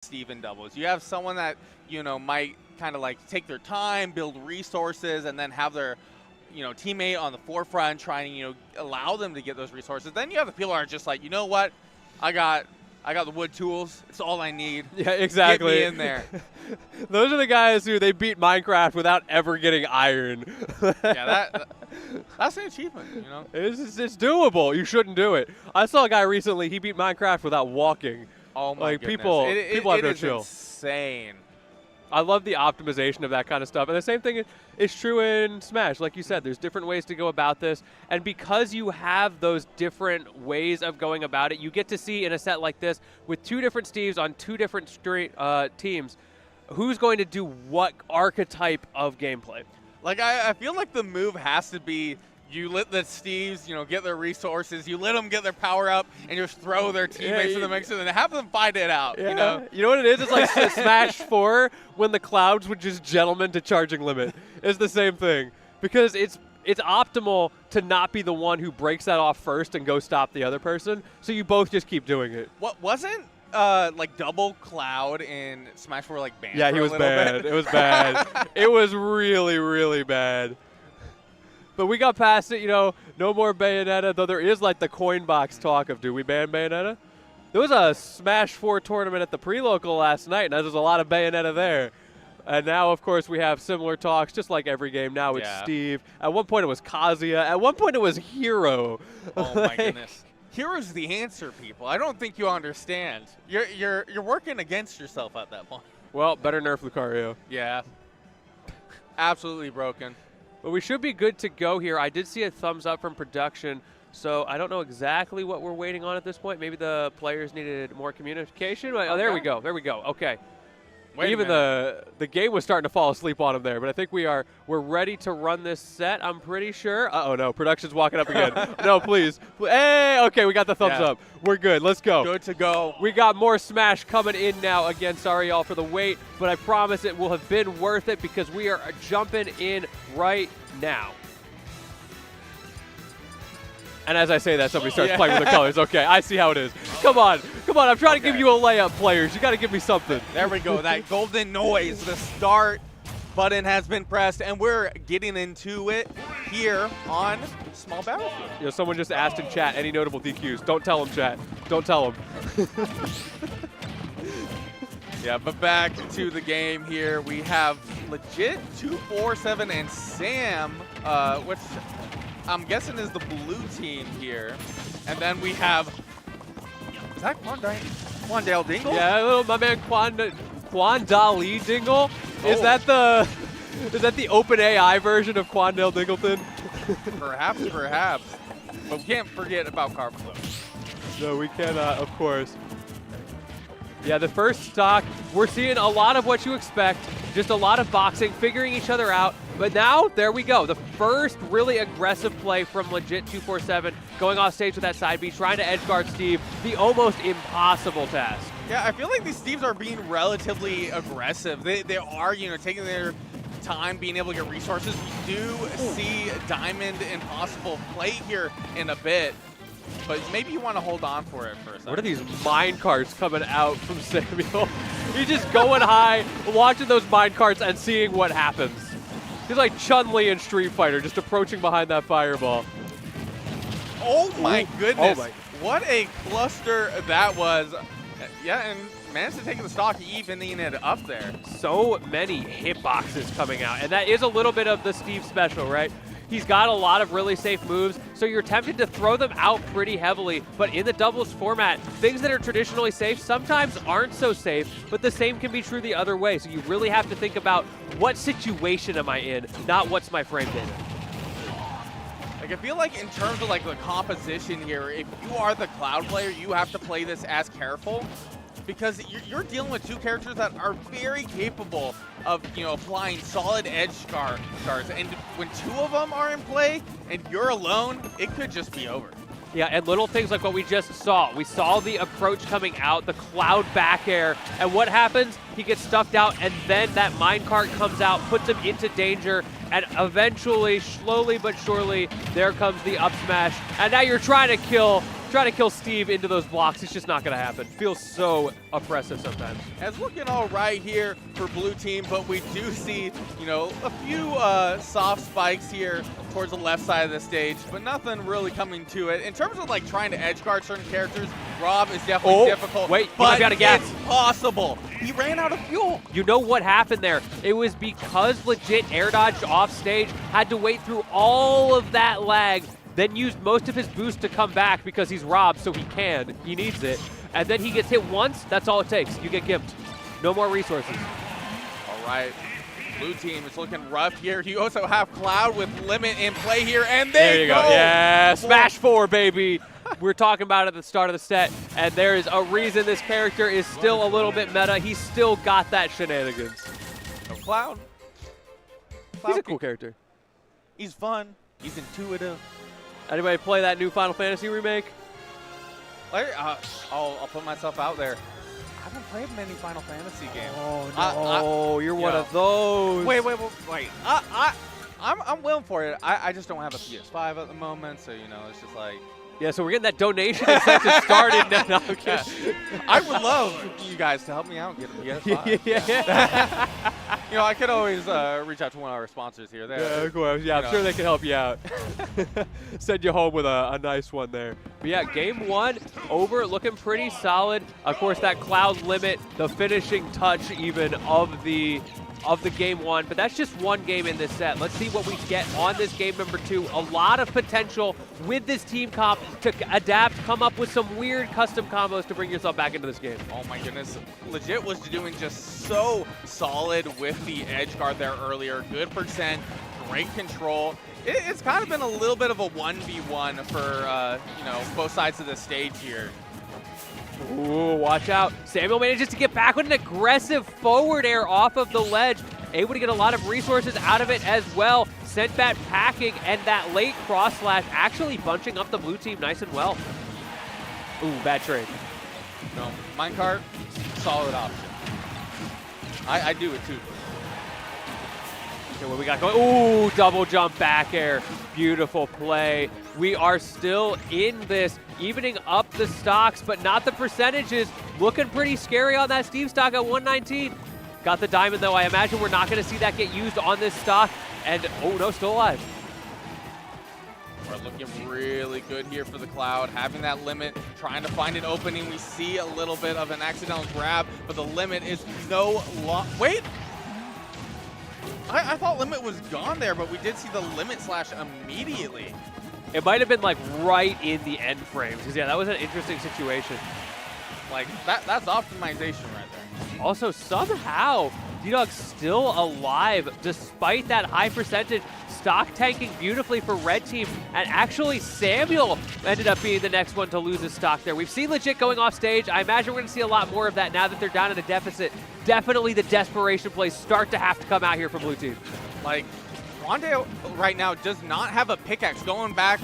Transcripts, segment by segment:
Steve in doubles. You have someone that, might kind of like take their time, build resources, and then have their, teammate on the forefront trying to, allow them to get those resources. Then you have the people who are just like, you know what? I got the wood tools. It's all I need. Yeah, exactly. Get me in there. Those are the guys who they beat Minecraft without ever getting iron. Yeah, that's an achievement, It's doable. You shouldn't do it. I saw a guy recently, he beat Minecraft without walking. Oh my goodness. People have no chill. Insane. I love the optimization of that kind of stuff. And the same thing is true in Smash. Like you said, there's different ways to go about this. And because you have those different ways of going about it, you get to see in a set like this with two different Steves on two different teams, who's going to do what archetype of gameplay. Like, I feel like the move has to be you let the Steves, get their resources, you let them get their power up, and just throw their teammates in the mix and then have them fight it out, Yeah. You know what it is? It's like Smash 4 when the clouds would just gentlemen to charging limit. It's the same thing. Because it's optimal to not be the one who breaks that off first and go stop the other person, so you both just keep doing it. What wasn't like double cloud in Smash 4 like banned? Yeah, he was bad. It was bad. It was really, really bad. But we got past it, no more Bayonetta, though there is like the coin box talk of, do we ban Bayonetta? There was a Smash 4 tournament at the pre-local last night, and there's a lot of Bayonetta there. And now, of course, we have similar talks, just like every game now with Steve. At one point it was Kazuya. At one point it was Hero. Oh, my goodness. Hero's the answer, people. I don't think you understand. You're working against yourself at that point. Well, better nerf Lucario. Yeah. Absolutely broken. But we should be good to go here. I did see a thumbs up from production, so I don't know exactly what we're waiting on at this point. Maybe the players needed more communication. Oh, there we go. There we go. Okay. Even the game was starting to fall asleep on him there, but I think we're ready to run this set, I'm pretty sure. Uh-oh, no. Production's walking up again. No, please. Hey, okay, we got the thumbs up. We're good. Let's go. Good to go. We got more Smash coming in now. Again, sorry, y'all, for the wait, but I promise it will have been worth it because we are jumping in right now. And as I say that, somebody starts playing with the colors. Okay, I see how it is. Come on. I'm trying to give you a layup, players. You got to give me something. There we go. That golden noise. The start button has been pressed, and we're getting into it here on Small Battlefield. Someone just asked in chat, any notable DQs? Don't tell them, chat. Don't tell them. Yeah, but back to the game here. We have legit 247 and Sam, which I'm guessing is the blue team here. And then we have, is that Quandale Dingle? Yeah, my man Quandale Dingle. Is that the OpenAI version of Quandale Dingleton? Perhaps. But we can't forget about Carpenter. No, we cannot, of course. Yeah, the first stock, we're seeing a lot of what you expect. Just a lot of boxing, figuring each other out. But now, there we go. The first really aggressive play from legit 247, going off stage with that side B, trying to edge guard Steve. The almost impossible task. Yeah, I feel like these Steves are being relatively aggressive. They are, taking their time, being able to get resources. We do see Diamond Impossible play here in a bit. But maybe you want to hold on for it for a second. What are these mine carts coming out from Samuel? He's just going high, watching those mine carts and seeing what happens. He's like Chun-Li in Street Fighter, just approaching behind that fireball. Oh my goodness. What a cluster that was. Yeah, and managed to take the stock, evening it up there. So many hitboxes coming out, and that is a little bit of the Steve special, right? He's got a lot of really safe moves, so you're tempted to throw them out pretty heavily. But in the doubles format, things that are traditionally safe sometimes aren't so safe, but the same can be true the other way. So you really have to think about what situation am I in, not what's my frame data. Like, I feel like in terms of like the composition here, if you are the Cloud player, you have to play this as careful. Because you're dealing with two characters that are very capable of, applying solid edge guards. And when two of them are in play and you're alone, it could just be over. Yeah, and little things like what we just saw. We saw the approach coming out, the Cloud back air, and what happens? He gets stuffed out, and then that minecart comes out, puts him into danger, and eventually, slowly but surely, there comes the up smash. And now you're trying to kill try to kill Steve into those blocks. It's just not going to happen. Feels so oppressive sometimes. It's looking all right here for blue team, but we do see, you know, a few soft spikes here towards the left side of the stage, but nothing really coming to it. In terms of like trying to edge guard certain characters, Rob is definitely difficult. Wait, but it's possible. He ran out of fuel. You know what happened there? It was because legit air dodged off stage, had to wait through all of that lag, then used most of his boost to come back because he's Rob, so he can. He needs it. And then he gets hit once, that's all it takes. You get gimped. No more resources. All right. Blue team is looking rough here. You also have Cloud with Limit in play here, and there you go. Yeah, smash 4, baby. We're talking about it at the start of the set, and there's a reason this character is still a little bit meta. He's still got that shenanigans. No, Cloud. He's a cool character. He's fun. He's intuitive. Anybody play that new Final Fantasy remake? I'll put myself out there. I haven't played many Final Fantasy games. Oh, no, you're one of those. Wait. I'm willing for it. I just don't have a PS5 at the moment, so, you know, it's just like. Yeah, so we're getting that donation incentive started now. No, I would love you guys to help me out and get a PS5. Yeah. You know, I could always reach out to one of our sponsors here. Yeah, of course. Yeah, I'm sure they can help you out. Send you home with a nice one there. But yeah, game 1 over, looking pretty solid. Of course, that Cloud Limit, the finishing touch even of the game 1, but that's just one game in this set. Let's see what we get on this game number 2. A lot of potential with this team comp to adapt, come up with some weird custom combos to bring yourself back into this game. Oh my goodness, legit was doing just so solid with the edge guard there earlier. Good percent, great control. It's kind of been a little bit of a 1v1 for you know, both sides of the stage here. Ooh, watch out. Samuel manages to get back with an aggressive forward air off of the ledge. Able to get a lot of resources out of it as well. Sent back packing, and that late cross slash actually bunching up the blue team nice and well. Ooh, bad trade. No, minecart, solid option. I do it too. Okay, what we got going? Ooh, double jump back air. Beautiful play. We are still in this, evening up the stocks, but not the percentages. Looking pretty scary on that Steve stock at 119. Got the diamond, though. I imagine we're not going to see that get used on this stock. And, oh, no, still alive. We're looking really good here for the Cloud. Having that limit, trying to find an opening. We see a little bit of an accidental grab, but the limit is no long. Wait! I thought limit was gone there, but we did see the limit slash immediately. It might have been like right in the end frames, because yeah, that was an interesting situation. Like that's optimization right there. Also, somehow D-Dog's still alive despite that high percentage. Stock tanking beautifully for red team, and actually Samuel ended up being the next one to lose his stock there. We've seen legit going off stage. I imagine we're going to see a lot more of that now that they're down in a deficit. Definitely the desperation plays start to have to come out here from blue team. Like, Wande right now does not have a pickaxe going back,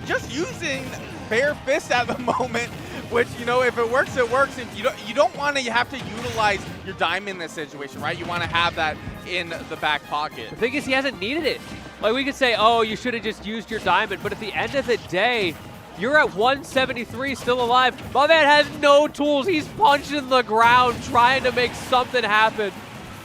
just using bare fist at the moment, which, you know, if it works, it works. If you don't want to, you have to utilize your diamond in this situation, right? You want to have that in the back pocket. The thing is, he hasn't needed it. Like, we could say, oh, you should have just used your diamond, but at the end of the day, you're at 173, still alive. My man has no tools. He's punching the ground, trying to make something happen.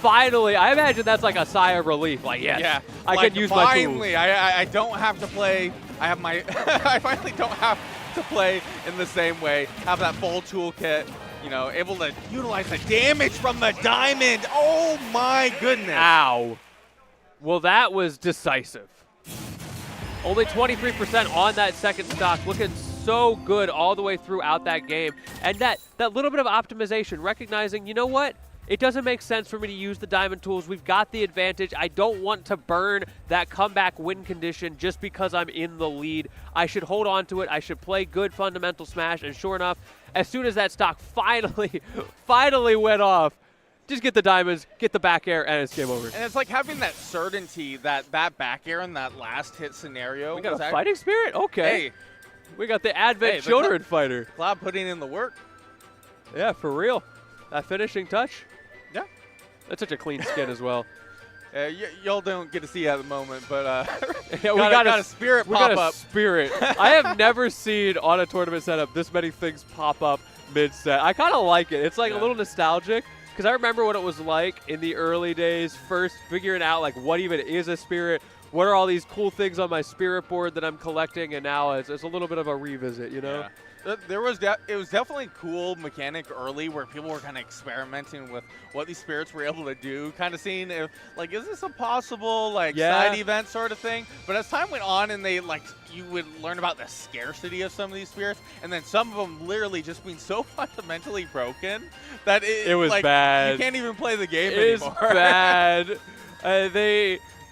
Finally, I imagine that's like a sigh of relief. Like, yes, yeah, I can use my tools. Finally, I don't have to play. I have my. I finally don't have to play in the same way. Have that full toolkit. You know, able to utilize the damage from the diamond. Oh my goodness! Ow. Well, that was decisive. Only 23% on that second stock, looking so good all the way throughout that game. And that little bit of optimization, recognizing, you know what? It doesn't make sense for me to use the diamond tools. We've got the advantage. I don't want to burn that comeback win condition just because I'm in the lead. I should hold on to it. I should play good fundamental smash. And sure enough, as soon as that stock finally went off, just get the diamonds, get the back air, and it's game over. And it's like having that certainty that back air in that last hit scenario. We got a fighting spirit? Okay. Hey, we got the Advent children fighter. Cloud putting in the work. Yeah, for real. That finishing touch. Yeah. That's such a clean skin as well. Y'all don't get to see it at the moment, but Yeah, we got a spirit we pop got a up. spirit. I have never seen on a tournament setup this many things pop up mid-set. I kind of like it. It's like a little nostalgic because I remember what it was like in the early days, first figuring out like what even is a spirit. What are all these cool things on my spirit board that I'm collecting, and now it's a little bit of a revisit, you know? Yeah. It was definitely a cool mechanic early where people were kind of experimenting with what these spirits were able to do, kind of seeing if, like, is this a possible, like, side event sort of thing? But as time went on and they, like, you would learn about the scarcity of some of these spirits, and then some of them literally just being so fundamentally broken that it was like, bad. You can't even play the game It anymore. is bad.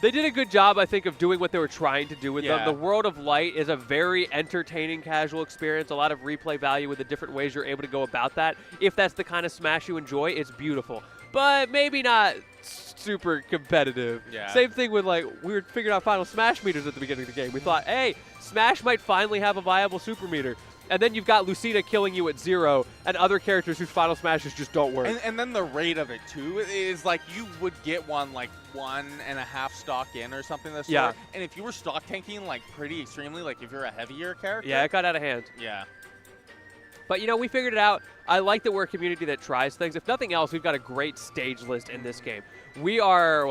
They did a good job, I think, of doing what they were trying to do with them. The World of Light is a very entertaining casual experience, a lot of replay value with the different ways you're able to go about that. If that's the kind of Smash you enjoy, it's beautiful. But maybe not super competitive. Yeah. Same thing with, like, we were figuring out Final Smash meters at the beginning of the game. We thought, hey, Smash might finally have a viable super meter. And then you've got Lucina killing you at 0 and other characters whose Final Smashes just don't work. And then the rate of it, too, is like you would get one like 1.5 stock in or something of the sort. And if you were stock tanking like pretty extremely, like if you're a heavier character. Yeah, it got out of hand. Yeah. But, you know, we figured it out. I like that we're a community that tries things. If nothing else, we've got a great stage list in this game. We are,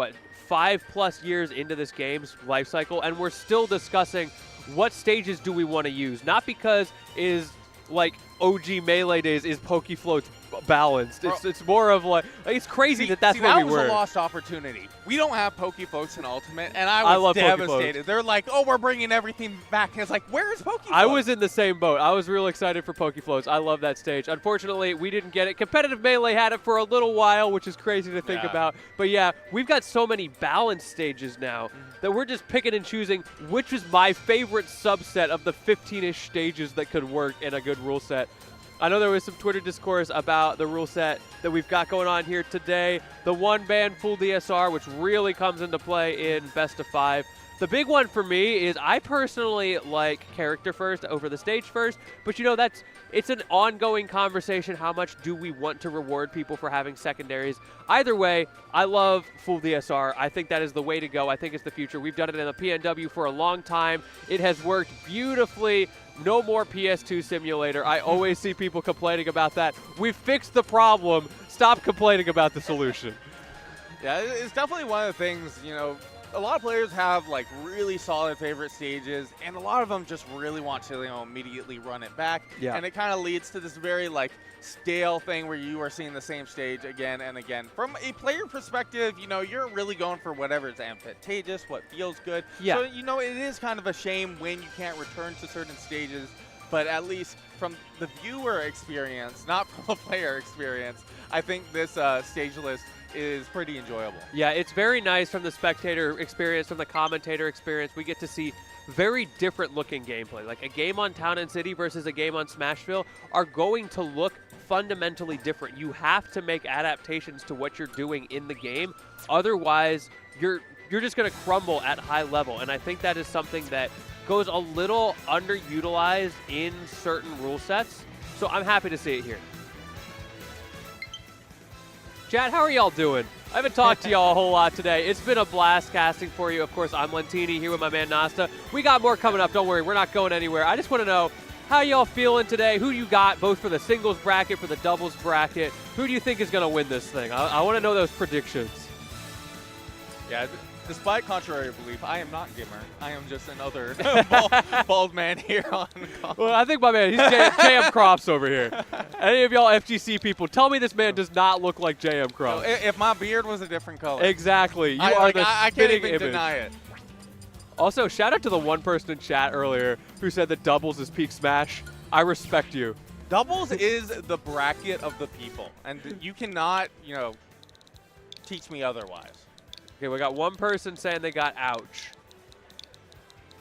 5+ years into this game's life cycle, and we're still discussing what stages do we want to use. Not because is like OG Melee days is Pokefloats balanced. It's more of like it's crazy that's where we were. That was a lost opportunity. We don't have Pokefloats in Ultimate, and I was devastated. They're like, oh, we're bringing everything back. And it's like, where is Pokefloats? I was in the same boat. I was real excited for Pokefloats. I love that stage. Unfortunately, we didn't get it. Competitive Melee had it for a little while, which is crazy to think about. But yeah, we've got so many balanced stages now that we're just picking and choosing which is my favorite subset of the 15-ish stages that could work in a good rule set. I know there was some Twitter discourse about the rule set that we've got going on here today. The one-band full DSR, which really comes into play in Best of 5. The big one for me is I personally like character first over the stage first, but you know, it's an ongoing conversation. How much do we want to reward people for having secondaries? Either way, I love full DSR. I think that is the way to go. I think it's the future. We've done it in the PNW for a long time. It has worked beautifully. No more PS2 simulator. I always see people complaining about that. We've fixed the problem. Stop complaining about the solution. Yeah, it's definitely one of the things, you know, a lot of players have like really solid favorite stages, and a lot of them just really want to, you know, immediately run it back. Yeah. And it kind of leads to this very like stale thing where you are seeing the same stage again and again. From a player perspective, you know, you're really going for whatever is advantageous, what feels good. Yeah. So, you know, it is kind of a shame when you can't return to certain stages, but at least from the viewer experience, not from a player experience, I think this stage list is pretty enjoyable. Yeah, it's very nice from the spectator experience, from the commentator experience. We get to see very different looking gameplay. Like a game on Town and City versus a game on Smashville are going to look fundamentally different. You have to make adaptations to what you're doing in the game. Otherwise, you're just going to crumble at high level. And I think that is something that goes a little underutilized in certain rule sets. So I'm happy to see it here. Chat, how are y'all doing? I haven't talked to y'all a whole lot today. It's been a blast casting for you. Of course, I'm Lentini here with my man Nasta. We got more coming up. Don't worry, we're not going anywhere. I just want to know how y'all feeling today, who you got both for the singles bracket, for the doubles bracket. Who do you think is going to win this thing? I want to know those predictions. Yeah, despite contrary belief, I am not Gimmer. I am just another bald man here on call. Well, I think my man, he's JM Crops over here. Any of y'all FGC people, tell me this man does not look like JM Crops. So if my beard was a different color. Exactly. I can't even deny it. Also, shout out to the one person in chat earlier who said that doubles is peak Smash. I respect you. Doubles is the bracket of the people, and you cannot, you know, teach me otherwise. Okay, we got one person saying they got ouch.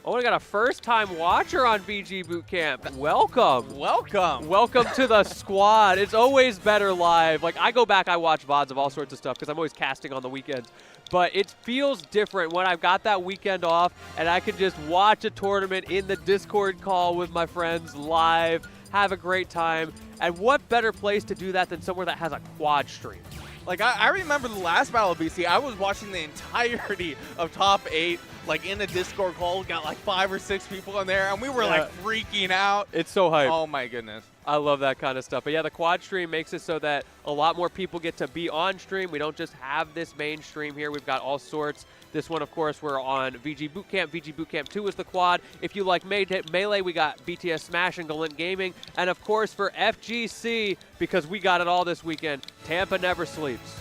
Oh, we got a first-time watcher on BG Bootcamp. Welcome. Welcome. Welcome to the squad. It's always better live. Like, I go back, I watch VODs of all sorts of stuff because I'm always casting on the weekends. But it feels different when I've got that weekend off and I can just watch a tournament in the Discord call with my friends live, have a great time. And what better place to do that than somewhere that has a quad stream? Like, I remember the last Battle of BC, I was watching the entirety of top 8, like, in a Discord call. Got, like, 5 or 6 people in there, and we were, like, freaking out. It's so hype. Oh, my goodness. I love that kind of stuff. But, yeah, the quad stream makes it so that a lot more people get to be on stream. We don't just have this main stream here. We've got all sorts. This one, of course, we're on VG Bootcamp. VG Bootcamp 2 is the quad. If you like Melee, we got BTS Smash and Galint Gaming. And, of course, for FGC, because we got it all this weekend, Tampa never sleeps.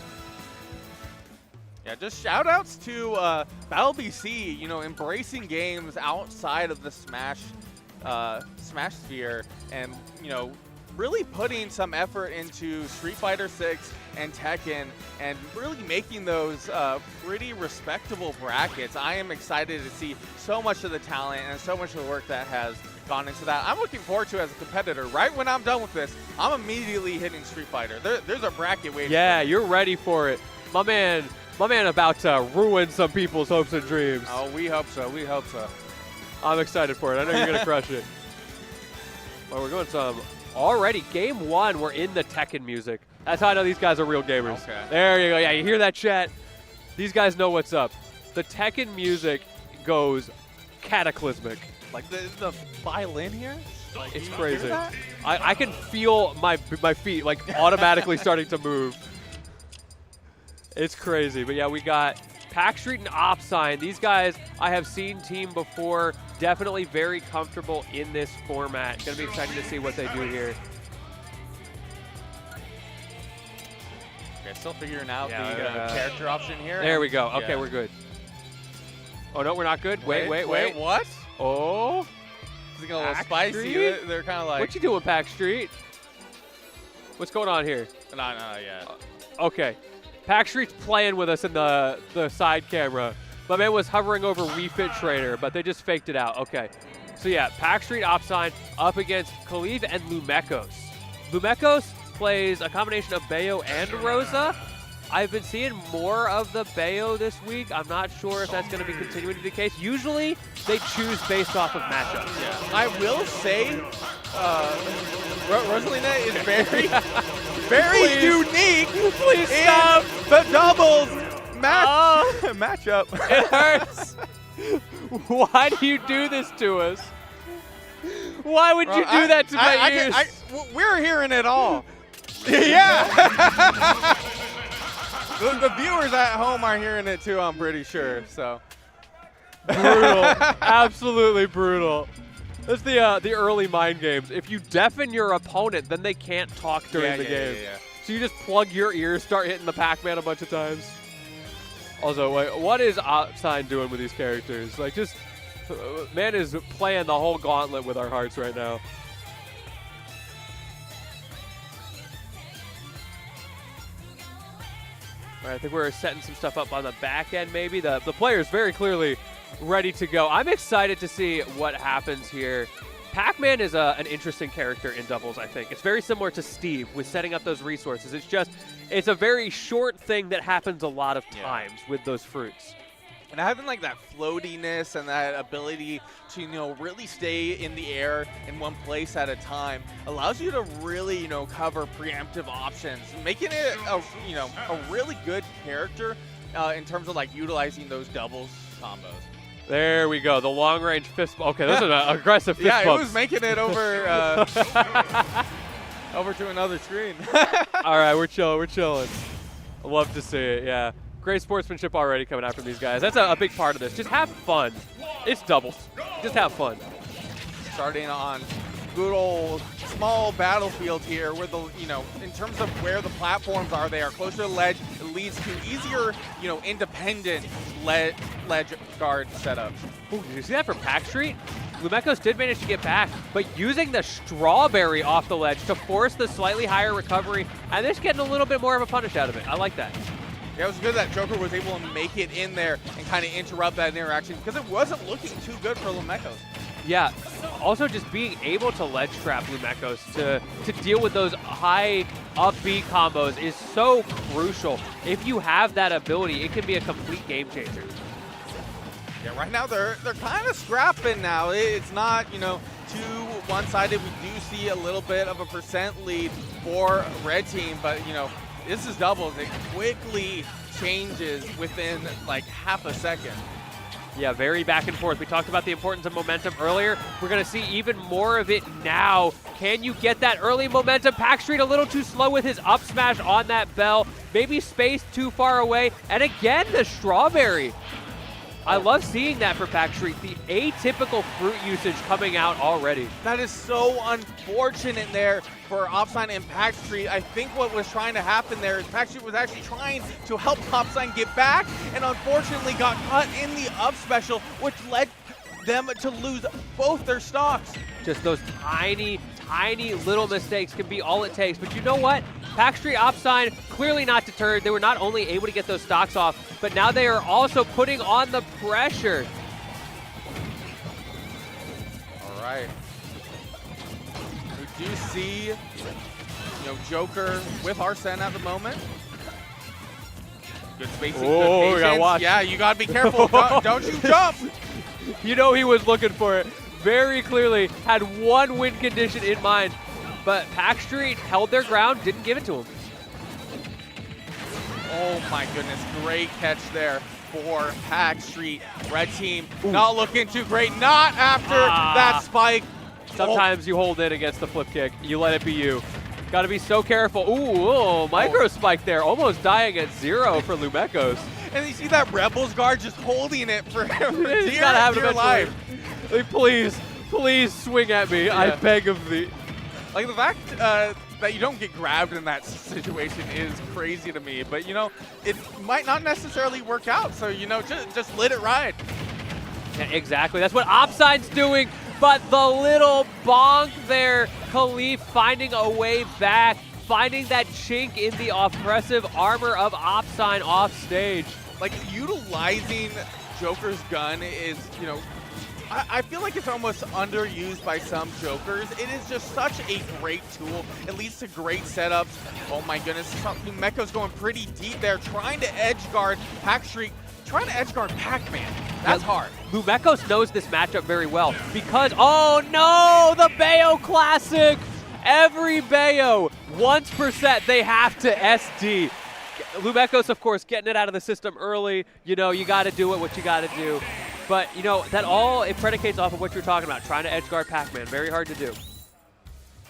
Yeah, just shout-outs to Battle BC, you know, embracing games outside of the Smash sphere and, you know, really putting some effort into Street Fighter 6 and Tekken and really making those pretty respectable brackets. I am excited to see so much of the talent and so much of the work that has gone into that. I'm looking forward to it as a competitor. Right when I'm done with this, I'm immediately hitting Street Fighter. There's a bracket waiting. Yeah, you're ready for it. My man about to ruin some people's hopes and dreams. Oh, we hope so. We hope so. I'm excited for it. I know you're going to crush it. Well, we're going some already. Game 1, we're in the Tekken music. That's how I know these guys are real gamers. Okay. There you go. Yeah, you hear that, chat? These guys know what's up. The Tekken music goes cataclysmic. Like the violin here? Like, It's you crazy. hear that? I can feel my feet like automatically starting to move. It's crazy. But yeah, we got Pack Street and Opsign. These guys I have seen team before. Definitely very comfortable in this format. Going to be exciting to see what they do here. Okay, still figuring out Yeah, the character option here. There we go. Okay, Yeah. we're good. Oh, no, we're not good. Wait. What? Oh. Is it a little Pack spicy? Street? They're kind of like. What you doing, Pack Street? What's going on here? No, yeah. Okay. Pack Street's playing with us in the side camera. My man was hovering over Wii Fit Trainer, but they just faked it out. Okay. So yeah, Pack Street Opsign up against Khalif and Lumekos. Lumekos plays a combination of Bayo and Rosa. I've been seeing more of the Bayo this week. I'm not sure if that's going to be continuing to be the case. Usually, they choose based off of matchups. Yeah. I will say, Rosalina is very, very Please. unique. Please in stop. the doubles matchup. It hurts. Why do you do this to us? Why would you do that to my ears? We're hearing it all. Yeah. The viewers at home are hearing it too, I'm pretty sure. So Brutal. Absolutely brutal. That's the early mind games. If you deafen your opponent, then they can't talk during the game. Yeah. So you just plug your ears, start hitting the Pac-Man a bunch of times. Also, wait, what is Opsign doing with these characters? Like, just, man is playing the whole gauntlet with our hearts right now. All right, I think we're setting some stuff up on the back end, maybe. The player's very clearly ready to go. I'm excited to see what happens here. Pac-Man is an interesting character in doubles, I think. It's very similar to Steve with setting up those resources. It's a very short thing that happens a lot of times with those fruits. And having like that floatiness and that ability to, you know, really stay in the air in one place at a time allows you to really, you know, cover preemptive options, making it a really good character in terms of like utilizing those doubles combos. There we go. The long-range fist bump. Okay, those are the aggressive fist Yeah, bumps. it was making it over over to another screen. All right, we're chilling. I love to see it, yeah. Great sportsmanship already coming out from these guys. That's a big part of this. Just have fun. It's doubles. Just have fun. Starting on good old small battlefield here where the, you know, in terms of where the platforms are, they are closer to the ledge. It leads to easier, you know, independent ledge guard setups. Ooh, did you see that for Pack Street? Lumekos did manage to get back, but using the strawberry off the ledge to force the slightly higher recovery, and just getting a little bit more of a punish out of it. I like that. Yeah, it was good that Joker was able to make it in there and kind of interrupt that interaction because it wasn't looking too good for Lumekos. Yeah, also just being able to ledge trap Lumekos to deal with those high up B combos is so crucial. If you have that ability, it can be a complete game changer. Yeah, right now they're kind of scrapping now. It's not, you know, too one-sided. We do see a little bit of a percent lead for Red Team, but, you know, this is doubles. It quickly changes within like half a second. Yeah, very back and forth. We talked about the importance of momentum earlier. We're going to see even more of it now. Can you get that early momentum? Packstreet a little too slow with his up smash on that bell. Maybe spaced too far away. And again, the strawberry. I love seeing that for Packstreet. The atypical fruit usage coming out already. That is so unfortunate there for Opsign and Packstreet. I think what was trying to happen there is Packstreet was actually trying to help Opsign get back, and unfortunately got caught in the up special, which led them to lose both their stocks. Just those tiny little mistakes can be all it takes. But you know what? Packstreet Opsign clearly not deterred. They were not only able to get those stocks off, but now they are also putting on the pressure. All right. We do see, Joker with Arsene at the moment. Good spacing, good patience. We gotta watch. Yeah, you gotta be careful. Don't you jump. You know he was looking for it. Very clearly had one win condition in mind, but Packstreet held their ground, didn't give it to him. Oh my goodness, great catch there for Packstreet. Red team not looking too great, not after that spike. Sometimes you hold in against the flip kick. You let it be you. Got to be so careful. Ooh, micro spike there, almost dying at 0 for Lumekos. And you see that Rebels guard just holding it for He's gotta have dear life. Like, please swing at me. Yeah. I beg of thee. Like the fact that you don't get grabbed in that situation is crazy to me. But it might not necessarily work out. So just let it ride. Yeah, exactly. That's what Opsign's doing. But the little bonk there, Khalif finding a way back, finding that chink in the oppressive armor of Opsign off stage. Like, utilizing Joker's gun is, I feel like it's almost underused by some Jokers. It is just such a great tool. It leads to great setups. Oh my goodness, Numeko's going pretty deep there, trying to edge guard Packstreet, trying to edge guard Pac-Man. That's hard. Lumekos knows this matchup very well because, oh no, the Bayo Classic. Every Bayo, once per set, they have to SD. Lumekos, of course, getting it out of the system early. You got to do what you got to do. But, that all, it predicates off of what you're talking about, trying to edge guard Pac-Man. Very hard to do.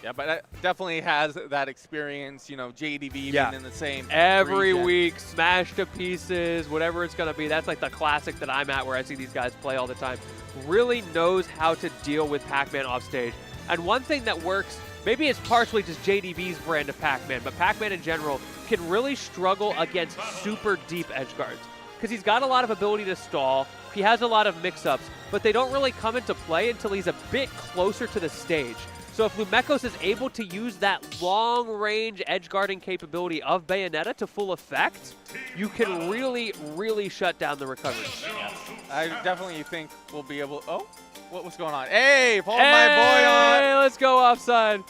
Yeah, but it definitely has that experience, JDV being in the same every region. week, smashed to pieces, whatever it's going to be. That's like the classic that I'm at where I see these guys play all the time. Really knows how to deal with Pac-Man off stage. And one thing that works, maybe it's partially just JDV's brand of Pac-Man, but Pac-Man in general can really struggle against super deep edge guards because he's got a lot of ability to stall. He has a lot of mix-ups, but they don't really come into play until he's a bit closer to the stage. So if Lumekos is able to use that long-range edge guarding capability of Bayonetta to full effect, you can really shut down the recovery. Yes. I definitely think we'll be able. Oh, what's going on? Hey, follow my boy on. Hey, let's go offside.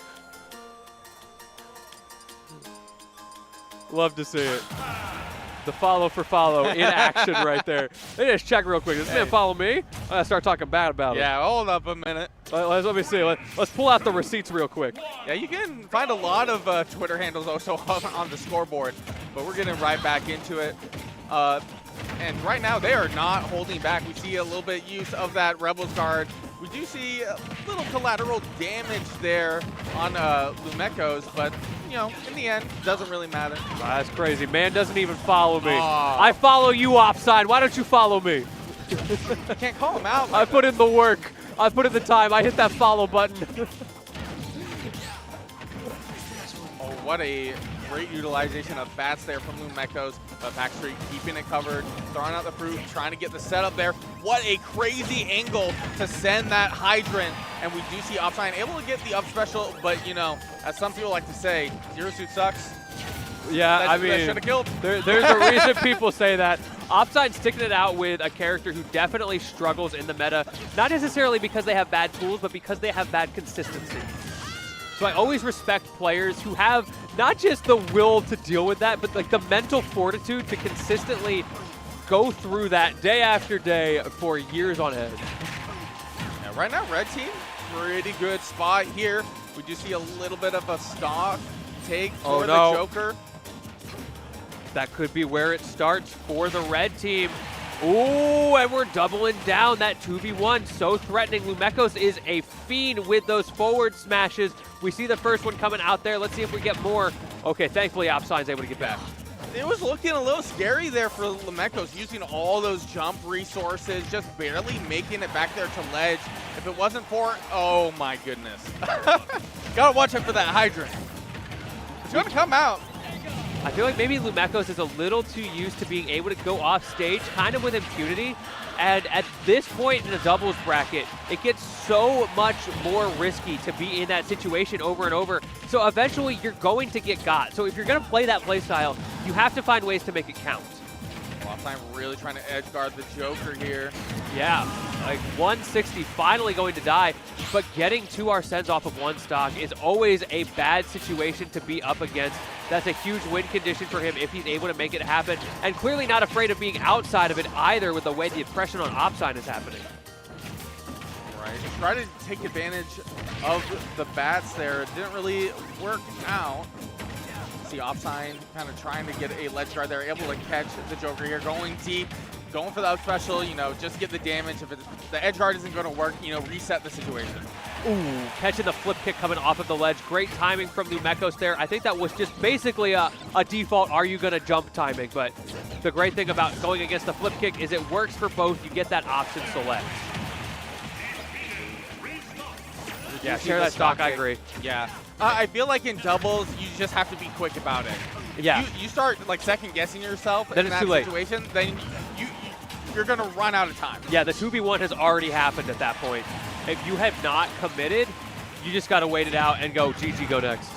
Love to see it. The follow for follow in action right there. Let me just check real quick. Does this man follow me? I gotta start talking bad about him. Yeah, hold up a minute. Let me see. Let's pull out the receipts real quick. Yeah, you can find a lot of Twitter handles also on the scoreboard, but we're getting right back into it. And right now, they are not holding back. We see a little bit use of that Rebels guard. We do see a little collateral damage there on Lumekos, but, in the end, doesn't really matter. That's crazy. Man doesn't even follow me. I follow you offside. Why don't you follow me? You can't call him out. I put in the work. I put in the time. I hit that follow button. Oh, what a great utilization of bats there from Lumekos. But Packstreet keeping it covered, throwing out the fruit, trying to get the setup there. What a crazy angle to send that hydrant. And we do see Opsign able to get the up special, but as some people like to say, Zero Suit sucks. Yeah, that should have killed. There's a reason people say that. Opsign sticking it out with a character who definitely struggles in the meta, not necessarily because they have bad tools, but because they have bad consistency. So I always respect players who have not just the will to deal with that, but like the mental fortitude to consistently go through that day after day for years on end. Yeah, right now, red team, pretty good spot here. We do see a little bit of a stock take for the Joker. That could be where it starts for the red team. Ooh, and we're doubling down that 2v1. So threatening. Lumekos is a fiend with those forward smashes. We see the first one coming out there. Let's see if we get more. Okay, thankfully Opsign's able to get back. It was looking a little scary there for Lumekos, using all those jump resources, just barely making it back there to ledge. If it wasn't for, oh my goodness. Gotta watch out for that hydrant. It's gonna come out. I feel like maybe Lumekos is a little too used to being able to go off stage kind of with impunity. And at this point in the doubles bracket, it gets so much more risky to be in that situation over and over. So eventually you're going to get got. So if you're going to play that play style, you have to find ways to make it count. Offside really trying to edge guard the Joker here. Yeah, like 160 finally going to die, but getting 2 Arsens off of 1 stock is always a bad situation to be up against. That's a huge win condition for him if he's able to make it happen, and clearly not afraid of being outside of it either with the way the oppression on Opsign is happening. Right, try to take advantage of the bats there. It didn't really work out. See Opsign kind of trying to get a ledge guard there, able to catch the Joker here, going deep, going for that special, you know, just get the damage. If the edge guard isn't going to work, you know, reset the situation. Ooh, catching the flip kick coming off of the ledge. Great timing from Lumekos there. I think that was just basically a default are you going to jump timing, but the great thing about going against the flip kick is it works for both. You get that option select. Yeah, share that stock, I agree. Yeah. I feel like in doubles, you just have to be quick about it. If yeah. you start like second guessing yourself then in that situation, then you're going to run out of time. Yeah, the 2v1 has already happened at that point. If you have not committed, you just got to wait it out and go, GG, go next.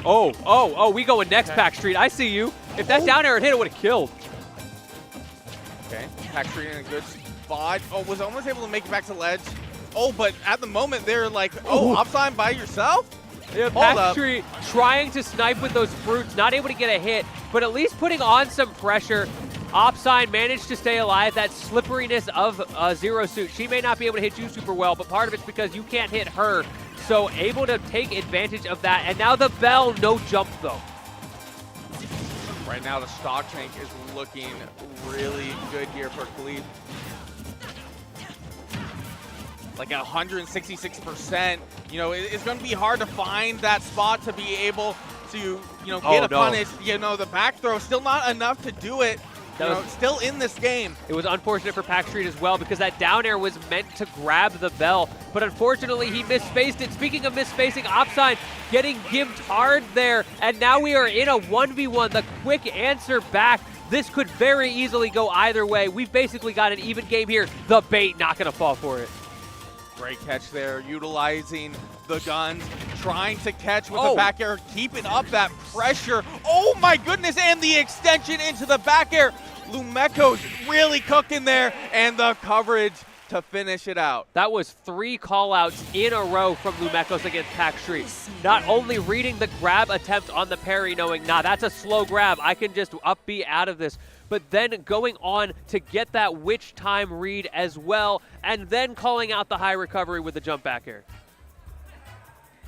Oh, we going next, okay. Pack Street. I see you. If that down air had hit, it would have killed. Okay, Pack Street in a good spot. Oh, was almost able to make it back to ledge. Oh, but at the moment, they're like, oh, Opsign by yourself? Yeah, Pack Street trying to snipe with those fruits, not able to get a hit, but at least putting on some pressure. Opsign managed to stay alive. That slipperiness of Zero Suit. She may not be able to hit you super well, but part of it's because you can't hit her. So able to take advantage of that. And now the bell, no jump though. Right now the stock tank is looking really good here for Khalif. Like 166%. You know, it's going to be hard to find that spot to be able to, you know, get a punish. You know, the back throw still not enough to do it. Still in this game. It was unfortunate for Pack Street as well because that down air was meant to grab the bell, but unfortunately he misspaced it. Speaking of misspacing, Opsign getting gimped hard there, and now we are in a 1v1. The quick answer back. This could very easily go either way. We've basically got an even game here. The bait not going to fall for it. Great catch there, utilizing the guns, trying to catch with the back air, keeping up that pressure. Oh my goodness, and the extension into the back air. Lumekos really cooking there, and the coverage to finish it out. That was 3 callouts in a row from Lumekos against Pack Street. Not only reading the grab attempt on the parry, knowing, nah, that's a slow grab, I can just up B out of this, but then going on to get that witch time read as well, and then calling out the high recovery with the jump back air.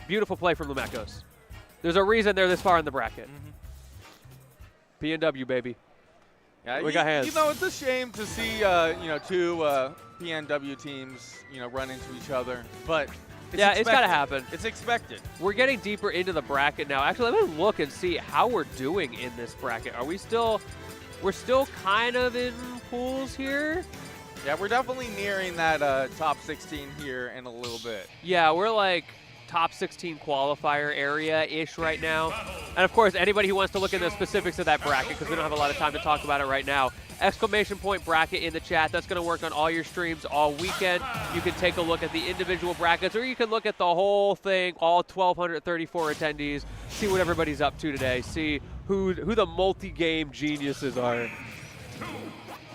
Beautiful play from Lumekos. There's a reason they're this far in the bracket. PNW, baby. Yeah, we got hands. You know, it's a shame to see, you know, 2 PNW teams, you know, run into each other, but it's got to happen. It's expected. We're getting deeper into the bracket now. Actually, let me look and see how we're doing in this bracket. Are we still, we're still kind of in pools here? Yeah, we're definitely nearing that top 16 here in a little bit. Yeah, we're like top 16 qualifier area-ish right now. And of course, anybody who wants to look at the specifics of that bracket, because we don't have a lot of time to talk about it right now, exclamation point bracket in the chat. That's going to work on all your streams all weekend. You can take a look at the individual brackets, or you can look at the whole thing, all 1,234 attendees, see what everybody's up to today, see who the multi-game geniuses are.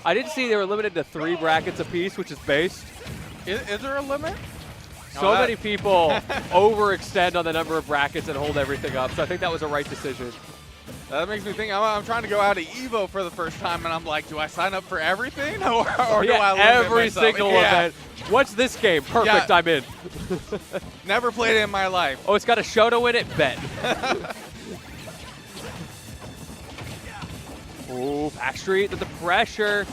I did see they were limited to 3 brackets apiece, which is based. Is there a limit? So many people overextend on the number of brackets and hold everything up, so I think that was a right decision. That makes me think, I'm trying to go out of EVO for the first time, and I'm like, do I sign up for everything? or do I limit every myself? single event. What's this game? Perfect, I'm in. Never played it in my life. Oh, it's got a Shoto in it? Bet. Oh, Backstreet with the pressure.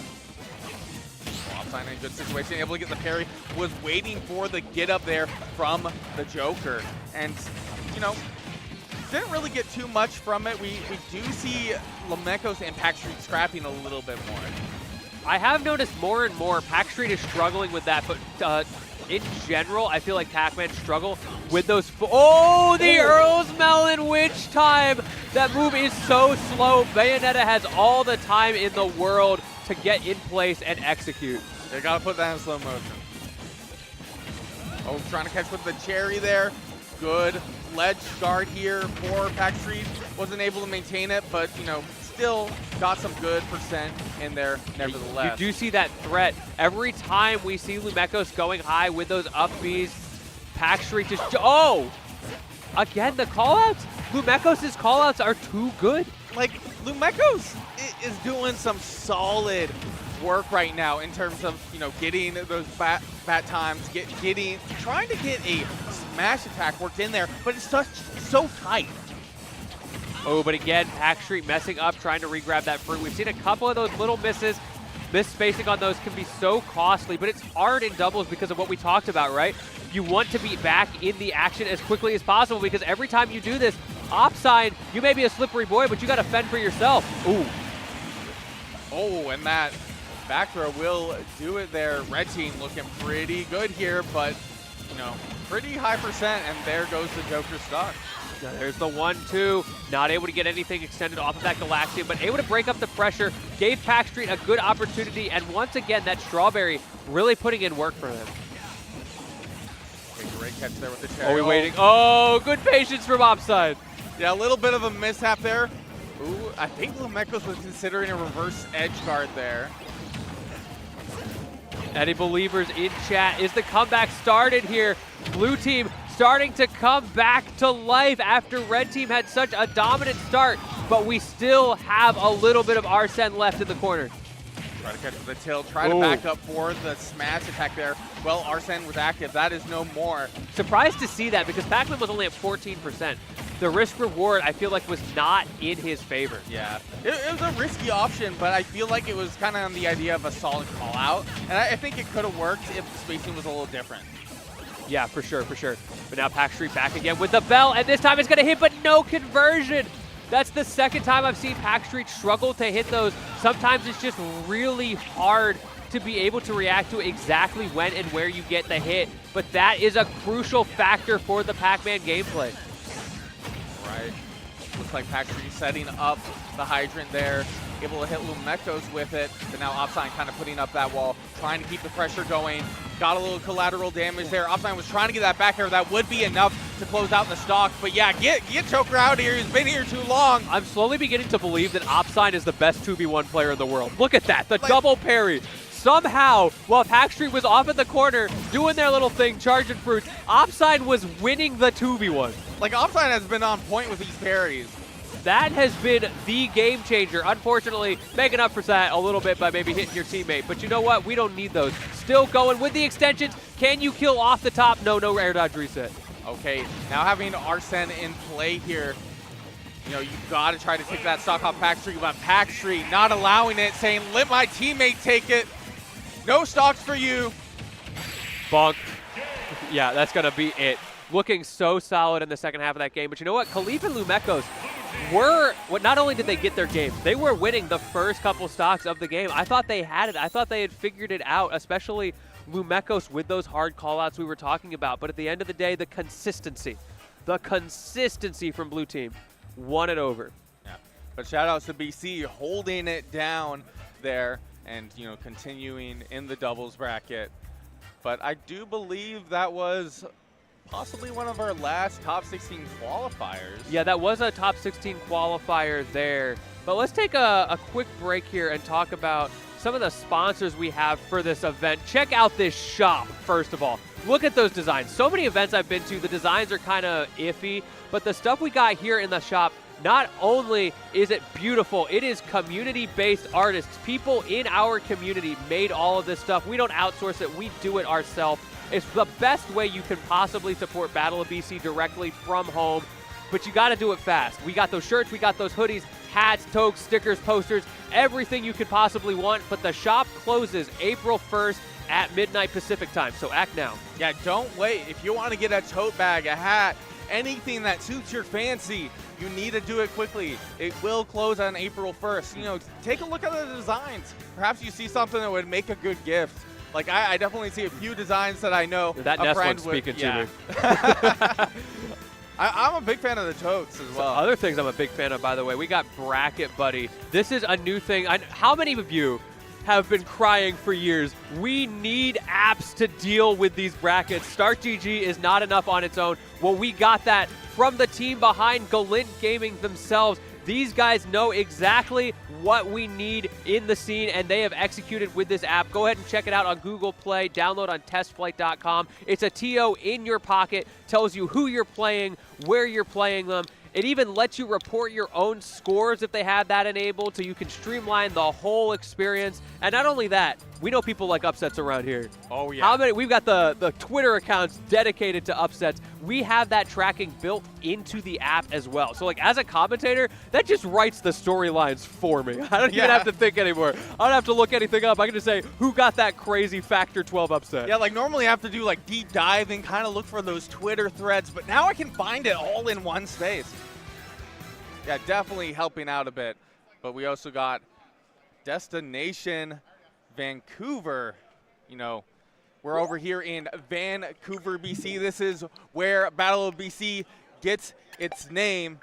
Offside in a good situation, able to get the parry. Was waiting for the get up there from the Joker. And, you know, didn't really get too much from it. We do see Lumekos and Backstreet scrapping a little bit more. I have noticed more and more Backstreet is struggling with that, but in general, I feel like Pac-Man struggle with those. Oh, the Earl's Melon Witch time! That move is so slow. Bayonetta has all the time in the world to get in place and execute. They gotta put that in slow motion. Oh, trying to catch with the cherry there. Good ledge guard here for Backstreet. Wasn't able to maintain it, but, you know, still got some good percent in there nevertheless. You do see that threat. Every time we see Lumekos going high with those up Bs, Backstreet just, oh! Again, the callouts? Lumekos' callouts are too good. Like, Lumekos is doing some solid work right now in terms of, you know, getting those bat times, trying to get a smash attack worked in there, but it's just so tight. Oh, but again, Backstreet messing up, trying to re-grab that fruit. We've seen a couple of those little misses. Miss spacing on those can be so costly, but it's hard in doubles because of what we talked about, right? You want to be back in the action as quickly as possible because every time you do this, offside, you may be a slippery boy, but you got to fend for yourself. Ooh. Oh, and that back throw will do it there. Red team looking pretty good here, but, you know, pretty high percent, and there goes the Joker stock. Now there's the 1-2, not able to get anything extended off of that Galaxian, but able to break up the pressure, gave Backstreet a good opportunity, and once again, that Strawberry really putting in work for him. Okay, great catch there with the cherry. Are we waiting? Oh, good patience from Opside. Yeah, a little bit of a mishap there. Ooh, I think Lumekos was considering a reverse edge guard there. Any believers in chat? Is the comeback started here? Blue team starting to come back to life after Red team had such a dominant start, but we still have a little bit of Arsene left in the corner. Try to catch the tilt, try to back up for the smash attack there. Well, Arsene was active, that is no more. Surprised to see that because Pac-Man was only at 14%. The risk reward, I feel like, was not in his favor. Yeah, it was a risky option, but I feel like it was kind of on the idea of a solid call out. And I think it could have worked if the spacing was a little different. Yeah, for sure, for sure. But now Backstreet back again with the bell, and this time it's going to hit, but no conversion. That's the second time I've seen Backstreet struggle to hit those. Sometimes it's just really hard to be able to react to exactly when and where you get the hit. But that is a crucial factor for the Pac-Man gameplay. Right. Looks like Backstreet setting up the hydrant there, able to hit Lumekos with it, but now Opsine kind of putting up that wall, trying to keep the pressure going. Got a little collateral damage there. Opsine was trying to get that back air. That would be enough to close out the stock. But yeah, get Joker out of here. He's been here too long. I'm slowly beginning to believe that Opsine is the best 2v1 player in the world. Look at that, the double parry. Somehow, while Backstreet was off in the corner, doing their little thing, charging fruits, Opsine was winning the 2v1. Like, Opsine has been on point with these parries. That has been the game changer. Unfortunately, making up for that a little bit by maybe hitting your teammate. But you know what? We don't need those. Still going with the extensions. Can you kill off the top? No air dodge reset. Okay, now having Arsene in play here, you know, you've got to try to take that stock off Backstreet, but Backstreet not allowing it, saying, let my teammate take it. No stocks for you. Bonk. Yeah, that's going to be it. Looking so solid in the second half of that game. But you know what? Khalif and Lumekos were, not only did they get their game, they were winning the first couple stocks of the game. I thought they had it. I thought they had figured it out, especially Lumekos with those hard callouts we were talking about. But at the end of the day, the consistency from Blue Team won it over. Yeah. But shout outs to BC holding it down there and, you know, continuing in the doubles bracket. But I do believe that was possibly one of our last top 16 qualifiers. Yeah, that was a top 16 qualifier there. But let's take a quick break here and talk about some of the sponsors we have for this event. Check out this shop, first of all. Look at those designs. So many events I've been to, the designs are kind of iffy, but the stuff we got here in the shop, not only is it beautiful, it is community-based artists. People in our community made all of this stuff. We don't outsource it, we do it ourselves. It's the best way you can possibly support Battle of BC directly from home, but you got to do it fast. We got those shirts, we got those hoodies. hats, toques, stickers, posters, everything you could possibly want. But the shop closes April 1st at midnight Pacific time, so act now. Yeah, don't wait. If you want to get a tote bag, a hat, anything that suits your fancy, you need to do it quickly. It will close on April 1st. You know, take a look at the designs. Perhaps you see something that would make a good gift. Like, I definitely see a few designs that I know that a friend one's would, speaking yeah. to me. I'm a big fan of the totes as well. Other things I'm a big fan of, by the way, we got Bracket Buddy. This is a new thing. How many of you have been crying for years? We need apps to deal with these brackets. StartGG is not enough on its own. Well, we got that from the team behind Galint Gaming themselves. These guys know exactly what we need in the scene, and they have executed with this app. Go ahead and check it out on Google Play. Download on testflight.com. It's a TO in your pocket, tells you who you're playing, where you're playing them. It even lets you report your own scores if they have that enabled, so you can streamline the whole experience. And not only that, we know people like upsets around here. Oh, yeah. How many? We've got the Twitter accounts dedicated to upsets. We have that tracking built into the app as well. So, like, as a commentator, that just writes the storylines for me. I don't even have to think anymore. I don't have to look anything up. I can just say, who got that crazy Factor 12 upset? Yeah, like, normally I have to do, like, deep dive and kind of look for those Twitter threads, but now I can find it all in one space. Yeah, definitely helping out a bit. But we also got Destination Vancouver. You know, we're over here in Vancouver, BC. This is where Battle of BC gets its name.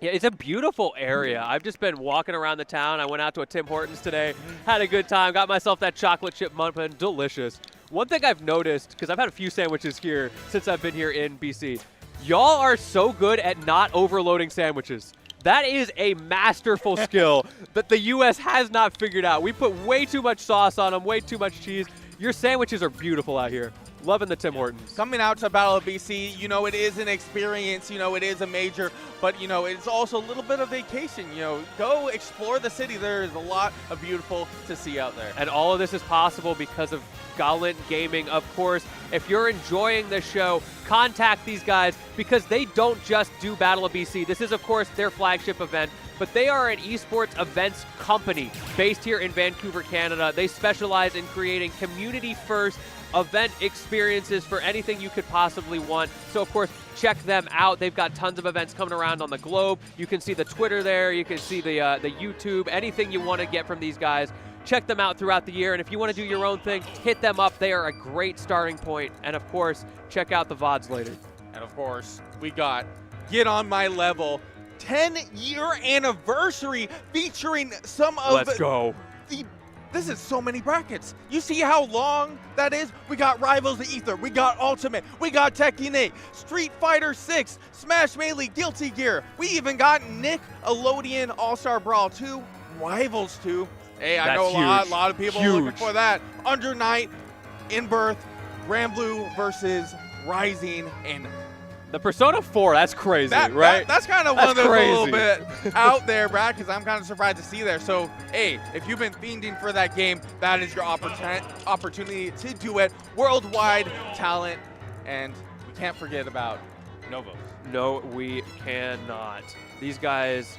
Yeah, it's a beautiful area. I've just been walking around the town. I went out to a Tim Hortons today, had a good time, got myself that chocolate chip muffin, delicious. One thing I've noticed, because I've had a few sandwiches here since I've been here in BC, y'all are so good at not overloading sandwiches. That is a masterful skill that the U.S. has not figured out. We put way too much sauce on them, way too much cheese. Your sandwiches are beautiful out here. Loving the Tim Hortons. Coming out to Battle of BC, you know, it is an experience, you know, it is a major, but, you know, it's also a little bit of vacation, you know. Go explore the city. There is a lot of beautiful to see out there. And all of this is possible because of Galint Gaming, of course. If you're enjoying the show, contact these guys because they don't just do Battle of BC. This is, of course, their flagship event, but they are an esports events company based here in Vancouver, Canada. They specialize in creating community-first event experiences for anything you could possibly want. So, of course, check them out. They've got tons of events coming around on the globe. You can see the Twitter there. You can see the YouTube. Anything you want to get from these guys, check them out throughout the year. And if you want to do your own thing, hit them up. They are a great starting point. And, of course, check out the VODs later. And, of course, we got Get On My Level 10-year anniversary featuring some of Let's go. This is so many brackets. You see how long that is? We got Rivals of Ether, we got Ultimate, we got Tekken 8, Street Fighter 6, Smash Melee, Guilty Gear. We even got Nickelodeon All-Star Brawl 2, Rivals 2. Hey, I know a lot of people are looking for that. Under Night, In Birth, Grand Blue versus Rising, and the Persona 4, that's crazy, right? That's kind of one of those a little bit out there, Brad, because I'm kind of surprised to see there. So, hey, if you've been fiending for that game, that is your opportunity to do it. Worldwide talent, and we can't forget about Novos. No, we cannot. These guys,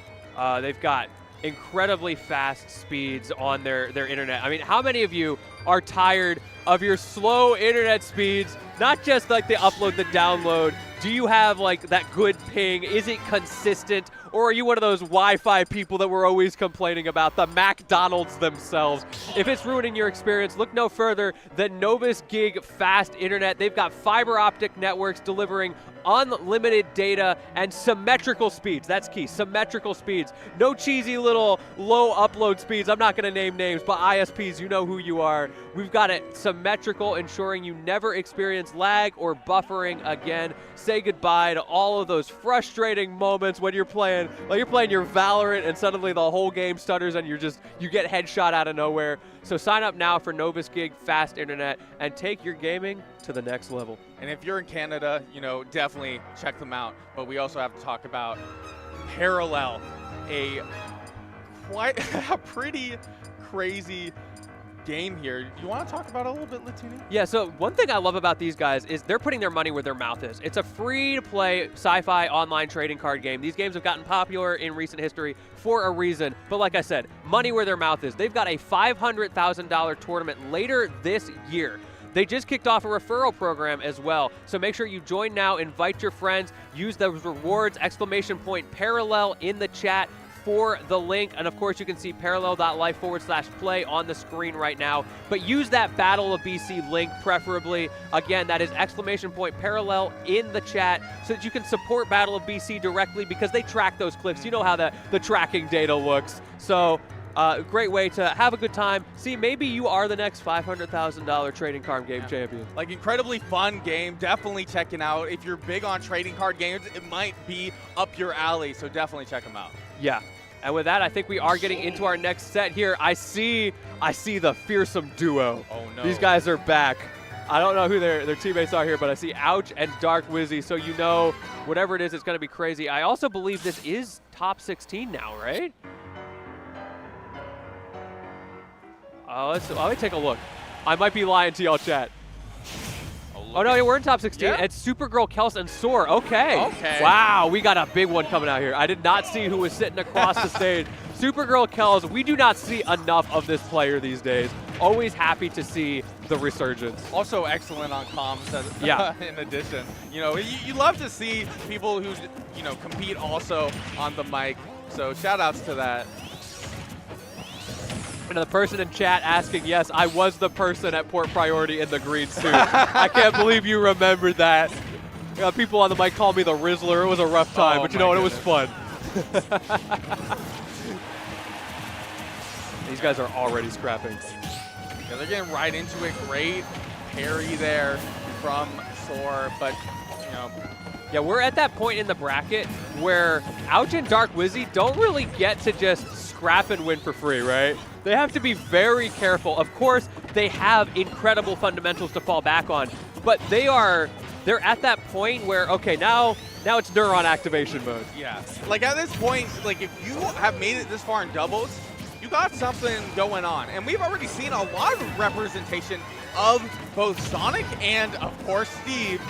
they've got incredibly fast speeds on their internet. I mean, how many of you are tired of your slow internet speeds? Not just like the upload, the download. Do you have like that good ping? Is it consistent? Or are you one of those Wi-Fi people that we're always complaining about, the McDonald's themselves? If it's ruining your experience, look no further than Novus Gig Fast Internet. They've got fiber optic networks delivering unlimited data and symmetrical speeds. That's key, symmetrical speeds. No cheesy little low upload speeds. I'm not going to name names, but ISPs, you know who you are. We've got it symmetrical, ensuring you never experience lag or buffering again. Say goodbye to all of those frustrating moments when you're playing, like you're playing your Valorant and suddenly the whole game stutters and you get headshot out of nowhere. So sign up now for Novus Gig Fast Internet and take your gaming to the next level. And if you're in Canada, you know, definitely check them out. But we also have to talk about Parallel, a pretty crazy game here. Do you want to talk about it a little bit, Latini? Yeah, so one thing I love about these guys is they're putting their money where their mouth is. It's a free-to-play sci-fi online trading card game. These games have gotten popular in recent history for a reason. But like I said, money where their mouth is. They've got a $500,000 tournament later this year. They just kicked off a referral program as well. So make sure you join now, invite your friends, use those rewards, !parallel in the chat for the link. And of course, you can see parallel.life/play on the screen right now. But use that Battle of BC link preferably. Again, that is !parallel in the chat so that you can support Battle of BC directly because they track those clips. You know how the tracking data looks. So great way to have a good time. See, maybe you are the next $500,000 trading card game champion. Like, incredibly fun game. Definitely checking out. If you're big on trading card games, it might be up your alley. So definitely check them out. Yeah. And with that, I think we are getting into our next set here. I see the fearsome duo. Oh, no. These guys are back. I don't know who their teammates are here, but I see Ouch and Dark Wizzy, so you know whatever it is, it's going to be crazy. I also believe this is top 16 now, right? Let me take a look. I might be lying to y'all, chat. Oh, no, we're in top 16. Yeah. It's Supergirl, Kels, and Soar. Okay. Okay. Wow, we got a big one coming out here. I did not see who was sitting across the stage. Supergirl, Kels, we do not see enough of this player these days. Always happy to see the resurgence. Also excellent on comms Yeah. in addition. You know, you love to see people who, you know, compete also on the mic. So shout outs to that. And the person in chat asking, yes, I was the person at Port Priority in the green suit. I can't believe you remembered that. People on the mic call me the Rizzler. It was a rough time, but you know what? It was fun. These guys are already scrapping. Yeah, they're getting right into it. Great parry there from Soar, but, you know. Yeah, we're at that point in the bracket where Ouch and Dark Wizzy don't really get to just scrap and win for free, right? They have to be very careful. Of course, they have incredible fundamentals to fall back on, but they're at that point where, okay, now it's neuron activation mode. Yeah. Like, at this point, like, if you have made it this far in doubles, you got something going on. And we've already seen a lot of representation of both Sonic and, of course, Steve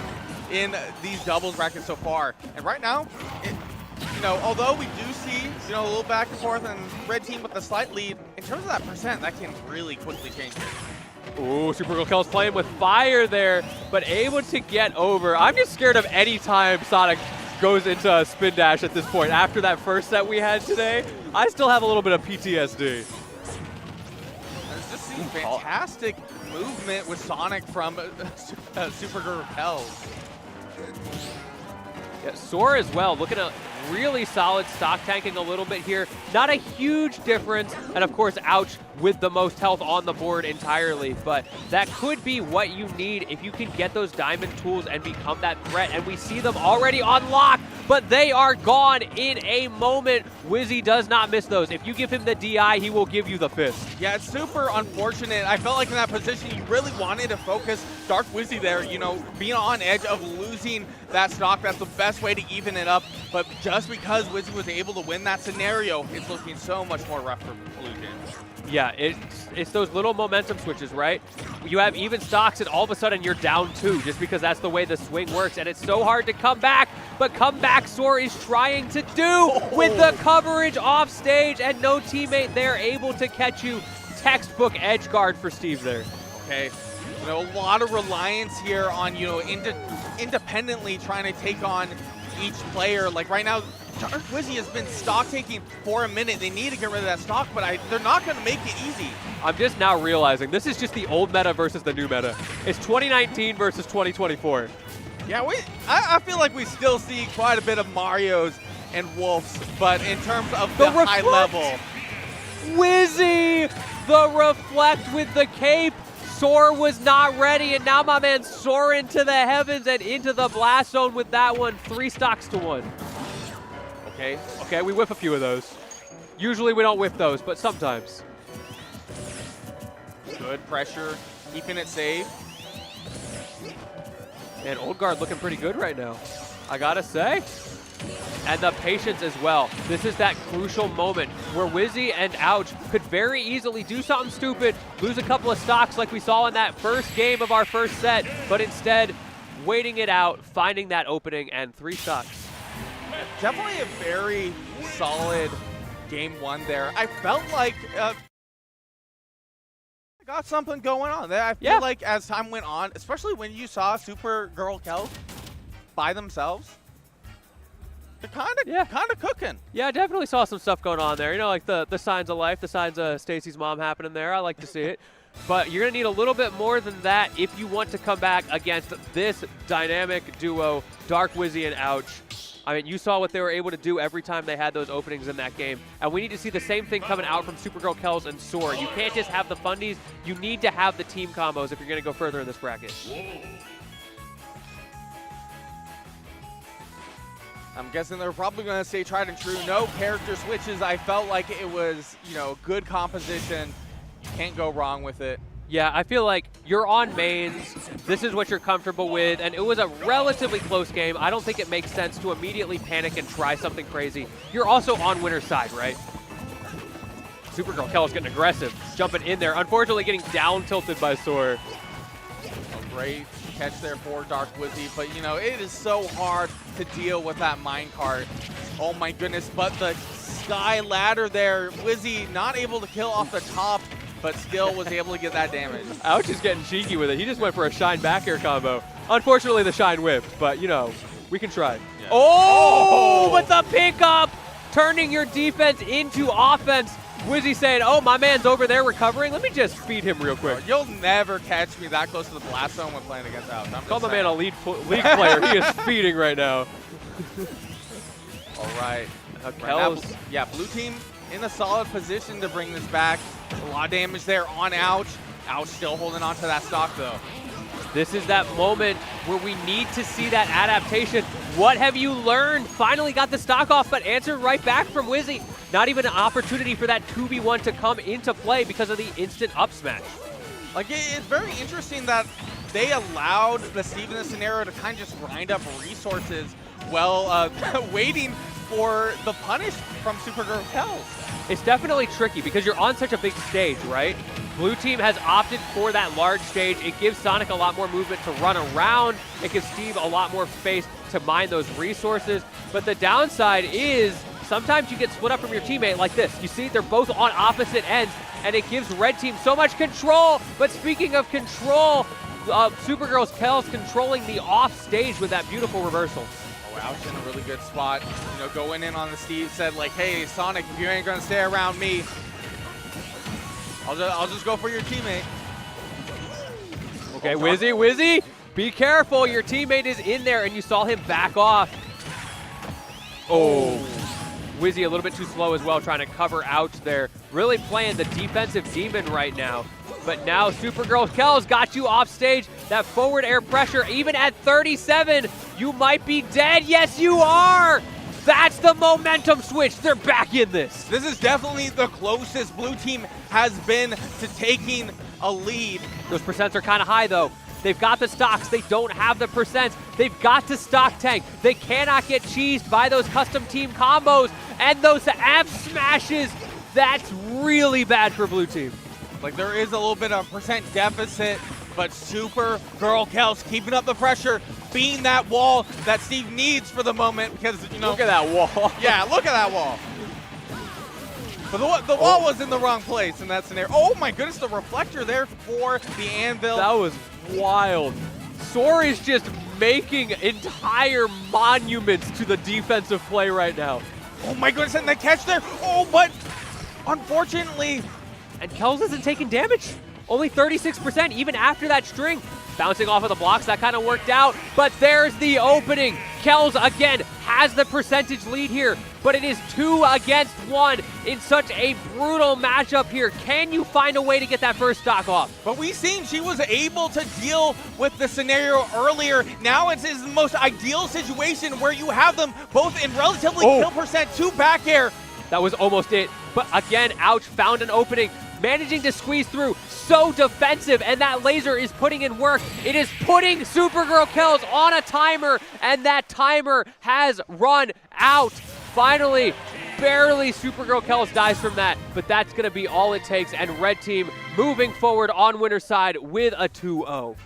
in these doubles brackets so far. And right now, you know, although we do see, you know, a little back and forth and red team with a slight lead, in terms of that percent, that can really quickly change it. Ooh, Supergirl Kel's playing with fire there, but able to get over. I'm just scared of any time Sonic goes into a spin dash at this point. After that first set we had today, I still have a little bit of PTSD. There's just seeing fantastic movement with Sonic from Supergirl Kel. Yeah, Soar as well, looking at really solid stock tanking a little bit here. Not a huge difference, and of course, Ouch with the most health on the board entirely, but that could be what you need if you can get those diamond tools and become that threat, and we see them already on lock, but they are gone in a moment. Wizzy does not miss those. If you give him the DI, he will give you the fist. Yeah, it's super unfortunate. I felt like in that position, you really wanted to focus Dark Wizzy there, you know, being on edge of losing that stock. That's the best way to even it up, but just because Wizzy was able to win that scenario, it's looking so much more rough for Blue Jays. Yeah, it's those little momentum switches, right? You have even stocks and all of a sudden you're down 2 just because that's the way the swing works, and it's so hard to come back, but comeback Soar is trying to do with the coverage off stage and no teammate there able to catch you. Textbook edge guard for Steve there. Okay, you know, a lot of reliance here on, you know, independently trying to take on each player. Like right now, Dark Wizzy has been stock taking for a minute. They need to get rid of that stock, but they're not going to make it easy. I'm just now realizing this is just the old meta versus the new meta. It's 2019 versus 2024. Yeah, I feel like we still see quite a bit of Marios and Wolves, but in terms of the high level. Wizzy, the reflect with the cape. Soar was not ready, and now my man soaring to the heavens and into the blast zone with that one. 3 stocks to 1. Okay, we whiff a few of those. Usually we don't whiff those, but sometimes. Good pressure, keeping it safe. And Old Guard looking pretty good right now, I gotta say. and the patience as well. This is that crucial moment where Wizzy and Ouch could very easily do something stupid, lose a couple of stocks like we saw in that first game of our first set, but instead waiting it out, finding that opening, and 3 stocks. Definitely a very solid game one there. I felt like I got something going on there. I feel like as time went on, especially when you saw Supergirl Kels by themselves, they're kind of cooking. Yeah, I definitely saw some stuff going on there. You know, like the signs of life, the signs of Stacy's mom happening there. I like to see it. But you're going to need a little bit more than that if you want to come back against this dynamic duo, Dark Wizzy and Ouch. I mean, you saw what they were able to do every time they had those openings in that game. And we need to see the same thing coming out from Supergirl Kels and Soar. You can't just have the fundies. You need to have the team combos if you're going to go further in this bracket. I'm guessing they're probably going to say tried and true. No character switches. I felt like it was, you know, good composition. You can't go wrong with it. Yeah, I feel like you're on mains. This is what you're comfortable with, and it was a relatively close game. I don't think it makes sense to immediately panic and try something crazy. You're also on winner's side, right? Supergirl Kels getting aggressive, jumping in there. Unfortunately, getting down tilted by Soar. A great catch there for Dark Wizzy, but you know, it is so hard to deal with that minecart. Oh my goodness, but the sky ladder there, Wizzy not able to kill off the top, but still was able to get that damage. Ouch is getting cheeky with it. He just went for a shine back air combo. Unfortunately, the shine whiffed, but you know, we can try. Yeah. Oh, with the pickup, turning your defense into offense. Wizzy saying, oh, my man's over there recovering. Let me just feed him real quick. You'll never catch me that close to the blast zone when playing against Ouch. Call my man a league player. He is feeding right now. All right. Now, yeah, blue team in a solid position to bring this back. A lot of damage there on Ouch. Ouch still holding on to that stock, though. This is that moment where we need to see that adaptation. What have you learned? Finally got the stock off, but answered right back from Wizzy. Not even an opportunity for that 2v1 to come into play because of the instant up smash. Like, it's very interesting that they allowed the Steve in this scenario to kind of just grind up resources while waiting for the punish from Supergirl Kels. It's definitely tricky because you're on such a big stage, right? Blue team has opted for that large stage. It gives Sonic a lot more movement to run around. It gives Steve a lot more space to mine those resources. But the downside is sometimes you get split up from your teammate like this. You see, they're both on opposite ends, and it gives red team so much control. But speaking of control, Supergirl's Kels controlling the off stage with that beautiful reversal. Ouch in a really good spot. You know, going in on the Steve, said like, hey, Sonic, if you ain't gonna stay around me, I'll just go for your teammate. Okay, Wizzy, be careful. Your teammate is in there, and you saw him back off. Oh, Wizzy a little bit too slow as well, trying to cover Ouch there. Really playing the defensive demon right now. But now Supergirl Kels got you off stage. That forward air pressure, even at 37, you might be dead. Yes, you are. That's the momentum switch. They're back in this. This is definitely the closest blue team has been to taking a lead. Those percents are kind of high, though. They've got the stocks. They don't have the percents. They've got to stock tank. They cannot get cheesed by those custom team combos and those ab smashes. That's really bad for blue team. Like, there is a little bit of percent deficit, but Supergirl Kels keeping up the pressure, being that wall that Steve needs for the moment because, you know. Look at that wall. Yeah, look at that wall. But the wall was in the wrong place in that scenario. Oh my goodness, the reflector there for the anvil. That was wild. Soar is just making entire monuments to the defensive play right now. Oh my goodness, and the catch there. Oh, but unfortunately. And Kels isn't taking damage. Only 36% even after that string. Bouncing off of the blocks, that kind of worked out. But there's the opening. Kels, again, has the percentage lead here. But it is 2 against 1 in such a brutal matchup here. Can you find a way to get that first stock off? But we've seen she was able to deal with the scenario earlier. Now it's the most ideal situation where you have them both in relatively kill percent, 2 back air. That was almost it. But again, Ouch found an opening, managing to squeeze through. so defensive, and that laser is putting in work. It is putting Supergirl Kells on a timer, and that timer has run out. Finally, barely Supergirl Kells dies from that, but that's going to be all it takes, and Red Team moving forward on winner's side with a 2-0.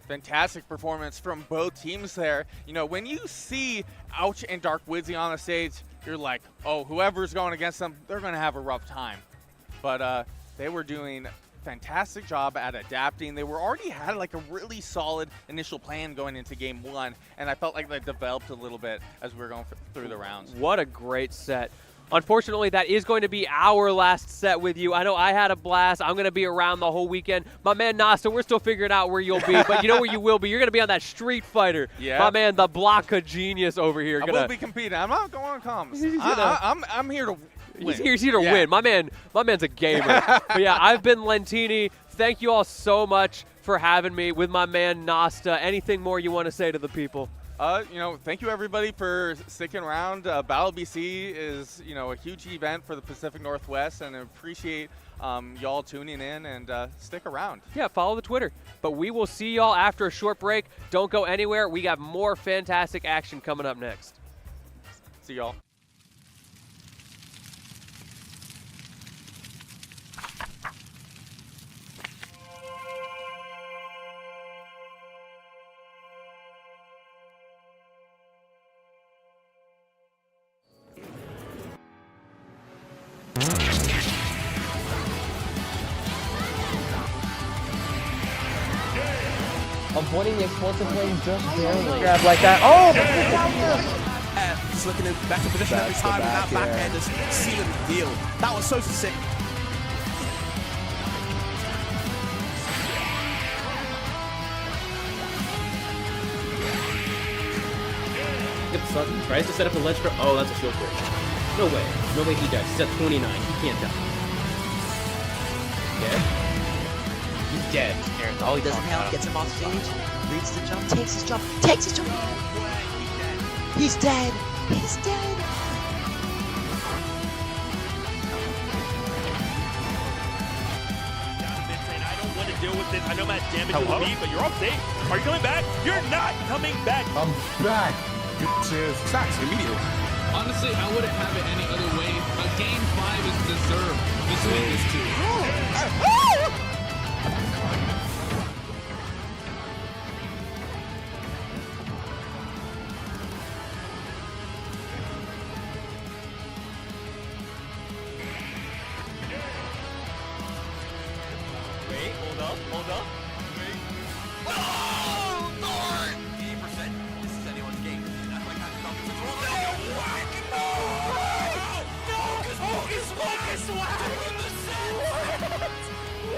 Fantastic performance from both teams there. You know, when you see Ouch and Dark Wizzy on the stage, you're like, oh, whoever's going against them, they're going to have a rough time. But they were doing a fantastic job at adapting. They were already had like a really solid initial plan going into game one, and I felt like they developed a little bit as we were going through the rounds. What a great set. Unfortunately, that is going to be our last set with you. I know I had a blast. I'm going to be around the whole weekend. My man Nasta, we're still figuring out where you'll be, but you know where you will be. You're going to be on that Street Fighter. Yeah. My man, the Blanca genius over here. I will be competing. I'm not going on comms. I'm here to win. He's here to win. My man's a gamer. But yeah, I've been Lentini. Thank you all so much for having me with my man Nasta. Anything more you want to say to the people? You know, thank you everybody for sticking around. Battle BC is, you know, a huge event for the Pacific Northwest, and I appreciate y'all tuning in, and stick around. Yeah, follow the Twitter. But we will see y'all after a short break. Don't go anywhere. We got more fantastic action coming up next. See y'all. Avoiding the explosive lane just barely. Grab like that. Oh! Just looking back to position every time, and that backhand is sealing the deal. That was so sick. Sutton tries to set up a ledge for. Oh, that's a shield break. No way. No way he dies. He's at 29. He can't die. Dead? He's dead. Oh, he doesn't help, gets him off stage, reads the jump, takes his jump, He's dead! He's dead! I don't want to deal with this. I know how much damage it will be, but you're off stage. Are you coming back? You're not coming back. I'm back. It says sacks immediately. Honestly, I wouldn't have it any other way. A game 5 is deserved. This week is too. Wait, hold up. Wait. Oh, Lord! 80%. This is anyone's game. That's like how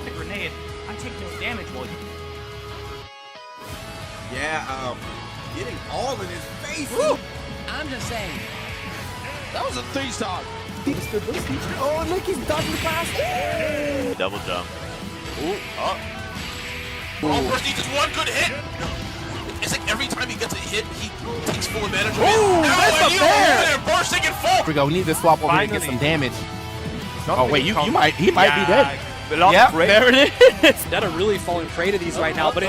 The grenade. I take no damage while you. Yeah, getting all in his face. Woo. I'm just saying. That was a 3-star. Oh, look, he's dodging the pass. Double jump. Ooh, oh. First, he just one good hit. It's like every time he gets a hit, he takes full advantage of it. Ooh, that's a bear! Bursting in full. Here we go. We need to swap over here to get some damage. Oh wait, he might be dead. Yep, there it is. That are really falling prey to these right now, but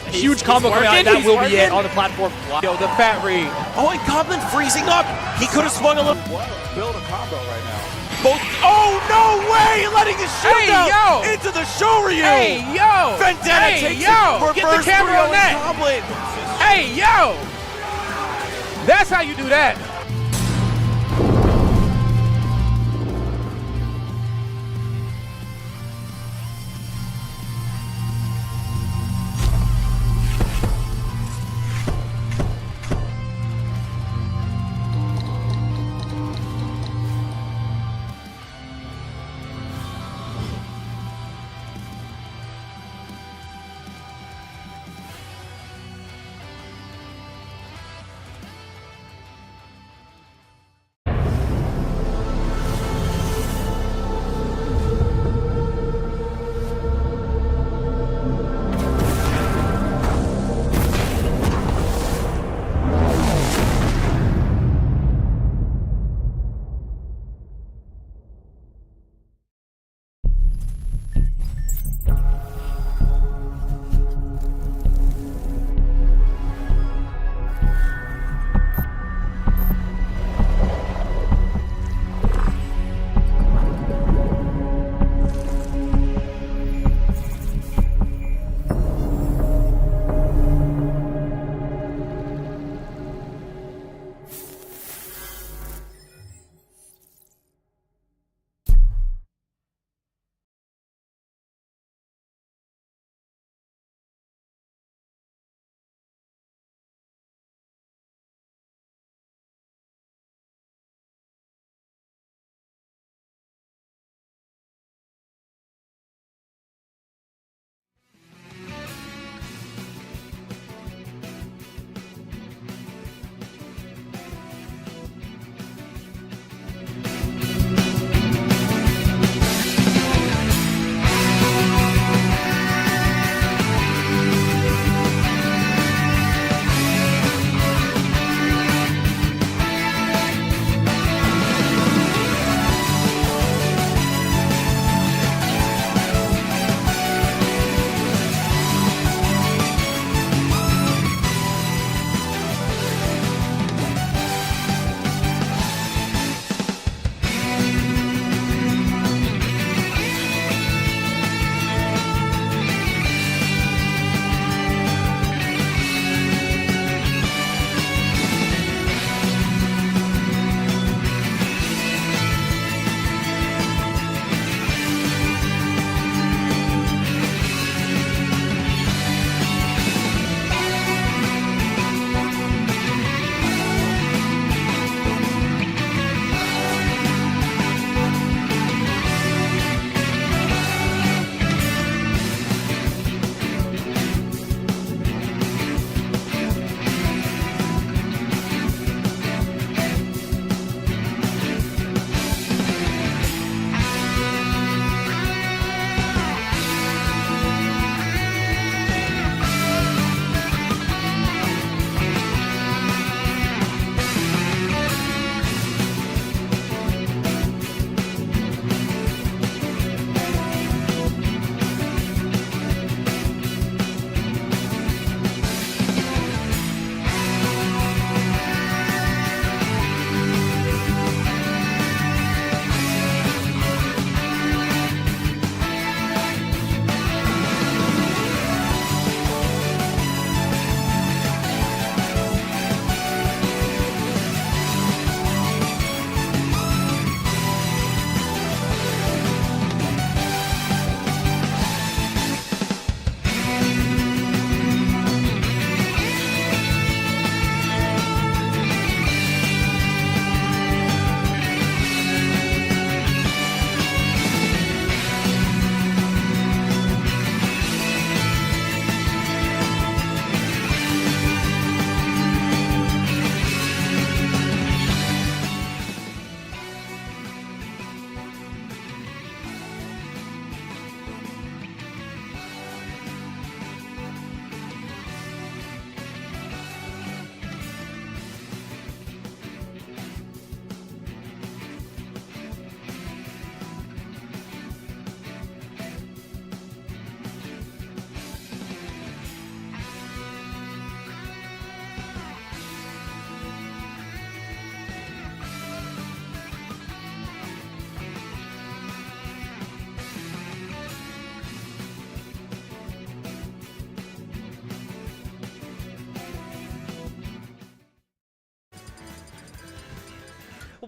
Huge combo coming out. That will be it on the platform. Yo, the fat read. Oh, and Goblin freezing up. He could have swung a little. Build a combo right now. Both. Oh, no way! Letting his shoot out into the Shoryu. Hey, yo! Vendetta takes it. Get the camera on that! Goblin. Hey, yo! That's how you do that.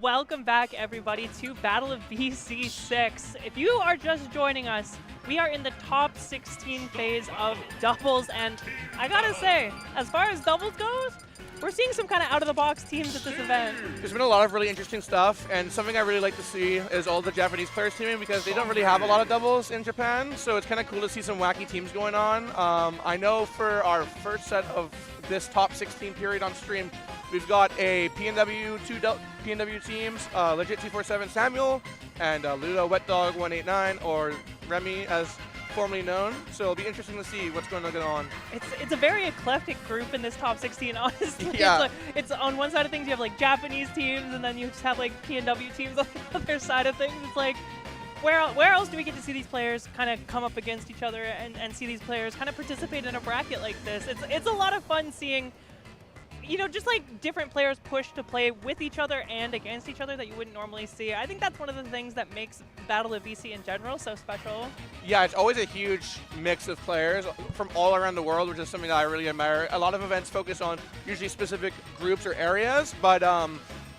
Welcome back, everybody, to Battle of BC 6. If you are just joining us, we are in the top 16 phase of doubles, and I gotta say, as far as doubles goes, we're seeing some kind of out-of-the-box teams at this event. There's been a lot of really interesting stuff, and something I really like to see is all the Japanese players teaming because they don't really have a lot of doubles in Japan, so it's kind of cool to see some wacky teams going on. I know for our first set of this top 16 period on stream, we've got a PNW, two PNW teams, Legit 247 Samuel, and Ludo Wet Dog 189, or Remy as formerly known. So it'll be interesting to see what's going to go on. It's a very eclectic group in this top 16, honestly. Yeah. It's on one side of things, you have like Japanese teams, and then you just have like PNW teams on the other side of things. It's like, where else do we get to see these players kind of come up against each other and see these players kind of participate in a bracket like this? It's a lot of fun seeing, you know, just like different players push to play with each other and against each other that you wouldn't normally see. I think that's one of the things that makes Battle of BC in general so special. Yeah, it's always a huge mix of players from all around the world, which is something that I really admire. A lot of events focus on usually specific groups or areas, but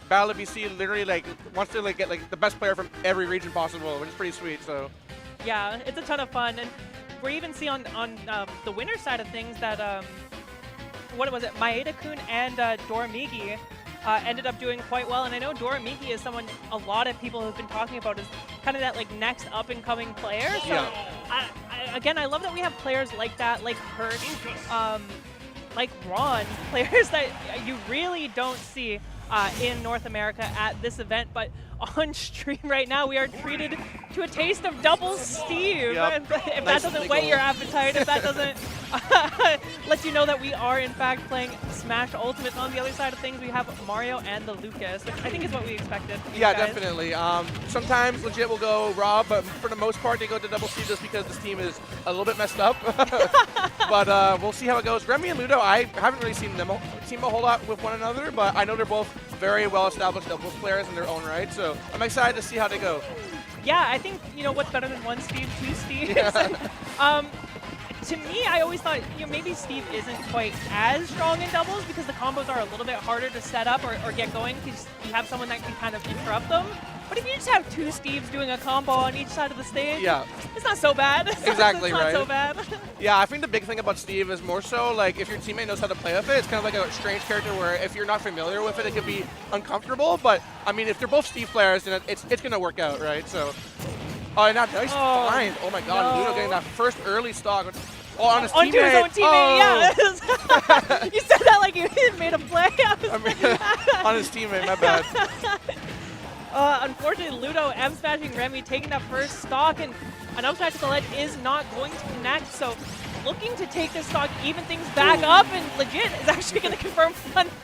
Battle of BC literally like wants to like get like the best player from every region possible, which is pretty sweet. So yeah, it's a ton of fun, and we even see on the winner side of things that what was it, Maeda-kun and Doramigi ended up doing quite well, and I know Doramigi is someone a lot of people have been talking about as kind of that like next up-and-coming player. So yeah. Again, I love that we have players like that, like Hurt, like Ron, players that you really don't see in North America at this event, but on stream right now we are treated to a taste of double Steve. Yep. If that doesn't whet your appetite, if that doesn't let you know that we are in fact playing Smash Ultimate. On the other side of things, we have Mario and the Lucas, which I think is what we expected from yeah, you guys. definitely. Sometimes Legit will go Rob, but for the most part they go to double C just because this team is a little bit messed up. But we'll see how it goes. Remy and Ludo, I haven't really seen them team a whole lot with one another, but I know they're both very well-established doubles players in their own right, so I'm excited to see how they go. Yeah, I think, you know, what's better than one Steve, two Steves? Yeah. To me, I always thought, you know, maybe Steve isn't quite as strong in doubles because the combos are a little bit harder to set up or get going because you have someone that can kind of interrupt them. But if you just have two Steves doing a combo on each side of the stage, yeah, it's not so bad. Exactly, it's not right? so bad. Yeah, I think the big thing about Steve is more so like if your teammate knows how to play with it, it's kind of like a strange character where if you're not familiar with it, it can be uncomfortable. But I mean, if they're both Steve players, then it's gonna work out, right? So, oh, and that nice find. Oh my God, Ludo getting that first early stock. Oh, on his teammate. Onto his own teammate, yeah. You said that like you made a play. On his teammate, my bad. Unfortunately, Ludo M-smashing Remy, taking that first stock, and an up smash to the ledge is not going to connect, so looking to take this stock, even things back up, and Legit is actually going to confirm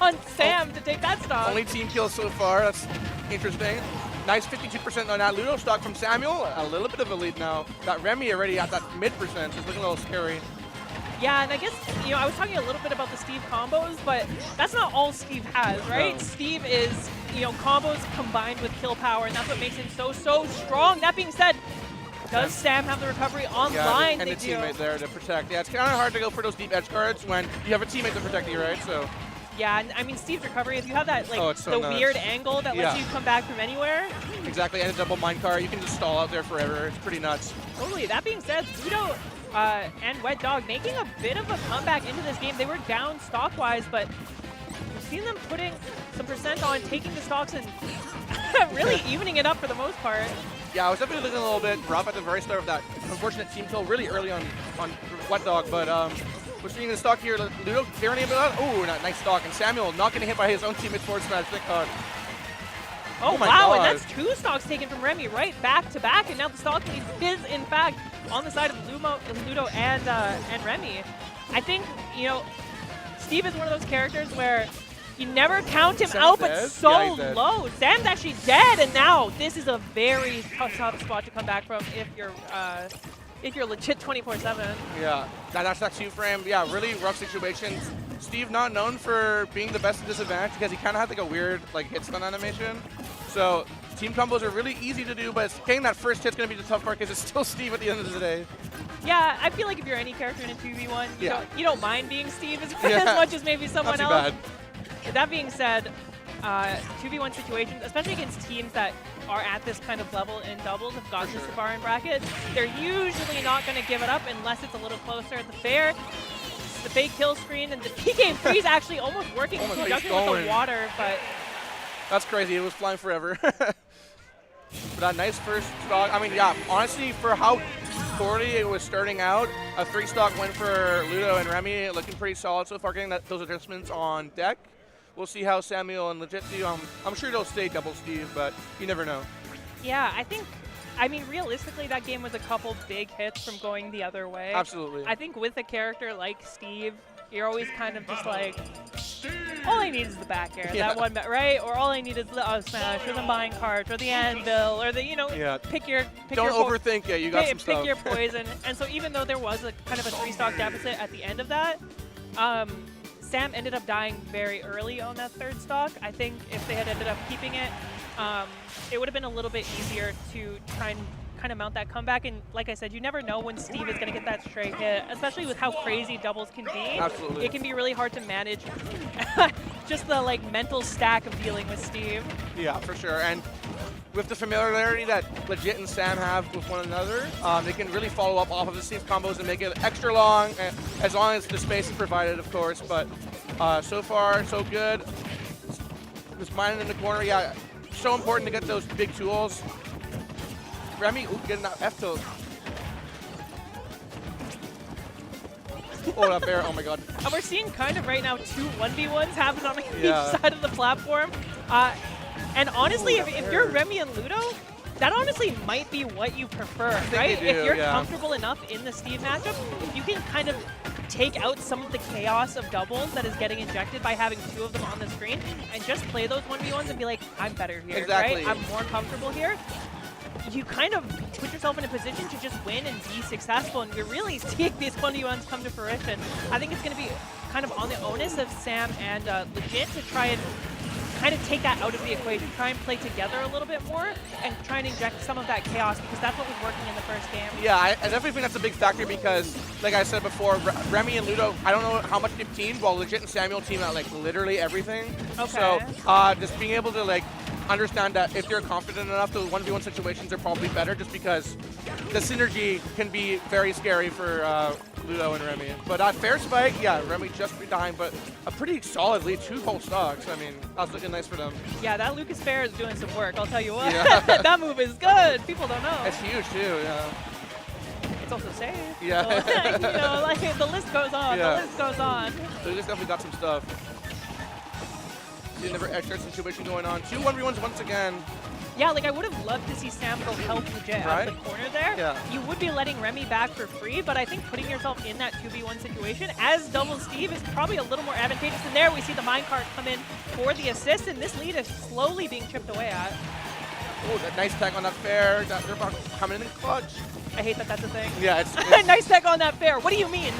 on Sam to take that stock. Only team kills so far, that's interesting. Nice 52% on that Ludo stock from Samuel, a little bit of a lead now. Got Remy already at that mid%, so it's looking a little scary. Yeah, and I guess, you know, I was talking a little bit about the Steve combos, but that's not all Steve has, right? No. Steve is, you know, combos combined with kill power, and that's what makes him so strong. That being said, does Sam have the recovery online? Yeah, and a teammate there to protect. Yeah, it's kind of hard to go for those deep edge guards when you have a teammate to protect you, right? So. Yeah, and I mean, Steve's recovery, if you have that, like, so the weird angle that lets you come back from anywhere. Exactly, and a double minecart, you can just stall out there forever. It's pretty nuts. Totally. That being said, Ludo and Wet Dog making a bit of a comeback into this game. They were down stock-wise, but we've seen them putting some percent on, taking the stocks, and really evening it up for the most part. Yeah, I was definitely looking a little bit rough at the very start of that unfortunate team kill really early on Wet Dog, but we're seeing the stock here. Ludo clearing a bit out. Oh, nice stock, and Samuel not getting hit by his own teammate's forward smash. Thank God. Oh my wow, God. And that's two stocks taken from Remy right back to back, and now the stock lead is in fact on the side of Ludo and Remy. I think, you know, Steve is one of those characters where you never count him out, but so low. Sam's actually dead, and now this is a very tough spot to come back from if you're legit 24/7. Yeah, that's that 2-frame. Yeah, really rough situations. Steve not known for being the best at this event because he kind of had like a weird like hit stun animation. So team combos are really easy to do, but getting that first hit's going to be the tough part because it's still Steve at the end of the day. Yeah, I feel like if you're any character in a 2v1, you don't mind being Steve as much as maybe someone else. Not too bad. That being said, 2v1 situations, especially against teams that are at this kind of level in doubles, have gotten this far in brackets, they're usually not going to give it up unless it's a little closer at the fair. The fake kill screen and the PK freeze actually almost working in conjunction with the water, but... That's crazy. It was flying forever. But that nice first stock. I mean, yeah, honestly, for how poorly it was starting out, a 3-stock win for Ludo and Remy, looking pretty solid so far, getting those adjustments on deck. We'll see how Samuel and Legit do. I'm sure they'll stay double Steve, but you never know. Yeah, I mean, realistically, that game was a couple big hits from going the other way. Absolutely. I think with a character like Steve, you're always kind of just like, all I need is the back air, that one, right? Or all I need is the up smash, or the mine cart, or the anvil, or the, you know, pick your Don't overthink it. You got some stuff. Pick your poison. And so even though there was a kind of a 3-stock deficit at the end of that, Sam ended up dying very early on that 3rd stock. I think if they had ended up keeping it, it would have been a little bit easier to try and kind of mount that comeback. And like I said, you never know when Steve is going to get that straight hit, especially with how crazy doubles can be. Absolutely. It can be really hard to manage just the like mental stack of dealing with Steve. Yeah, for sure. And with the familiarity that Legit and Sam have with one another, they can really follow up off of the Steve combos and make it extra long, as long as the space is provided, of course. But so far, so good. Just mining in the corner, yeah. So important to get those big tools. Remy, getting that F tilt. Oh, that bear, oh my god. And we're seeing kind of right now 2 1v1s happen on each Yeah. side of the platform. And honestly, if you're Remy and Ludo, that honestly might be what you prefer, right? If you're comfortable enough in the Steve matchup, if you can kind of take out some of the chaos of doubles that is getting injected by having 2 of them on the screen and just play those 1v1s and be like, I'm better here, right? I'm more comfortable here. You kind of put yourself in a position to just win and be successful, and we're really seeing these 1v1s come to fruition. I think it's going to be kind of on the onus of Sam and Legit to try and kind of take that out of the equation, try and play together a little bit more, and try and inject some of that chaos, because that's what was working in the first game. Yeah, I definitely think that's a big factor because, like I said before, Remy and Ludo, I don't know how much they've teamed, while Legit and Samuel team at like literally everything. Okay. So just being able to like understand that if they're confident enough, the 1v1 situations are probably better, just because the synergy can be very scary for Ludo and Remy. But fair spike, yeah, Remy just behind, but a pretty solid lead, 2 whole stocks. I mean, that's looking nice for them. Yeah, that Lucas Fair is doing some work, I'll tell you what. Yeah. That move is good. People don't know. It's huge too, yeah. It's also safe. Yeah. So, you know, like the list goes on. Yeah. The list goes on. So they just definitely got some stuff. See another extra situation going on. 2 1v1s once again. Yeah, like I would have loved to see Sam go help Legit out of the corner there. Yeah. You would be letting Remy back for free, but I think putting yourself in that 2v1 situation as double Steve is probably a little more advantageous. And there we see the minecart come in for the assist, and this lead is slowly being chipped away at. Oh, that nice tech on that fair. They're about coming in clutch. I hate that that's a thing. Yeah, it's nice tech on that fair. What do you mean?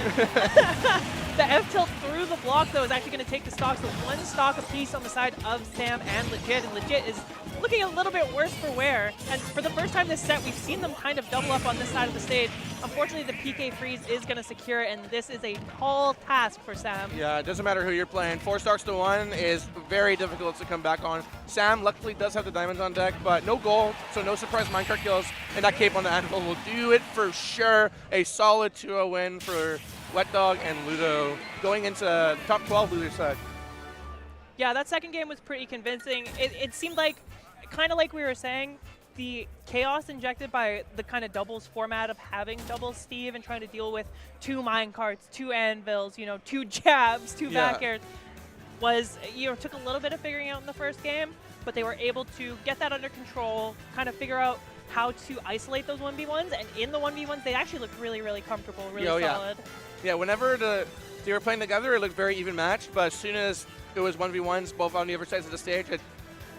The F tilt through the block, though, is actually going to take the stocks to 1 stock apiece on the side of Sam and Legit. And Legit is looking a little bit worse for wear. And for the first time this set, we've seen them kind of double up on this side of the stage. Unfortunately, the PK freeze is going to secure it, and this is a tall task for Sam. Yeah, it doesn't matter who you're playing. 4 stocks to 1 is very difficult to come back on. Sam luckily does have the diamonds on deck, but no gold, so no surprise minecart kills. And that cape on the anvil will do it for sure. A solid 2-0 win for Wet Dog and Ludo going into top 12 loser set. Yeah, that second game was pretty convincing. It seemed like, kind of like we were saying, the chaos injected by the kind of doubles format of having double Steve and trying to deal with 2 minecarts, 2 anvils, you know, 2 jabs, 2 back airs was, you know, took a little bit of figuring out in the first game, but they were able to get that under control, kind of figure out how to isolate those 1v1s, and in the 1v1s, they actually looked really, really comfortable, really solid. Yeah, whenever they were playing together, it looked very even matched, but as soon as it was 1v1s, both on the other sides of the stage, it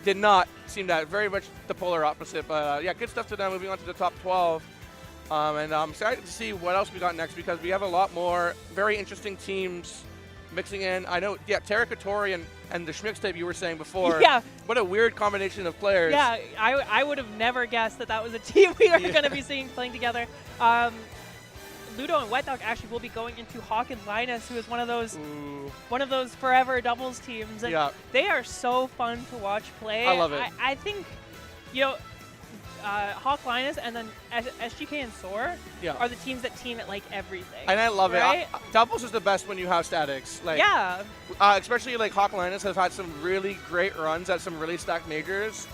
did not seem that, very much the polar opposite. But yeah, good stuff to them, moving on to the top 12. And I'm excited to see what else we got next, because we have a lot more very interesting teams mixing in. I know, yeah, Terrakatori and the Schmix tape you were saying before. Yeah. What a weird combination of players. Yeah, I would have never guessed that that was a team we were going to be seeing playing together. Ludo and Wet Dog actually will be going into Hawk and Linus, who is one of those forever doubles teams. And they are so fun to watch play. I love it. I think, you know, Hawk Linus and then SGK and Soar are the teams that team at like everything. And I love right? it. Doubles is the best when you have statics. Like, especially like Hawk Linus has had some really great runs at some really stacked majors.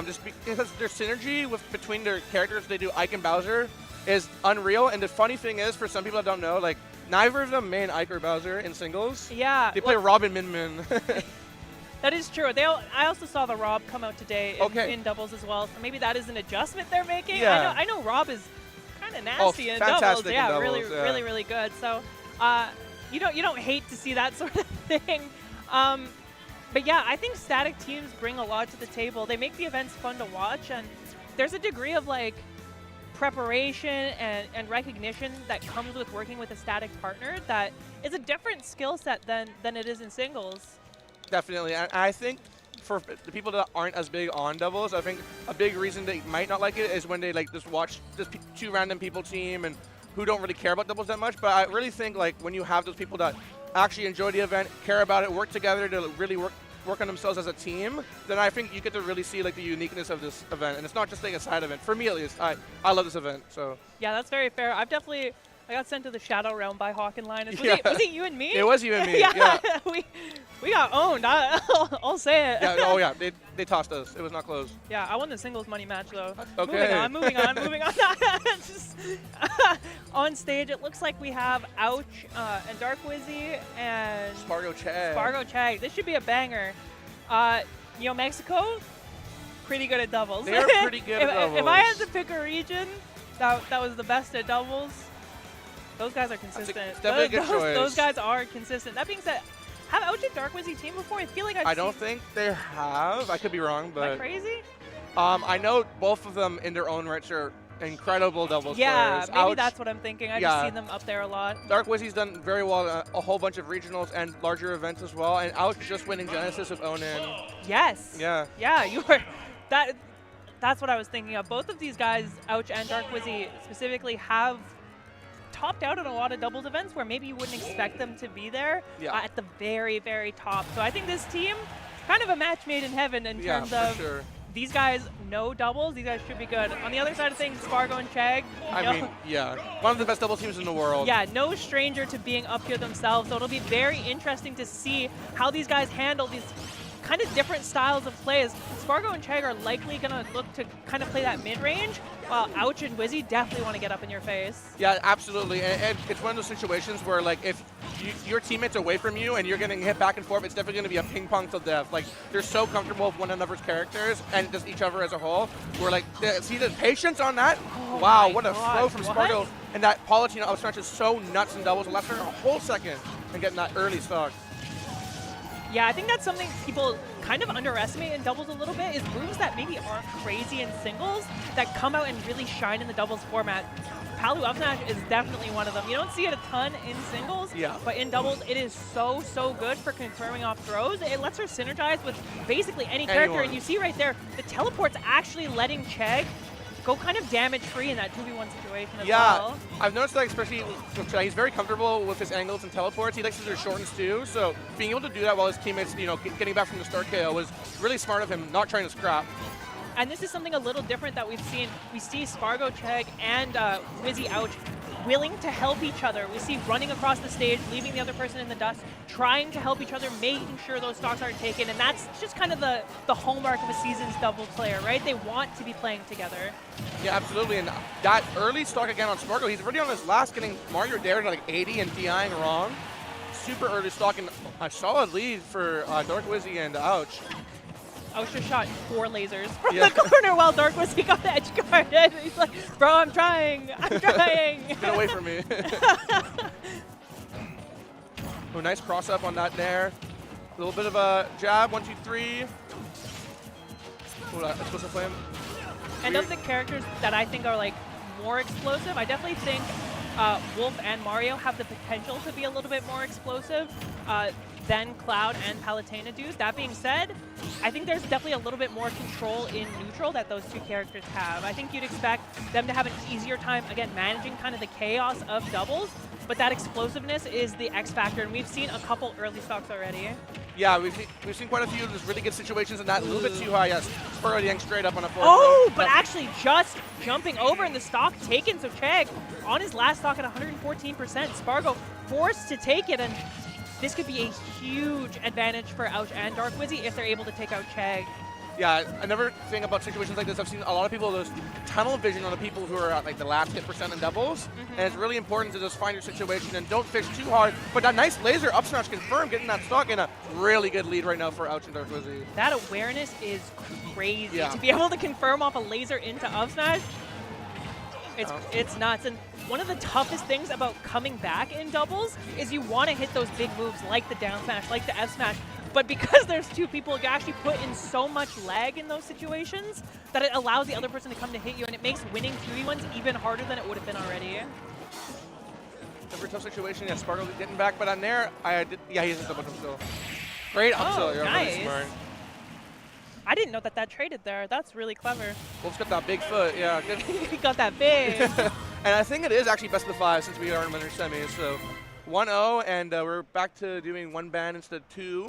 Just because their synergy between their characters, they do Ike and Bowser, is unreal. And the funny thing is, for some people that don't know, like neither of them main Ike or Bowser in singles. Yeah. They play Rob and Min Min. That is true. I also saw the Rob come out today in doubles as well. So maybe that is an adjustment they're making. Yeah. I know Rob is kind of nasty in doubles. Yeah, really good. So you don't hate to see that sort of thing. But yeah, I think static teams bring a lot to the table. They make the events fun to watch, and there's a degree of like preparation and recognition that comes with working with a static partner that is a different skill set than it is in singles. Definitely. And I think for the people that aren't as big on doubles, I think a big reason they might not like it is when they like just watch just two random people team and who don't really care about doubles that much. But I really think like when you have those people that actually enjoy the event, care about it, work together to really work on themselves as a team, then I think you get to really see like the uniqueness of this event. And it's not just like a side event. For me at least, I love this event. So yeah, that's very fair. I got sent to the Shadow Realm by Hawk and Linus. Was it you and me? It was you and me. yeah. We got owned. I'll say it. Yeah. Oh yeah. They tossed us. It was not close. Yeah. I won the singles money match though. Okay. Moving on. Just, on stage, it looks like we have Ouch and Dark Wizzy and Spargo Chag. This should be a banger. You know, Mexico, pretty good at doubles. They're pretty good at doubles. If I had to pick a region that was the best at doubles, those guys are consistent. Definitely a good choice. Those guys are consistent. That being said, have Ouch and Dark Wizzy teamed before? I feel like I don't think they have. I could be wrong, but am I crazy? I know both of them in their own rights are incredible doubles players. Maybe that's what I'm thinking. I've just seen them up there a lot. Dark Wizzy's done very well at a whole bunch of regionals and larger events as well, and Ouch just winning Genesis with Onin. Yes. Yeah, you were. That's what I was thinking of. Both of these guys, Ouch and Dark Wizzy specifically, have topped out at a lot of doubles events where maybe you wouldn't expect them to be there at the very, very top. So I think this team, kind of a match made in heaven in terms of these guys know doubles. These guys should be good. On the other side of things, Spargo and Chag. One of the best doubles teams in the world. Yeah, no stranger to being up here themselves. So it'll be very interesting to see how these guys handle these kind of different styles of plays. Spargo and Chag are likely going to look to kind of play that mid-range, while Ouch and Wizzy definitely want to get up in your face. Yeah, absolutely. And it's one of those situations where, like, if your teammate's away from you and you're getting hit back and forth, it's definitely going to be a ping-pong till death. Like, they're so comfortable with one another's characters and just each other as a whole. We're like, see the patience on that? Oh wow, what a throw from Spargo. And that Palatine up smash is so nuts in doubles. It left her a whole second and getting that early stock. Yeah, I think that's something people kind of underestimate in doubles a little bit, is moves that maybe aren't crazy in singles that come out and really shine in the doubles format. Palu up smash is definitely one of them. You don't see it a ton in singles, but in doubles, it is so good for confirming off throws. It lets her synergize with basically any character, and you see right there, the teleport's actually letting Chag go kind of damage-free in that 2v1 situation as well. I've noticed that especially with Chag, he's very comfortable with his angles and teleports. He likes to do shortens too, so being able to do that while his teammates, getting back from the start KO was really smart of him, not trying to scrap. And this is something a little different that we've seen. We see Spargo, Chag, and Wizzy Ouch willing to help each other. We see running across the stage, leaving the other person in the dust, trying to help each other, making sure those stocks aren't taken. And that's just kind of the hallmark of a seasoned double player, right? They want to be playing together. Yeah, absolutely. And that early stock again on Spargo, he's already on his last, getting Mario Dare to like 80 and DIing wrong. Super early stock and a solid lead for Dark Wizzy and Ouch. Ouch just shot 4 lasers from the corner while Dark Wizzy got edge guarded. He's like, bro, I'm trying. Get away from me. Oh, nice cross up on that Nair. A little bit of a jab, 1, 2, 3. Explosive flame. And of the characters that I think are like more explosive, I definitely think Wolf and Mario have the potential to be a little bit more explosive than Cloud and Palutena do. That being said, I think there's definitely a little bit more control in neutral that those two characters have. I think you'd expect them to have an easier time, again, managing kind of the chaos of doubles, but that explosiveness is the X factor, and we've seen a couple early stocks already. Yeah, we've seen quite a few of those really good situations, and that a little bit too high. Yes, Spargo getting straight up on a 4. Oh, but actually just jumping over and the stock taken. So Chegg on his last stock at 114%. Spargo forced to take it, and this could be a huge advantage for Ouch and Dark Wizzy if they're able to take out Chegg. Yeah, another thing about situations like this, I've seen a lot of people, those tunnel vision on the people who are at like the last hit percent in doubles, and it's really important to just find your situation and don't fish too hard. But that nice laser up smash confirmed, getting that stock in a really good lead right now for Ouch and Dark Wizzy. That awareness is crazy. Yeah. To be able to confirm off a laser into up smash, it's nuts. And one of the toughest things about coming back in doubles is you want to hit those big moves like the down smash, like the F smash. But because there's two people, you actually put in so much lag in those situations that it allows the other person to come to hit you, and it makes winning 2v1s even harder than it would have been already. Super tough situation. Yeah, Spargo getting back, but on there, yeah, he's just a bunch of still. Great up Oh, tilt. nice. Really smart. I didn't know that traded there. That's really clever. Wolf's got that big foot. Yeah, good. He got that big. And I think it is actually best of 5 since we are in winner semis. So 1-0, and we're back to doing 1 ban instead of 2.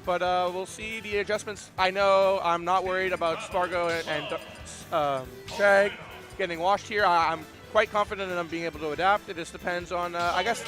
But we'll see the adjustments. I know I'm not worried about Spargo and Chegg getting washed here. I'm quite confident in them being able to adapt. It just depends on, I guess,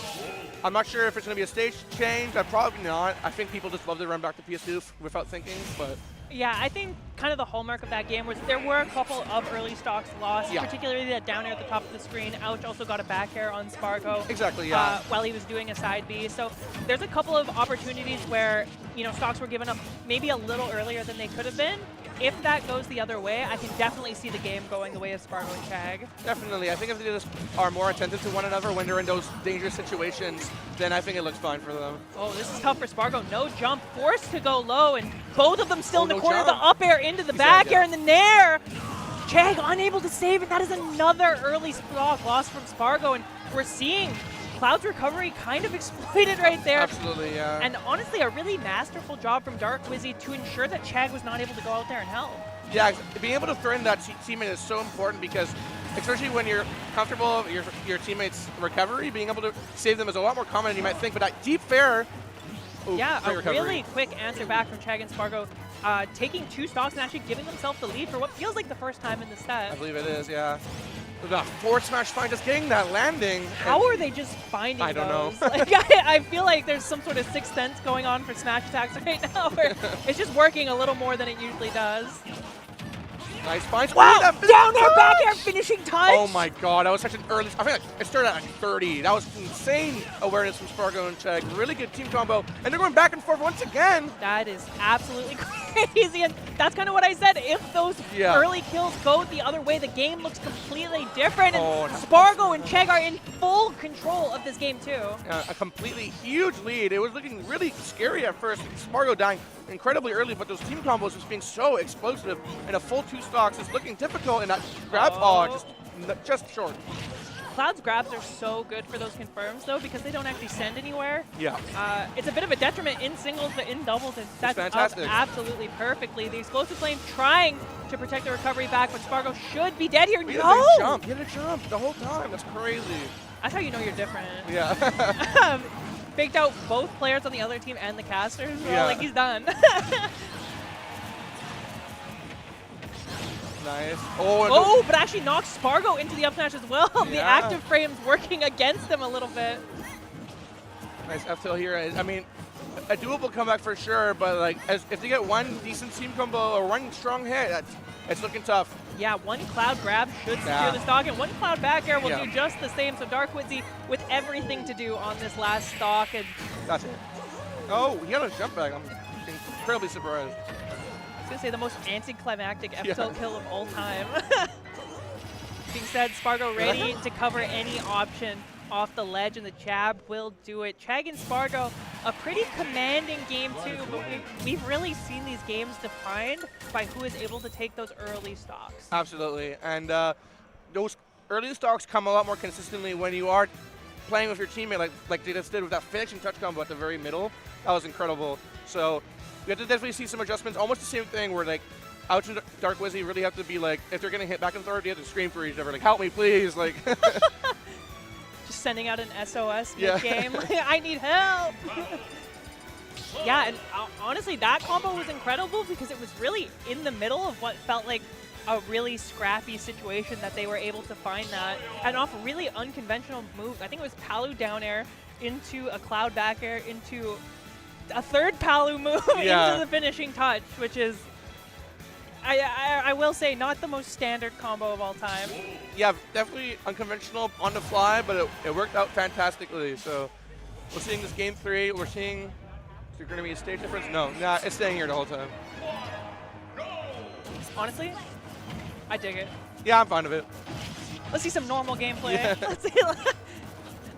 I'm not sure if it's going to be a stage change. Probably not. I think people just love to run back to PS2 without thinking, but... Yeah, I think kind of the hallmark of that game was there were a couple of early stocks lost, Yeah. particularly that down air at the top of the screen. Ouch also got a back air on Spargo. Exactly, yeah. While he was doing a side B. So there's a couple of opportunities where, you know, stocks were given up maybe a little earlier than they could have been. If that goes the other way, I can definitely see the game going the way of Spargo and Chegg. Definitely. I think if they just are more attentive to one another when they're in those dangerous situations, then I think it looks fine for them. Oh, this is tough for Spargo. No jump, forced to go low, and both of them still in the no corner. jump. The up air into the back air and the nair. Chegg unable to save it. That is another early stock loss from Spargo, and we're seeing Cloud's recovery kind of exploited right there. Absolutely, yeah. And honestly, a really masterful job from Dark Wizzy to ensure that Chegg was not able to go out there and help. Yeah, being able to threaten that teammate is so important because, especially when you're comfortable with your teammate's recovery, being able to save them is a lot more common than you might think. But that deep fair, yeah, a recovery. really quick answer back from Chegg and Spargo, taking 2 stocks and actually giving themselves the lead for what feels like the first time in the set. I believe it is, yeah. The forward smash find, just getting that landing. How are they just finding I don't those? know. Like, I feel like there's some sort of sixth sense going on for smash attacks right now where it's just working a little more than it usually does. Nice find. Wow! Down air, back air, finishing touch! Oh my god, that was such an early... I think it started at like 30. That was insane awareness from Spargo and Chegg. Really good team combo. And they're going back and forth once again. That is absolutely crazy. And that's kind of what I said. If those early kills go the other way, the game looks completely different. And Spargo and Chegg are in full control of this game too. A completely huge lead. It was looking really scary at first. Spargo dying incredibly early, but those team combos just being so explosive, and a full 2 stocks is looking difficult, and that grab, just short. Cloud's grabs are so good for those confirms, though, because they don't actually send anywhere. Yeah. It's a bit of a detriment in singles, but in doubles, it sets up fantastic. absolutely perfectly. The explosive flame trying to protect the recovery back, but Spargo should be dead here. He No! had a jump the whole time. That's crazy. That's how you know you're different. Yeah. Faked out both players on the other team and the casters. Well, Yeah. like, he's done. Nice. Oh, but actually knocks Spargo into the up smash as well. The Yeah. active frame's working against him a little bit. Nice F tilt here. I mean, a doable comeback for sure, but like, if they get one decent team combo or one strong hit, it's looking tough. Yeah, one Cloud grab should secure the stock, and one Cloud back air will do just the same. So Dark Wizzy with everything to do on this last stock. And that's it. Oh, he got a jump back. I'm incredibly surprised. I was going to say the most anticlimactic F tilt kill of all time. Being said, Spargo ready to cover any option off the ledge, and the jab will do it. Chegg and Spargo, a pretty commanding game too, but we've really seen these games defined by who is able to take those early stocks. Absolutely, and those early stocks come a lot more consistently when you are playing with your teammate, like they just did with that finishing touch combo at the very middle. That was incredible. So we have to definitely see some adjustments. Almost the same thing where like Ouch and Dark Wizzy really have to be like, if they're getting hit back and forth, they have to scream for each other, like, help me, please. Like, just sending out an SOS Yeah. mid-game. I need help. Yeah, and honestly, that combo was incredible because it was really in the middle of what felt like a really scrappy situation that they were able to find that. And off really unconventional moves. I think it was Palu down air into a Cloud back air into a third Palu move Yeah. into the finishing touch, which is, I will say, not the most standard combo of all time. yeah, definitely unconventional on the fly, but it worked out fantastically. So we're seeing this game 3. We're seeing, is there going to be a stage difference? No, nah, it's staying here the whole time. Honestly, I dig it. Yeah, I'm fine with it. Let's see some normal gameplay. Yeah. Let's see.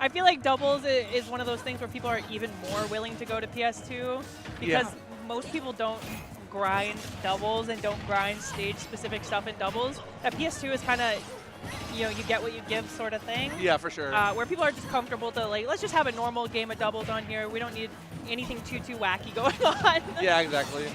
I feel like doubles is one of those things where people are even more willing to go to PS2 because most people don't grind doubles and don't grind stage-specific stuff in doubles. At PS2 is kind of, you know, you get what you give sort of thing. Yeah, for sure. Where people are just comfortable to, like, let's just have a normal game of doubles on here. We don't need anything too wacky going on. Yeah, exactly.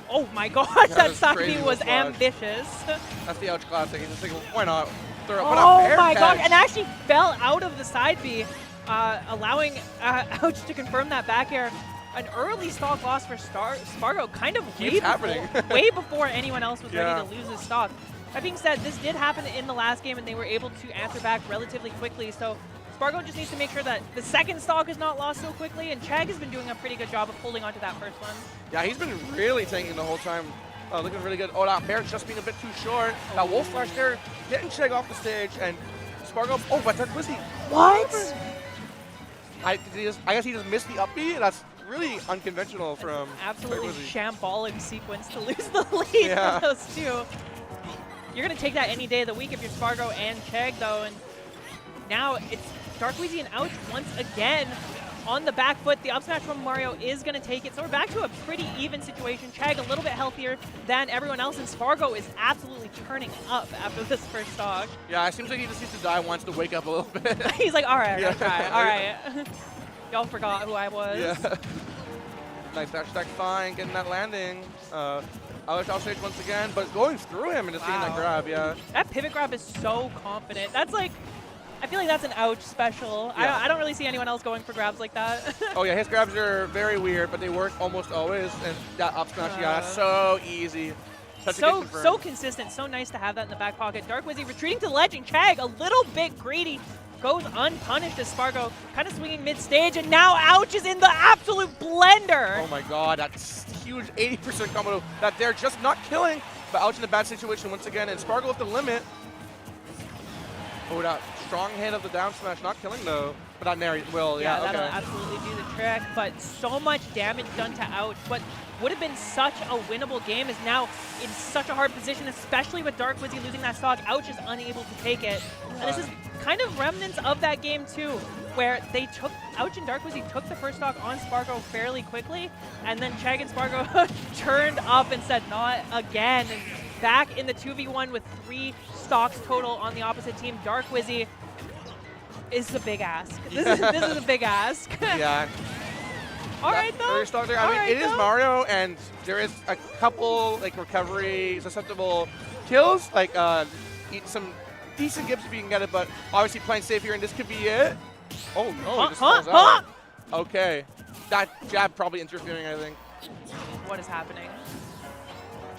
Oh my gosh, Yeah, that that's Sakmi crazy was little flash. ambitious. That's the Ouch classic. He's just like, why not? Throw it. What Oh a fair my catch. god, and actually fell out of the side B, allowing Ouch to confirm that back air. An early stock loss for Spargo, kind of Keeps happening. way before anyone else was Yeah. ready to lose his stock. That being said, this did happen in the last game, and they were able to answer back relatively quickly. So Spargo just needs to make sure that the second stock is not lost so quickly, and Chag has been doing a pretty good job of holding onto that first one. Yeah, he's been really tanking the whole time. Looking really good. Oh, that bear just being a bit too short. That wolf flash there, getting Chag off the stage, and Spargo. Oh, but Dark Wizzy. What? I guess he just missed the up B. That's really unconventional from Absolutely Dark Wizzy. shambolic sequence to lose the lead Yeah. for those two. You're going to take that any day of the week if you're Spargo and Chag, though, and now it's Dark Wizzy and Ouch once again on the back foot. The up smash from Mario is going to take it, so we're back to a pretty even situation. Chag a little bit healthier than everyone else, and Spargo is absolutely turning up after this first stock. Yeah, it seems like he just needs to die once to wake up a little bit. He's like, all right, Yeah. all right. Y'all forgot who I was. Yeah. Nice dash attack, fine, getting that landing. Ouch off stage once again, but going through him and just getting that grab, yeah. That pivot grab is so confident. That's like, I feel like that's an Ouch special. Yeah. I don't really see anyone else going for grabs like that. Oh yeah, his grabs are very weird, but they work almost always. And that up smash, yeah, that's so easy. Such a good confirm. So consistent, so nice to have that in the back pocket. Dark Wizzy retreating to ledge, and Chag a little bit greedy. Goes unpunished as Spargo, kind of swinging mid-stage, and now Ouch is in the absolute blender. Oh my god, that's huge 80% combo that they're just not killing, but Ouch in a bad situation once again, and Spargo with the limit. Oh, that strong hand of the down smash, not killing though, but that Nair will, yeah, that'll okay. absolutely do the trick, but so much damage done to Ouch. What would have been such a winnable game is now in such a hard position, especially with Dark Wizzy losing that stock. Ouch is unable to take it. And this is kind of remnants of that game too, where they took, Ouch and Dark Wizzy took the first stock on Spargo fairly quickly, and then Chag and Spargo turned up and said, not again. And back in the 2v1 with 3 stocks total on the opposite team, Dark Wizzy is a big ask. This is a big ask. Yeah. All right, though. Stock there. I mean, it is Mario, and there is a couple like recovery susceptible kills, like eat some decent gips if you can get it, but obviously playing safe here, and this could be it. Oh no, he just falls out. Okay, that jab probably interfering, I think. What is happening?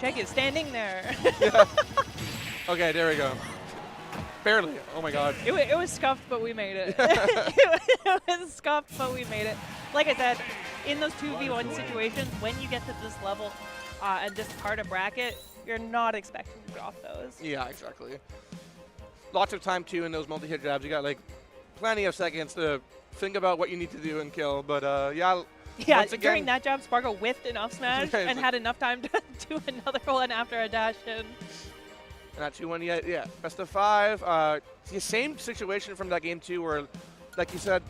Chag is standing there. Yeah. Okay, there we go. Barely. Oh my god. It was scuffed, but we made it. It was scuffed, but we made it. Like I said, in those 2v1 situations, when you get to this level and this part of bracket, you're not expecting to drop those. Yeah, exactly. Lots of time too in those multi-hit jabs. You got like plenty of seconds to think about what you need to do and kill. But yeah. Yeah, once again, during that jab, Spargo whiffed an up smash Yeah, and like- had enough time to do another one after a dash in. Not 2-1 yet. Yeah, best of 5. The same situation from that game too, where, like you said,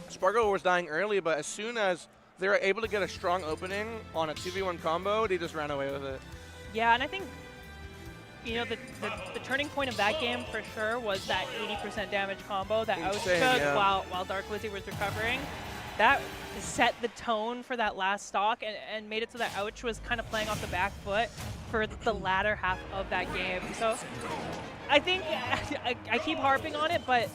Spargo was dying early, but as soon as they were able to get a strong opening on a 2v1 combo, they just ran away with it. Yeah, and I think you know, the turning point of that game for sure was that 80% damage combo that Ouch took yeah. while Dark Wizzy was recovering. That set the tone for that last stock and made it so that Ouch was kind of playing off the back foot for the latter half of that game. So I think I keep harping on it, but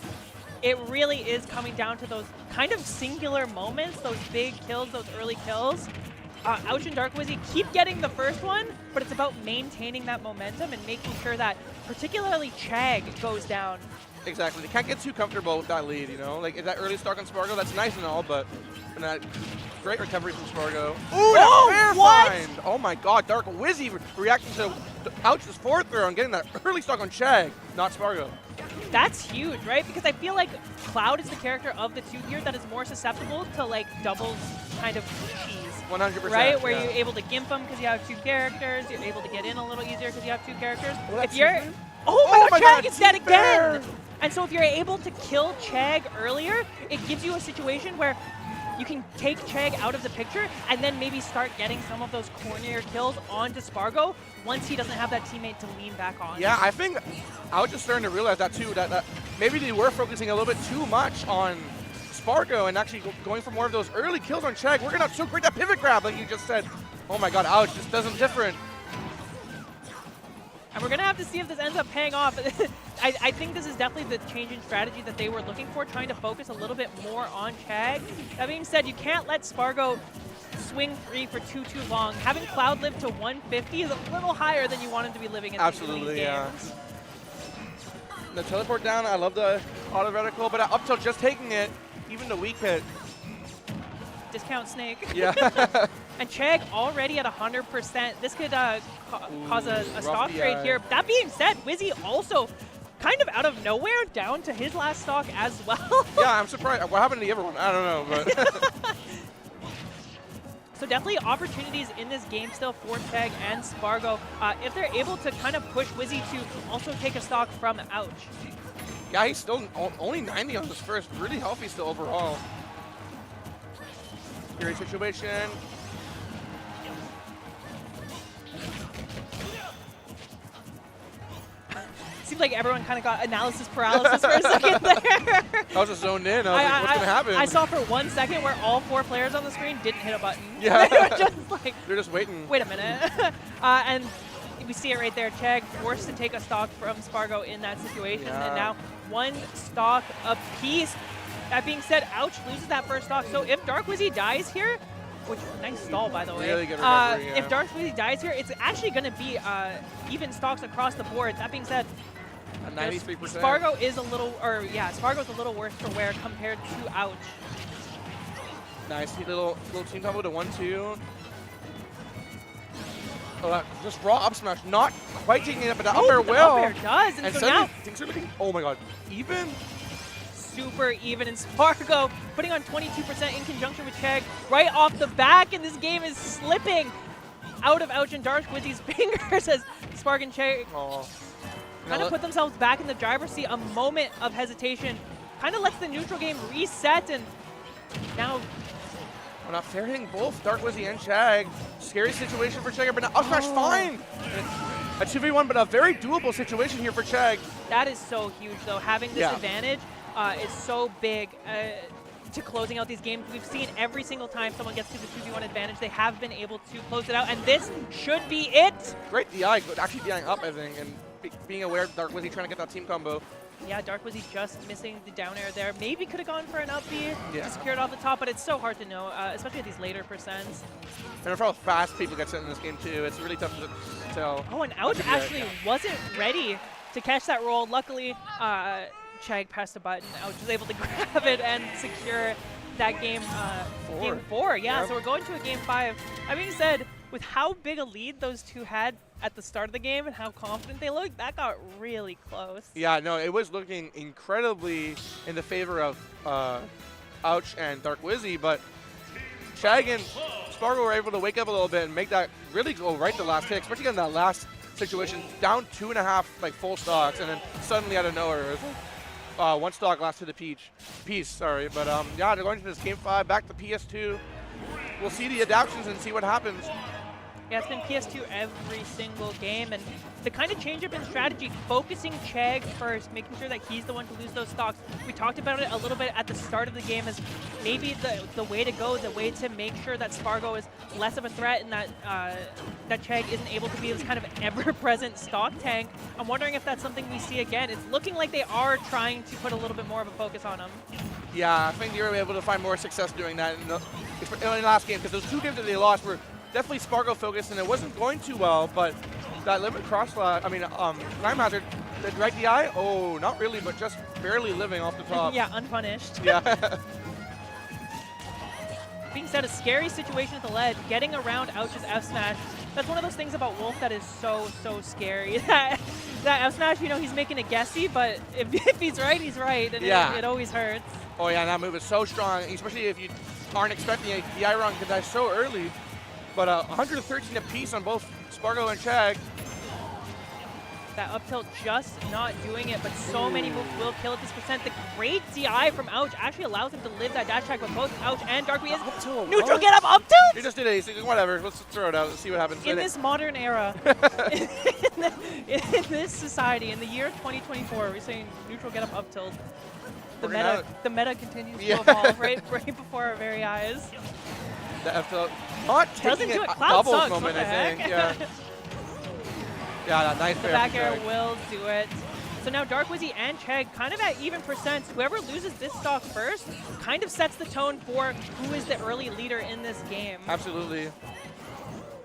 it really is coming down to those kind of singular moments, those big kills, those early kills. Ouch and Dark Wizzy keep getting the first one, but it's about maintaining that momentum and making sure that particularly Chag goes down. Exactly. They can't get too comfortable with that lead, you know? Like, that early stock on Spargo, that's nice and all, but and that great recovery from Spargo. Ooh, fair find! Oh my god, Dark Wizzy reacting to Ouch's fourth throw and getting that early stock on Chag, not Spargo. That's huge, right? Because I feel like Cloud is the character of the two here that is more susceptible to, like, doubles kind of cheese. 100%. Right? Where yeah. you're able to gimp them because you have two characters. You're able to get in a little easier because you have two characters. Oh, if you're... Super? Oh my god, Chag is dead fair. again! And so if you're able to kill Chag earlier, it gives you a situation where you can take Chag out of the picture and then maybe start getting some of those cornier kills onto Spargo once he doesn't have that teammate to lean back on. Yeah, I think I was just starting to realize that too, that maybe they were focusing a little bit too much on Spargo and actually going for more of those early kills on Chag. Working out so great that pivot grab, like you just said. Oh my god, Ouch just does them different. And we're going to have to see if this ends up paying off. I think this is definitely the change in strategy that they were looking for, trying to focus a little bit more on Chag. That being said, you can't let Spargo swing free for too long. Having Cloud live to 150 is a little higher than you want him to be living in Absolutely, these yeah. games. The teleport down, I love the auto reticle, but up till just taking it, even the weak hit. Discount Snake. Yeah. And Chag already at 100%. This could cause a stock trade here. That being said, Wizzy also kind of out of nowhere down to his last stock as well. Yeah, I'm surprised. What happened to the other one? I don't know, but... So definitely opportunities in this game still for Chag and Spargo. If they're able to kind of push Wizzy to also take a stock from Ouch. Yeah, he's still only 90 on his first. Really healthy still overall. Great situation. Seems like everyone kind of got analysis paralysis for a second there. I was just zoned in. I was like, what's going to happen? I saw for 1 second where all 4 players on the screen didn't hit a button. Yeah. They were just like... They're just waiting. Wait a minute. And we see it right there. Chag forced to take a stock from Spargo in that situation. Yeah. And now 1 stock apiece. That being said, Ouch loses that first stock. So if Dark Wizzy dies here, which nice stall by the way. Really good recovery, yeah. If Dark Wizzy dies here, it's actually going to be even stocks across the board. That being said, 93%. Spargo is a little, Spargo's a little worse for wear compared to Ouch. Nice little team combo to 1-2. Oh, just raw up smash, not quite taking it up, but the up air will. Up air does, and so now things are looking. Oh my god, even. Super even, and Spargo putting on 22% in conjunction with Chag right off the back, and this game is slipping out of Ouch and Dark Wizzy's fingers as Spark and Chag kind of put themselves back in the driver's seat. A moment of hesitation kind of lets the neutral game reset, and now we're not fair hitting both Dark Wizzy and Chag. Scary situation for Chag, but now up smash fine. A 2v1, but a very doable situation here for Chag. That is so huge, though. Having this advantage is so big to closing out these games. We've seen every single time someone gets to the 2v1 advantage, they have been able to close it out, and this should be it. Great DI, actually DIing up, I think, and being aware of Dark Wizzy trying to get that team combo. Yeah, Dark Wizzy just missing the down air there. Maybe could have gone for an up B to secure it off the top, but it's so hard to know, especially at these later percents. And for how fast people get sent in this game, too, it's really tough to tell. Oh, and Ouch actually wasn't ready to catch that roll. Luckily, Chag pressed a button. Ouch was able to grab it and secure that game, game 4. Yeah, so we're going to a game 5. That being said, with how big a lead those two had at the start of the game and how confident they looked, that got really close. Yeah, no, it was looking incredibly in the favor of Ouch and Dark Wizzy, but Chag and Spargo were able to wake up a little bit and make that really go right to last hit, especially in that last situation, down 2.5 like full stocks, and then suddenly out of nowhere, it was, 1 stock last to the piece, sorry. But yeah, they're going to this game 5, back to PS2. We'll see the adaptions and see what happens. Yeah, it's been PS2 every single game, and the kind of change-up in strategy, focusing Chegg first, making sure that he's the one to lose those stocks. We talked about it a little bit at the start of the game as maybe the way to go, the way to make sure that Spargo is less of a threat and that that Chegg isn't able to be this kind of ever-present stock tank. I'm wondering if that's something we see again. It's looking like they are trying to put a little bit more of a focus on him. Yeah, I think they were able to find more success doing that in the last game, because those 2 games that they lost were definitely Spargo focused, and it wasn't going too well, but that limit cross slash, Crime Hazard, the direct DI, oh, not really, but just barely living off the top. Yeah, unpunished. Yeah. Being said, a scary situation at the ledge, getting around Ouch's F smash. That's one of those things about Wolf that is so scary. that F smash, you know, he's making a guessy, but if he's right, he's right, and yeah. it always hurts. Oh yeah, that move is so strong, especially if you aren't expecting a DI run because that's so early. But 113 apiece on both Spargo and Chegg. That up tilt just not doing it, but so many moves will kill at this percent. The great DI from Ouch actually allows him to live that dash tag with both Ouch and Darkby. Neutral get up tilt! He just did it. Whatever. Let's throw it out. Let's see what happens. In this modern era, in this society, in the year 2024, we're saying neutral get up tilt. The meta continues to evolve right before our very eyes. The F tilt. Not taking a doubles moment, I think. Yeah. Yeah, that nice the back air will do it. So now Dark Wizzy and Chegg kind of at even percents. Whoever loses this stock first kind of sets the tone for who is the early leader in this game. Absolutely.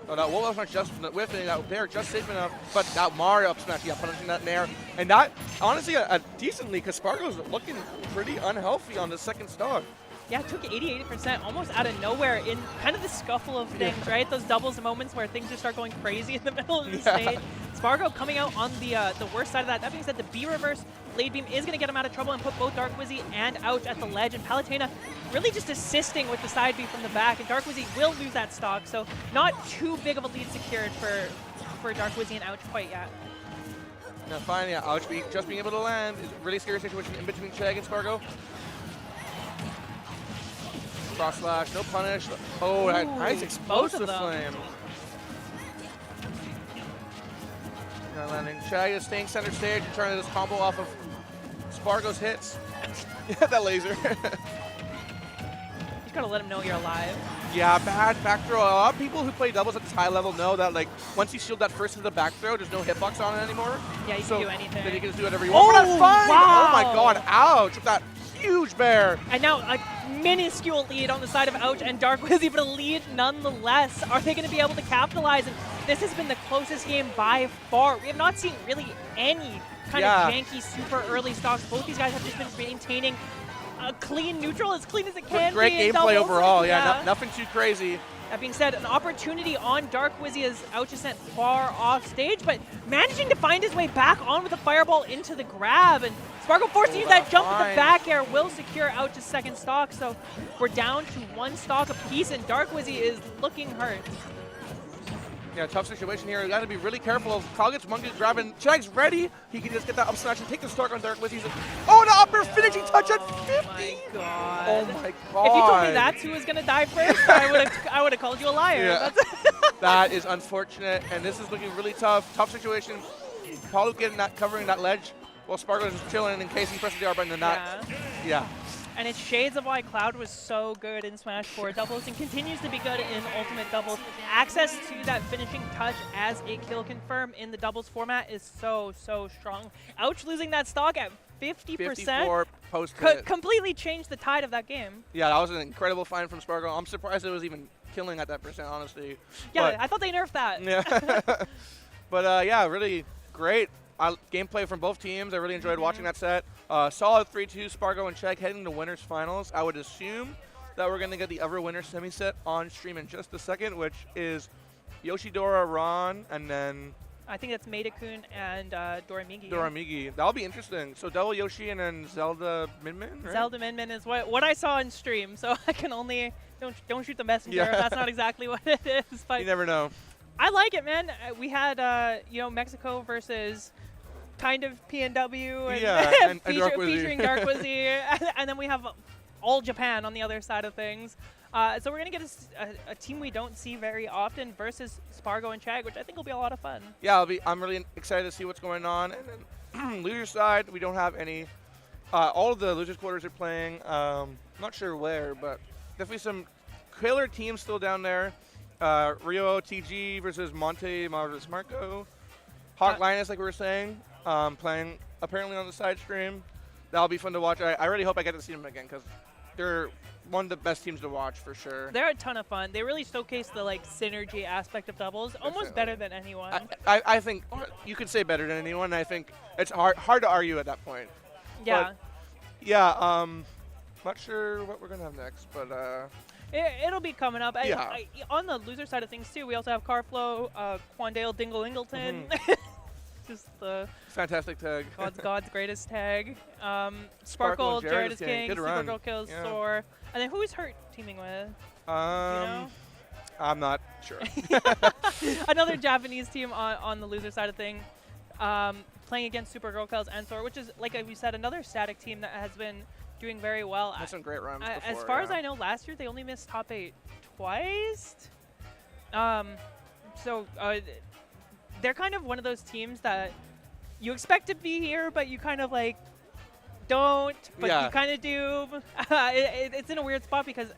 Oh, that Wolf up smash just whiffing, that Bear just safe enough, but that Mario up smash, yeah, punishing that Nair. And that, honestly, decently, because Spargo's looking pretty unhealthy on the second stock. Yeah, it took 88% almost out of nowhere in kind of the scuffle of things, right? Those doubles moments where things just start going crazy in the middle of the stage. Spargo coming out on the worst side of that. That being said, the B reverse blade beam is going to get him out of trouble and put both Dark Wizzy and Ouch at the ledge. And Palutena really just assisting with the side B from the back. And Dark Wizzy will lose that stock, so not too big of a lead secured for Dark Wizzy and Ouch quite yet. Now finally, Ouch just being able to land is a really scary situation in between Chegg and Spargo. Cross slash, no punish. Oh, that nice explosive flame. Now landing. Chegg is staying center stage and trying to just combo off of Spargo's hits. Yeah, that laser. You just gotta let him know you're alive. Yeah, bad back throw. A lot of people who play doubles at this high level know that, like, once you shield that first to the back throw, there's no hitbox on it anymore. Yeah, you can do anything. Then you can just do whatever you want. Oh, wow. Oh my god, ouch. With that huge bear. And now a minuscule lead on the side of Ouch and Dark Wizzy, but a lead nonetheless. Are they going to be able to capitalize? And this has been the closest game by far. We have not seen really any kind of janky, super early stocks. Both these guys have just been maintaining a clean neutral, as clean as it can Great be. Gameplay overall, yeah. Nothing too crazy. That being said, an opportunity on Dark Wizzy as Ouch is sent far off stage, but managing to find his way back on with a fireball into the grab. And Spargo forced to use that jump with the back air will secure Ouch's second stock. So we're down to one stock apiece, and Dark Wizzy is looking hurt. Yeah, tough situation here. You got to be really careful. Kogget's Monkey's grabbing. Chegg's ready. He can just get that up smash and take the stock on Dark Wizzy. Oh, the upper finishing touch at 50. Oh my god. Oh my god. If you told me that's who was going to die first, I would have called you a liar. Yeah. That is unfortunate, and this is looking really tough. Tough situation. Paulo getting that, covering that ledge, while Spargo is just chilling in case he presses the R button and that. Yeah. And it's shades of why Cloud was so good in Smash 4 doubles and continues to be good in Ultimate doubles. Access to that finishing touch as a kill confirm in the doubles format is so strong. Ouch losing that stock at 50%. 54 post completely changed the tide of that game. Yeah, that was an incredible find from Spargo. I'm surprised it was even killing at that percent, honestly. Yeah, but I thought they nerfed that. Yeah. But yeah, really great gameplay from both teams. I really enjoyed watching that set. Solid 3-2, Spargo and Chegg heading to winners finals. I would assume that we're going to get the other winner semi-set on stream in just a second, which is Yoshidora, Ron, and then... I think that's Maida-kun and Doramigi. Doramigi. That'll be interesting. So double Yoshi and then Zelda Min-Min, right? Zelda Min-Min is what I saw on stream, so I can only... Don't shoot the messenger if that's not exactly what it is. But you never know. I like it, man. We had, Mexico versus... kind of PNW and, and Dark featuring Dark Wizzy, and then we have all Japan on the other side of things. So we're going to get a team we don't see very often versus Spargo and Chag, which I think will be a lot of fun. Yeah, I'm really excited to see what's going on. And then loser side, we don't have any. All of the losers quarters are playing. Not sure where, but definitely some killer teams still down there. Rio TG versus Monte versus Marco. Hawk Linus, like we were saying, playing apparently on the side stream. That'll be fun to watch. I really hope I get to see them again because they're one of the best teams to watch for sure. They're a ton of fun. They really showcase the synergy aspect of doubles, almost better than anyone. I think you could say better than anyone. I think it's hard to argue at that point. Yeah. But, yeah. Not sure what we're gonna have next, but it'll be coming up. Yeah. On the loser side of things too, we also have Carflow, Quandale, Dingle Ingleton. Just the fantastic tag. God's greatest tag. Sparkle, Jared is King, Supergirl kills Thor. And then who is Hurt teaming with? You know? I'm not sure. Another Japanese team on the loser side of thing, playing against Supergirl kills and Thor, which is, like we said, another static team that has been doing very well. Had some great runs before, as far as I know, last year they only missed top 8 twice. So they're kind of one of those teams that you expect to be here, but you kind of don't, but you kind of do. It's in a weird spot because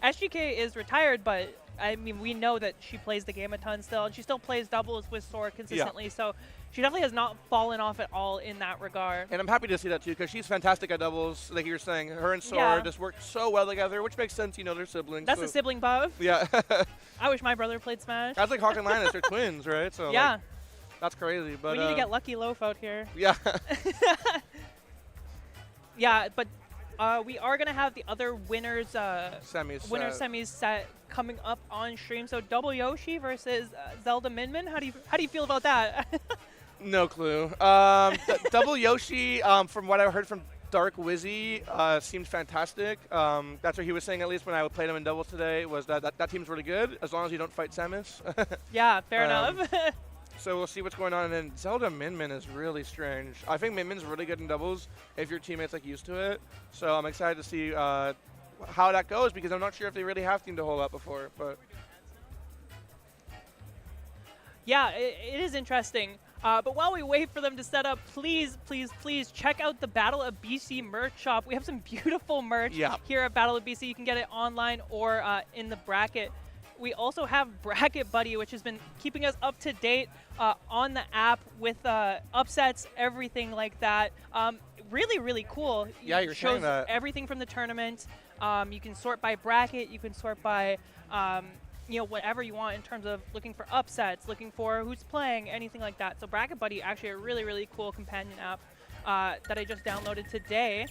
SGK is retired, but I mean, we know that she plays the game a ton still, and she still plays doubles with Sora consistently. So she definitely has not fallen off at all in that regard. And I'm happy to see that too, because she's fantastic at doubles. Like you were saying, her and Sora just work so well together, which makes sense. You know, they're siblings. That's a sibling buff. Yeah. I wish my brother played Smash. That's like Hawk and Linus. They're twins, right? So yeah. That's crazy. But we need to get Lucky Loaf out here. Yeah. Yeah, but we are gonna have the other winners semis set coming up on stream. So Double Yoshi versus Zelda Min. How do you feel about that? No clue. Double Yoshi, from what I heard from Dark Wizzy, seemed fantastic. That's what he was saying, at least when I played him in doubles today, was that team's really good as long as you don't fight Samus. Yeah, fair enough. So we'll see what's going on. And then Zelda Min is really strange. I think Min's really good in doubles if your teammate's used to it. So I'm excited to see how that goes, because I'm not sure if they really have teamed a whole lot before. But yeah, it is interesting. But while we wait for them to set up, please, please, please check out the Battle of BC merch shop. We have some beautiful merch here at Battle of BC. You can get it online or in the bracket. We also have Bracket Buddy, which has been keeping us up to date on the app with upsets, everything like that. Really, really cool. Yeah, you're showing that. Everything from the tournament. You can sort by bracket. You can sort by whatever you want in terms of looking for upsets, looking for who's playing, anything like that. So Bracket Buddy, actually a really, really cool companion app that I just downloaded today.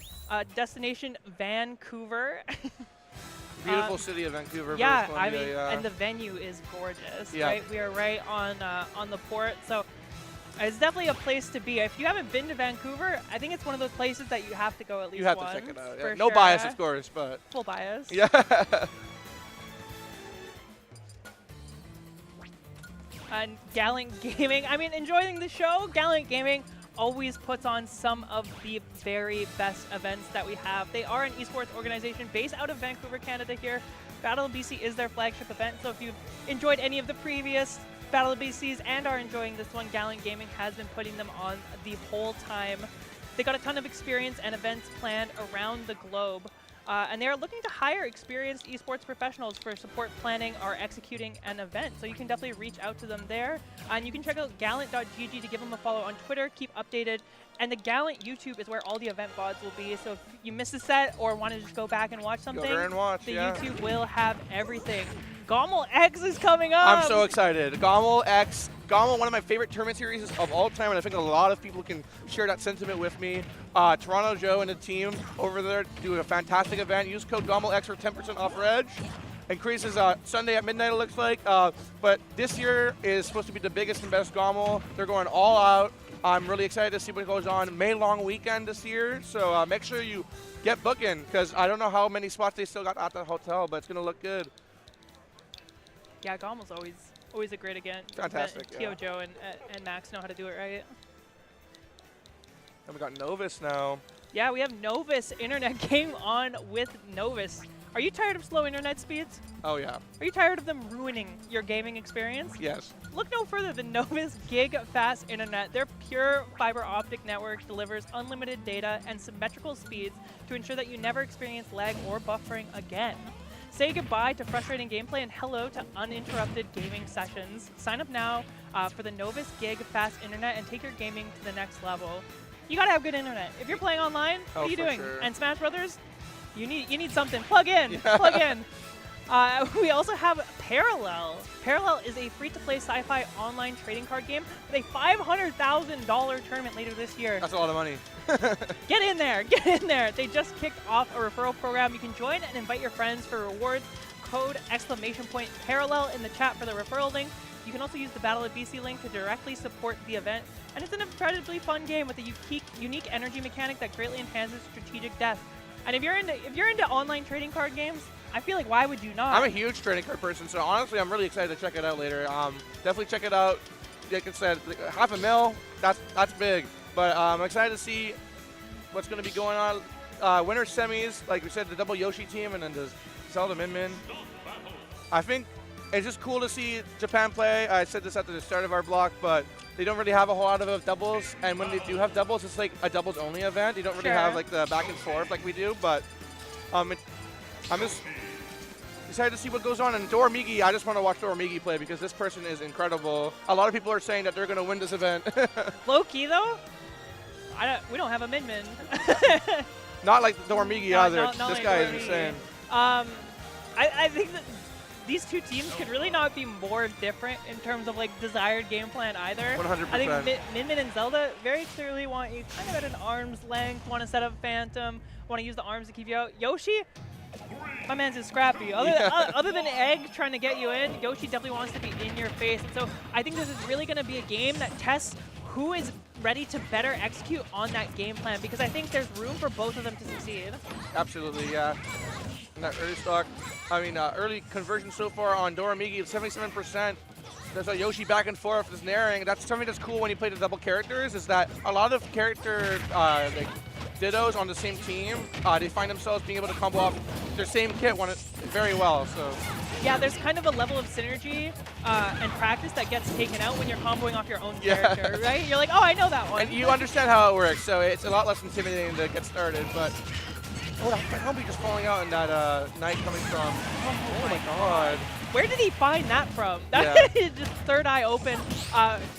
Destination Vancouver. Beautiful city of Vancouver. Yeah, I mean, and the venue is gorgeous, right? We are right on the port, so it's definitely a place to be. If you haven't been to Vancouver, I think it's one of those places that you have to go at least once. You have to check it out. Yeah. No bias, of course, but full bias. Yeah. And Gallant Gaming, I mean, enjoying the show. Gallant Gaming always puts on some of the very best events that we have. They are an esports organization based out of Vancouver, Canada here. Battle of BC is their flagship event, so if you've enjoyed any of the previous Battle of BCs and are enjoying this one, Gallant Gaming has been putting them on the whole time. They got a ton of experience and events planned around the globe. And they are looking to hire experienced esports professionals for support planning or executing an event. So you can definitely reach out to them there. And you can check out gallant.gg to give them a follow on Twitter, keep updated. And the Gallant YouTube is where all the event VODs will be. So if you missed a set or want to just go back and watch something, go there and watch, the YouTube will have everything. Gommel X is coming up! I'm so excited. Gommel X. Gommel, one of my favorite tournament series of all time, and I think a lot of people can share that sentiment with me. Toronto Joe and the team over there do a fantastic event. Use code GOMMELX for 10% off Reg. Increases Sunday at midnight, it looks like. But this year is supposed to be the biggest and best Gommel. They're going all out. I'm really excited to see what goes on. May long weekend this year, so make sure you get booking, because I don't know how many spots they still got at the hotel, but it's going to look good. Yeah, Gommel's always a great event. Fantastic. Tio Joe and Max know how to do it right. And we got Novus now. Yeah, we have Novus Internet Game on with Novus. Are you tired of slow internet speeds? Oh, yeah. Are you tired of them ruining your gaming experience? Yes. Look no further than Nova's gig-fast internet. Their pure fiber optic network delivers unlimited data and symmetrical speeds to ensure that you never experience lag or buffering again. Say goodbye to frustrating gameplay and hello to uninterrupted gaming sessions. Sign up now for the Novus gig-fast internet and take your gaming to the next level. You gotta have good internet. If you're playing online, what are you doing? Sure. And Smash Brothers, you need something. Plug in. Yeah. Plug in. We also have Parallel. Parallel is a free-to-play sci-fi online trading card game with a $500,000 tournament later this year. That's a lot of money. Get in there. Get in there. They just kicked off a referral program. You can join and invite your friends for rewards. Code !Parallel in the chat for the referral link. You can also use the Battle of BC link to directly support the event. And it's an incredibly fun game with a unique energy mechanic that greatly enhances strategic depth. And if you're into online trading card games, I feel like why would you not? I'm a huge trading card person, so honestly, I'm really excited to check it out later. Definitely check it out. Like I said, $500,000, that's big. But I'm excited to see what's going to be going on. Winter semis, like we said, the double Yoshi team, and then the Zelda Min Min. I think it's just cool to see Japan play. I said this at the start of our block, but they don't really have a whole lot of doubles. And when they do have doubles, it's like a doubles-only event. You don't really have like the back and forth like we do. But I'm just excited to see what goes on. And Doramigi, I just want to watch Doramigi play because this person is incredible. A lot of people are saying that they're going to win this event. Low key though, we don't have a Min Min. Not like Doramigi either. Not This like guy Doramigi. is insane. I think that these two teams could really not be more different in terms of like desired game plan either. 100%. I think Min Min and Zelda very clearly want you kind of at an arm's length, want to set up Phantom, want to use the arms to keep you out. Yoshi, my man's is scrappy. Other than Egg trying to get you in, Yoshi definitely wants to be in your face. And so I think this is really going to be a game that tests who is ready to better execute on that game plan, because I think there's room for both of them to succeed. Absolutely, yeah. And that early stock, early conversion so far on Doramigi, 77%. There's a Yoshi back and forth, this narrowing. That's something that's cool when you play the double characters, is that a lot of character like Dittos on the same team, they find themselves being able to combo off their same kit very well. So yeah, there's kind of a level of synergy and practice that gets taken out when you're comboing off your own character, right? You're like, oh, I know that one. And you understand how it works, so it's a lot less intimidating to get started. But oh, that Humby just falling out in that knight coming from. Oh my god. Where did he find that from? Yeah. Just third eye open,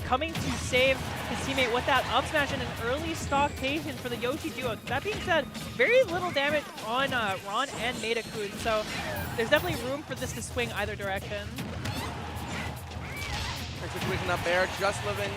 coming to save his teammate with that up smash and an early stock patient for the Yoshi duo. That being said, very little damage on Ron and Meidakun, so there's definitely room for this to swing either direction. Great situation up there, just living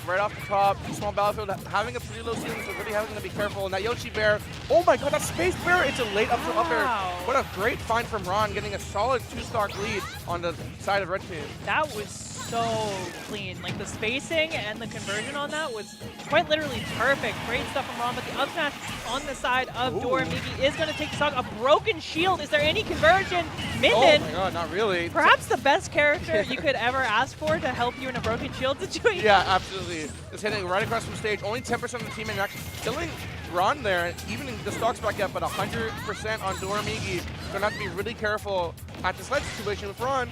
right off the top, small battlefield, having a pretty low ceiling, so really having to be careful. And that Yoshi Bear, oh my god, that Space Bear, it's a late up there. What a great find from Ron, getting a solid 2-stock lead on the side of Red Team. That was so clean. Like the spacing and the conversion on that was quite literally perfect. Great stuff from Ron, but the up smash on the side of Doramigi is going to take the stock. A broken shield. Is there any conversion? Min Min. Oh my god, not really. Perhaps the best character you could ever ask for to help you in a broken shield situation. Yeah, absolutely. Just hitting right across from stage. Only 10% of the team and actually killing Ron there, evening the stocks back up, but 100% on Doramigi. Gonna have to be really careful at this ledge situation with Ron.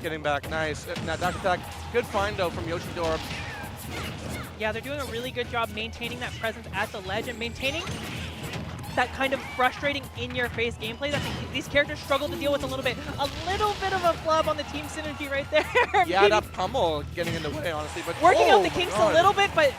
Getting back, nice. And that dash attack, good find though from Yoshi Dora. Yeah, they're doing a really good job maintaining that presence at the ledge and maintaining that kind of frustrating in-your-face gameplay that these characters struggle to deal with a little bit. A little bit of a flub on the team synergy right there. Yeah, that pummel getting in the way, honestly. But working out the kinks a little bit, but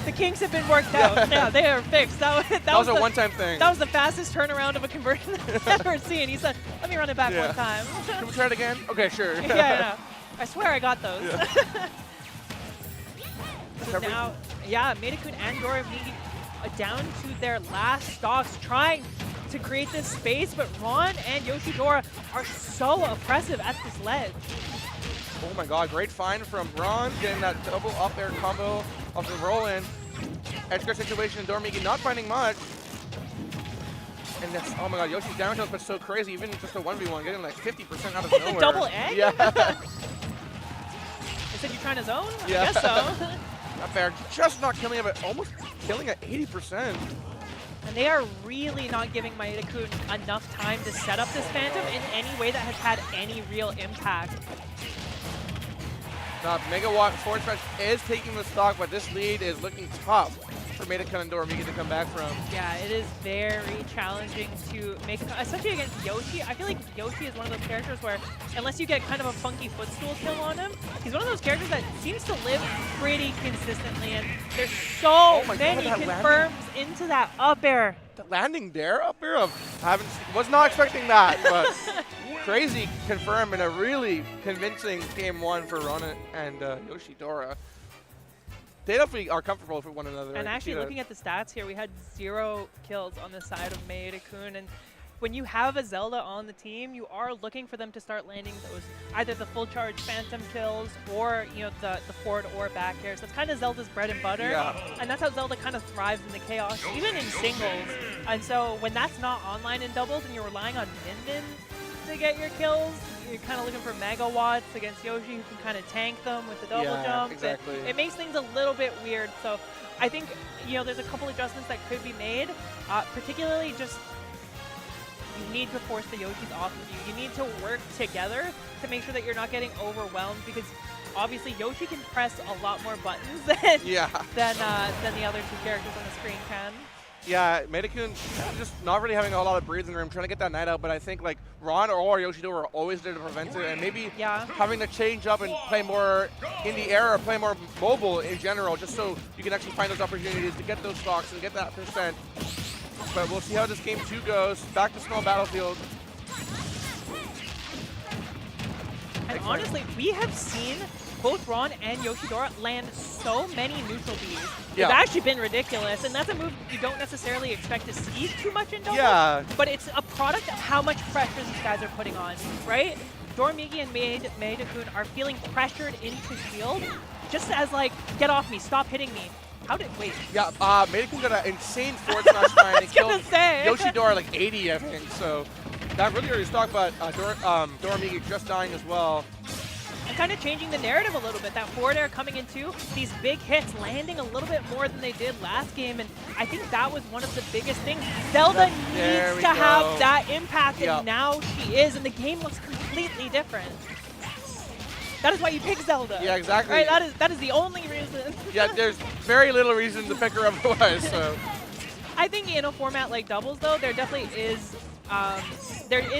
the kinks have been worked out. Yeah, they are fixed. That was a one-time thing. That was the fastest turnaround of a conversion I've ever seen. He said, let me run it back one time. Can we try it again? Okay, sure. Yeah. I swear I got those. Yeah. So now, yeah, Meidakun and Doramigi down to their last stocks, trying to create this space, but Ron and Yoshidora are so oppressive at this ledge. Oh my god, great find from Ron, getting that double up air combo off the roll-in. Edge guard situation, Doramigi not finding much. And that's, oh my god, Yoshi's down tilt, but so crazy, even just a 1v1, getting like 50% out of nowhere. Double egg? Yeah. They said you're trying to zone? Yeah. I guess so. Not fair, just not killing it, but almost killing at 80%. And they are really not giving Maeda-kun enough time to set up this Phantom in any way that has had any real impact. Megawatt Force Smash is taking the stock, but this lead is looking tough for Maeda-kun and Dormigi to come back from. Yeah, it is very challenging to make, especially against Yoshi. I feel like Yoshi is one of those characters where, unless you get kind of a funky footstool kill on him, he's one of those characters that seems to live pretty consistently, and there's so many confirms into that up air. The landing there, up air of, was not expecting that, but crazy confirm in a really convincing game one for Rana and Yoshidora. They definitely are comfortable for one another. And actually, looking at the stats here, we had 0 kills on the side of Maeda-kun. And when you have a Zelda on the team, you are looking for them to start landing those either the full charge Phantom kills or the forward or back airs. That's kind of Zelda's bread and butter. Yeah. And that's how Zelda kind of thrives in the chaos, even in singles. And so when that's not online in doubles and you're relying on Min to get your kills, you're kind of looking for megawatts against Yoshi who can kind of tank them with the double jump. Exactly. It makes things a little bit weird. So I think there's a couple adjustments that could be made, particularly just you need to force the Yoshis off of you. You need to work together to make sure that you're not getting overwhelmed, because obviously Yoshi can press a lot more buttons than the other two characters on the screen can. Yeah, Maeda-kun just not really having a lot of breathing room, trying to get that night out, but I think like Ron or Yoshidora are always there to prevent it, and maybe having to change up and play more in the air or play more mobile in general, just so you can actually find those opportunities to get those stocks and get that percent. But we'll see how this game 2 goes. Back to small battlefield. And honestly, we have seen both Ron and Yoshidora land so many neutral Bs. It's actually been ridiculous, and that's a move you don't necessarily expect to see too much in doubles, but it's a product of how much pressure these guys are putting on, right? Dormigi and Maeda-kun are feeling pressured into shield, just as like, get off me, stop hitting me. Wait. Yeah, Maeda-kun got an insane forward smash line and killed Yoshidora like 80, I think, so that really early stock, but Dormigi just dying as well. And kind of changing the narrative a little bit. That forward air coming into these big hits, landing a little bit more than they did last game, and I think that was one of the biggest things. Zelda needs to have that impact, and now she is, and the game looks completely different. That is why you pick Zelda. Yeah, exactly. Right? That is the only reason. Yeah, there's very little reason to pick her otherwise. So I think in a format like doubles, though, there definitely is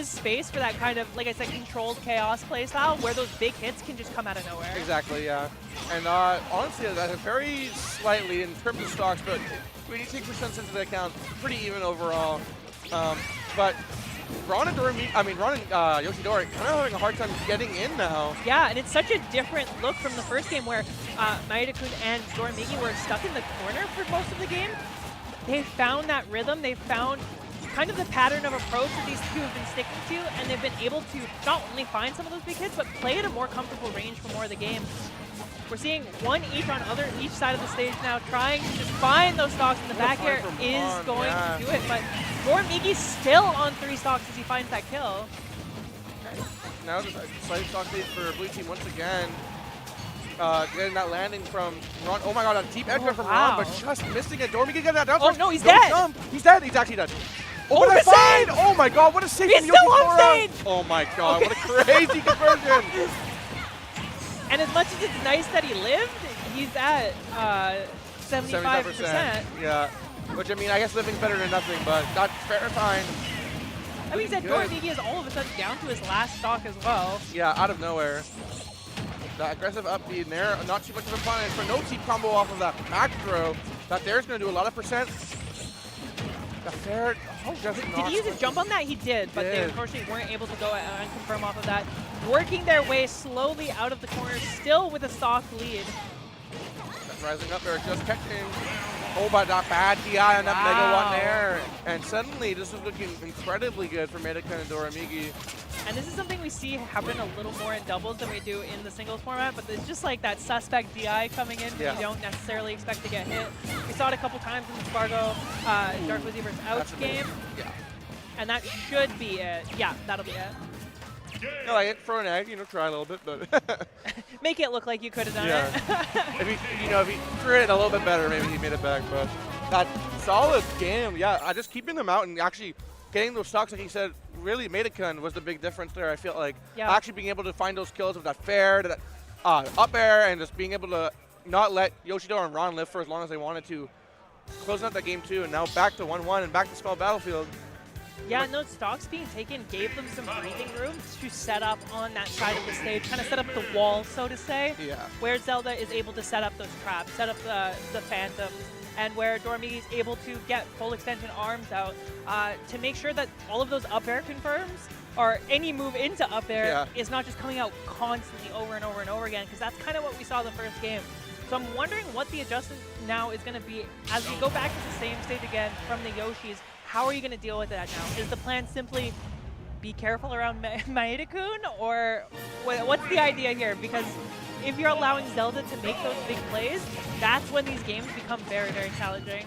space for that kind of, like I said, controlled chaos playstyle where those big hits can just come out of nowhere. Exactly, yeah. And honestly, that's very slightly in terms of stocks, but when you take percents into account, pretty even overall. But Ron and Yoshidora kind of having a hard time getting in now. Yeah, and it's such a different look from the first game where Maeda-kun and Dormigi were stuck in the corner for most of the game. They found that rhythm, they found kind of the pattern of approach that these two have been sticking to, and they've been able to not only find some of those big hits, but play at a more comfortable range for more of the game. We're seeing one each on each side of the stage now, trying to just find those stocks, and the back air is going to do it, but Dormigi's still on 3 stocks as he finds that kill. Okay. Now just a slight stock lead for Blue Team once again. Getting that landing from Ron. Oh my god, a deep edge from Ron, but just missing it. Dormigi getting that down. Oh no, he's dead! Jump. He's dead, he's actually dead. Oh, the save! Oh my god, what a save from Yoshidora! Oh my god, what a crazy conversion! And as much as it's nice that he lived, he's at 75%. Yeah, which I mean, I guess living's better than nothing, but that's fair, fine. I mean, that Dormigi is all of a sudden down to his last stock as well. Yeah, out of nowhere. That aggressive up B in there, not too much of a punish, but no T combo off of that back throw. That there's going to do a lot of percent. The fair, did he use his jump on that? He did, but they unfortunately weren't able to go and confirm off of that. Working their way slowly out of the corner, still with a stock lead. Rising up there, just catching. Oh, but that bad DI on that Mega 1 there. And suddenly, this is looking incredibly good for Maeda-kun and Dormigi. And this is something we see happen a little more in doubles than we do in the singles format, but it's just like that suspect DI coming in when you don't necessarily expect to get hit. We saw it a couple times in the Spargo Dark Wizzy vs. Ouch game. Yeah. And that should be it. Yeah, that'll be it. No, I hit throw an egg, try a little bit, but make it look like you could have done it. If he threw it a little bit better, maybe he made it back, but that Solid game. Yeah, just keeping them out and actually getting those stocks, like he said, really Maidakun was the big difference there. I feel like actually being able to find those kills with that fair, that up air, and just being able to not let Yoshidora and Ron live for as long as they wanted to. Closing out that game too, and now back to 1-1 and back to small battlefield. Yeah, no, stocks being taken gave them some breathing room to set up on that side of the stage, kind of set up the wall, so to say, where Zelda is able to set up those traps, set up the phantoms, and where Dormigi is able to get full extension arms out to make sure that all of those up air confirms or any move into up air is not just coming out constantly over and over and over again, because that's kind of what we saw the first game. So I'm wondering what the adjustment now is going to be as we go back to the same stage again from the Yoshis. How are you going to deal with that now? Is the plan simply be careful around Maeda-kun, or what's the idea here? Because if you're allowing Zelda to make those big plays, that's when these games become very, very challenging.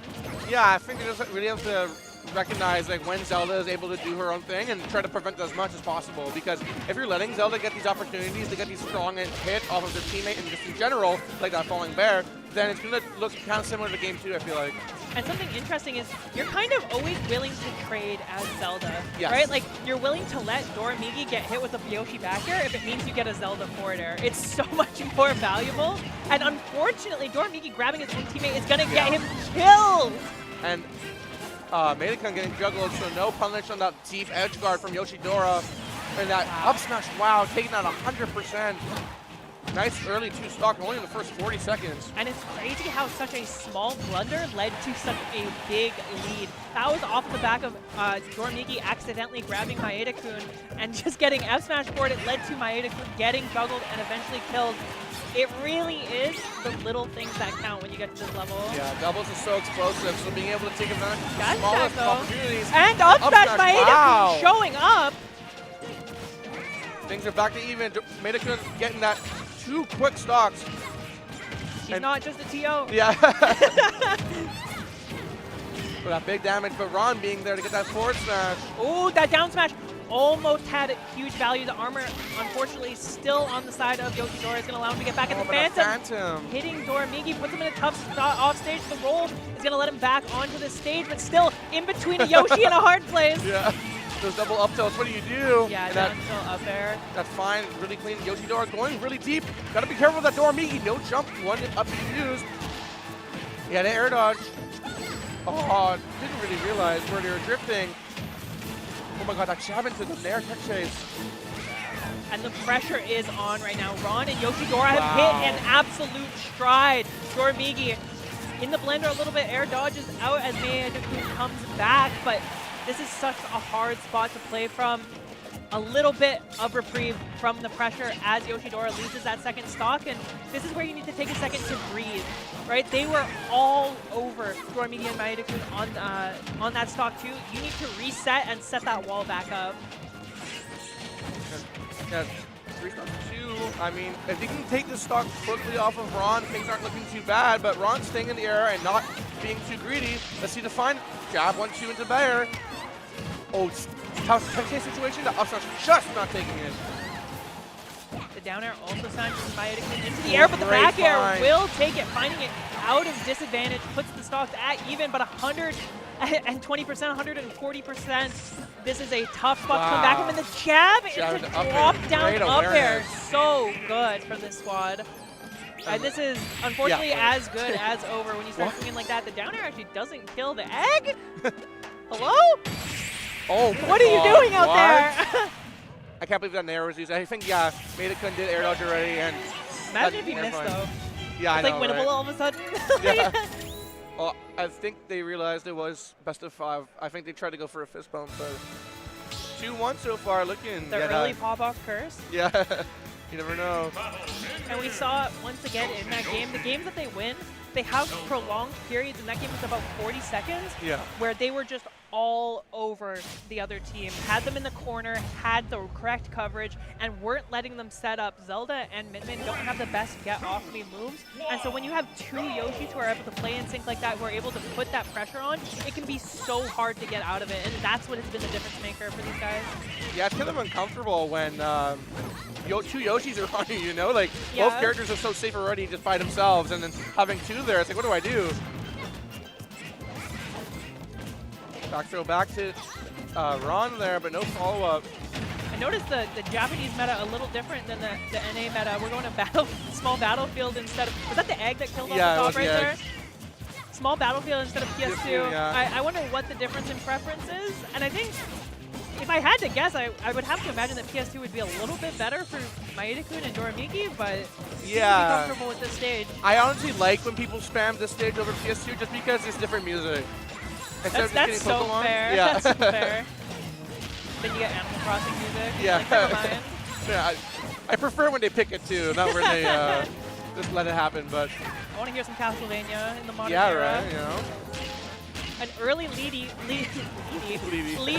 Yeah, I think they just really have to recognize like when Zelda is able to do her own thing and try to prevent it as much as possible. Because if you're letting Zelda get these opportunities to get these strong hit off of their teammate and just in general, like that falling bear, then it's going to look kind of similar to game 2, I feel like. And something interesting is you're kind of always willing to trade as Zelda, right? Like, you're willing to let Dormigi get hit with a Yoshi back air if it means you get a Zelda forward air. It's so much more valuable. And unfortunately, Dormigi grabbing his own teammate is going to get him killed. And Maeda-kun getting juggled, so no punish on that deep edge guard from Yoshidora. And that up smash, wow, taking that 100%. Nice early 2-stock, only in the first 40 seconds. And it's crazy how such a small blunder led to such a big lead. That was off the back of Dormigi accidentally grabbing Maeda-kun and just getting F-smash forward. It led to Maeda-kun getting juggled and eventually killed. It really is the little things that count when you get to this level. Yeah, doubles is so explosive, so being able to take advantage of the smallest opportunities. And up-smash Maeda-kun showing up. Things are back to even. Maeda-kun getting that 2 quick stocks. He's not just a TO. Yeah. For that big damage, but Ron being there to get that forward smash. Ooh, that down smash almost had huge value. The armor, unfortunately, still on the side of Yoshidora. Is going to allow him to get back in the Phantom. Hitting Dormigi, puts him in a tough spot off stage. The roll is going to let him back onto the stage, but still in between a Yoshi and a hard place. Yeah. Those double up tilts, what do you do? Yeah, down tilt up there. That's fine, really clean. Yoshidora going really deep. Gotta be careful with that Dormigi. No jump, one up you used. He had an air dodge. Oh, didn't really realize where they were drifting. Oh my god, that jab into the nair tech chase. And the pressure is on right now. Ron and Yoshidora have hit an absolute stride. Dormigi in the blender a little bit, air dodges out as Maeda-kun comes back, but this is such a hard spot to play from. A little bit of reprieve from the pressure as Yoshidora loses that second stock, and this is where you need to take a second to breathe, right? They were all over Dormigi and Maeda-kun on that stock too. You need to reset and set that wall back up. Yeah, 3 stocks 2. I mean, if you can take this stock quickly off of Ron, things aren't looking too bad, but Ron's staying in the air and not being too greedy. Let's see the fine jab, 1-2 into Bayer. Oh, tough situation. The up smash just not taking it. The down air also signs Maeda-kun into the air, but the back air will take it, finding it out of disadvantage, puts the stocks at even, but 120%, 140%. This is a tough spot to come back from, and the jab is a drop down up air. So good for this squad. And this is unfortunately as good as over when you start swinging like that. The down air actually doesn't kill the egg. Hello? Oh, what are you doing out there? I can't believe that nair was used. I think, yeah, Maeda-kun did air dodge already. And imagine if he missed, though. Yeah, it's like winnable all of a sudden. Yeah. Well, I think they realized it was best of 5. I think they tried to go for a fist bump, but 2-1 so far, looking. The early pop-off curse? Yeah, you never know. And we saw it once again in that game. The games that they win, they have prolonged periods, and that game was about 40 seconds, where they were just all over the other team, had them in the corner, had the correct coverage, and weren't letting them set up. Zelda and Min don't have the best get off me moves, and so when you have 2 Yoshis who are able to play in sync like that, who are able to put that pressure on, it can be so hard to get out of it, and that's what has been the difference maker for these guys. Yeah, it's kind of uncomfortable when 2 Yoshis are on you, you know? Like, both characters are so safe already just by themselves, and then having 2 there, it's like, what do I do? Back throw back to Ron there, but no follow-up. I noticed the Japanese meta a little different than the NA meta. We're going to small battlefield instead of... Was that the egg that killed off the top right there? Small battlefield instead of PS2. Yeah. I wonder what the difference in preference is. And I think if I had to guess, I would have to imagine that PS2 would be a little bit better for Maeda-kun and Doramiki, but yeah, comfortable with this stage. I honestly like when people spam this stage over PS2 just because it's different music. That's so fair. Yeah. That's so fair. Then you get Animal Crossing music. Yeah. Like, never mind. Yeah, I prefer when they pick it too, not when they just let it happen. But I want to hear some Castlevania in the modern yeah, era. right. You know. An early lead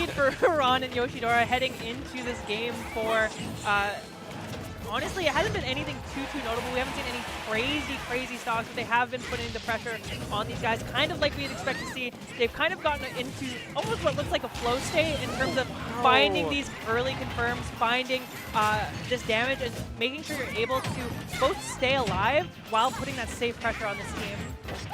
for Ron and Yoshidora heading into this game for, honestly, it hasn't been anything too notable. We haven't seen any crazy stocks, but they have been putting the pressure on these guys, kind of like we'd expect to see. They've kind of gotten into almost what looks like a flow state in terms of finding these early confirms, finding this damage, and making sure you're able to both stay alive while putting that safe pressure on this team.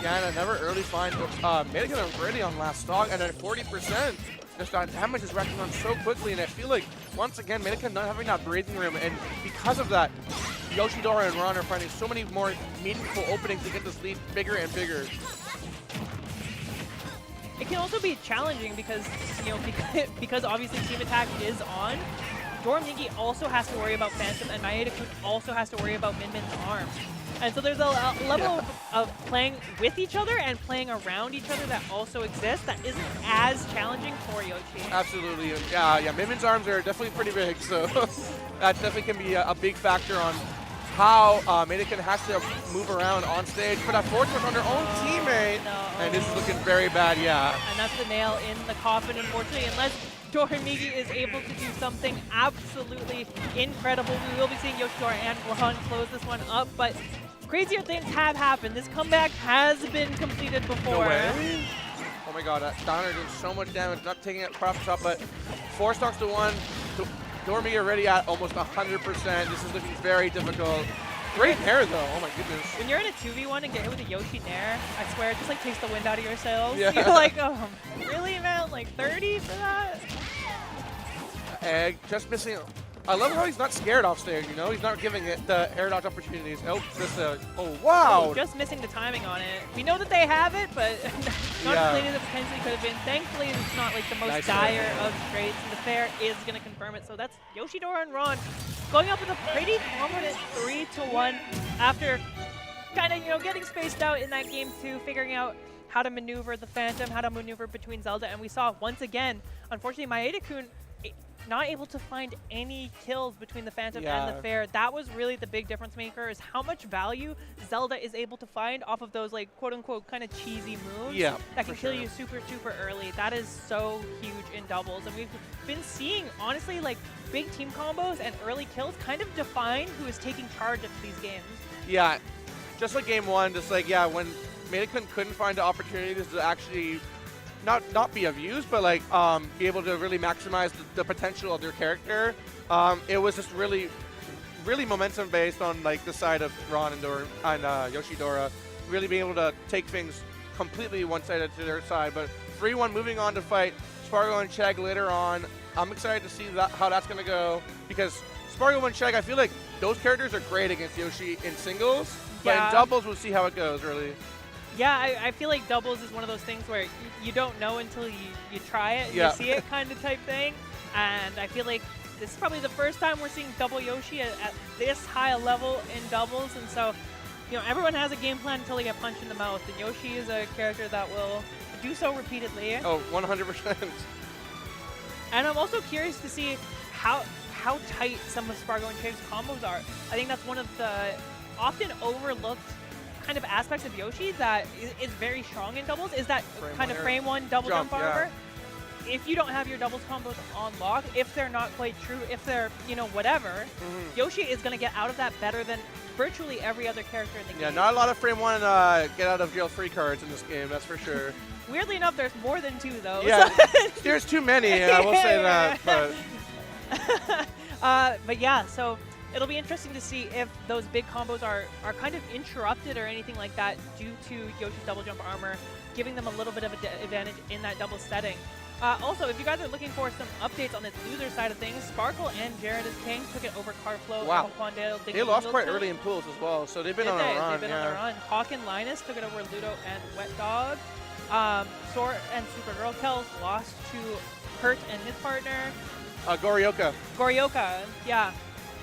Yeah, and another early find. Maeda-kun already on last stock, and then 40%. Just that damage is racking on so quickly, and I feel like, once again, Maeda-kun not having that breathing room, and because of that, Yoshidora and Ron are finding so many more meaningful openings to get this lead bigger and bigger. It can also be challenging because, you know, because obviously team attack is on. Doramiki also has to worry about Phantom, and Maeda-kun also has to worry about Min Min's arms. And so there's a level of playing with each other and playing around each other that also exists that isn't as challenging for Yoshi. Absolutely. Yeah, Min Min's arms are definitely pretty big, so that definitely can be a big factor on how Maeda-kun has to move around on stage. Put that forward on their own teammate, and this is looking very bad, yeah. And that's the nail in the coffin, unfortunately, unless Doramiki is able to do something absolutely incredible. We will be seeing Yoshidora and Ron close this one up, but crazier things have happened. This comeback has been completed before. No way. Oh my god, that downer doing so much damage, not taking it proper shot, but 4 stocks to 1. Doramiki already at almost 100%. This is looking very difficult. Great hair though, oh my goodness. When you're in a 2v1 and get hit with a Yoshi Nair, I swear it just like takes the wind out of your sails. Yeah. You're like, oh, really, man? Like 30 for that? Egg, just missing. I love how he's not scared off stage, you know? He's not giving it the air dodge opportunities. Oh, oh wow! Oh, just missing the timing on it. We know that they have it, but not as clean as it potentially could have been. Thankfully, it's not like the most dire of traits, and the fair is going to confirm it. So that's Yoshidora and Ron going up with a pretty confident 3-1 after kind of, you know, getting spaced out in that game 2, figuring out how to maneuver the Phantom, how to maneuver between Zelda, and we saw once again, unfortunately, Maeda-kun not able to find any kills between the Phantom and the Fair. That was really the big difference maker, is how much value Zelda is able to find off of those, like, quote-unquote kind of cheesy moves that can kill you super early. That is so huge in doubles. And we've been seeing, honestly, like, big team combos and early kills kind of define who is taking charge of these games. Yeah, just like game 1, just like, when Maeda-kun couldn't find the opportunities to actually not be of use, but like be able to really maximize the potential of their character. It was just really momentum based on like the side of Ron and Yoshidora, really being able to take things completely one-sided to their side. But 3-1 moving on to fight Spargo and Chegg later on. I'm excited to see how that's going to go, because Spargo and Chegg, I feel like those characters are great against Yoshi in singles, but in doubles we'll see how it goes, really. Yeah, I feel like doubles is one of those things where you don't know until you try it, you see it kind of type thing. And I feel like this is probably the first time we're seeing double Yoshi at this high a level in doubles. And so, you know, everyone has a game plan until they get punched in the mouth. And Yoshi is a character that will do so repeatedly. Oh, 100%. And I'm also curious to see how tight some of Spargo and Chegg's combos are. I think that's one of the often overlooked kind of aspects of Yoshi that is very strong in doubles, is that kind of frame one double jump armor. If you don't have your doubles combos on lock, if they're not quite true, if they're, you know, whatever, Yoshi is going to get out of that better than virtually every other character in the game. Yeah, not a lot of frame 1 get out of jail free cards in this game, that's for sure. Weirdly enough, there's more than 2 though. Yeah, there's too many, I will say that. But yeah, so it'll be interesting to see if those big combos are kind of interrupted or anything like that due to Yoshi's double jump armor, giving them a little bit of an advantage in that double setting. Also, if you guys are looking for some updates on this loser side of things, Sparkle and Jared is King took it over Carflow. Wow. And Quandale. They lost quite early in pools as well, so they've been on a run. They've been on a run. Hawk and Linus took it over Ludo and Wet Dog. Sor and Supergirl Kells lost to Hurt and his partner. Goryoka. Goryoka, yeah.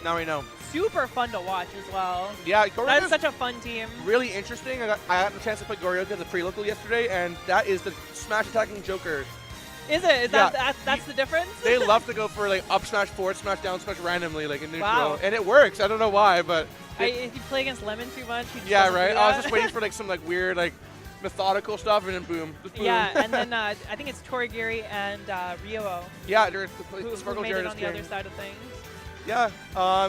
Now we know. Super fun to watch as well. Yeah, Goryoka. That's such a fun team. Really interesting. I had the chance to play Goryoka as a pre-local yesterday, and that is the smash attacking Joker. Is it? Is that's the difference? They love to go for like up smash, forward smash, down smash randomly, like in neutral, Wow. and it works. I don't know why, but If you play against Lemon too much, he just yeah, doesn't do right. I was that. just waiting for like some like weird like methodical stuff, and then boom. Just boom. Yeah, and then I think it's Torigiri and Ryo Yeah, they're who Sparkle made Jared it on is the king. other side of things. Yeah,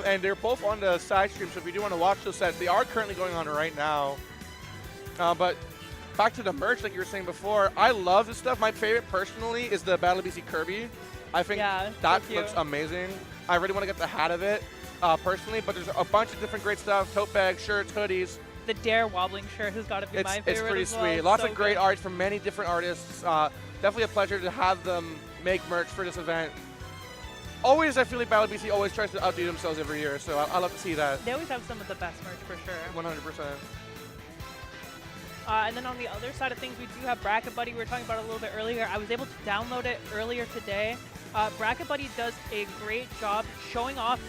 and they're both on the side stream, so if you do want to watch those sets, they are currently going on right now. But back to the merch, like you were saying before, I love this stuff. My favorite personally is the Battle of BC Kirby. I think Yeah, that so looks cute. amazing. I really want to get the hat of it personally, but there's a bunch of different great stuff, tote bags, shirts, hoodies. The Dare wobbling shirt has got to be my favorite. It's pretty as well. sweet. Lots So of great good. art from many different artists. Definitely a pleasure to have them make merch for this event. Always, I feel like Battle BC always tries to outdo themselves every year, so I love to see that. They always have some of the best merch for sure. 100%. And then on the other side of things, we do have Bracket Buddy. We were talking about it a little bit earlier. I was able to download it earlier today. Bracket Buddy does a great job showing off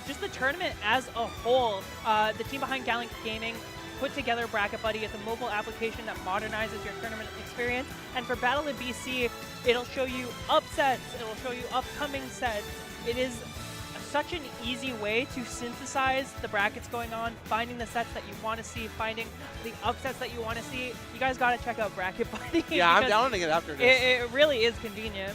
just the tournament as a whole. The team behind Gallant Gaming put together Bracket Buddy. It's a mobile application that modernizes your tournament experience. And for Battle of BC, it'll show you upsets. It'll show you upcoming sets. It is such an easy way to synthesize the brackets going on, finding the sets that you want to see, finding the upsets that you want to see. You guys got to check out Bracket Buddy. Yeah, I'm downloading it after this. It really is convenient.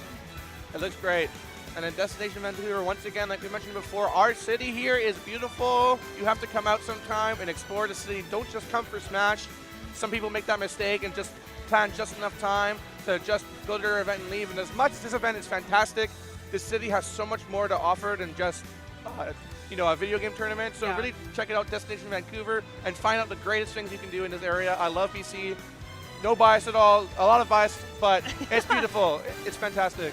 It looks great. And then Destination Vancouver, once again, like we mentioned before, our city here is beautiful. You have to come out sometime and explore the city. Don't just come for Smash. Some people make that mistake and just plan just enough time to just go to their event and leave. And as much as this event is fantastic, this city has so much more to offer than just, a video game tournament. So really check it out, Destination Vancouver, and find out the greatest things you can do in this area. I love BC. No bias at all. A lot of bias, but it's beautiful. It's fantastic.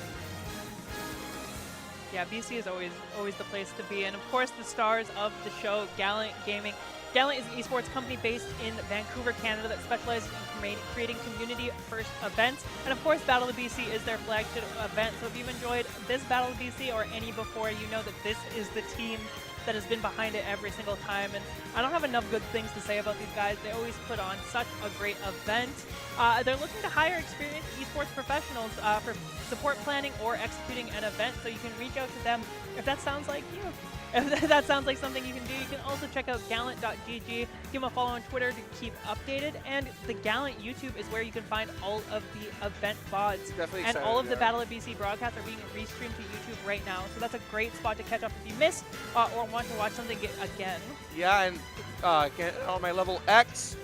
Yeah, BC is always the place to be. And of course, the stars of the show, Gallant Gaming. Gallant is an esports company based in Vancouver, Canada that specializes in creating community-first events. And of course, Battle of BC is their flagship event. So if you've enjoyed this Battle of BC or any before, you know that this is the team that has been behind it every single time. And I don't have enough good things to say about these guys. They always put on such a great event. They're looking to hire experienced esports professionals for support planning or executing an event. So you can reach out to them if that sounds like you. If that sounds like something you can do, you can also check out gallant.gg. Give them a follow on Twitter to keep updated. And the Gallant YouTube is where you can find all of the event VODs. Definitely and excited, all of the yeah. Battle of BC broadcasts are being restreamed to YouTube right now. So that's a great spot to catch up if you missed or want to watch something again. Yeah, and on my level X,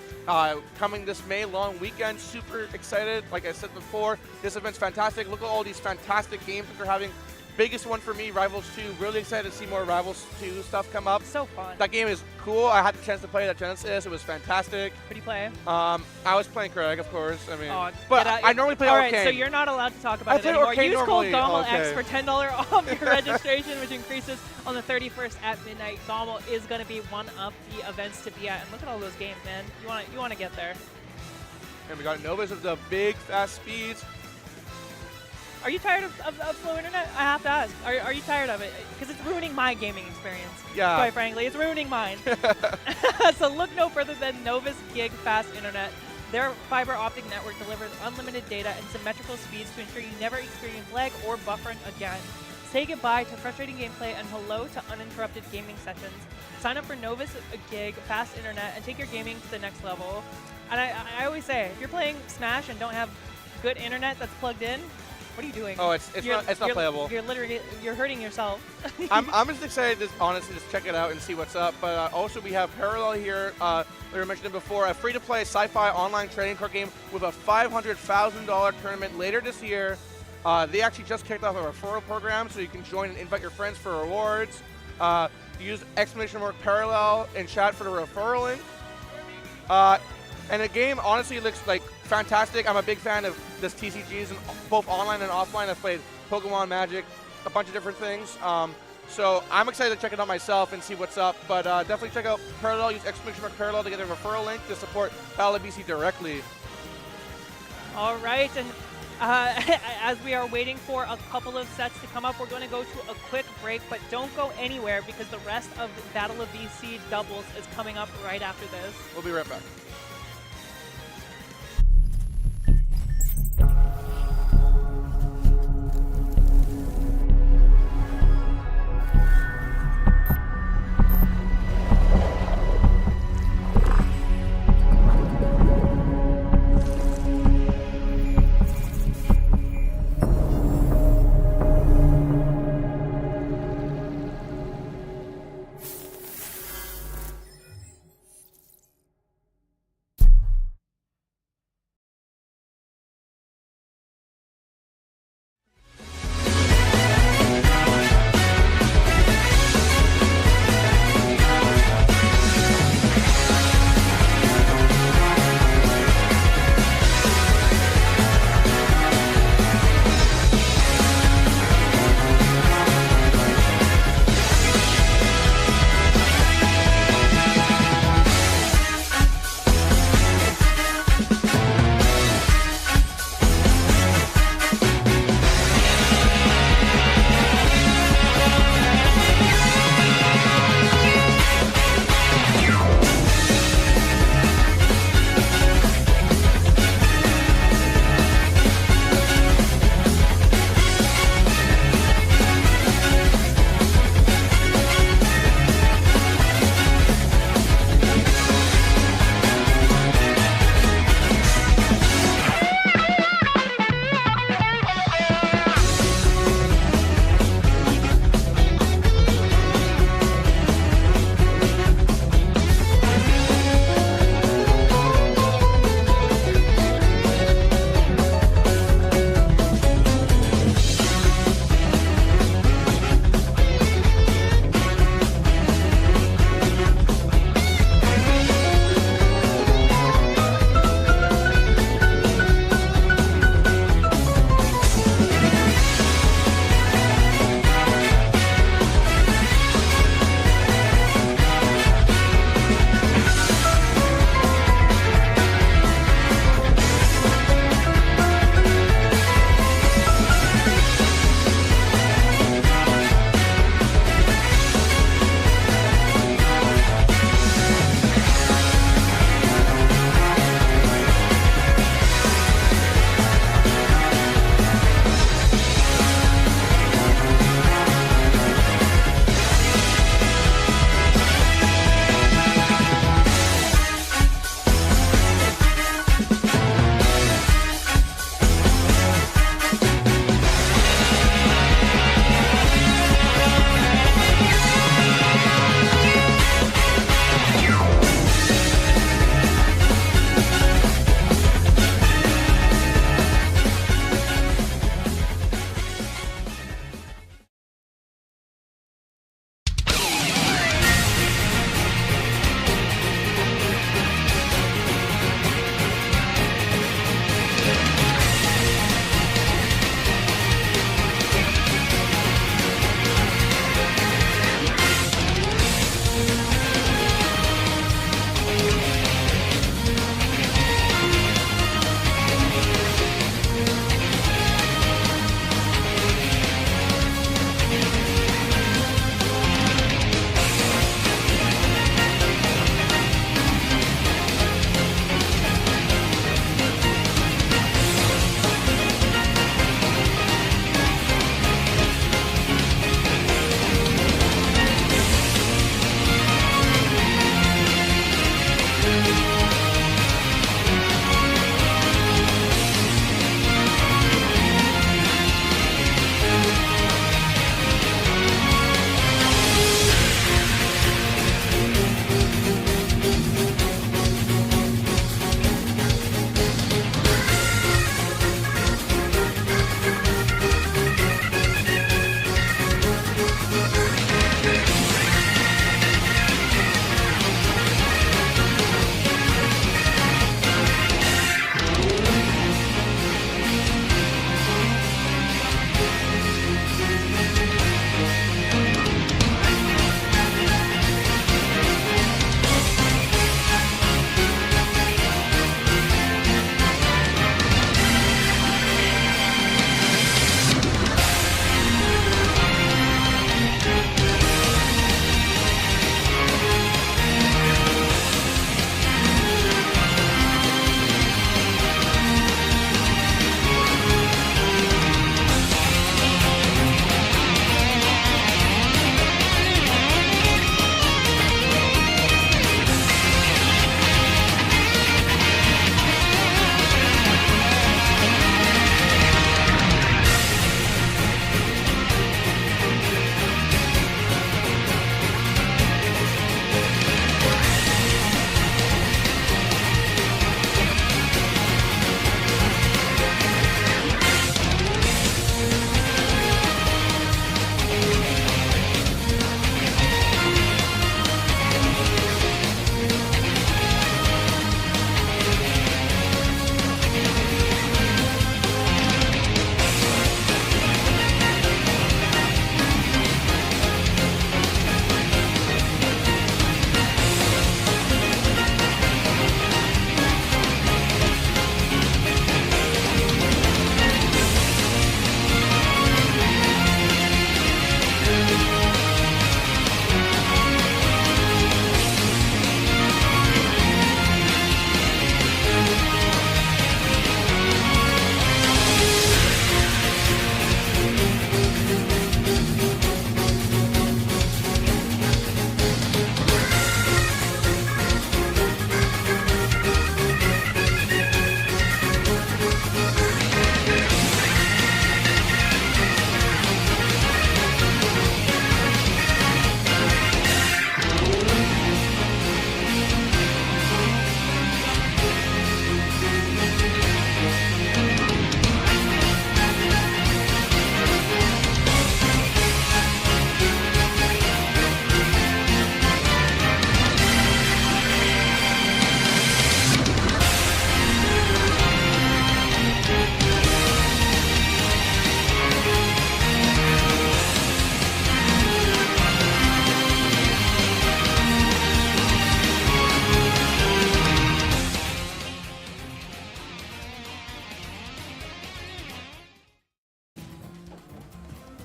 coming this May long weekend, super excited. Like I said before, this event's fantastic. Look at all these fantastic games that they're having. Biggest one for me, Rivals 2. Really excited to see more Rivals 2 stuff come up. So fun. That game is cool. I had the chance to play it at Genesis. It was fantastic. What do you play? I was playing Craig, of course. I mean, Oh, but I normally play all Arcane. right, so you're not allowed to talk about I it play anymore. Arcane Use code normally. GOMMELX Okay. for $10 off your registration, which increases on the 31st at midnight. GOMMEL is going to be one of the events to be at. And look at all those games, man. You want to get there. And we got Novus with the big, fast speeds. Are you tired of slow internet? I have to ask. Are you tired of it? Because it's ruining my gaming experience. Yeah. Quite frankly, it's ruining mine. So look no further than Novus Gig Fast Internet. Their fiber optic network delivers unlimited data and symmetrical speeds to ensure you never experience lag or buffering again. Say goodbye to frustrating gameplay and hello to uninterrupted gaming sessions. Sign up for Novus Gig Fast Internet and take your gaming to the next level. And I always say, if you're playing Smash and don't have good internet that's plugged in, what are you doing? Oh, it's not playable. You're hurting yourself. I'm just excited to honestly just check it out and see what's up. But also we have Parallel here. We were mentioning before, a free-to-play sci-fi online trading card game with a $500,000 tournament later this year. They actually just kicked off a referral program, so you can join and invite your friends for rewards. Use !Parallel in chat for the referral link. And the game honestly looks like fantastic. I'm a big fan of this TCGs, and both online and offline. I've played Pokemon, Magic, a bunch of different things. So I'm excited to check it out myself and see what's up. But definitely check out Parallel. Use !Parallel to get a referral link to support Battle of BC directly. All right, and as we are waiting for a couple of sets to come up, we're going to go to a quick break, but don't go anywhere because the rest of Battle of BC doubles is coming up right after this. We'll be right back.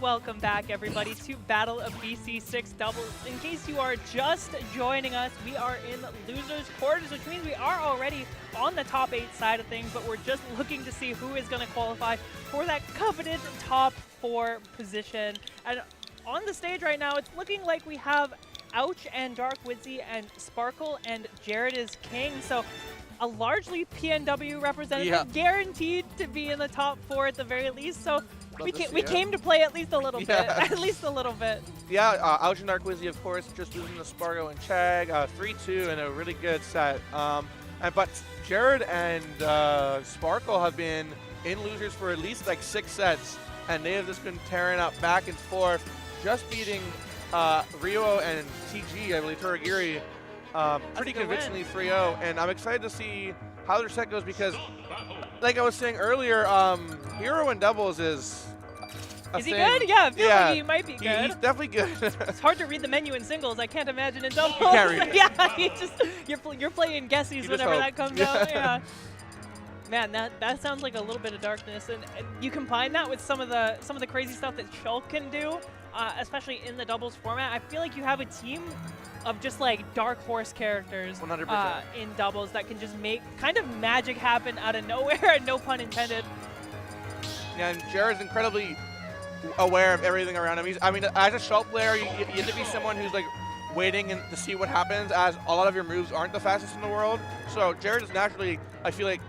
welcome back, everybody, to Battle of BC 6 Doubles. In case you are just joining us, we are in losers' quarters, which means we are already on the top 8 side of things, but we're just looking to see who is going to qualify for that coveted top 4 position. And on the stage right now, it's looking like we have Ouch and Dark Wizzy and Sparkle and Jared is King. So a largely PNW representative, guaranteed to be in the top 4 at the very least. So we came to play at least a little bit, at least a little bit. Yeah, Ouch and Dark Wizzy, of course, just losing to Spargo and Chag, 3-2 in a really good set. But Jared and Sparkle have been in losers for at least like 6 sets, and they have just been tearing up back and forth, just beating Rio and TG, I believe, Toragiri, pretty convincingly 3-0, and I'm excited to see how their set goes because, like I was saying earlier, Hero in doubles is Is he good? Yeah, I feel like he might be good. He's definitely good. It's hard to read the menu in singles. I can't imagine in doubles. You can't read it. Yeah, you're playing guessies whenever that comes out. Yeah. Man, that sounds like a little bit of darkness, and you combine that with some of the crazy stuff that Shulk can do, especially in the doubles format. I feel like you have a team of just like dark horse characters 100%. In doubles that can just make kind of magic happen out of nowhere, no pun intended. Yeah, and Jared's incredibly aware of everything around him. I mean, as a Shulk player, you have to be someone who's like waiting to see what happens, as a lot of your moves aren't the fastest in the world. So Jared is naturally, I feel like,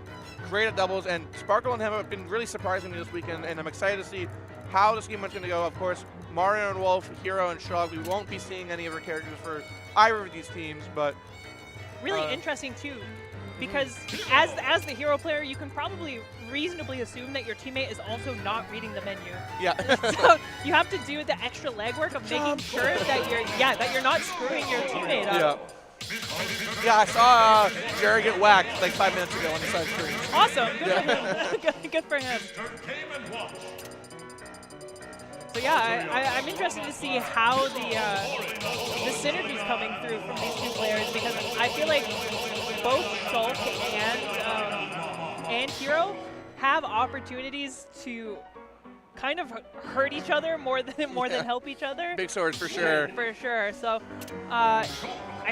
great at doubles, and Sparkle and him have been really surprising me this weekend, and I'm excited to see how this game is going to go. Of course, Mario and Wolf, Hero and Shulk, we won't be seeing any of our characters for either of these teams, but really interesting too, because as the hero player, you can probably reasonably assume that your teammate is also not reading the menu. Yeah. So you have to do the extra legwork of making sure that you're not screwing your teammate up. Yeah, I saw Jared get whacked like 5 minutes ago on the side screen. Awesome. Good for him. Good for him. So yeah, I'm interested to see how the synergy's coming through from these two players, because I feel like both Shulk and Hero have opportunities to kind of hurt each other more than help each other. Big swords for sure. For sure. So I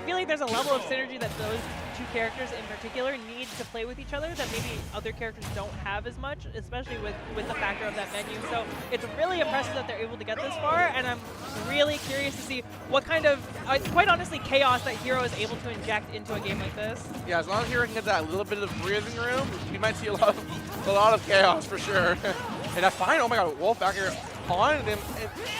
feel like there's a level of synergy that those two characters in particular need to play with each other that maybe other characters don't have as much, especially with the factor of that menu. So it's really impressive that they're able to get this far, and I'm really curious to see what kind of, quite honestly, chaos that Hero is able to inject into a game like this. Yeah, as long as Hero can get that little bit of breathing room, we might see a lot of chaos for sure. And that's fine. Oh my God, Wolf back here on him.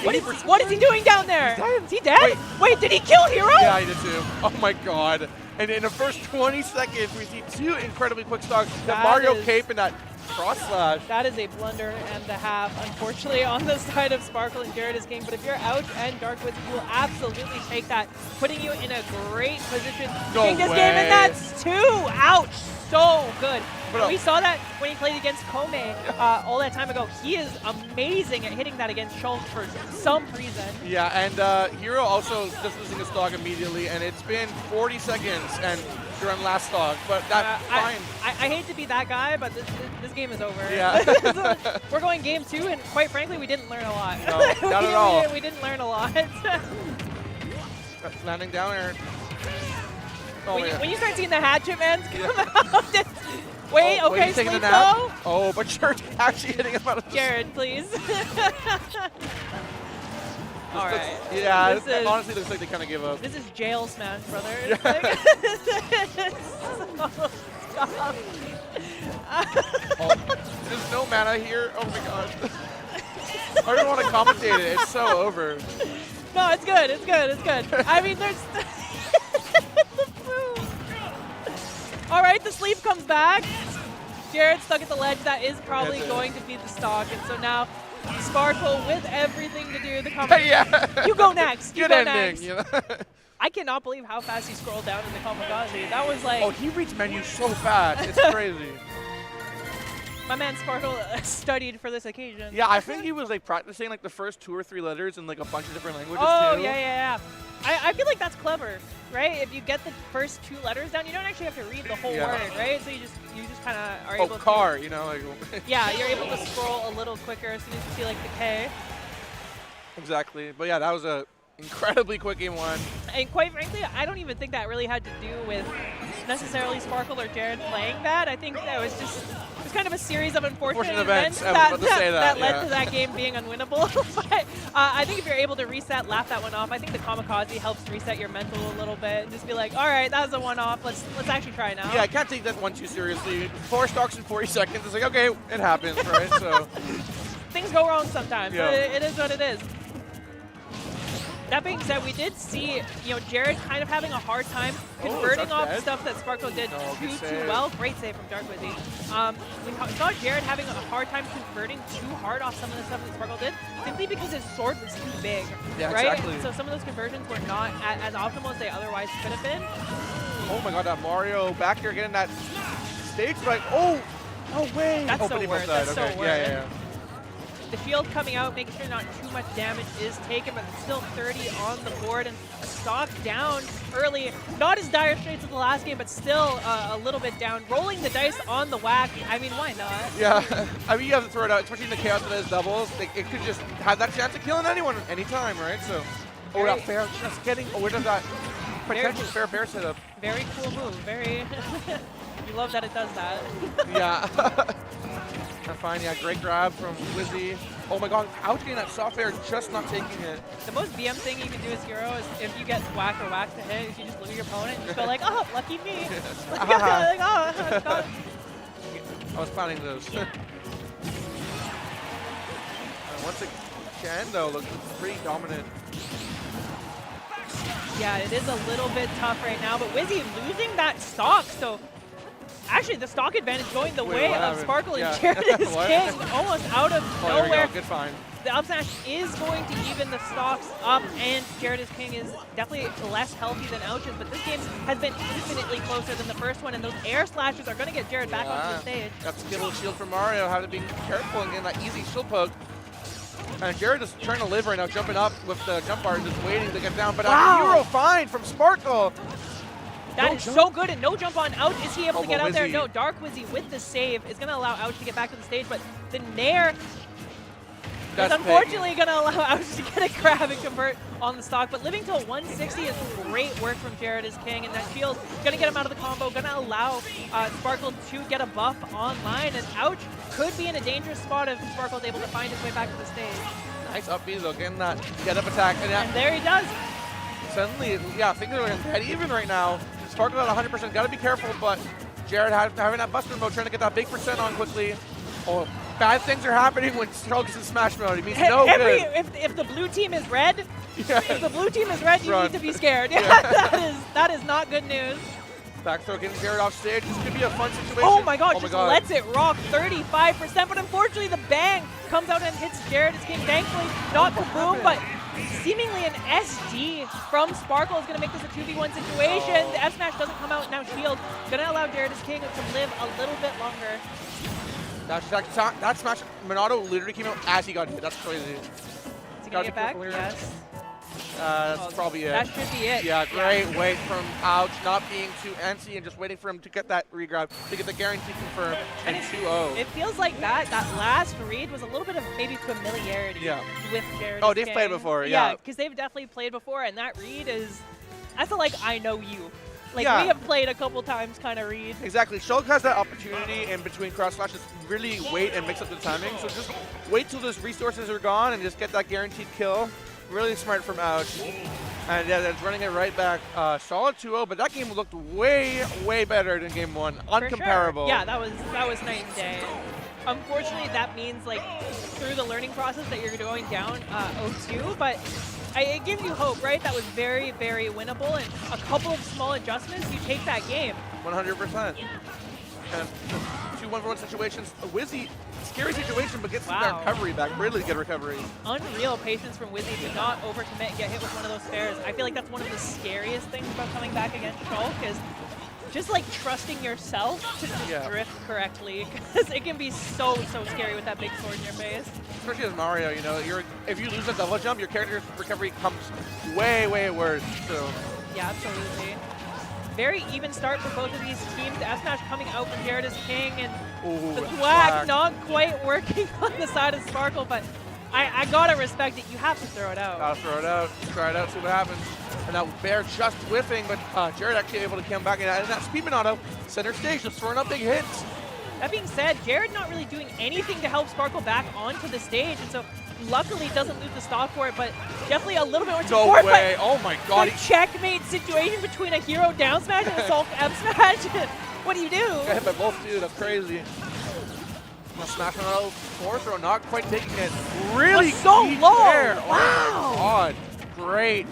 What is he doing down there? Is he dead? Wait, did he kill Hero? Yeah, he did too. Oh my God. And in the first 20 seconds, we see 2 incredibly quick stocks. That Mario cape and that cross slash. That is a blunder and a half, unfortunately, on the side of Sparkle and Jared is King. But if you're Ouch and Dark Wizzy, you will absolutely take that, putting you in a great position to take this game. And that's 2. Ouch. So good. We saw that when he played against Kome all that time ago. He is amazing at hitting that against Shulk for some reason. Yeah, and Hero also just losing his stock immediately, and it's been 40 seconds and you're on last stock, but that's fine. I hate to be that guy, but this game is over. Yeah. We're going game 2, and quite frankly, we didn't learn a lot. No, not at all. We didn't learn a lot. Landing down air. Oh, when you start seeing the hatchet mans come out. Wait, okay, he's taking sleep a nap? though. Oh, but Jared's actually hitting him out of Jared, please. All right. Yeah, it honestly looks like they kind of give up. This is jail smash, brother. There's no mana here. Oh my God. I don't want to commentate it. It's so over. No, it's good. It's good. It's good. I mean, there's. All right, the sleep comes back. Jared stuck at the ledge. That is probably going to be the stock. And so now Sparkle with everything to do. The yeah. You go next. You Good go ending. next. You know? I cannot believe how fast he scrolled down in the kamikaze. That was like. Oh, he reads menus so fast. It's crazy. My man Sparkle studied for this occasion. Yeah, I think he was like practicing like the first 2 or 3 letters in like a bunch of different languages too. Yeah. I feel like that's clever, right? If you get the first 2 letters down, you don't actually have to read the whole word, right? So you just kind of are able to. You know, like. Yeah, you're able to scroll a little quicker as soon as you see like the K. Exactly. But yeah, that was a incredibly quick game one. And quite frankly, I don't even think that really had to do with necessarily Sparkle or Jared playing that. I think that was just it was kind of a series of unfortunate events that led to that game being unwinnable. But I think if you're able to reset, laugh that one off, I think the kamikaze helps reset your mental a little bit and just be like, all right, that was a one-off. Let's actually try now. Yeah, I can't take that one too seriously. 4 stocks in 40 seconds. It's like, okay, it happens, right? So things go wrong sometimes. Yeah. It is what it is. That being said, we did see, Jared kind of having a hard time converting off stuff that Sparkle did too well. Great save from Dark Wizzy. We saw Jared having a hard time converting too hard off some of the stuff that Sparkle did, simply because his sword was too big, right? Exactly. So some of those conversions were not as optimal as they otherwise could have been. Oh my god, that Mario back here getting that stage strike. Oh, no way. That's so worth. That's so worth. Yeah. The shield coming out, making sure not too much damage is taken, but it's still 30 on the board, and a stock down early. Not as dire straits as the last game, but still a little bit down. Rolling the dice on the whack, I mean, why not? Yeah, I mean, you have to throw it out, especially in the chaos that is doubles. It could just have that chance of killing anyone at any time, right? So, that fair, just getting, where does that potential fair bear setup? Very cool move, very, you love that it does that. Yeah. Fine, yeah, great grab from Wizzy. Oh my god, out getting that soft air, just not taking it. The most BM thing you can do as hero is if you get whack or whack to hit, is you just look at your opponent and just go like, oh, lucky me. Like, oh, God. I was planning those. Once again, though, looks pretty dominant. Yeah, it is a little bit tough right now, but Wizzy losing that stock, so actually, the stock advantage going the way of Sparkle and Jared is king, almost out of nowhere. There we go. Good find. The up smash is going to even the stocks up, and Jared is king is definitely less healthy than Ouch's, but this game has been infinitely closer than the first one, and those air slashes are going to get Jared back onto the stage. Got the skittle shield from Mario, have to be careful and getting that easy shield poke. And Jared is trying to live right now, jumping up with the jump bar, just waiting to get down, but a hero find from Sparkle. That is so good, and no jump on Ouch. Is he able to get out there? No, Dark Wizzy with the save is going to allow Ouch to get back to the stage, but the Nair is unfortunately going to allow Ouch to get a grab and convert on the stock, but living till 160 is great work from Jared as king, and that shield going to get him out of the combo, going to allow Sparkle to get a buff online, and Ouch could be in a dangerous spot if Sparkle is able to find his way back to the stage. Nice up B though, getting that get-up attack. And there he does. Suddenly, yeah, things are dead even right now. Sparkle at 100%, gotta be careful, but Jared having that buster mode, trying to get that big percent on quickly. Oh, bad things are happening when Strokes in Smash mode. It means no good. If the blue team is red, if the blue team is red, you Run. need to be scared. Yeah, that is not good news. Back throw getting Jared off stage. This could be a fun situation. Oh my god, lets it rock 35%, but unfortunately the bang comes out and hits Jared as king. Thankfully, not Kaboom, but seemingly an SD from Sparkle is going to make this a 2v1 situation. The F smash doesn't come out, now shield. Going to allow Jared as king to live a little bit longer. That smash, Minato literally came out as he got hit. That's crazy. Is he going to get back? Yes. That's probably it. That should be it. Yeah, great wait from Ouch, not being too antsy and just waiting for him to get that regrab, to get the guarantee confirmed, and 2-0. It feels like that last read was a little bit of maybe familiarity with Jared. Oh, they've played before, yeah. Because they've definitely played before, and that read is, that's a like, I know you. Like, we have played a couple times kind of read. Exactly. Shulk has that opportunity in between cross slashes, really wait and mix up the timing. So just wait till those resources are gone and just get that guaranteed kill. Really smart from Ouch. And yeah, that's running it right back. Solid 2-0, but that game looked way, way better than game one. Uncomparable. Sure. Yeah, that was night and day. Unfortunately, that means like through the learning process that you're going down 0-2, but it gives you hope, right? That was very, very winnable, and a couple of small adjustments, you take that game. 100%. And 2-1-1 situations. A Wizzy, scary situation, but gets that recovery back. Really good recovery. Unreal patience from Wizzy to not overcommit and get hit with one of those spares. I feel like that's one of the scariest things about coming back against Shulk is just like trusting yourself to just drift correctly, because it can be so scary with that big sword in your face. Especially as Mario, you know, if you lose a double jump, your character's recovery comes way, way worse. So yeah, absolutely. Very even start for both of these teams. F-Smash coming out from Jared as king, and the thwack not quite working on the side of Sparkle, but I gotta respect it. You have to throw it out. Gotta throw it out. Try it out, see what happens. And now Bear just whiffing, but Jared actually able to come back in. And that Speedman auto, center stage, just throwing up big hits. That being said, Jared not really doing anything to help Sparkle back onto the stage, and so luckily doesn't lose the stock for it, but definitely a little bit more support. No way. Oh my god. The checkmate situation between a hero down smash and a Sulk up smash. What do you do? Got hit by both, dude. That's crazy. Smash on out fourth throw, not quite taking it. Really so low. There. Wow. Oh my god. Great.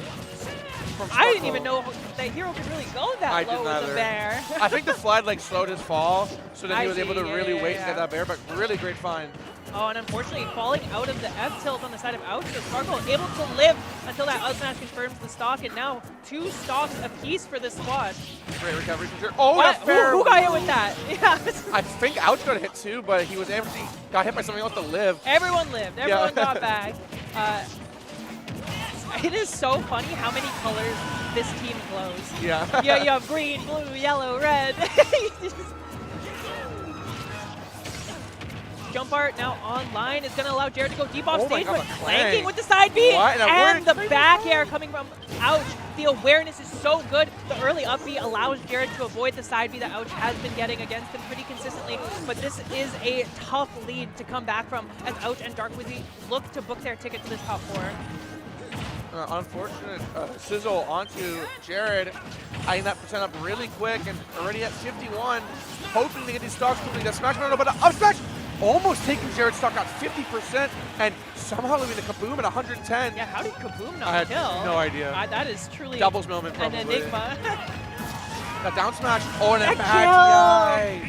I didn't even know that hero could really go that low with a Bear. I think the slide like slowed his fall, so then he was able to really wait yeah. to get that Bear, but really great find. Oh, and unfortunately falling out of the F tilt on the side of Ouch, so Sparkle able to live until that up smash confirms the stock, and now 2 stocks apiece for this squad. Great recovery from Jared. Oh, what? that's fair. Who got hit with that? Yeah. I think Ouch got hit too, but he was able to, got hit by something else to live. Everyone lived. Everyone got back. It is so funny how many colors this team glows. Yeah. Yeah, you have green, blue, yellow, red. Jump art now online is going to allow Jared to go deep off stage, but flanking with the side B and the back air coming from Ouch. The awareness is so good. The early up B allows Jared to avoid the side B that Ouch has been getting against him pretty consistently, but this is a tough lead to come back from as Ouch and Dark Wizzy look to book their ticket to this top 4. Unfortunate sizzle onto Jared, eyeing that percent up really quick and already at 51, hoping to get these stocks quickly. That smash, no, but up smash almost taking Jared's stock at 50% and somehow leaving the Kaboom at 110. Yeah, how did Kaboom not I had kill? no idea. That is truly doubles moment probably. An enigma. That down smash, oh, and that back.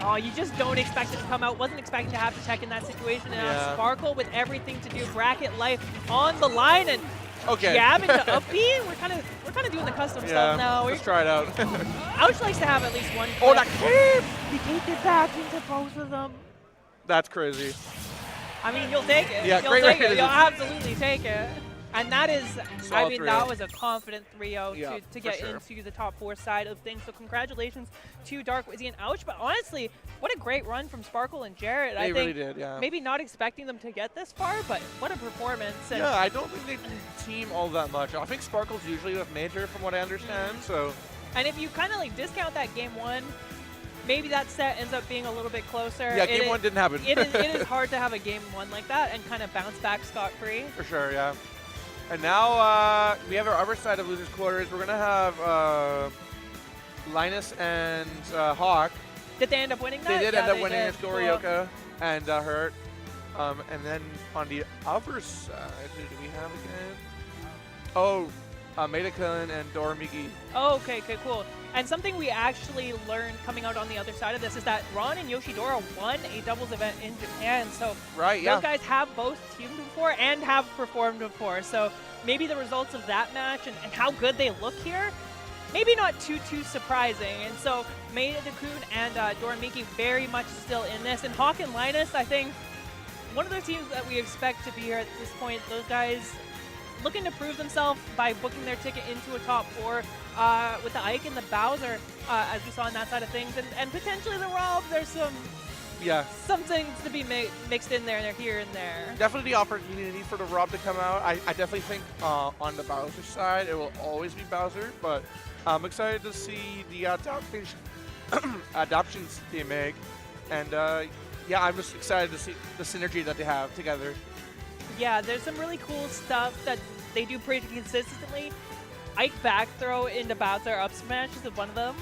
Oh, you just don't expect it to come out. Wasn't expecting to have to check in that situation. And Sparkle with everything to do, bracket life on the line, and jab into up B. We're kind of doing the custom stuff now. Let's try it out. Ouch likes to have at least one. Oh, that cape! He kicked it back into both of them. That's crazy. I mean, you'll take it. Yeah, you'll take it. You'll absolutely take it. And that is, I mean, that was a confident 3-0 to get into the top 4 side of things. So congratulations to Dark Wizzy and Ouch. But honestly, what a great run from Sparkle and Jared. They really did, yeah. Maybe not expecting them to get this far, but what a performance. And yeah, I don't think they team all that much. I think Sparkle's usually with Major from what I understand, so. And if you kind of like discount that game 1, maybe that set ends up being a little bit closer. Yeah, game 1 didn't happen. It is hard to have a game 1 like that and kind of bounce back scot-free. For sure, yeah. And now we have our other side of losers quarters. We're gonna have Linus and Hawk. Did they end up winning that? They did end up winning against Goryoka and Hurt. And then on the other side, who do we have again? Oh, Medicun and Dormigi. Oh, okay, cool. And something we actually learned coming out on the other side of this is that Ron and Yoshidora won a doubles event in Japan. So those guys have both teamed before and have performed before. So maybe the results of that match and how good they look here, maybe not too surprising. And so Medicun and Dormigi very much still in this. And Hawk and Linus, I think, one of those teams that we expect to be here at this point. Those guys looking to prove themselves by booking their ticket into a top 4 with the Ike and the Bowser, as we saw on that side of things, and potentially the Rob. There's some things to be mixed in there, and they're here and there. Definitely the opportunity for the Rob to come out. I definitely think on the Bowser side, it will always be Bowser, but I'm excited to see the adoptions they make, and yeah, I'm just excited to see the synergy that they have together. Yeah, there's some really cool stuff that they do pretty consistently. Ike back throw into Bowser up smash is one of them.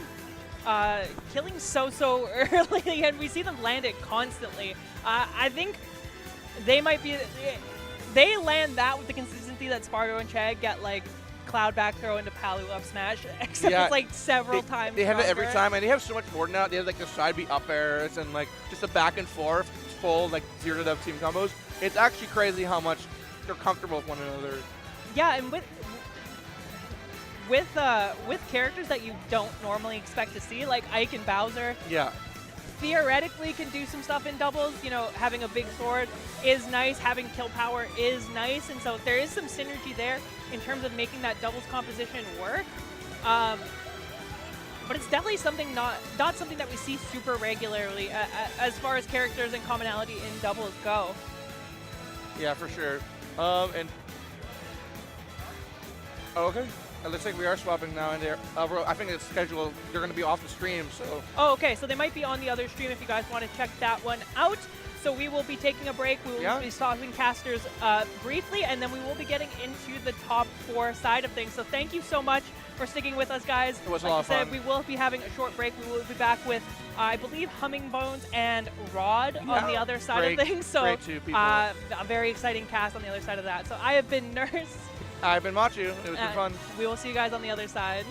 Killing so early, and we see them land it constantly. I think they might be, they land that with the consistency that Spargo and Chad get, like Cloud back throw into Palu up smash, except it's like several times. They have it every time, and they have so much more than that. They have like the side B up airs and like just a back and forth full like 0-to-dev team combos. It's actually crazy how much they're comfortable with one another. Yeah, and with characters that you don't normally expect to see, like Ike and Bowser. Yeah. Theoretically can do some stuff in doubles. You know, having a big sword is nice, having kill power is nice, and so there is some synergy there in terms of making that doubles composition work. But it's definitely something not something that we see super regularly as far as characters and commonality in doubles go. Yeah, for sure. And okay, it looks like we are swapping now. And I think it's scheduled. They're going to be off the stream, so. Oh, okay. So they might be on the other stream if you guys want to check that one out. So we will be taking a break. We will be stopping casters briefly, and then we will be getting into the top 4 side of things. So thank you so much for sticking with us, guys. It was like a lot of fun. We will be having a short break. We will be back with, I believe, Humming Bones and Rod on the other side of things. So great two people. a very exciting cast on the other side of that. So I have been Nurse. I've been Machu. It was fun. We will see you guys on the other side.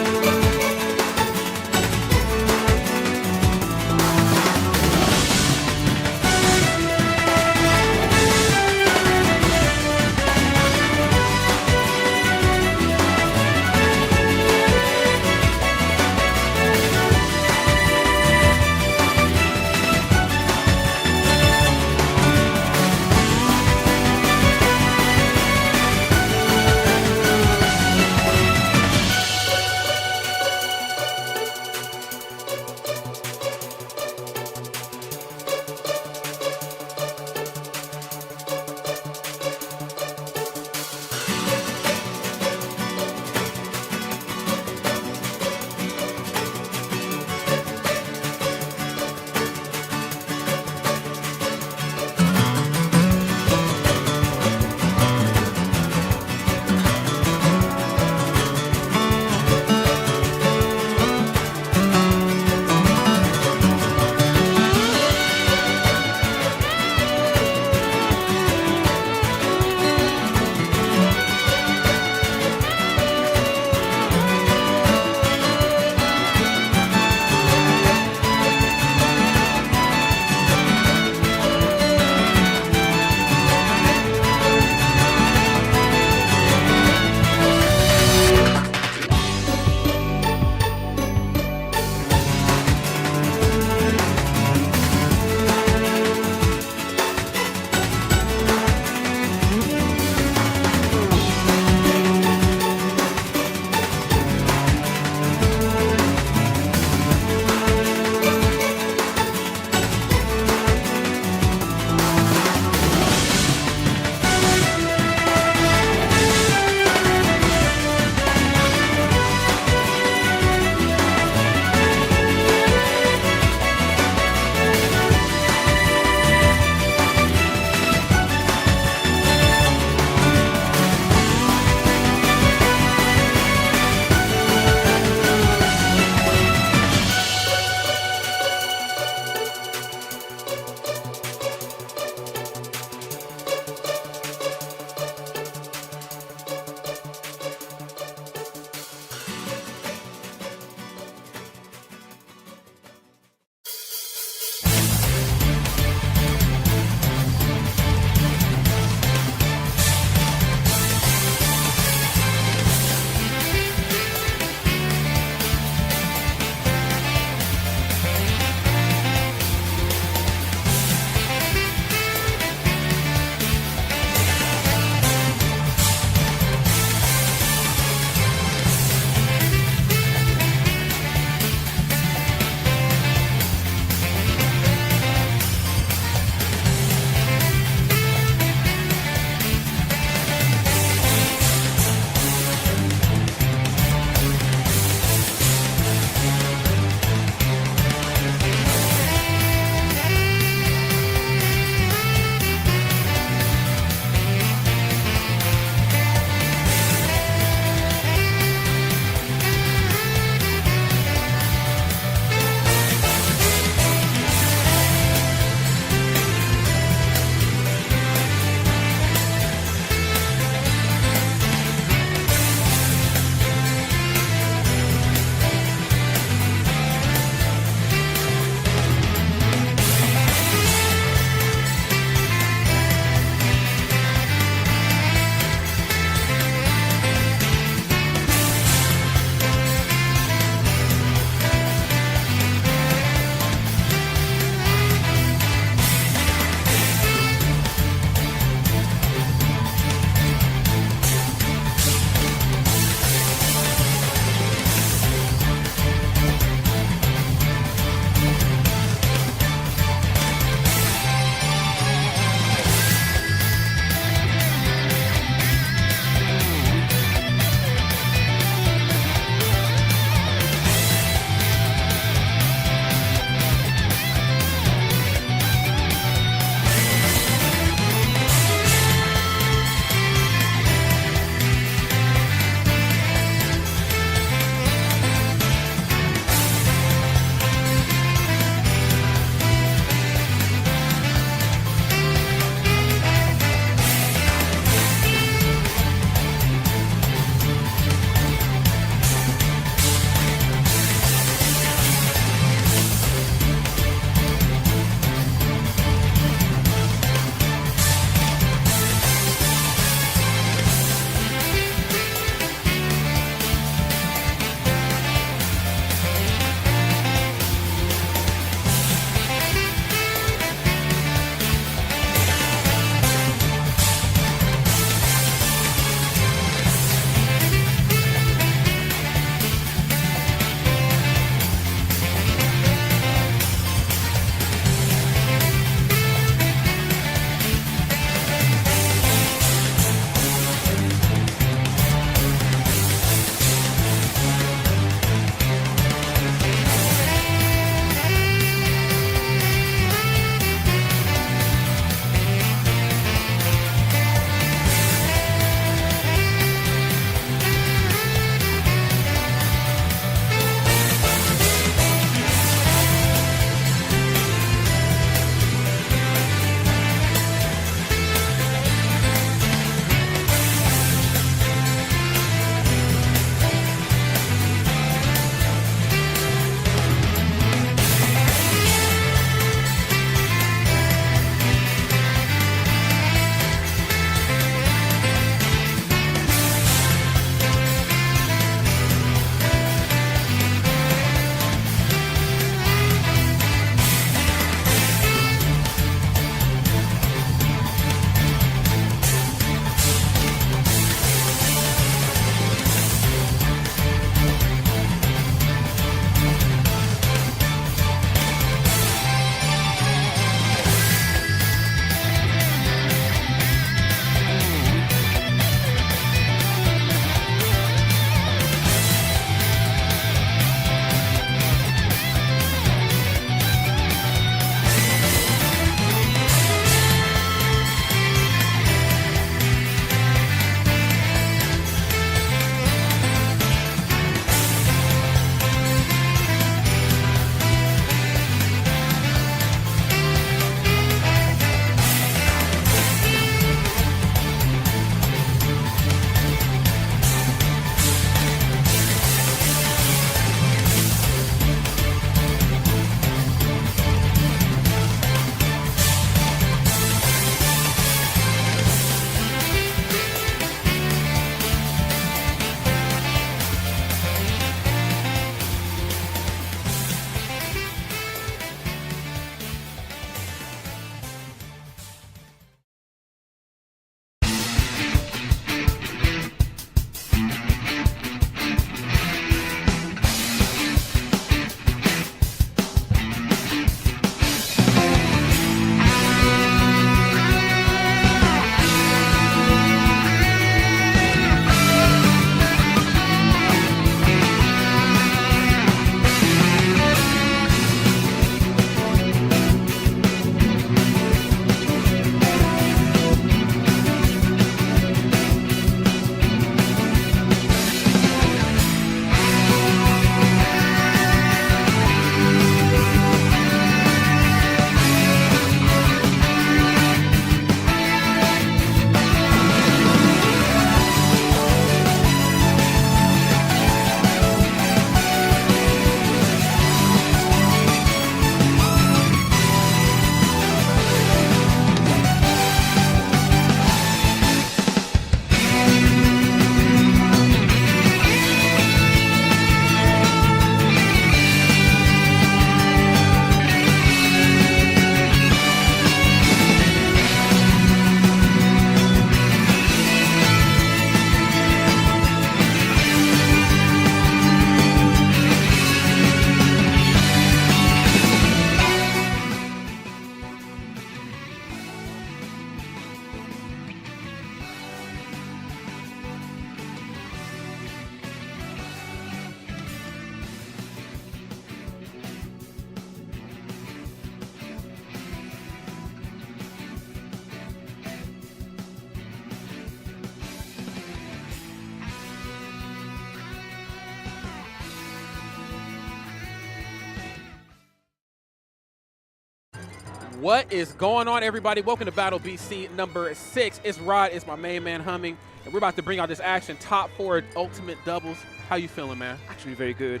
What is going on, everybody? Welcome to Battle BC number 6. It's Rod, it's my main man Humming, and we're about to bring out this action. Top 4 ultimate doubles. How you feeling, man? Actually, very good.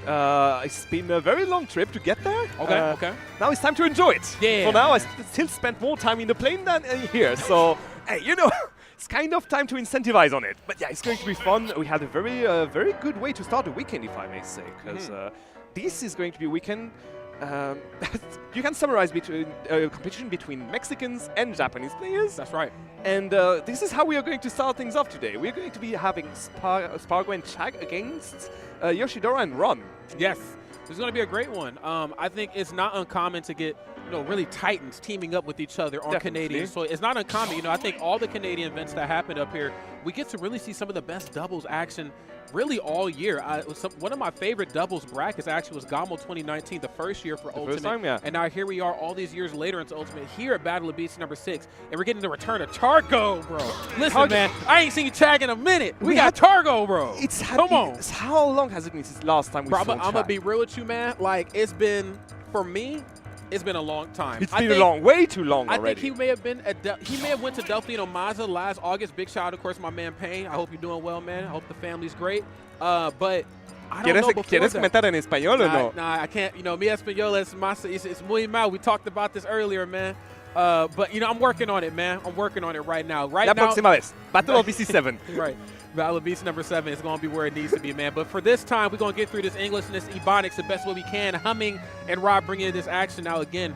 It's been a very long trip to get there. Okay. Now it's time to enjoy it. Yeah. For now, I still spent more time in the plane than here. So, hey, you know, it's kind of time to incentivize on it. But yeah, it's going to be fun. We had a very good way to start the weekend, if I may say, because this is going to be a weekend. You can summarize between competition between Mexicans and Japanese players. That's right. And this is how we are going to start things off today. We're going to be having Spargo and Chag against Yoshidora and Ron. Yes, this is going to be a great one. I think it's not uncommon to get really Titans teaming up with each other on Canadian. So it's not uncommon. I think all the Canadian events that happened up here, we get to really see some of the best doubles action really all year. One of my favorite doubles brackets actually was Gamo 2019, the first year for Ultimate. First time, yeah. And now here we are all these years later into Ultimate here at Battle of BC number 6. And we're getting the return of Targo, bro. Listen, man, I ain't seen Chag in a minute. We got Targo, bro. Come on. How long has it been since last time we saw Chag? I'm going to be real with you, man. Like, it's been, for me, it's been a long time. It's been a long, way too long already. I think he may have been he may have went to Delfino Mazza last August. Big shout out, of course, my man Payne. I hope you're doing well, man. I hope the family's great. But I don't know ¿Quieres comentar en español o no? Nah, I can't. Mi español es muy mal. We talked about this earlier, man. But I'm working on it, man. I'm working on it right now. La próxima vez. Battle of BC 7. Right. Battle of BC number 7 is going to be where it needs to be, man. But for this time, we're going to get through this English and this Ebonics the best way we can. Humming and Rob bringing in this action now again.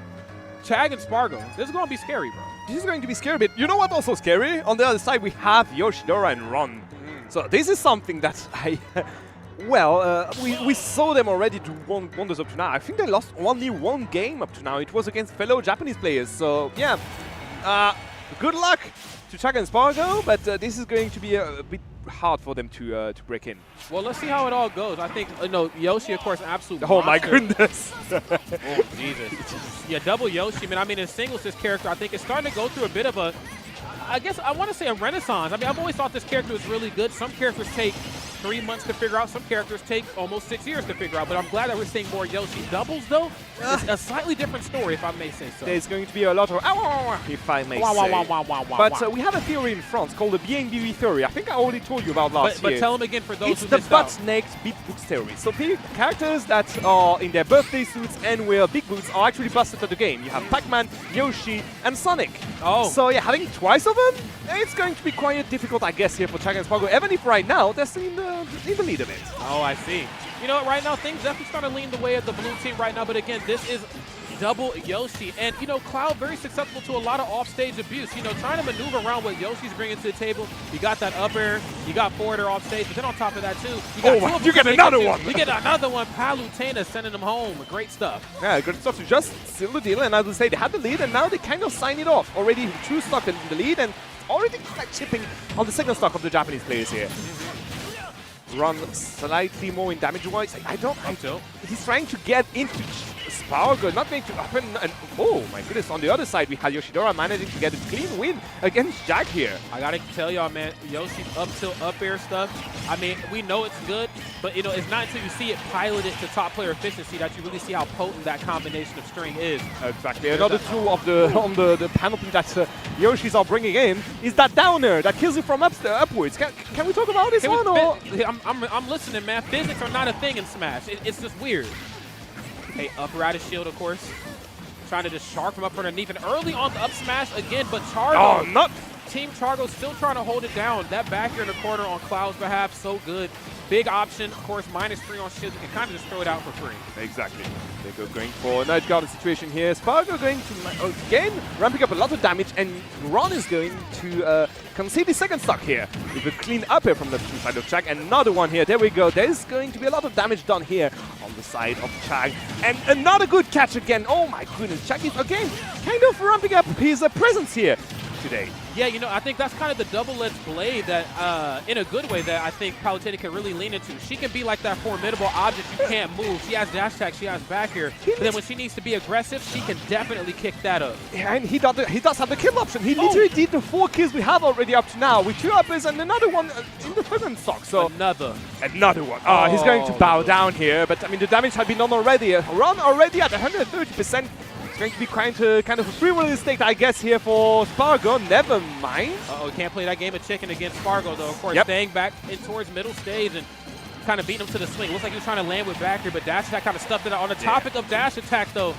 Chag and Spargo. This is going to be scary, bro. This is going to be scary, but you know what also scary? On the other side, we have Yoshidora and Ron. So this is something that we saw them already do wonders up to now. I think they lost only one game up to now. It was against fellow Japanese players. So yeah, good luck to Chag and Spargo, but this is going to be a bit hard for them to break in. Well, let's see how it all goes. I think Yoshi, of course, an absolute monster. My goodness. Oh, Jesus. Yeah, double Yoshi. Man, I mean, in singles, this character, I think, is starting to go through a bit of a, I guess I want to say a renaissance. I mean, I've always thought this character was really good. Some characters take 3 months to figure out. Some characters take almost 6 years to figure out. But I'm glad that we're seeing more Yoshi. Doubles, though, it's a slightly different story, if I may say so. There's going to be a lot of if I may say. But we have a theory in France called the BNB theory. I think I already told you about last year. But tell them again for those who missed out. It's the butt-naked big boots theory. So characters that are in their birthday suits and wear big boots are actually busted at the game. You have Pac-Man, Yoshi, and Sonic. Oh. So yeah, having twice of them, it's going to be quite difficult, I guess, here for Chag and Spargo, even if right now they're still in the lead of it. Oh, I see. You know what, right now, things definitely starting to lean the way of the blue team right now, but again, this is double Yoshi. And, Cloud very susceptible to a lot of offstage abuse. Trying to maneuver around what Yoshi's bringing to the table. You got that up air, you got forward air offstage, but then on top of that, too, you get another one. You get another one. Palutena sending them home. Great stuff. Yeah, good stuff to just seal the deal. And as I say, they had the lead, and now they kind of sign it off. Already 2 stock in the lead, and already chipping on the second stock of the Japanese players here. Run slightly more in damage-wise. He's trying to get into Spargo, not going to happen. And oh my goodness, on the other side, we had Yoshidora managing to get a clean win against Chag here. I gotta tell y'all, man, Yoshi's up tilt, up air stuff. I mean, we know it's good, but it's not until you see it piloted to top player efficiency that you really see how potent that combination of string is. Exactly. Another tool of the panoply that Yoshi's are bringing in is that downer that kills you from upwards. Can we talk about this one? Or? I'm listening, man. Physics are not a thing in Smash. It's just weird. Hey, up Radish shield, of course. Trying to just shark from up underneath. And early on the up smash again, but Chargo. Oh, not. Team Chargo still trying to hold it down. That back here in the corner on Cloud's behalf, so good. Big option, of course, -3 on shield. You can kind of just throw it out for free. Exactly. They're going for a nice guarded situation here. Spargo going to, again, ramping up a lot of damage, and Ron is going to concede the second stock here with a clean up here from the side of Chag. Another one here. There we go. There's going to be a lot of damage done here on the side of Chag. And another good catch again. Oh my goodness. Chag is, again, kind of ramping up his presence here today. Yeah, I think that's kind of the double-edged blade that, in a good way, that I think Palutena can really lean into. She can be like that formidable object you can't move. She has dash attack, she has back here. But then when she needs to be aggressive, she can definitely kick that up. Yeah, and he does have the kill option. He literally did the 4 kills we have already up to now with 2 uppers and another one in the second stock. So another one. Oh, he's going to bow down here. But I mean, the damage had been done already. Ron already at 130%. going to be kind of a free release state, I guess, here for Spargo. Never mind. Uh-oh, can't play that game of chicken against Spargo, though. Of course, staying back in towards middle stage and kind of beating him to the swing. Looks like he was trying to land with back here, but dash attack kind of stuffed it out. On the topic of dash attack, though,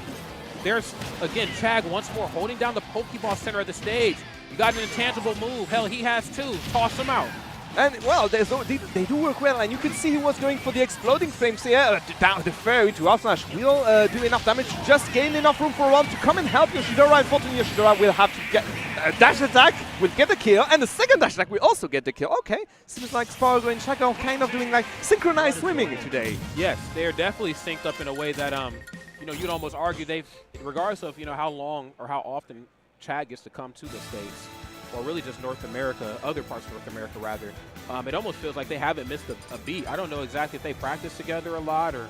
there's, again, Chag once more holding down the Pokeball center of the stage. You got an intangible move. Hell, he has two. Toss him out. And, well, they do work well, and you can see he was going for the exploding flames here. Down the fairy to out smash will do enough damage to just gain enough room for Ron to come and help Yoshidora. Unfortunately, Yoshidora will have to get a dash attack, will get the kill, and the second dash attack will also get the kill. Okay, seems like Spargo and Chag are kind of doing like synchronized swimming today. Yes, they're definitely synced up in a way that, you know, you'd almost argue they've, regardless of, you know, how long or how often Chag gets to come to the States, or really just North America, other parts of North America rather, it almost feels like they haven't missed a beat. I don't know exactly if they practice together a lot or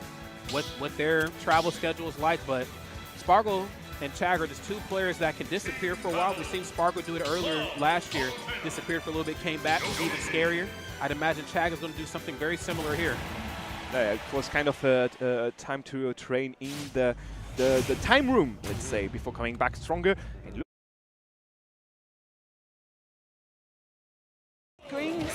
what their travel schedule is like, but Spargo and Chag are just two players that can disappear for a while. We've seen Spargo do it earlier last year, disappeared for a little bit, came back, was even scarier. I'd imagine Chag is going to do something very similar here. It was kind of time to train in the time room, let's say, before coming back stronger.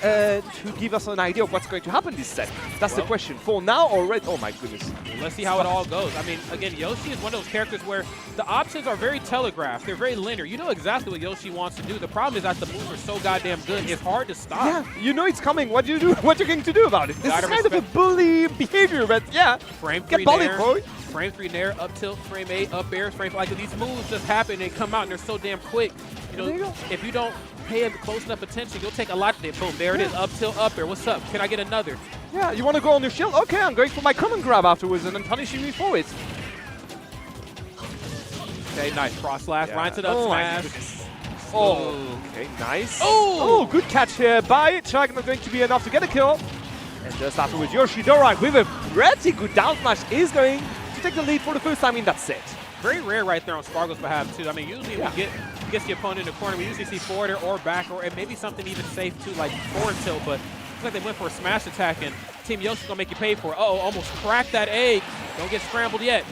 And going to give us an idea of what's going to happen this set. That's the question. For now already. Oh my goodness. Well, let's see how it all goes. I mean, again, Yoshi is one of those characters where the options are very telegraphed. They're very linear. You know exactly what Yoshi wants to do. The problem is that the moves are so goddamn good, it's hard to stop. Yeah, you know it's coming. What do you do? What you're going to do about it? This is kind of a bully behavior, but yeah. Frame 3 nair, frame 3 nair, up tilt, frame 8, up air, frame 5. Like these moves just happen and come out and they're so damn quick. You know, if you don't pay close enough attention, you'll take a lot of it. Boom, there it is, up tilt, up air. What's up? Can I get another? Yeah, you want to go on your shield? Okay, I'm going for my common grab afterwards and then punishing me for it. Okay, nice. Cross slash, right into the up smash. Oh, okay, nice. Oh, good catch here by Chag. Not going to be enough to get a kill. And just afterwards, Yoshidora with a pretty good down smash is going to take the lead for the first time in that set. Very rare right there on Spargo's behalf, too. I mean, usually we gets the opponent in the corner. We usually see forward or back, or maybe something even safe, too, like forward tilt. But looks like they went for a smash attack, and Team Yoshi's going to make you pay for it. Uh-oh, almost cracked that egg. Don't get scrambled yet.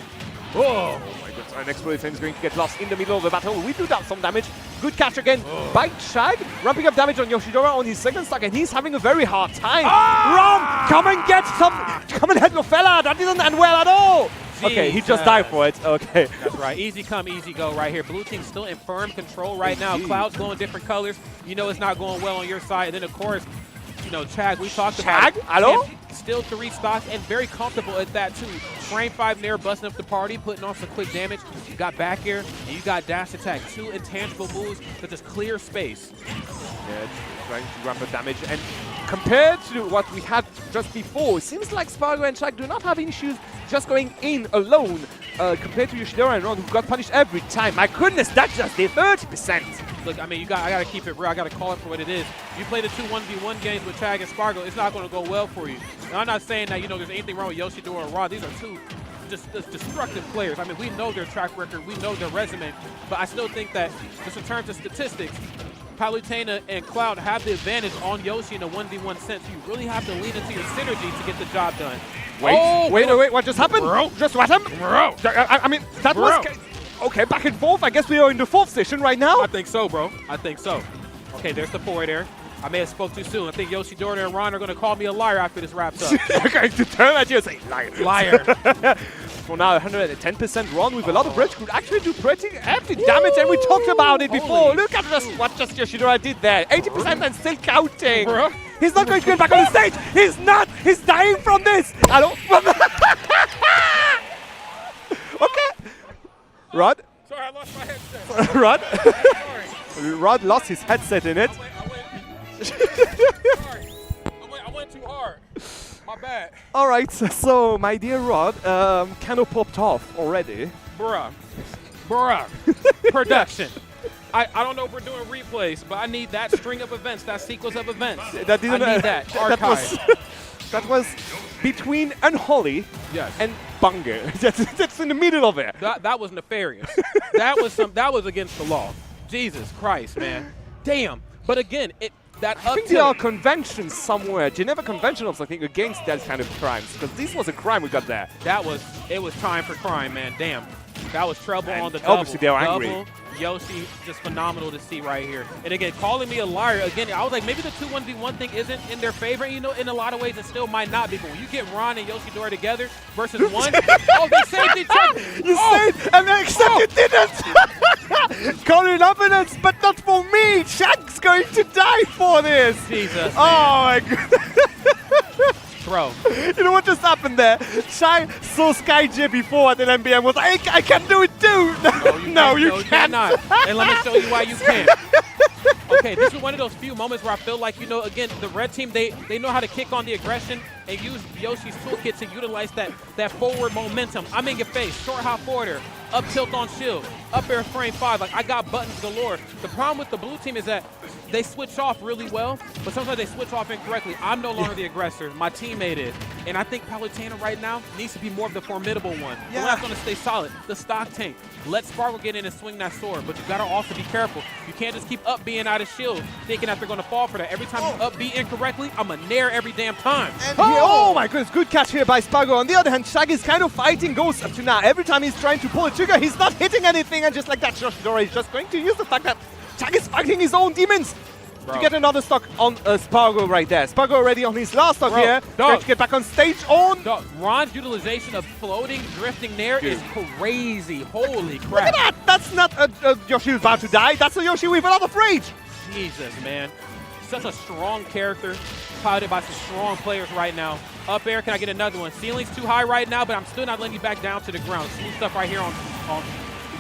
Oh my goodness, our next bullet flame is going to get lost in the middle of the battle. We do that some damage. Good catch again by Chag, ramping up damage on Yoshidora on his second stock, and he's having a very hard time. Rom, come and get some, come and hit your fella. That didn't end well at all. Okay, he just died for it. Okay. That's right. Easy come, easy go right here. Blue team still in firm control right now. Cloud's glowing different colors. You know it's not going well on your side. And then, of course, you know, Chag, we talked about it. Hello? Still 3 stocks and very comfortable at that, too. Frame 5 nair, busting up the party, putting on some quick damage. You got back here, and you got dash attack. 2 intangible moves that just clear space. Yeah, trying to ramp up damage. And compared to what we had just before, it seems like Spargo and Chag do not have issues just going in alone compared to Yoshidora and Ron, who got punished every time. My goodness, that's just the 30%. Look, I mean, I got to keep it real. I got to call it for what it is. You play the 2 1v1 games with Chag and Spargo, it's not going to go well for you. Now, I'm not saying that, you know, there's anything wrong with Yoshidora and Ron. These are 2 just destructive players. I mean, we know their track record. We know their resume. But I still think that just in terms of statistics, Palutena and Cloud have the advantage on Yoshi in a 1v1 sense. You really have to lean into your synergy to get the job done. Wait, what just happened? Bro. Just what happened? Bro. I mean, that was... Okay, back and forth. I guess we are in the 4th station right now. I think so, bro. I think so. Okay, there's the forward there. I may have spoke too soon. I think Yoshidora and Ron are going to call me a liar after this wraps up. They're going to turn at you and say, liar. Liar. For now, 110% Ron with a lot of bridge could actually do pretty hefty damage, and we talked about it before. Look at what Yoshidora did there. 80% and still counting. Bro. He's not going to get back on the stage. He's not. He's dying from this. I don't. Okay. Rod? Sorry, I lost my headset. Rod? Sorry. Rod lost his headset in it. Sorry. I went too hard. My bad. All right, so my dear Rod, Kano popped off already. Bruh. Production. I don't know if we're doing replays, but I need that string of events, that sequence of events. That didn't, I need that. Archive. That was between Unholy and Banger. That's in the middle of it. That was nefarious. that was against the law. Jesus Christ, man. Damn. But again, I think there are conventions somewhere, Geneva Conventionals, I think, against that kind of crimes, because this was a crime we got there. It was time for crime, man. Damn. That was trouble And on the double. obviously they're angry. Double, Yoshi, just phenomenal to see right here. And again, calling me a liar. Again, I was like, maybe the 2-1v1 thing isn't in their favor. You know, in a lot of ways, it still might not be. But when you get Ron and Yoshidori together versus one, oh, they saved each other. You saved, and then except you didn't. Confidence, but not for me. Shag's going to die for this. Jesus. Oh my god. Bro. You know what just happened there? Shag saw SkyJ before at an NBM was like, I can do it too. No, you can't. Not. And let me show you why you can't. Okay, this is one of those few moments where I feel like, you know, again, the red team, they know how to kick on the aggression and use Yoshi's toolkit to utilize that forward momentum. I'm in your face, short hop forwarder, up tilt on shield, up air frame 5. Like, I got buttons galore. The problem with the blue team is that they switch off really well, but sometimes they switch off incorrectly. I'm no longer the aggressor. My teammate is. And I think Palutena right now needs to be more of the formidable one. The one's going to stay solid. The stock tank. Let Sparkle get in and swing that sword, but you got to also be careful. You can't just keep up being out of shield thinking that they're going to fall for that. Every time you up B incorrectly, I'm a nair every damn time. Oh my goodness, good catch here by Spargo. On the other hand, Shag is kind of fighting Ghost up to now. Every time he's trying to pull a trigger, he's not hitting anything, and just like that, Yoshidori is just going to use the fact that Shag is fighting his own demons. To get another stock on Spargo right there. Spargo already on his last stock here. Trying to get back on stage on. Ron's utilization of floating, drifting nair is crazy. Holy crap. Look at that. That's not a Yoshi who's about to die. That's a Yoshi with a lot of rage. Jesus, man. Such a strong character, piloted by some strong players right now. Up air, can I get another one? Ceiling's too high right now, but I'm still not letting you back down to the ground. Smooth stuff right here on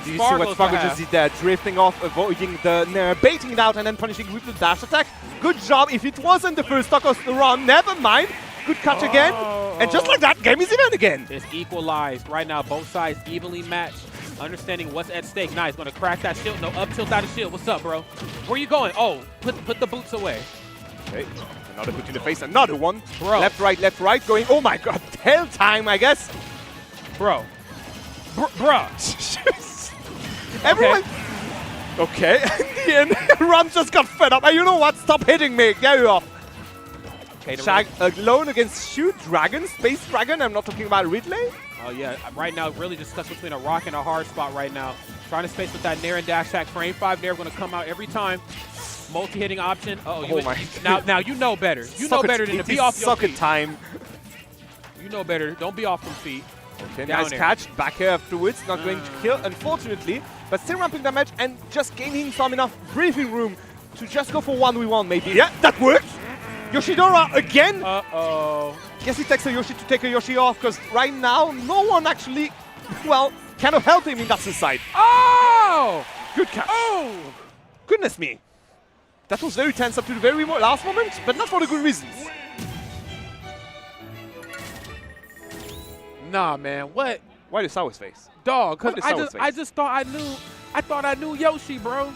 do you see what Spargo just did there? Drifting off, avoiding the nair, baiting it out, and then punishing with the dash attack. Good job. If it wasn't the first stock of the run, never mind. Good catch again. And just like that, game is even again. It's equalized right now. Both sides evenly matched. Understanding what's at stake. Nice. Going to crack that shield. No, up tilt out of shield. What's up, bro? Where you going? Oh, put the boots away. Okay. Another boot in the face. Another one. Bro. Left, right. Going, oh my god. Hell time, I guess. Bro. Bruh. Everyone. Okay. In the end, Ram just got fed up. And you know what? Stop hitting me. Get you off. Okay, Shag alone against Shoot Dragon, Space Dragon. I'm not talking about Ridley. Oh, yeah. Right now, really just stuck between a rock and a hard spot right now. Trying to space with that nair and dash attack. Frame 5 nair going to come out every time. Multi-hitting option. Uh-oh. Now you know better. You know better than to be off your feet. Time. You know better. Don't be off from feet. Okay, nice catch. Back here afterwards. Not going to kill, unfortunately. But still ramping damage and just gaining some enough breathing room to just go for 1v1 maybe. Yeah, that worked. Yoshidora again. Uh-oh. Guess he takes a Yoshi to take a Yoshi off because right now no one actually, well, kind of helped him in that side. Oh! Good catch. Oh! Goodness me. That was very tense up to the very last moment, but not for the good reasons. Nah, man. What? Why the sour face? Dog, because I just thought I knew Yoshi, bro.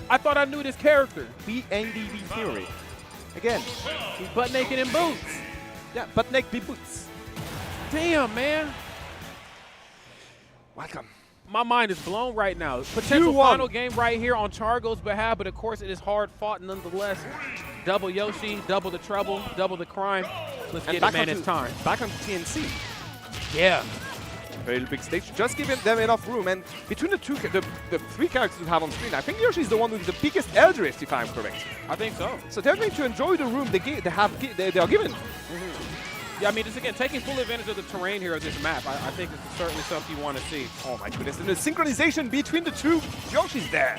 I thought I knew this character. BNDB theory. Again. He's butt naked in boots. Yeah, butt naked boots. Damn, man. Welcome. My mind is blown right now. Potential final game right here on Chargo's behalf, but of course it is hard fought nonetheless. Double Yoshi, double the trouble, double the crime. Let's get it, man. It's time. Back on TNC. Yeah. Very big stage, just giving them enough room. And between the three characters we have on screen, I think Yoshi is the one with the biggest air drift, if I'm correct. I think so. So they're going to enjoy the room they are given. Yeah, I mean, just again, taking full advantage of the terrain here of this map, I think this is certainly something you want to see. Oh my goodness, and the synchronization between the two Yoshis there.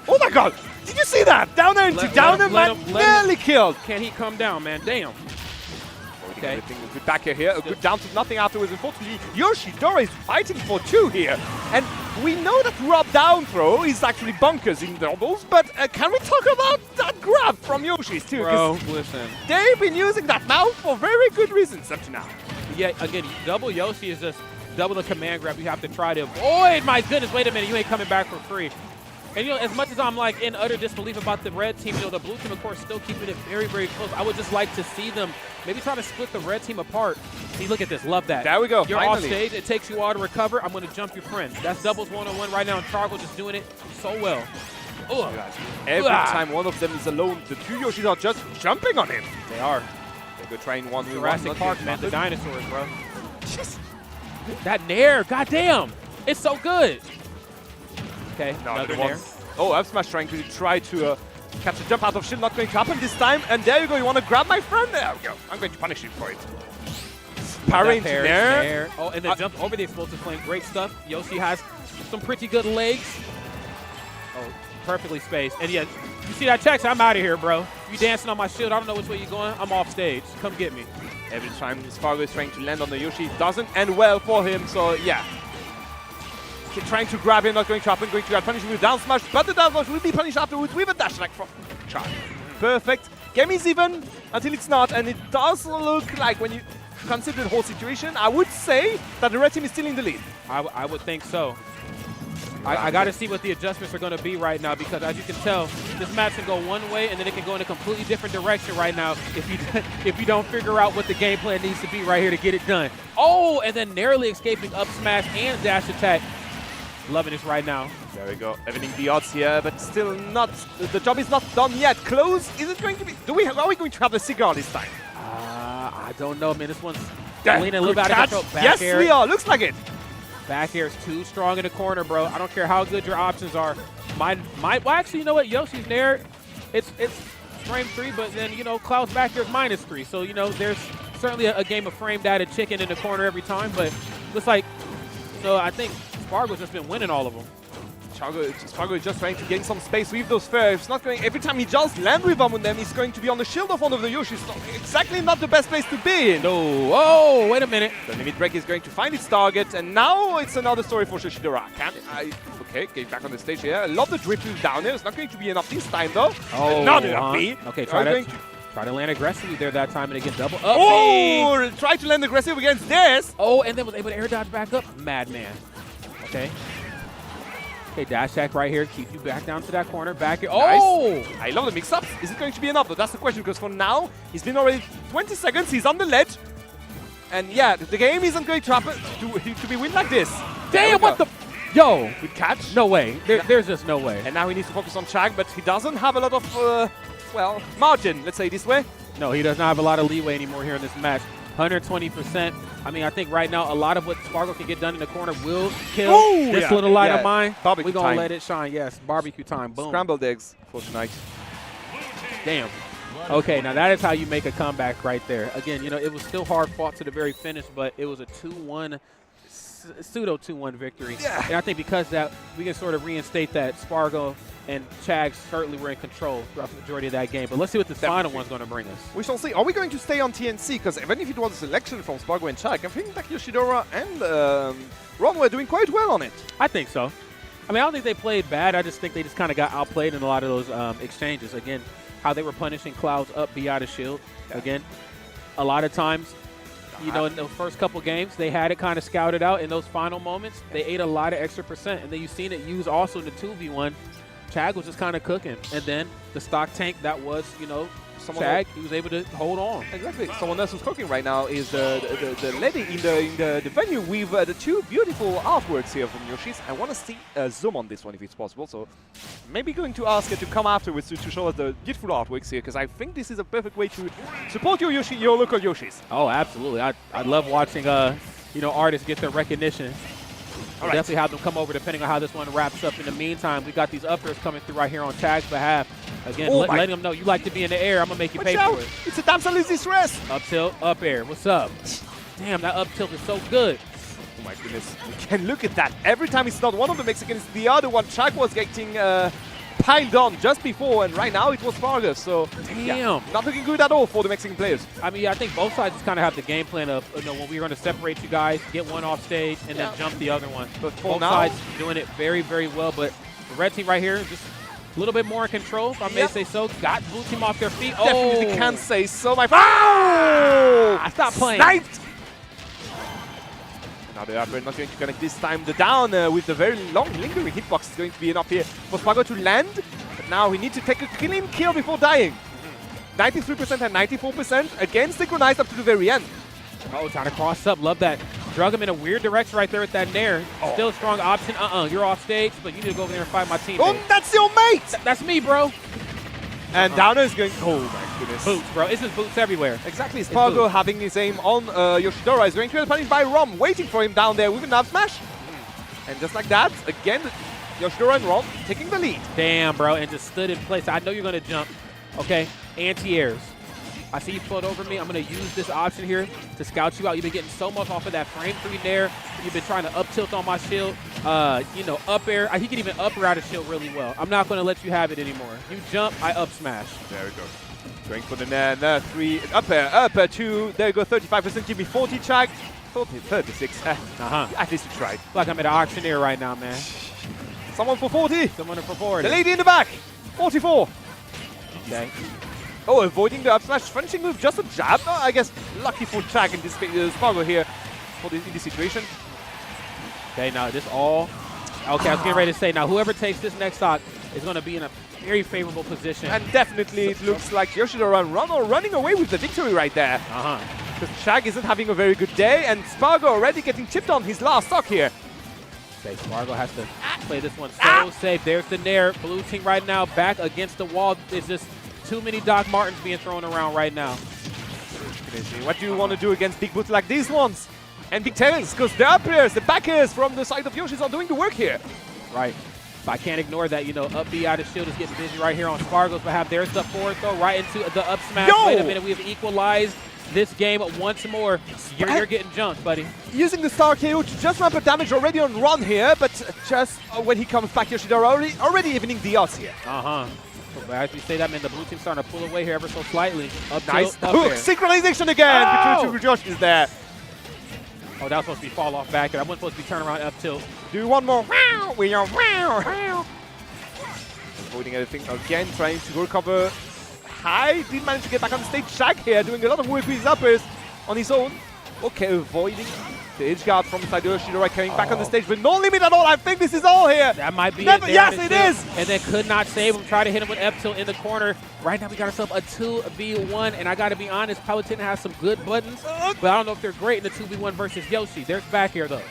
Oh my god, did you see that? Down there into down and man, nearly killed. Can he come down, man? Damn. Okay. A good back here, a good down to nothing afterwards. Unfortunately, Yoshidori is fighting for 2 here. And we know that Rob down throw is actually bunkers in doubles, but can we talk about that grab from Yoshi's too? Bro, listen. They've been using that mount for very good reasons up to now. Yeah, again, double Yoshi is just double the command grab you have to try to avoid. My goodness, wait a minute, you ain't coming back for free. And, you know, as much as I'm, like, in utter disbelief about the red team, you know, the blue team, of course, still keeping it very, very close. I would just like to see them maybe try to split the red team apart. See, look at this. Love that. There we go. You're finally off stage. It takes you all to recover. I'm going to jump your friend. That's doubles one-on-one right now, and Chargo just doing it so well. Ugh. Every time one of them is alone, the 2 Yoshis are just jumping on him. They are. They go trying one. Jurassic Park, man. The dinosaurs, bro. That nair, goddamn. It's so good. Okay, No, another there nair. was. Oh, up smash trying to try to catch a jump out of shield. Not going to happen this time. And there you go. You want to grab my friend? There we go. I'm going to punish you for it. Parry into nair. Oh, and then jump over the explosive flame. Great stuff. Yoshi has some pretty good legs. Oh, perfectly spaced. And yeah, you see that check? I'm out of here, bro. You dancing on my shield. I don't know which way you're going. I'm off stage. Come get me. Every time Spargo is trying to land on the Yoshi, it doesn't end well for him. So yeah. He's trying to grab him, not going to happen. Going to get punished with down smash, but the down smash will be punished afterwards with a dash attack from Chag. Perfect. Game is even until it's not, and it does look like when you consider the whole situation, I would say that the red team is still in the lead. I would think so. I got to see what the adjustments are going to be right now, because as you can tell, this match can go one way and then it can go in a completely different direction right now if you don't figure out what the game plan needs to be right here to get it done. Oh, and then narrowly escaping up smash and dash attack. Loving this right now. There we go. Evening the odds here, but still not. The job is not done yet. Close. Is it going to be? Are we going to have the cigar this time? I don't know, man. This one's leaning a little bit out of control. Back yes, air. we are. Looks like it. Back air is too strong in the corner, bro. I don't care how good your options are. Well, actually, you know what? Yoshi's nair, it's frame 3, but then, you know, Cloud's back air is -3. So, you know, there's certainly a game of framed added chicken in the corner every time, but looks like, so I think Spargo's just been winning all of them. Spargo is just trying to gain some space with those fares. Not going. Every time he just lands with them on them, he's going to be on the shield of one of the Yoshis. So exactly not the best place to be in. No. Oh, wait a minute. The limit break is going to find its target, and now it's another story for Shoshidora. Okay, get back on the stage here. I love the dribble down there. It's not going to be enough this time, though. Oh, not enough. Okay, try to land aggressively there that time and again double up. Oh, try to land aggressive against this. Oh, and then was able to air dodge back up. Madman. Okay. Okay, dash attack right here. Keep you back down to that corner. Back here. Oh! Nice. I love the mix-up. Is it going to be enough, though? That's the question, because for now, he's been already 20 seconds. He's on the ledge. And yeah, the game isn't going to happen to be win like this. Damn, what the? Yo! Good catch. No way. There's just no way. And now he needs to focus on Chag, but he doesn't have a lot of, well, margin, let's say this way. No, he does not have a lot of leeway anymore here in this match. 120%. I mean, I think right now a lot of what Spargo can get done in the corner will kill this little light of mine. We're going to let it shine. Yes, barbecue time. Boom. Scrambled eggs for tonight. Damn. Okay, now that is how you make a comeback right there. Again, you know, it was still hard fought to the very finish, but it was a 2-1, pseudo 2-1 victory. Yeah. And I think because of that, we can sort of reinstate that Spargo and Chag certainly were in control throughout the majority of that game. But let's see what the final one's going to bring us. We shall see. Are we going to stay on TNC? Because even if it was a selection from Spargo and Chag, I think that Yoshidora and Ron were doing quite well on it. I think so. I mean, I don't think they played bad. I just think they just kind of got outplayed in a lot of those exchanges. Again, how they were punishing Cloud's up B out of shield. Again, a lot of times, you know, in the first couple games, they had it kind of scouted out. In those final moments, they ate a lot of extra percent. And then you've seen it used also in the 2v1. Chag was just kind of cooking. And then the stock tank that was, you know, Chag, he was able to hold on. Exactly. Someone else who's cooking right now is the lady in the venue with the two beautiful artworks here from Yoshi's. I want to see a zoom on this one if it's possible. So maybe going to ask her to come afterwards to show us the beautiful artworks here, because I think this is a perfect way to support your local Yoshis. Oh, absolutely. I love watching you know, artists get their recognition. We'll definitely have them come over depending on how this one wraps up. In the meantime, we got these uppers coming through right here on Chag's behalf. Again, letting them know you like to be in the air. I'm going to make you pay for it. It's a damsel in distress. Up tilt, up air. What's up? Damn, that up tilt is so good. Oh my goodness. We can look at that. Every time it's not one of the Mexicans, the other one. Chag was getting piled on just before, and right now it was Vargas. So, damn. Yeah, not looking good at all for the Mexican players. I mean, I think both sides just kind of have the game plan of, you know, when we're going to separate you guys, get one off stage, and then jump the other one. But both sides doing it very, very well. But the red team right here, just a little bit more in control, if I may say so. Got blue team off their feet. Definitely can say so, my friend. Oh! Stop playing. Sniped! Now the upper not going to connect this time. The down with the very long lingering hitbox is going to be enough here for Spargo to land. But now we need to take a clean kill before dying. 93% and 94%. Again, synchronized up to the very end. Oh, trying to cross up. Love that. Drug him in a weird direction right there with that nair. Still a strong option. You're off stage, but you need to go over there and fight my teammate. Oh, that's your mate! That's me, bro. And Downer is going. Oh my Goodness. Boots, bro. It's just boots everywhere. Exactly. Spargo having his aim on Yoshidora is going to be punished by Rom, waiting for him down there with an up smash. And just like that, again, Yoshidora and Rom taking the lead. Damn, bro, and just stood in place. I know you're going to jump. Okay, anti-airs. I see you float over me. I'm going to use this option here to scout you out. You've been getting so much off of that frame 3 there. You've been trying to up tilt on my shield. You know, up air. He can even up air out of shield really well. I'm not going to let you have it anymore. You jump, I up smash. There we go. Going for the Nair 3, up air 2. There you go, 35%. Give me 40, Chag. 36. At least you tried. Like I'm at an auctioneer right now, man. Someone for 40. Someone for 40. The lady in the back. 44. Okay. Oh, avoiding the up smash, finishing with just a jab. I guess lucky for Chag in this Spargo here in this situation. Okay, now this all. Okay, I was getting ready to say, now whoever takes this next stock is going to be in a very favorable position. And definitely it looks like Yoshidora and Ron are running away with the victory right there. Because Chag isn't having a very good day, and Spargo already getting chipped on his last stock here. Okay, Spargo has to play this one so safe. There's the Nair. Blue team right now back against the wall. It's just too many Doc Martens being thrown around right now. What do you want to do against big boots like these ones? And big tails, because the up airs, the back airs from the side of Yoshi's are doing the work here. Right. But I can't ignore that, you know, up B out of shield is getting busy right here on Spargo's behalf. There's the forward throw right into the up smash. Yo! Wait a minute, we have equalized this game once more. You're getting jumped, buddy. Using the star KO to just ramp up damage already on Ron here, but just when he comes back, Yoshidora already evening the odds here. So as we say that, man, the blue team's starting to pull away here ever so slightly. Up nice. tilt, up air. Synchronization again between two Josh is there. Oh, that was supposed to be fall off back. That wasn't supposed to be turn around up tilt. Do one more. Wow. We are wow. Avoiding everything again, trying to recover high. Didn't manage to get back on the stage. Shag here doing a lot of work with his uppers on his own. Okay, avoiding the edge guard from inside Yoshidora coming back on the stage, but no limit at all. I think this is all here. That might be Never, it. yes, it is. And then could not save him. Try to hit him with F-tilt in the corner. Right now we got ourselves a 2v1, and I got to be honest, Palutin has some good buttons, but I don't know if they're great in the 2v1 versus Yoshi. There's back here, though.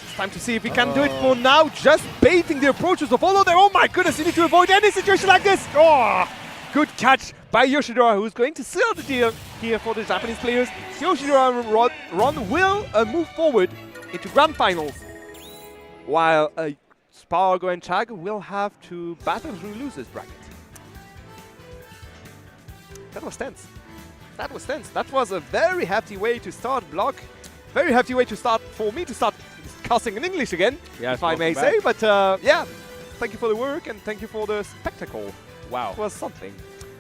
It's time to see if he can do it for now. Just baiting the approaches of all of them. Oh my goodness, you need to avoid any situation like this. Oh, good catch by Yoshidora, who's going to seal the deal here for the Japanese players. Yoshidora and Ron will move forward into grand finals, while Spargo and Chag will have to battle through losers bracket. That was tense. That was tense. That was a very hefty way to start block. Very hefty way to start for me to start cussing in English again, if I may say. But yeah, thank you for the work and thank you for the spectacle. Wow. It was something.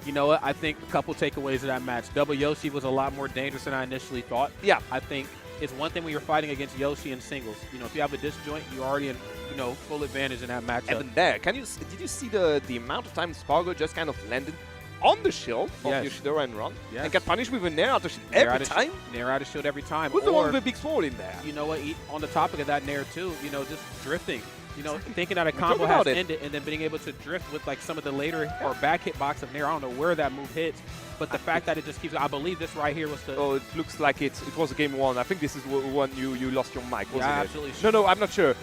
You know what? I think a couple takeaways of that match. Double Yoshi was a lot more dangerous than I initially thought. Yeah. I think it's one thing when you're fighting against Yoshi in singles. You know, if you have a disjoint, you're already in, you know, full advantage in that matchup. And there, did you see the amount of time Spargo just kind of landed on the shield of Yoshidora and Ron and got punished with a Nair out of shield every time? Nair out of shield every time. Who's the one with the big sword in there? You know what? On the topic of that Nair too, you know, just drifting. You know, thinking that a combo has ended and then being able to drift with like some of the later or back hitbox of Nair. I don't know where that move hits, but the fact that it just keeps. I believe this right here was the. Oh, it looks like it was a game one. I think this is one you lost your mic, wasn't it? Absolutely. Sure. No, I'm not sure.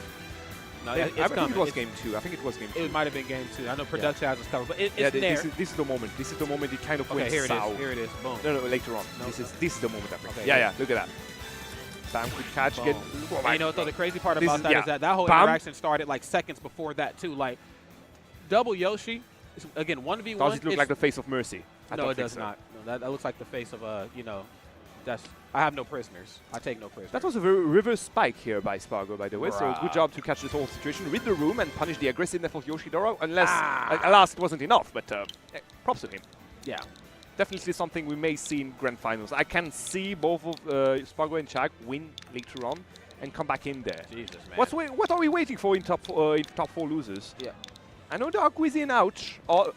No, yeah, it's I coming. think it was game 2. I think it was game 2. It might have been game 2. I know production has us covered, but it's Nair. This is the moment. This is the moment it kind of went here south. it is. Here it is. Boom. No, later on. No, this is the moment. I think. Okay, yeah, look at that. Bam, quick catch. You know, so the crazy part about that is that whole Bam. interaction started like seconds before that too. Like double Yoshi, again 1v1. Does it look like the face of Mercy? No, it does not. No, that looks like the face of you know, I have no prisoners. I take no prisoners. That was a very reverse spike here by Spargo, by the way. So good job to catch this whole situation, read the room, and punish the aggressiveness of Yoshidora. Unless, alas, it wasn't enough. But props to him. Yeah. Definitely something we may see in grand finals. I can see both of Spargo and Chag win later on and come back in there. Jesus, man. What are we waiting for in top 4 losers? Yeah. I know Dark Cuisine Ouch are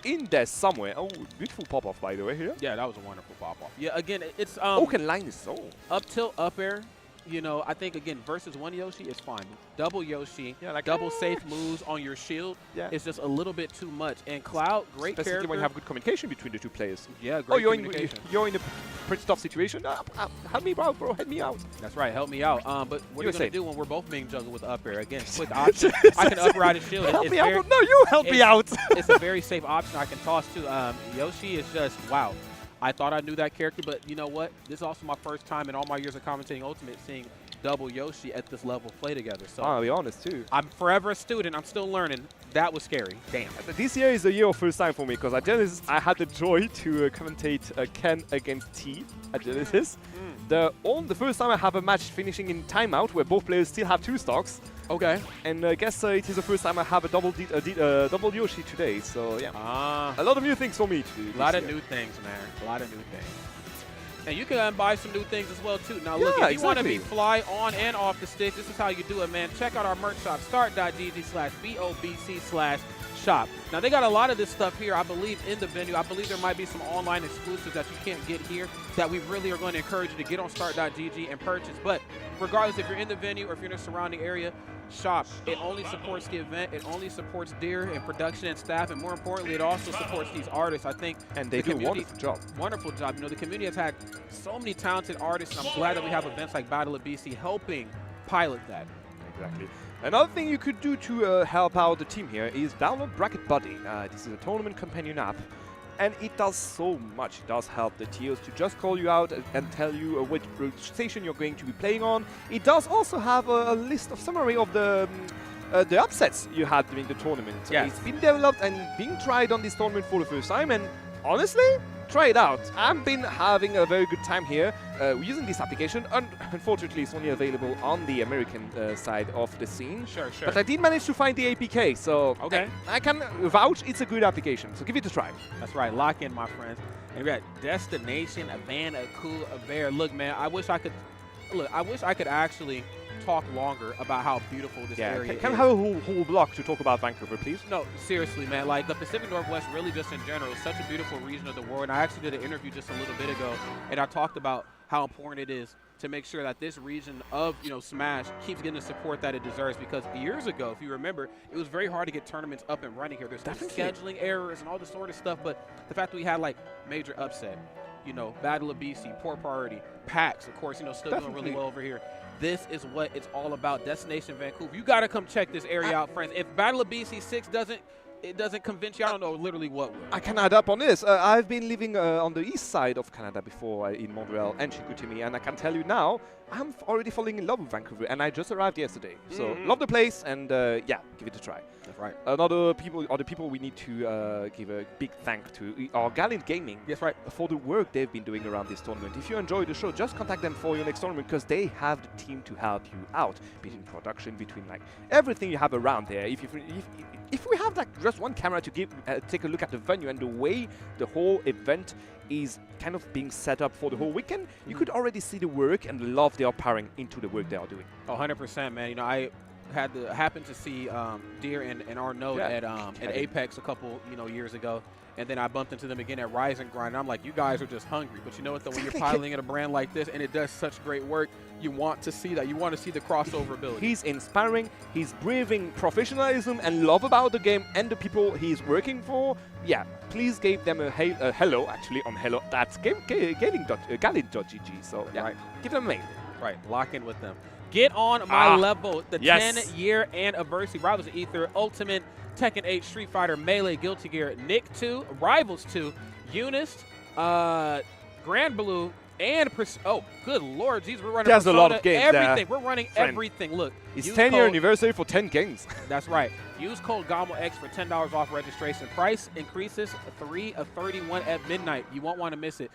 in there somewhere. Oh, beautiful pop-off, by the way, here. Yeah, that was a wonderful pop-off. Yeah, again, it's Oaken line is so. Up tilt, up air. You know, I think, again, versus one Yoshi, it's fine. Double Yoshi, like, double safe moves on your shield is just a little bit too much. And Cloud, great Especially character. when you have good communication between the two players. Yeah, great communication. You're in a pretty tough situation. Help me out, bro. Help me out. That's right. Help me out. But what are you going to do when we're both being juggled with up air? Again, quick option. I can up ride a shield. Help me out. No, you help me out. It's a very safe option I can toss to. Yoshi is just, wow. I thought I knew that character, but you know what? This is also my first time in all my years of commentating Ultimate seeing double Yoshi at this level play together. So I'll be honest too. I'm forever a student. I'm still learning. That was scary. Damn. This year is a year of first time for me because at Genesis I had the joy to commentate Ken against T at Genesis. The first time I have a match finishing in timeout where both players still have 2 stocks. Okay. And I guess it is the first time I have a double Yoshi today. So yeah, a lot of new things for me to do. A lot of new things, man. A lot of new things. And you can buy some new things as well, too. Now, look, if you want to be fly on and off the stick, this is how you do it, man. Check out our merch shop, start.gg/BOBC/shop. Now, they got a lot of this stuff here, I believe, in the venue. I believe there might be some online exclusives that you can't get here that we really are going to encourage you to get on start.gg and purchase. But regardless, if you're in the venue or if you're in the surrounding area, shop. It only supports the event. It only supports Deer and production and staff. And more importantly, it also supports these artists, I think. And they do a wonderful job. Wonderful job. You know, the community has had so many talented artists, and I'm glad that we have events like Battle of BC helping pilot that. Exactly. Another thing you could do to help out the team here is download Bracket Buddy. This is a tournament companion app. And it does so much. It does help the tiers to just call you out and tell you which station you're going to be playing on. It does also have a list of summary of the upsets you had during the tournament. Yes. It's been developed and being tried on this tournament for the first time, and honestly, try it out. I've been having a very good time here using this application. Unfortunately, it's only available on the American side of the scene. Sure. But I did manage to find the APK, so okay. I can vouch it's a good application. So give it a try. That's right. Lock in, my friends. And we got Destination, Havana, Cool, Bear. Look, man, I wish I could actually talk longer about how beautiful this area is. Can we have a whole block to talk about Vancouver, please? No, seriously, man. Like, the Pacific Northwest, really just in general, is such a beautiful region of the world. And I actually did an interview just a little bit ago, and I talked about how important it is to make sure that this region of, Smash keeps getting the support that it deserves. Because years ago, if you remember, it was very hard to get tournaments up and running here. There's scheduling errors and all this sort of stuff. But the fact that we had, like, major upset, Battle of BC, Poor Priority, PAX, of course, still doing really well over here. This is what it's all about. Destination Vancouver. You got to come check this area out, friends. If Battle of BC 6 doesn't convince you, I don't know literally what will. I can add up on this. I've been living on the east side of Canada before in Montreal and Chicoutimi, and I can tell you now, I'm already falling in love with Vancouver, and I just arrived yesterday. So love the place, and yeah, give it a try. That's right. Other people we need to give a big thank to are Gallant Gaming. That's right. For the work they've been doing around this tournament. If you enjoy the show, just contact them for your next tournament because they have the team to help you out, between production, between like everything you have around there. If we have like just one camera to take a look at the venue and the way the whole event is kind of being set up for the whole weekend, you could already see the work and the love they are pouring into the work they are doing. 100%, man. I happened to see Deer and Arnaud at Apex a couple years ago, and then I bumped into them again at Rise and Grind. And I'm like, you guys are just hungry. But you know what, though, when you're piloting at a brand like this and it does such great work, you want to see that. You want to see the crossover ability. He's inspiring. He's breathing professionalism and love about the game and the people he's working for. Yeah, please give them a hello, actually, on hello. That's gallant.gg. So, yeah, give them a mail. Right, lock in with them. Get on my level. The 10-year anniversary. Rivals of Ether, Ultimate, Tekken 8, Street Fighter, Melee, Guilty Gear, Nick 2, Rivals 2, Eunice, Grand Blue, and good lord, geez, we're running There's a lot of games everything. We're running everything. Look, it's 10-year anniversary for 10 games. That's right. Use code GAMOX for $10 off registration. Price increases 3/31 at midnight. You won't want to miss it.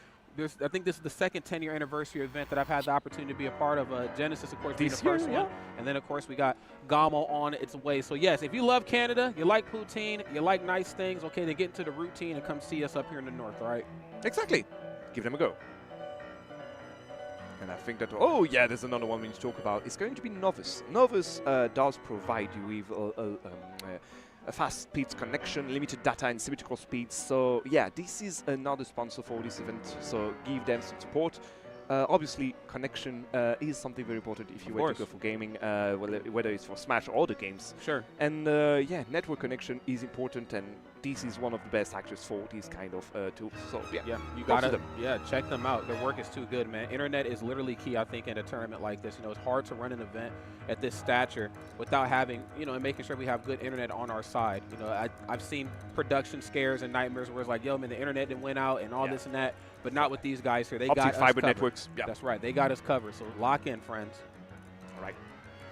I think this is the second 10-year anniversary event that I've had the opportunity to be a part of. Genesis, of course, being the first one. And then, of course, we got Gamo on its way. So, yes, if you love Canada, you like poutine, you like nice things, okay, then get into the routine and come see us up here in the north, all right? Exactly. Give them a go. And I think that, there's another one we need to talk about. It's going to be Novus. Novus does provide you with a fast speed connection, limited data and symmetrical speeds. So yeah, this is another sponsor for this event. So give them some support. Obviously, connection is something very important if you want to go for gaming, whether it's for Smash or other games. Sure. And network connection is important. And this is one of the best actors for these kind of tools. So yeah, you gotta check them out. Their work is too good, man. Internet is literally key, I think, in a tournament like this. You know, it's hard to run an event at this stature without having, you know, and making sure we have good internet on our side. You know, I've seen production scares and nightmares where it's like, yo, man, the internet didn't win out and all this and that, but not with these guys here. They got us fiber covered. networks. Yeah, that's right. They got us covered. So lock in, friends. All right.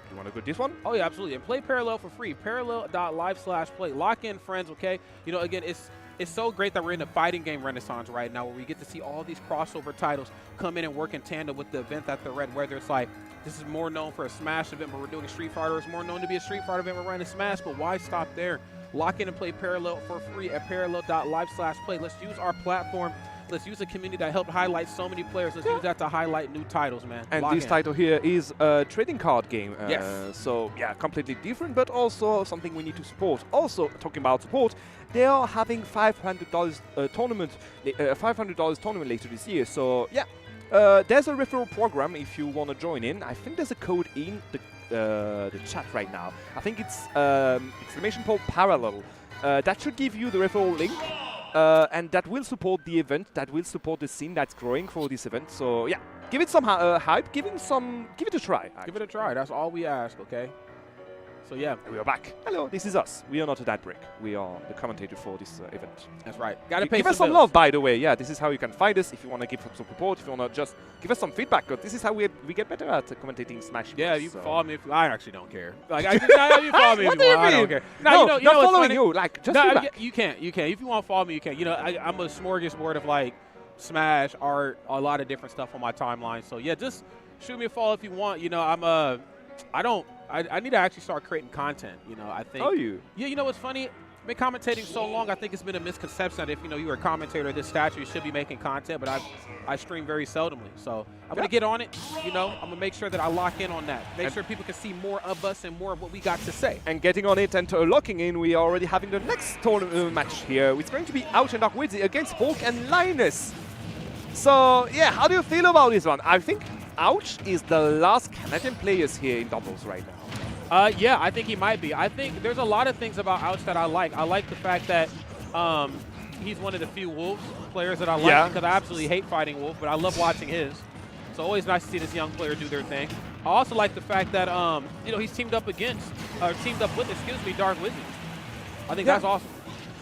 You want to go this one? Oh, yeah, absolutely. And play Parallel for free. Parallel.live/play. Lock in, friends, okay? You know, again, it's so great that we're in a fighting game renaissance right now where we get to see all these crossover titles come in and work in tandem with the event that they're at, whether it's like this is more known for a Smash event, but we're doing a Street Fighter. It's more known to be a Street Fighter event, we're running Smash, but why stop there? Lock in and play Parallel for free at parallel.live/play. Let's use our platform. Let's use a community that helped highlight so many players. Let's use that to highlight new titles, man. And Lock this in. title here is a trading card game. Yes. So, yeah, completely different, but also something we need to support. Also, talking about support, they are having $500 tournament, $500 tournament later this year. So, yeah, there's a referral program if you want to join in. I think there's a code in the chat right now. I think it's !Parallel. That should give you the referral link. And that will support the event, that will support the scene that's growing for this event. So yeah, give it some hype, give it a try. Actually. Give it a try, that's all we ask, okay? So yeah. And we are back. Hello, this is us. We are not a dad break. We are the commentator for this event. That's right. Gotta pay give us some love, by the way. Yeah, this is how you can find us if you want to give us some support, if you want to just give us some feedback. Because this is how we get better at commentating Smash. Yeah, you can follow me if you, I actually don't care. Like, you follow me if you want. I don't care. No, not following you. Like, just feedback. You can't. If you want to follow me, you can. You know, I'm a smorgasbord of like Smash, art, a lot of different stuff on my timeline. So yeah, just shoot me a follow if you want. You know, I need to actually start creating content, you know, I think. Oh, you? Yeah, you know what's funny? I've been commentating so long, I think it's been a misconception that if, you know, you were a commentator of this stature, you should be making content, but I stream very seldomly. So I'm going to get on it, you know. I'm going to make sure that I lock in on that. Make sure people can see more of us and more of what we got to say. And getting on it and locking in, we are already having the next tournament match here. It's going to be Ouch and Dark Wizzy against Hulk and Linus. So, yeah, how do you feel about this one? I think Ouch is the last Canadian players here in doubles right now. Yeah, I think he might be. I think there's a lot of things about Ouch that I like. I like the fact that he's one of the few Wolves players that I like because I absolutely hate fighting Wolf, but I love watching his. So always nice to see this young player do their thing. I also like the fact that you know, he's teamed up with, Dark Wizzy. I think that's awesome.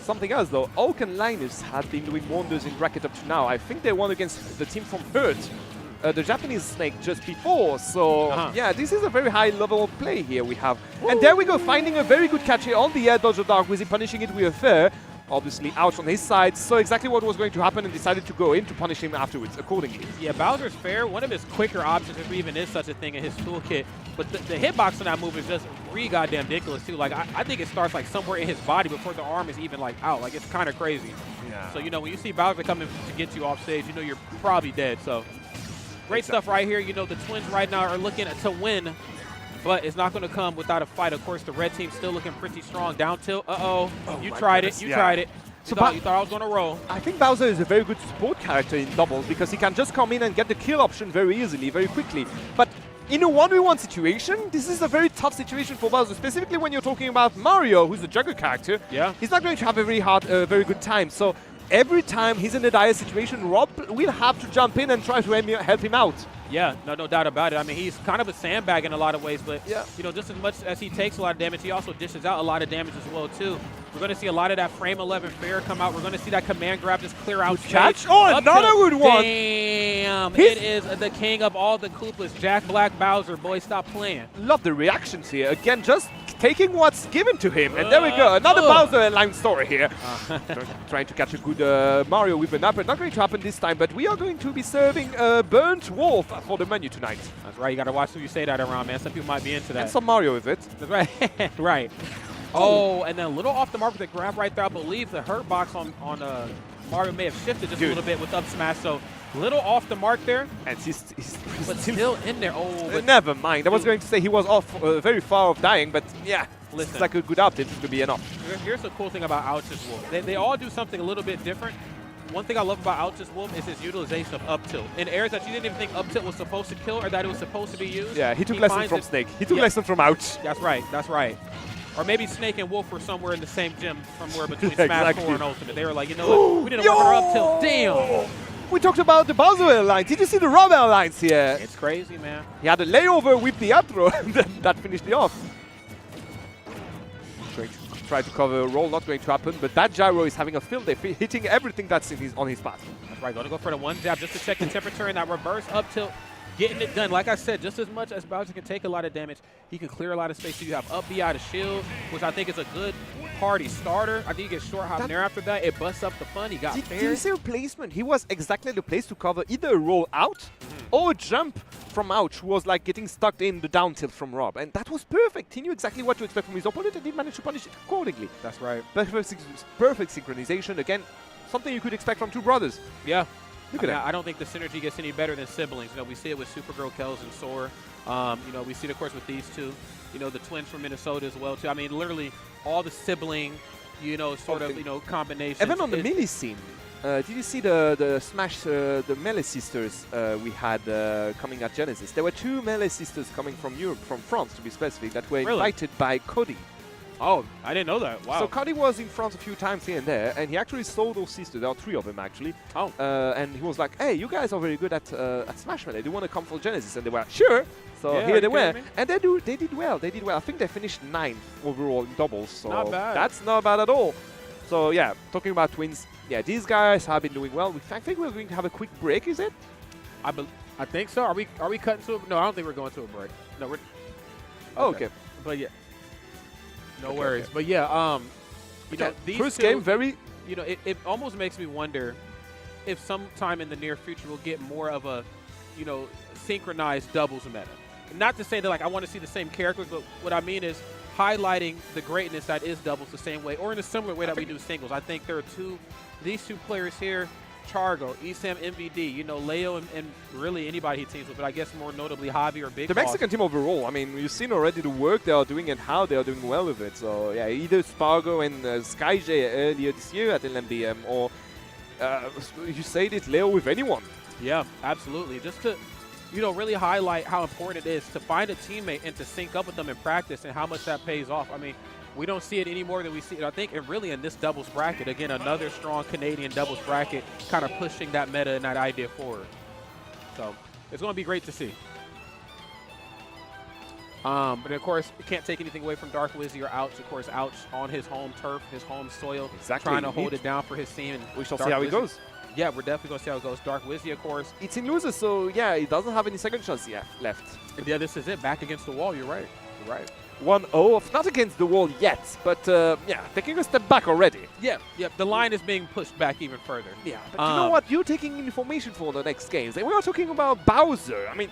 Something else though, Hulk and Linus have been doing wonders in bracket up to now. I think they won against the team from Hurt. The Japanese Snake just before, so yeah, this is a very high level of play here we have. Woo! And there we go, finding a very good catch here on the air dodge of Dark Wizzy, punishing it with a fair. Obviously Ouch on his side, so exactly what was going to happen and decided to go in to punish him afterwards, accordingly. Yeah, Bowser's fair, one of his quicker options, if there even is such a thing in his toolkit, but the hitbox on that move is just really goddamn ridiculous too. Like, I think it starts like somewhere in his body before the arm is even like out. Like, it's kind of crazy. Yeah. So, you know, when you see Bowser coming to get you off stage, you know you're probably dead, so. Great stuff right here. You know, the Twins right now are looking to win, but it's not going to come without a fight. Of course, the red team's still looking pretty strong. Down tilt. Uh-oh. You tried it. You tried it. You thought I was going to roll. I think Bowser is a very good support character in doubles because he can just come in and get the kill option very easily, very quickly. But in a 1v1 situation, this is a very tough situation for Bowser, specifically when you're talking about Mario, who's a juggler character. Yeah. He's not going to have a very good time. So every time he's in a dire situation, Rob will have to jump in and try to help him out. Yeah, no doubt about it. I mean, he's kind of a sandbag in a lot of ways, but you know, just as much as he takes a lot of damage, he also dishes out a lot of damage as well, too. We're going to see a lot of that frame 11 fair come out. We're going to see that command grab just clear out catch. Oh, another good one. Damn. It is the king of all the Koopas, Jack Black Bowser. Boy, stop playing. Love the reactions here. Again, just taking what's given to him. And there we go. Another Bowser line story here. Trying to catch a good Mario with an upper. Not going to happen this time, but we are going to be serving Burnt Wolf for the menu tonight. That's right. You got to watch who you say that around, man. Some people might be into that. And some Mario with it. That's right. Right. Oh, and then a little off the mark with the grab right there. I believe the hurt box on Mario may have shifted just a little bit with up smash. So little off the mark there. And he's but still in there. Oh, but never mind. I was going to say he was off very far off dying, but yeah, it's like a good update to be enough. Here's the cool thing about Ouch's Wolf. They all do something a little bit different. One thing I love about Ouch's Wolf is his utilization of up tilt. In areas that you didn't even think up tilt was supposed to kill or that it was supposed to be used. Yeah, he took lessons from Snake. He took lessons from Ouch. That's right. That's right. Or maybe Snake and Wolf were somewhere in the same gym, somewhere between Yeah, Smash exactly. 4 and Ultimate. They were like, you know what? We didn't work her up till. Damn. We talked about the Bowser Airlines. Did you see the Rob Airlines here? It's crazy, man. He had a layover with the up throw, and then that finished it off. Trying to try to cover a roll, not going to happen, but that gyro is having a field day, hitting everything that's on his path. That's right. Going to go for the one jab just to check the temperature and that reverse up tilt. Getting it done. Like I said, just as much as Bowser can take a lot of damage, he can clear a lot of space. So you have up B out of shield, which I think is a good party starter. I think you get short hop there after that. It busts up the fun. He got Did you see a placement? He was exactly the place to cover either a roll out or a jump from Ouch, who was like getting stuck in the down tilt from Rob. And that was perfect. He knew exactly what to expect from his opponent and he managed to punish it accordingly. That's right. Perfect synchronization. Again, something you could expect from two brothers. Yeah. Look at that. I don't think the synergy gets any better than siblings. You know, we see it with Supergirl, Kels, and Sora. You know, we see it, of course, with these two. You know, the twins from Minnesota as well, too. I mean, literally all the sibling, you know, sort of, you know, combinations. Even on the melee scene, did you see the Smash, the melee sisters we had coming at Genesis? There were two melee sisters coming from Europe, from France to be specific, that were invited by Cody. Oh, I didn't know that. Wow. So Cody was in France a few times here and there, and he actually saw those sisters. There are three of them actually. Oh. And he was like, "Hey, you guys are very good at Smash Melee. Do you want to come for Genesis?" And they were like, "Sure." So Yeah, here they you were, kidding me? and they did well. They did well. I think they finished 9th overall in doubles. So Not bad. that's not bad at all. So yeah, talking about twins, yeah, these guys have been doing well. I think we're going to have a quick break. Is it? I think so. Are we cutting to a? No, I don't think we're going to a break. No, we're. Oh, okay. But yeah. No Okay, worries. okay. But yeah, you know, Okay, these first two, game, very. You know, it almost makes me wonder if sometime in the near future we'll get more of a, you know, synchronized doubles meta. Not to say that like I want to see the same characters, but what I mean is highlighting the greatness that is doubles the same way or in a similar way that we do singles. I think there are these two players here, Chargo, Esam, MVD, you know, Leo and really anybody he teams with, but I guess more notably Javi or Big The Boss. Mexican team overall, I mean, you've seen already the work they are doing and how they are doing well with it. So, yeah, either Spargo and SkyJ earlier this year at LMBM, or you said it, Leo with anyone. Yeah, absolutely. Just to, you know, really highlight how important it is to find a teammate and to sync up with them in practice and how much that pays off. I mean, we don't see it any more than we see it, I think, and really in this doubles bracket. Again, another strong Canadian doubles bracket kind of pushing that meta and that idea forward. So it's going to be great to see. But of course, you can't take anything away from Dark Wizzy or Ouch. Of course, Ouch on his home turf, his home soil, trying to hold it down for his team. And We shall Dark see how it Wizzy- goes. Yeah, we're definitely going to see how it goes. Dark Wizzy, of course. It's in losers, so yeah, he doesn't have any second chance left. Yeah, this is it. Back against the wall. You're right. You're right. 1-0, not against the wall yet, but yeah, taking a step back already. Yeah, the line is being pushed back even further. Yeah, but you know what? You're taking information for the next games. And we are talking about Bowser. I mean,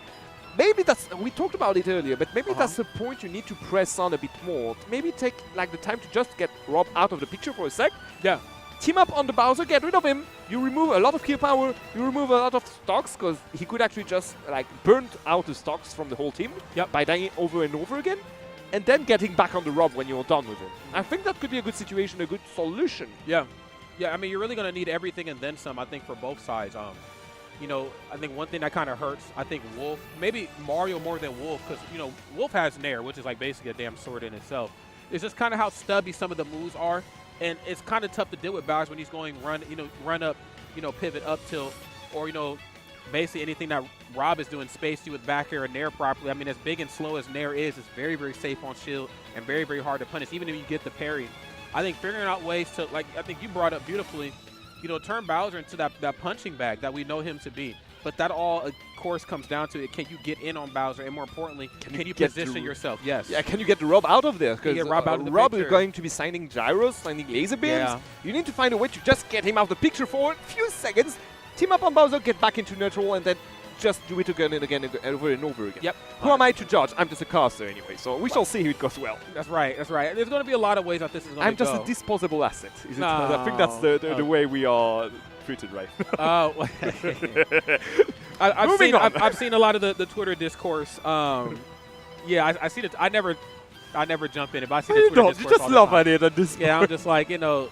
maybe that's, we talked about it earlier, but maybe that's the point you need to press on a bit more. Maybe take like the time to just get Rob out of the picture for a sec. Yeah. Team up on the Bowser, get rid of him. You remove a lot of kill power, you remove a lot of stocks, because he could actually just like burn out the stocks from the whole team by dying over and over again. And then getting back on the Rob when you're done with him. I think that could be a good situation, a good solution. Yeah. Yeah, I mean, you're really going to need everything and then some, I think, for both sides. You know, I think one thing that kind of hurts, I think Wolf, maybe Mario more than Wolf, because, you know, Wolf has Nair, which is like basically a damn sword in itself. It's just kind of how stubby some of the moves are. And it's kind of tough to deal with Bowser when he's going run up, you know, pivot up tilt, or, you know, basically anything that Rob is doing spaced you with back air and Nair properly. I mean, as big and slow as Nair is, it's very, very safe on shield and very, very hard to punish, even if you get the parry. I think figuring out ways to, like, I think you brought up beautifully, you know, turn Bowser into that punching bag that we know him to be. But that all, of course, comes down to can you get in on Bowser, and more importantly, can you position yourself? Yes. Yeah, can you get the Rob out of there? Because Rob is going to be signing gyros, signing laser beams. Yeah. You need to find a way to just get him out of the picture for a few seconds, team up on Bowser, get back into neutral, and then just do it again and again, over and over again. Yep. Who am I to judge? I'm just a caster anyway, so we shall see if it goes well. That's right. That's right. There's going to be a lot of ways that this is going to go. I'm just a disposable asset. Is it? No. I think that's the way we are treated right now. Oh. I've seen a lot of the Twitter discourse. Yeah, I see it. I never jump in it, but I see the You Twitter don't. discourse You just all the laugh time. at it at this Yeah, I'm point. just like, you know,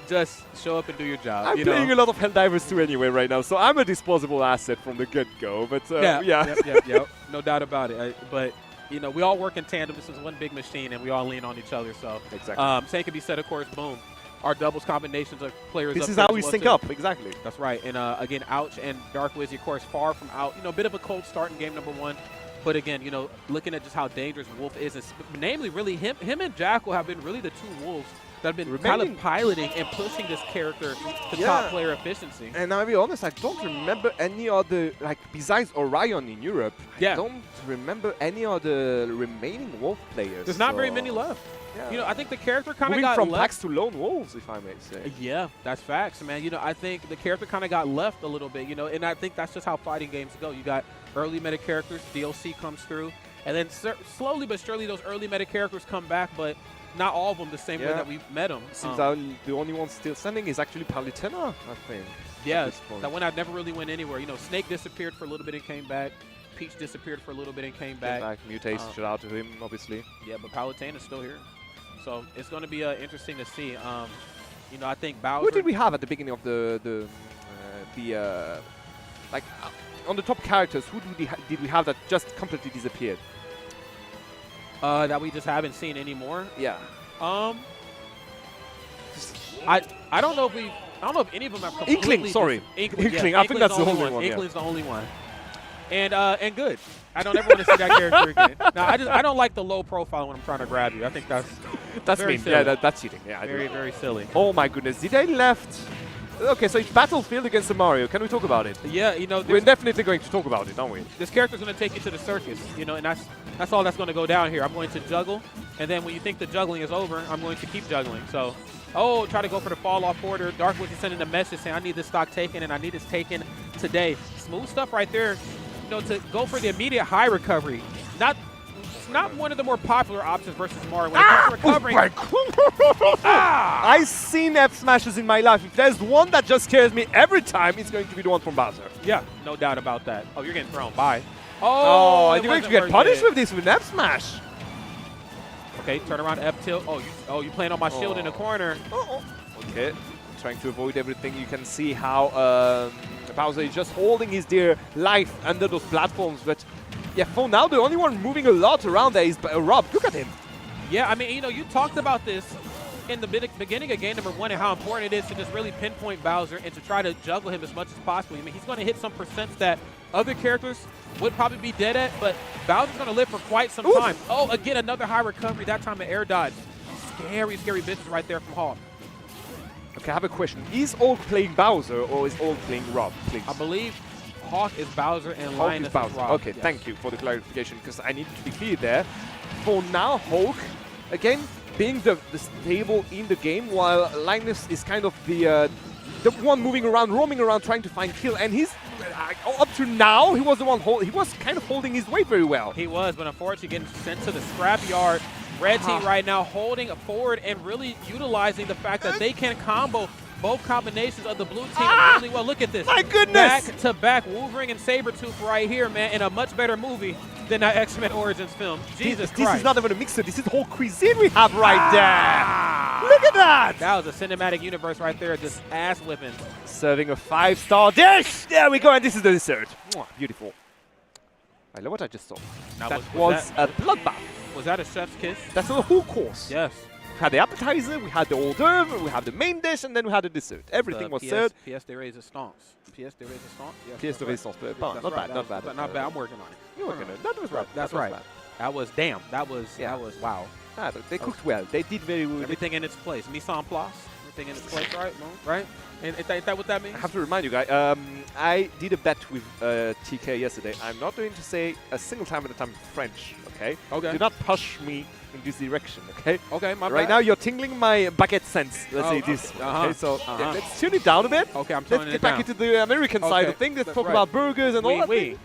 just show up and do your job. I'm playing a lot of Helldivers 2 anyway right now, so I'm a disposable asset from the get-go. But Yep. No doubt about it. But you know, we all work in tandem. This is one big machine, and we all lean on each other. So Exactly. same can be said, of course, boom. Our doubles combinations of players. This up is there how as we well, sync too. up. Exactly. That's right. And again, Ouch and Dark Wizzy, of course, far from out. You know, a bit of a cold start in game number 1. But again, you know, looking at just how dangerous Wolf is, and namely, really, him and Jackal have been really the 2 wolves that have been kind of piloting and pushing this character to top player efficiency. And I'll be honest, I don't remember any other, like, besides Orion in Europe, I don't remember any other remaining Wolf players. There's not very many left. Yeah. You know, I think the character kind of Moving got from left. packs to lone wolves, if I may say. Yeah, that's facts, man. You know, I think the character kind of got left a little bit, you know, and I think that's just how fighting games go. You got early meta characters, DLC comes through, and then slowly but surely those early meta characters come back, but not all of them the same way that we met them. Seems the only one still standing is actually Palutena, I think. Yeah, that one I've never really went anywhere. You know, Snake disappeared for a little bit and came back. Peach disappeared for a little bit and came back. Mutate, shout out to him, obviously. Yeah, but Palutena is still here. So it's going to be interesting to see. You know, I think Bowser. Who did we have at the beginning of like on the top characters? Who did we have that just completely disappeared? That we just haven't seen anymore. Yeah. I don't know if any of them have completely. Inkling, sorry. Inkling. Yeah, I think that's the only one. Inkling's the only one. And good. I don't ever want to see that character again. No, I don't like the low profile when I'm trying to grab you. I think that's very mean. silly. Yeah, that's cheating. Yeah, very silly. Oh my goodness, they left. Okay, so it's Battlefield against the Mario. Can we talk about it? Yeah, you know, we're definitely going to talk about it, aren't we? This character's going to take you to the circus, you know, and that's all that's going to go down here. I'm going to juggle, and then when you think the juggling is over, I'm going to keep juggling. So, try to go for the fall off order. Dark was sending a message saying, I need this stock taken, and I need this taken today. Smooth stuff right there. You know, to go for the immediate high recovery. It's not one of the more popular options versus Mario when it comes to recovering. I've seen F smashes in my life. If there's one that just scares me every time, it's going to be the one from Bowser. Yeah, no doubt about that. Oh, you're getting thrown. Bye. Oh, you're going to get punished with this with an F smash. Okay, turn around F tilt. You playing on my shield in the corner. Okay, trying to avoid everything. You can see how Bowser is just holding his dear life under those platforms, but yeah, for now, the only one moving a lot around there is Rob. Look at him. Yeah, I mean, you know, you talked about this in the beginning of game number 1 and how important it is to just really pinpoint Bowser and to try to juggle him as much as possible. I mean, he's going to hit some percents that other characters would probably be dead at, but Bowser's going to live for quite some time. Oh, again, another high recovery, that time an air dodge. Scary, scary business right there from Hawk. Okay, I have a question. Is Orc playing Bowser or is Orc playing Rob, please? I believe Hawk is Bowser and Hawk Linus is Bowser. is Rob. Okay, thank you for the clarification, because I need to be clear there. For now, Hawk, again, being the stable in the game, while Linus is kind of the one moving around, roaming around, trying to find kill, and he's up to now, he was the one he was kind of holding his weight very well. He was, but unfortunately getting sent to the scrapyard. Red team right now holding forward and really utilizing the fact that they can combo both combinations of the blue team really well. Look at this. My goodness! Back to back, Wolverine and Sabretooth right here, man, in a much better movie than that X-Men Origins film. Jesus Christ. This is not even a mixer. This is the whole cuisine we have right there. Look at that. That was a cinematic universe right there, just ass whipping. Serving a 5-star dish. There we go, and this is the dessert. Mwah, beautiful. I love what I just saw. Now, that was a bloodbath. Was that a chef's kiss? That's a whole course. Yes. We had the appetizer, we had the hors d'oeuvre, we had the main dish, and then we had the dessert. Everything was served. Pièce de résistance. Pièce de résistance. Pièce de résistance. Not bad, not bad. Not bad. I'm working on it. You're working on it. That was right. That's right. That was damn. That was wow. They cooked well. They did very well. Everything in its place. Mise en place. Everything in its place, right? Right? And is that what that means? I have to remind you guys, I did a bet with TK yesterday. I'm not going to say a single time at a time French, okay? Okay. Do not push me in this direction, okay? Okay, my bad. Right now you're tingling my baguette sense, let's say this. Okay, so let's tune it down a bit. Okay, I'm tuning Let's it get back down. into the American side of things. Let's talk about burgers and all that.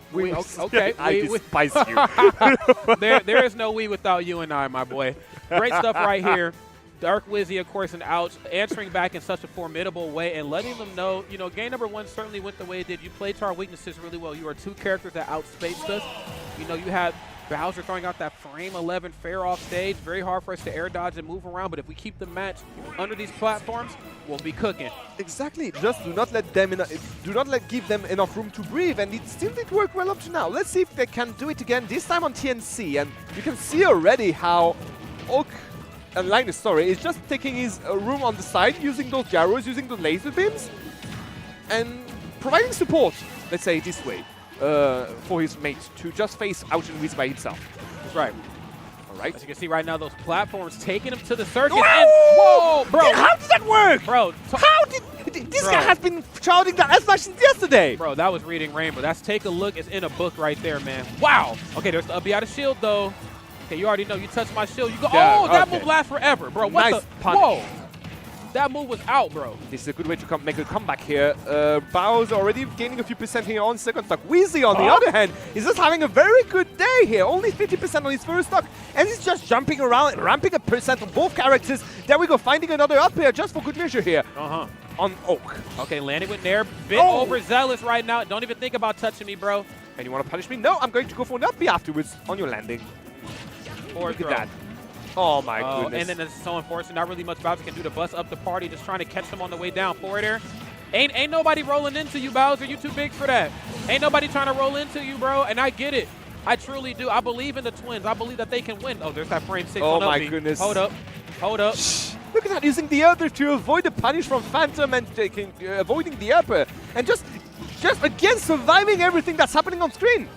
Okay. I despise you. There is no we without you and I, my boy. Great stuff right here. Dark Wizzy, of course, and Ouch, answering back in such a formidable way and letting them know, you know, game number 1 certainly went the way it did. You played to our weaknesses really well. You are 2 characters that outspaced us. You know, you had Bowser throwing out that frame 11 fair off stage. Very hard for us to air dodge and move around, but if we keep the match under these platforms, we'll be cooking. Exactly. Just do not let them give them enough room to breathe, and it still did work well up to now. Let's see if they can do it again. This time on TNC, and you can see already how Oak and Linus, is just taking his room on the side, using those gyros, using the laser beams, and providing support. Let's say it this way. For his mate to just face Ouch and Wiz by himself. That's right. All right. As you can see right now, those platforms taking him to the circuit. Whoa! And, whoa, bro. How did that work? Bro. How did... This guy has been shouting that as much since yesterday. Bro, that was reading Rainbow. That's take a look. It's in a book right there, man. Wow. Okay, there's the up out of shield, though. Okay, you already know. You touch my shield. You go, yeah, that move lasts forever, bro. What nice the? punish. Whoa. That move was out, bro. This is a good way to make a comeback here. Bowser already gaining a few percent here on second stock. Wheezy, on the other hand, is just having a very good day here. Only 50% on his first stock. And he's just jumping around, ramping up percent on both characters. There we go, finding another up here just for good measure here. On Oak. Okay, landing with Nair. Bit overzealous right now. Don't even think about touching me, bro. And you want to punish me? No, I'm going to go for an up B afterwards on your landing. Look at that. Oh my goodness. And then it's so unfortunate. Not really much Bowser can do to bust up the party. Just trying to catch them on the way down. Forward air. Ain't nobody rolling into you, Bowser. You too big for that. Ain't nobody trying to roll into you, bro. And I get it. I truly do. I believe in the twins. I believe that they can win. Oh, there's that frame 6 Oh on my LB. goodness. Hold up. Hold up. Look at that, using the other to avoid the punish from Phantom and avoiding the upper. And just again surviving everything that's happening on screen.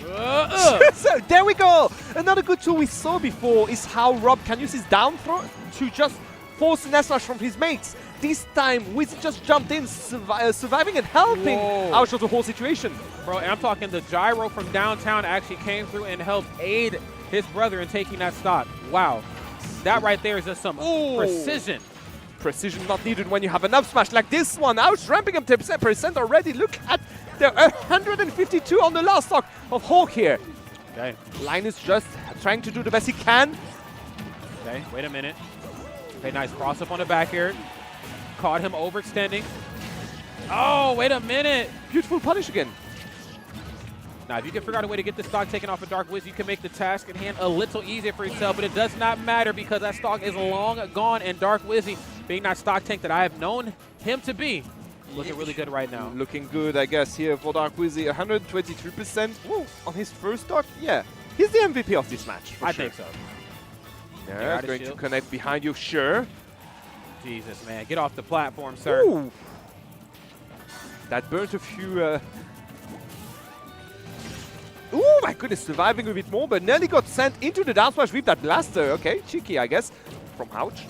So there we go. Another good tool we saw before is how Rob can use his down throw to just force an S-Rush from his mates. This time, Wiz just jumped in, surviving and helping out of the whole situation. Bro, and I'm talking the gyro from downtown actually came through and helped aid his brother in taking that stock. Wow. That right there is just some precision. Precision not needed when you have an up smash like this one. Ouch, ramping up 10% already. Look at the 152 on the last stock of Hawk here. Okay. Linus just trying to do the best he can. Okay, wait a minute. Okay, nice cross up on the back air. Caught him overextending. Oh, wait a minute. Beautiful punish again. Now, if you can figure out a way to get the stock taken off of Dark Wiz, you can make the task at hand a little easier for yourself, but it does not matter because that stock is long gone, and Dark Wizzy, being that stock tank that I have known him to be, looking really good right now. Looking good, I guess, here for Dark Wizzy. 123% on his first stock. Yeah, he's the MVP of this match. I think so. Yeah, going to connect behind you, sure. Jesus, man. Get off the platform, sir. Ooh. That burnt a few... Ooh, my goodness, surviving a bit more, but nearly got sent into the down smash with that blaster. Okay, cheeky, I guess, from Ouch.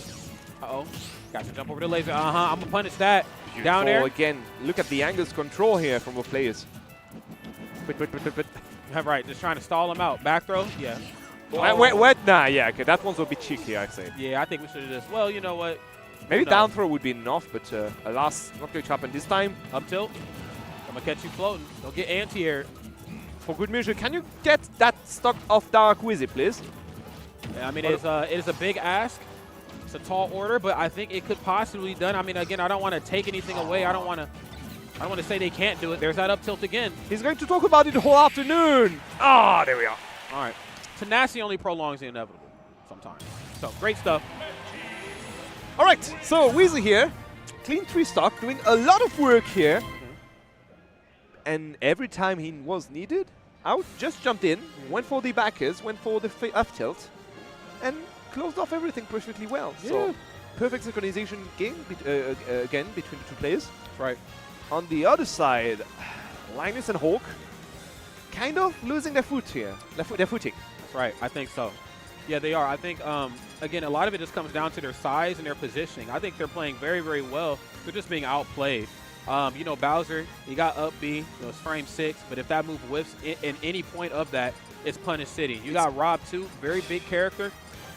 Uh-oh. Got to jump over the laser. I'm going to punish that. Beautiful. Down there. Again, look at the angles control here from the players. Right, just trying to stall him out. Back throw? Yeah. Nah, yeah, okay, that one's a bit cheeky, I'd say. Yeah, I think we should have just, well, you know what? Maybe down throw would be enough, but alas, not going to happen this time. Up tilt. I'm going to catch you floating. Don't get anti-air. For good measure, can you get that stock of Dark Wizzy, please? Yeah, I mean, it is a big ask. It's a tall order, but I think it could possibly be done. I mean, again, I don't want to take anything away. I don't want to say they can't do it. There's that up tilt again. He's going to talk about it the whole afternoon. Ah, there we are. All right. Tenacity only prolongs the inevitable sometimes. So, great stuff. All right, so Weezy here, clean 3 stock, doing a lot of work here. And every time he was needed, Out just jumped in, went for the backers, went for the up tilt, and closed off everything perfectly well. Yeah. So, perfect synchronization game again between the 2 players. That's right. On the other side, Linus and Hawk kind of losing their foot here, their footing. That's right, I think so. Yeah, they are. I think, again, a lot of it just comes down to their size and their positioning. I think they're playing very, very well. They're just being outplayed. You know, Bowser, he got up B, it's frame 6, but if that move whiffs in any point of that, it's Punish City. You got Rob, too, very big character.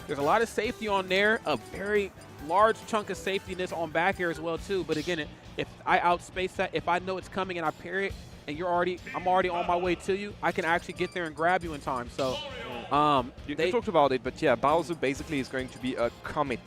There's a lot of safety on there, a very large chunk of safetyness on back air as well, too. But again, if I outspace that, if I know it's coming and I parry it, and I'm already on my way to you, I can actually get there and grab you in time. So, you talked about it, but yeah, Bowser basically is going to be a comet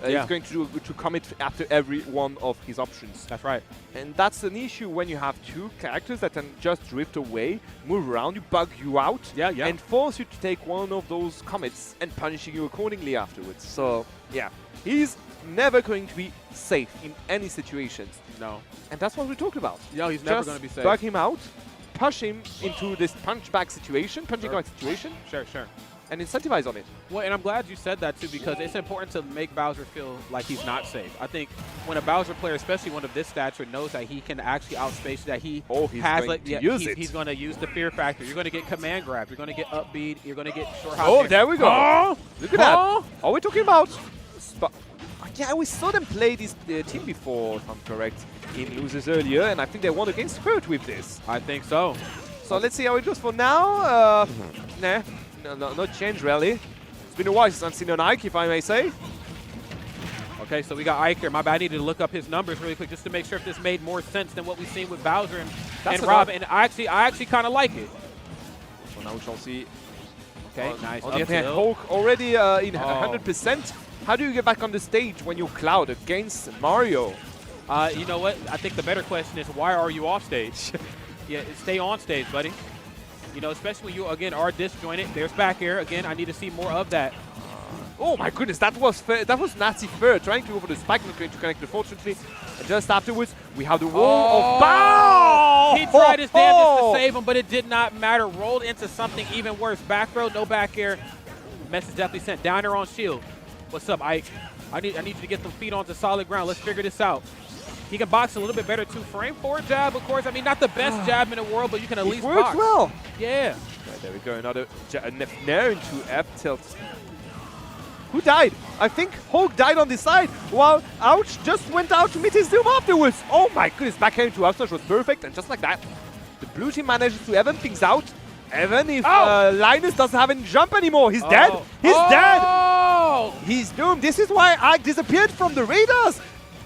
He's going to commit after every one of his options. That's right. And that's an issue when you have two characters that can just drift away, move around you, bug you out, and force you to take one of those commits and punishing you accordingly afterwards. So, yeah, he's never going to be safe in any situations. No. And that's what we talked about. No, he's never going to be safe. Bug him out, push him into this punching back situation, Sure. and incentivize on it. Well, and I'm glad you said that too, because it's important to make Bowser feel like he's not safe. I think when a Bowser player, especially one of this stature, knows that he can actually outspace, that he has he's going to use the fear factor. You're going to get command grab. You're going to get up B. You're going to get short hop. Oh, there we go. Look at that. Are we talking about? Yeah, we saw them play this team before, if I'm correct, in losers earlier, and I think they won against Hurt with this. I think so. So let's see how it goes for now. Nah. No change, really. It's been a while since I've seen an Ike, if I may say. Okay, so we got Ike here. My bad, I needed to look up his numbers really quick just to make sure if this made more sense than what we've seen with Bowser and Rob. And I actually kind of like it. So now we shall see. Okay, nice. On the other hand, Hulk already in 100%. How do you get back on the stage when you're Cloud against Mario? You know what? I think the better question is, why are you off stage? Yeah, stay on stage, buddy. You know, especially when you, again, are disjointed. There's back air. Again, I need to see more of that. Oh my goodness, that was Nazi Fur trying to go for the spike, not going to connect, unfortunately. And just afterwards, we have the wall of Bow! He tried his damnedest to save him, but it did not matter. Rolled into something even worse. Back throw, no back air. Message definitely sent. Down there on shield. What's up, Ike? I need you to get some feet onto solid ground. Let's figure this out. He can box a little bit better too. Frame 4 jab, of course. I mean, not the best jab in the world, but you can at least box. It works well. Yeah. Right, there we go. Another nair into F tilt. Who died? I think Hulk died on this side, while Ouch just went out to meet his doom afterwards. Oh my goodness, back into Ouch was perfect, and just like that, the blue team manages to even things out. Even if Linus doesn't have any jump anymore. He's dead. He's dead. He's doomed. This is why Ike disappeared from the radars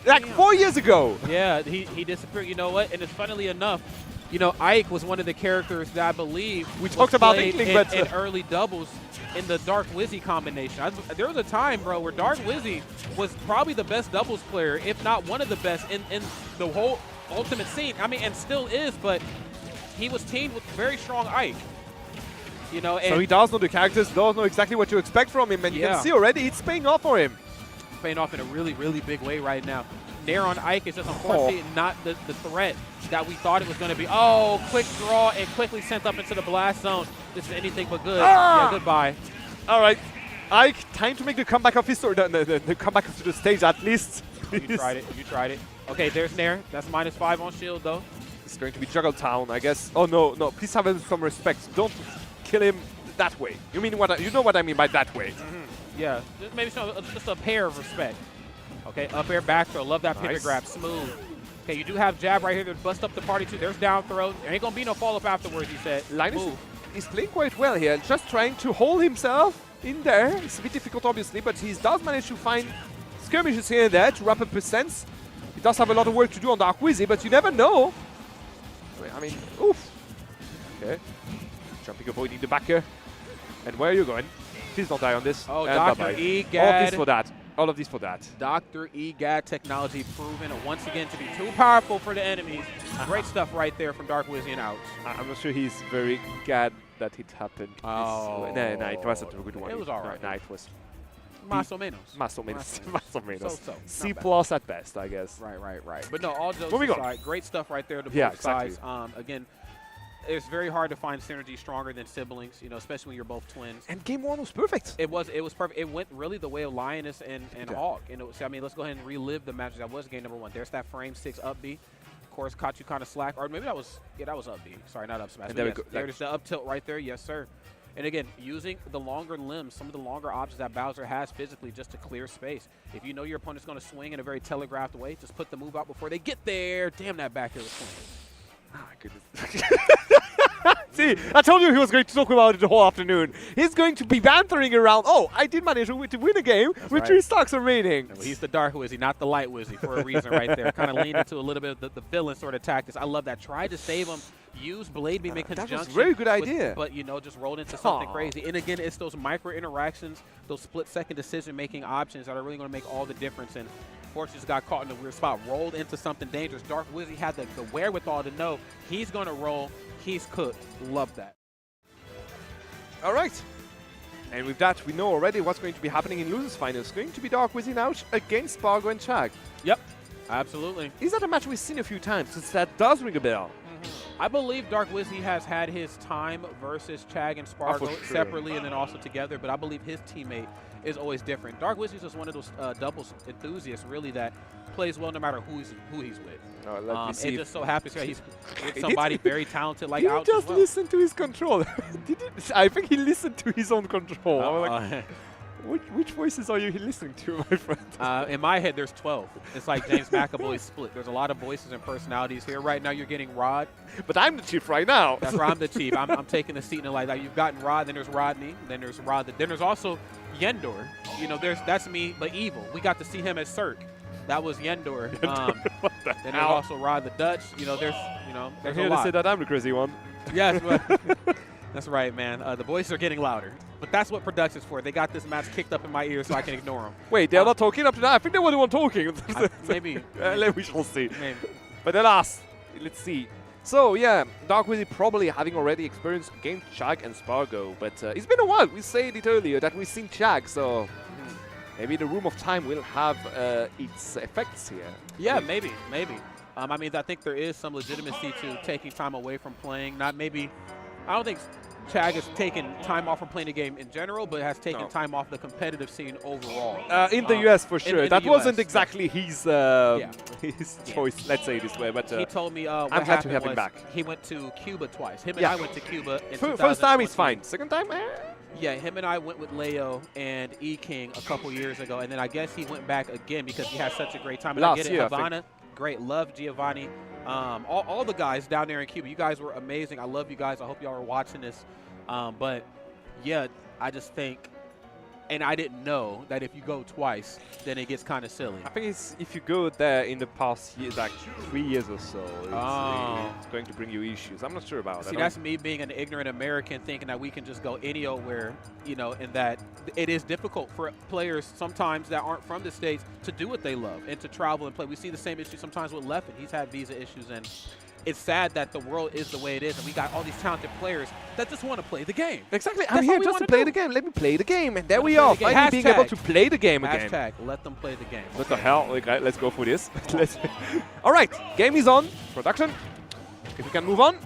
like 4 years ago. Yeah, he disappeared. You know what? And it's funnily enough, you know, Ike was one of the characters that I believe we talked about in early doubles in the Dark Wizzy combination. There was a time, bro, where Dark Wizzy was probably the best doubles player, if not one of the best in the whole Ultimate scene. I mean, and still is, but he was teamed with very strong Ike. You know, and so he does know the characters, does know exactly what to expect from him, and you can see already it's paying off for him. Paying off in a really, really big way right now. Nair on Ike is just unfortunately not the threat that we thought it was going to be. Oh, quick draw and quickly sent up into the blast zone. This is anything but good. Yeah, goodbye. All right, Ike, time to make the comeback of his, or the comeback to the stage at least. You tried it. You tried it. Okay, there's Nair. That's -5 on shield though. It's going to be Juggle Town, I guess. Oh no, please have some respect. Don't kill him that way. You mean what? You know what I mean by that way? Yeah, maybe just a pair of respect. Okay, up air, back throw. Love that pivot grab. Smooth. Okay, you do have jab right here to bust up the party too. There's down throw. There ain't gonna be no follow up afterwards, he said. Linus is playing quite well here, just trying to hold himself in there. It's a bit difficult, obviously, but he does manage to find skirmishes here and there to wrap up percents. He does have a lot of work to do on Dark Wizzy, but you never know. I mean, oof. Okay. Jumping, avoiding the backer. And where are you going? Please don't die on this. Oh, and Dr. Egad. All of this for that. All of this for that. Dr. Egad technology proven once again to be too powerful for the enemies. Great stuff right there from Dark Wizzy and Ouch. I'm not sure he's very glad that it happened. Oh. No, it wasn't a good one. It was all right. No, it was más o menos. Más o menos. So. C plus at best, I guess. Right. But no, all jokes aside, great stuff right there to both sides. Again, it's very hard to find synergy stronger than siblings, you know, especially when you're both twins. And game one was perfect. It was perfect. It went really the way of Lioness and Hawk. And I mean, let's go ahead and relive the match that was game number 1. There's that frame 6 up B. Of course, caught you kind of slack. Or maybe that was up B. Sorry, not up smash. And there's the up tilt right there. Yes, sir. And again, using the longer limbs, some of the longer options that Bowser has physically just to clear space. If you know your opponent's going to swing in a very telegraphed way, just put the move out before they get there. Damn, that back air was swinging. Oh, my goodness. See, I told you he was going to talk about it the whole afternoon. He's going to be bantering around. Oh, I did manage to win a game with 3 stocks remaining. Yeah, well, he's the Dark Wizzy, not the Light Wizzy, for a reason right there. Kind of leaned into a little bit of the villain sort of tactics. I love that. Tried to save him, use Blade Beam in conjunction. That was a very good with- idea. but, you know, just rolled into something crazy. And again, it's those micro interactions, those split-second decision-making options that are really going to make all the difference. And Fortune just got caught in a weird spot, rolled into something dangerous. Dark Wizzy had the wherewithal to know he's going to roll. He's cooked. Love that. All right. And with that, we know already what's going to be happening in losers finals. It's going to be Dark Wizzy out against Spargo and Chag. Yep, absolutely. Is that a match we've seen a few times? Since that does ring a bell. I believe Dark Wizzy has had his time versus Chag and Spargo for sure. separately and then also together, but I believe his teammate is always different. Dark Wizzy is just one of those doubles enthusiasts, really, that plays well no matter who he's with. It just so happens that he's with somebody very talented like Ouch He just as well. listened to his control. I think he listened to his own control. I was like, which voices are you listening to, my friend? In my head, there's 12. It's like James McAvoy's split. There's a lot of voices and personalities here. Right now, you're getting Rod. But I'm the chief right now. That's where I'm the chief. I'm taking the seat in the light. Like, you've gotten Rod, then there's Rodney, then there's Rod. Then there's also Yendor. You know, that's me, but evil. We got to see him as Cirque. That was Yendor. What the Then there's hell? also Rod the Dutch. You know, there's I'm a here to lot. say that I'm the crazy one. Yes, that's right, man. The voices are getting louder. But that's what production's for. They got this match kicked up in my ears so I can ignore them. Wait, they're not talking up to that? I think they were the one talking. Maybe. We shall see. Maybe. But alas, let's see. So, yeah, Dark Wizzy probably having already experienced against Chag and Spargo. But it's been a while. We said it earlier that we've seen Chag, so maybe the Room of Time will have its effects here. Yeah, maybe. I mean, I think there is some legitimacy to taking time away from playing. I don't think Chag has taken time off from playing the game in general, but has taken time off the competitive scene overall. In the US, for sure. That wasn't US, exactly his choice, let's say it this way. But he told me I'm glad to have him back. He went to Cuba twice. Him and I went to Cuba in First time he's fine. Second time, yeah, him and I went with Leo and E-King a couple years ago, and then I guess he went back again because he had such a great time. And I get it, Havana, great. Love Giovanni. All the guys down there in Cuba, you guys were amazing. I love you guys. I hope y'all are watching this. But, yeah, I just think, and I didn't know that if you go twice, then it gets kind of silly. I think it's if you go there in the past year, like 3 years or so, it's going to bring you issues. I'm not sure about that. See, that's me being an ignorant American thinking that we can just go anywhere, you know, and that it is difficult for players sometimes that aren't from the States to do what they love and to travel and play. We see the same issue sometimes with Leffen. He's had visa issues, and it's sad that the world is the way it is, and we got all these talented players that just want to play the game. Exactly. That's I'm here all we just to wanna play do. the game. Let me play the game. And there we are, finally being able to play the game again. Hashtag, let them play the game. What the hell? Okay, let's go for this. All right, game is on. Production. If we can move on.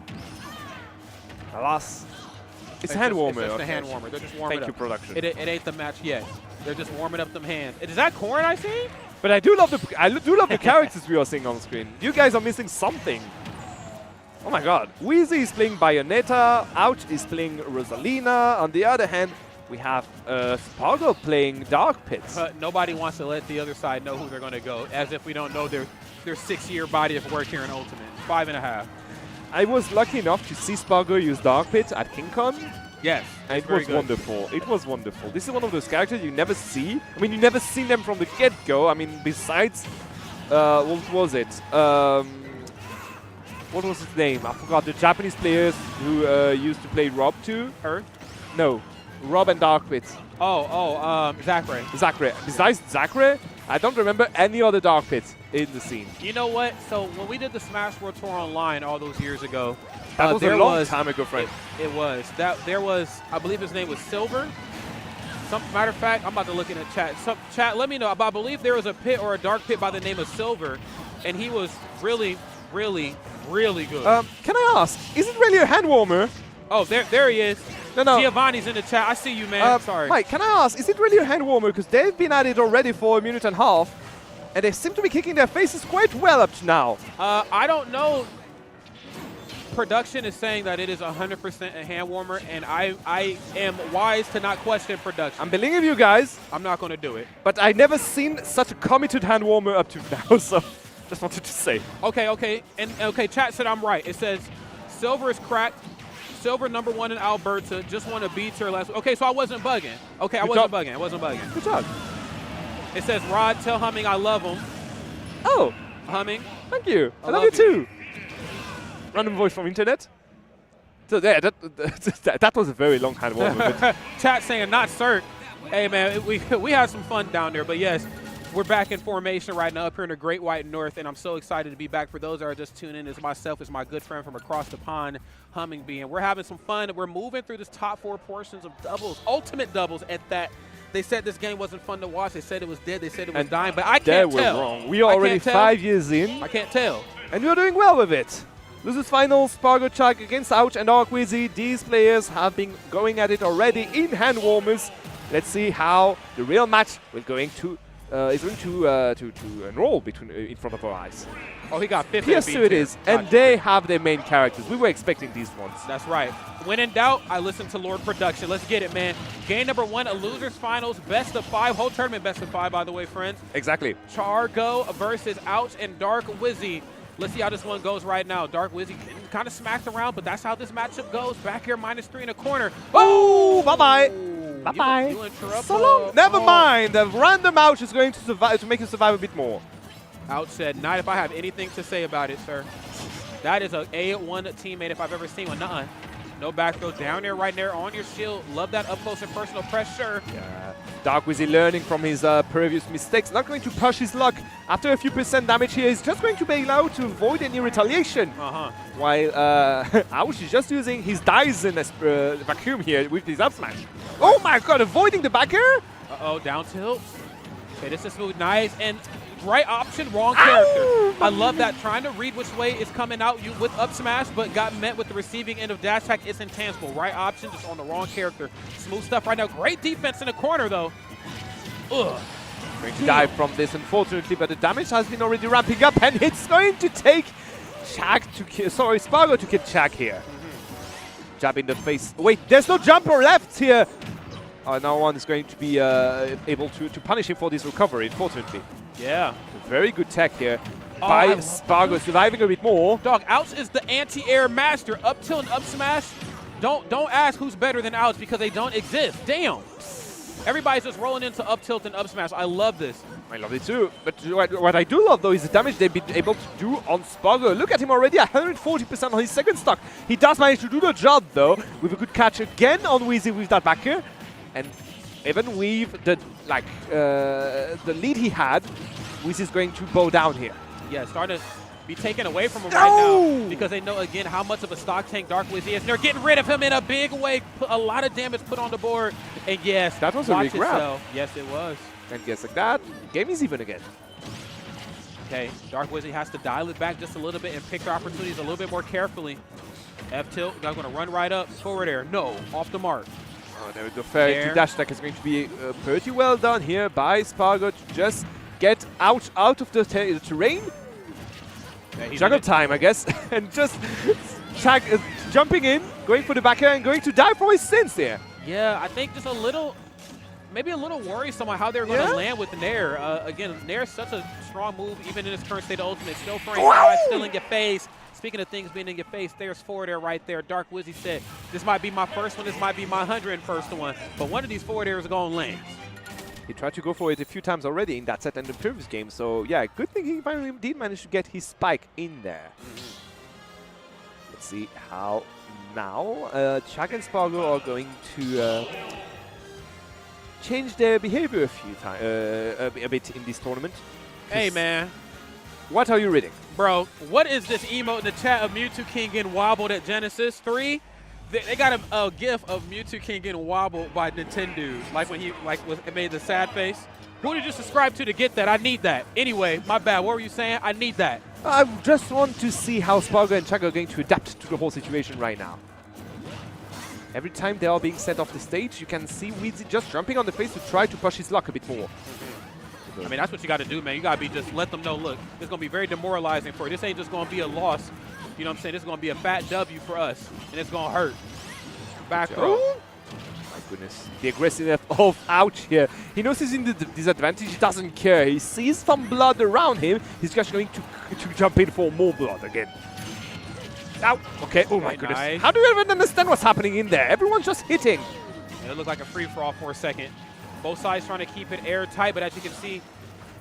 Alas. It's a hand warmer. It's just a hand warmer. They're just warming Thank up. you, production. It ain't the match yet. They're just warming up them hands. Is that Corn I see? But I do love the characters we are seeing on screen. You guys are missing something. Oh my god. Wheezy is playing Bayonetta, Ouch is playing Rosalina. On the other hand, we have Spargo playing Dark Pit. Nobody wants to let the other side know who they're going to go, as if we don't know their 6-year body of work here in Ultimate. 5.5. I was lucky enough to see Spargo use Dark Pit at KingCon. Yes. And it was wonderful. It was wonderful. This is one of those characters you never see. I mean, you never seen them from the get-go. I mean, besides, what was it? What was his name? I forgot. The Japanese players who used to play Rob too. Her? No. Rob and Dark Pit. Zachary. Zachary. Besides Zachary, I don't remember any other Dark Pit in the scene. You know what? So when we did the Smash World Tour online all those years ago, that was a long time ago, friend. It was. There was, I believe his name was Silver. Matter of fact, I'm about to look in the chat. Chat, let me know. I believe there was a pit or a Dark Pit by the name of Silver, and he was really, really, really good. Can I ask, is it really a hand warmer? Oh, there he is. No. Giovanni's in the chat. I see you, man. Sorry. Mike, can I ask, is it really a hand warmer? Because they've been at it already for a minute and a half, and they seem to be kicking their faces quite well up to now. I don't know. Production is saying that it is 100% a hand warmer, and I am wise to not question production. I'm believing you guys. I'm not going to do it. But I've never seen such a committed hand warmer up to now, so just wanted to say. Okay. And chat said I'm right. It says Silver is cracked. Silver #1 in Alberta. Just want to beat her last. Okay, so I wasn't bugging. Okay, I wasn't bugging. Good job. It says Rod, tell Humming I love him. Oh. Humming. Thank you. I love you too. Random voice from internet. So yeah, that was a very long hand warm movement. Chat saying not cert. Hey man, we had some fun down there, but yes, we're back in formation right now up here in the Great White North, and I'm so excited to be back. For those that are just tuning in, it's myself, it's my good friend from across the pond, Humming Bee, and we're having some fun. We're moving through this top 4 portions of doubles, ultimate doubles at that. They said this game wasn't fun to watch. They said it was dead. They said it was dying, but I can't tell. They were wrong. We are already 5 years in. I can't tell. And we are doing well with it. Losers finals, Spargo Chuck against Ouch and Dark Wizzy. These players have been going at it already in hand warmers. Let's see how the real match is going to enroll between in front of our eyes. Oh, he got 50. Yes, so it is. And they have their main characters. We were expecting these ones. That's right. When in doubt, I listen to Lord Production. Let's get it, man. Game number 1, a losers finals, best of 5. Whole tournament best of 5, by the way, friends. Exactly. Chargo versus Ouch and Dark Wizzy. Let's see how this one goes right now. Dark Wizzy kind of smacked around, but that's how this matchup goes. Back here, -3 in the corner. Oh, bye-bye. Bye-bye. You interrupt. So long. Never mind. The random Ouch is going to survive to make you survive a bit more. Ouch said, not if I have anything to say about it, sir. That is a A1 teammate if I've ever seen one. Nuh-uh. No back throw down there, right there on your shield. Love that up close and personal pressure. Yeah. Dark Wizzy learning from his previous mistakes. Not going to push his luck. After a few % damage here, he's just going to bail out to avoid any retaliation. While Ouch is just using his Dyson as vacuum here with his up smash. Oh my god, avoiding the back air? Uh-oh, down tilt. Okay, this is smooth, nice. And right option, wrong character. I love that. Trying to read which way is coming out you with up smash, but got met with the receiving end of dash attack. It's intangible. Right option, just on the wrong character. Smooth stuff right now. Great defense in the corner, though. Ugh. Going to dive from this, unfortunately, but the damage has been already ramping up, and it's going to take Spargo to kill Chag here. Jab in the face. Wait, there's no jumper left here. No one is going to be able to punish him for this recovery, unfortunately. Yeah. Very good tech here by Spargo, surviving a bit more. Dog, Ouch is the anti-air master. Up tilt and up smash. Don't ask who's better than Ouch because they don't exist. Damn. Everybody's just rolling into up tilt and up smash. I love this. I love it too. But what I do love, though, is the damage they've been able to do on Spargo. Look at him already, 140% on his second stock. He does manage to do the job, though, with a good catch again on Wizzy with that backer. And even with the lead he had, Wizzy's going to bow down here. Yeah, starting to be taken away from him right now because they know, again, how much of a stock tank Dark Wizzy is. And they're getting rid of him in a big way. Put a lot of damage put on the board. And yes, that was a big grab. Yes, it was. And just like that, game is even again. Okay, Dark Wizzy has to dial it back just a little bit and pick their opportunities a little bit more carefully. F-tilt, guys going to run right up. Forward air, no, off the mark. Oh, there we go. Fair dash attack is going to be pretty well done here by Spargo to just get out of the terrain. Yeah, juggle time, I guess. And just Chag jumping in, going for the back air and going to die for his sins there. Yeah, I think just a little, maybe a little worrisome on how they're going to land with Nair. Again, Nair is such a strong move, even in its current state of ultimate. Still frame five, still in your face. Speaking of things being in your face, there's forward air right there. Dark Wizzy said, this might be my first one, this might be my 101st one, but one of these forward airs is going to land. He tried to go for it a few times already in that set and the previous game, so yeah, good thing he finally did manage to get his spike in there. Let's see how now Chag and Spargo are going to change their behavior a few times, a bit in this tournament. Hey man. What are you reading? Bro, what is this emote in the chat of Mewtwo King getting wobbled at Genesis 3? They got a gif of Mewtwo King getting wobbled by Nintendo, like when he made the sad face. Who did you subscribe to get that? I need that. Anyway, my bad. What were you saying? I need that. I just want to see how Spargo and Chag are going to adapt to the whole situation right now. Every time they are being sent off the stage, you can see Wizzy just jumping on the face to try to push his luck a bit more. I mean, that's what you got to do, man. You got to be just let them know, look, it's going to be very demoralizing for you. This ain't just going to be a loss. You know what I'm saying? This is going to be a fat W for us, and it's going to hurt. Back throw. My goodness. The aggressiveness of Ouch here. He knows he's in the disadvantage. He doesn't care. He sees some blood around him. He's just going to jump in for more blood again. Ow. Okay. Oh, my goodness. Nice. How do you even understand what's happening in there? Everyone's just hitting. Yeah, it looked like a free-for-all for a second. Both sides trying to keep it airtight, but as you can see,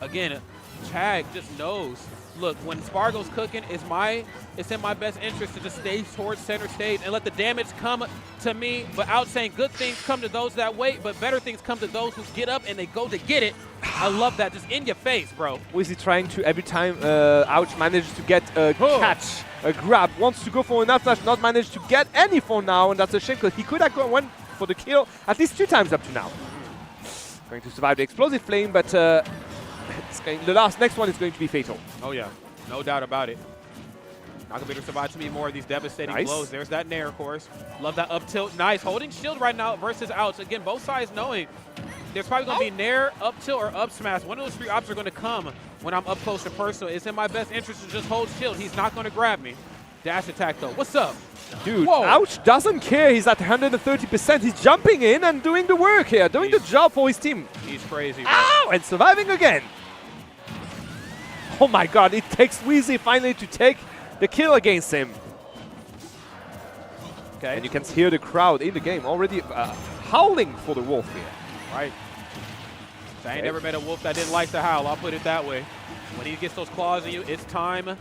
again, Chag just knows look, when Spargo's cooking, it's in my best interest to just stay towards center stage and let the damage come to me. But out saying good things come to those that wait, but better things come to those who get up and they go to get it. I love that, just in your face, bro. Wizzy trying to, every time Ouch manages to get a catch, a grab, wants to go for an up smash, not managed to get any for now, and that's a shame because he could have went for the kill at least 2 times up to now. Going to survive the explosive flame, but the next one is going to be fatal. Oh yeah, no doubt about it. Not gonna be able to survive to me more of these devastating blows. There's that nair, of course. Love that up tilt. Nice, holding shield right now versus Ouch. Again, both sides knowing there's probably gonna be nair, up tilt, or up smash. One of those 3 options are gonna come when I'm up close and personal. It's in my best interest to just hold shield. He's not gonna grab me. Dash attack though. What's up? Dude, Ouch doesn't care. He's at 130%. He's jumping in and doing the work here, doing the job for his team. He's crazy, bro. Ow! And surviving again. Oh my god, it takes Wheezy finally to take the kill against him. Okay. And you can hear the crowd in the game already howling for the wolf here. Right. So I ain't never met a wolf that didn't like to howl, I'll put it that way. When he gets those claws in you, it's time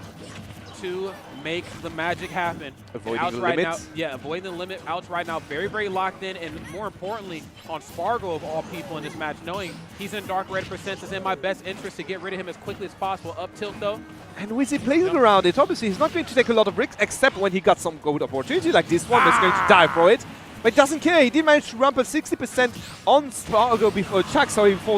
to make the magic happen. Avoiding the right limits? Now, yeah, avoiding the limit. Ouch right now, very, very locked in, and more importantly, on Spargo of all people in this match, knowing he's in dark red percents, it's in my best interest to get rid of him as quickly as possible. Up tilt though. And Wizzy plays around it. Obviously, he's not going to take a lot of risks, except when he got some good opportunity like this one. That's going to die for it. But he doesn't care. He did manage to ramp up 60% on Spargo before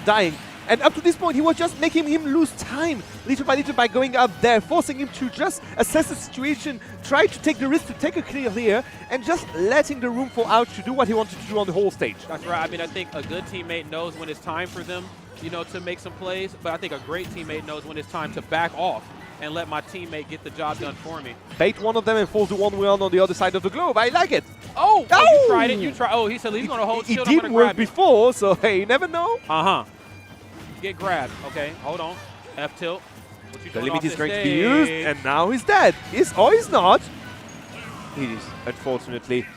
dying. And up to this point, he was just making him lose time, little by going up there, forcing him to just assess the situation, try to take the risk to take a clear here, and just letting the room for Ouch to do what he wanted to do on the whole stage. That's right. I mean, I think a good teammate knows when it's time for them, you know, to make some plays. But I think a great teammate knows when it's time to back off and let my teammate get the job done for me. Bait one of them and force the 1v1 on the other side of the globe. I like it. Oh, you tried it. You tried. Oh, he said he's going to hold shield. It didn't work before, so hey, you never know. Get grabbed. Okay, hold on. F tilt. The limit is going to be used, and now he's dead. He's not. He is, unfortunately.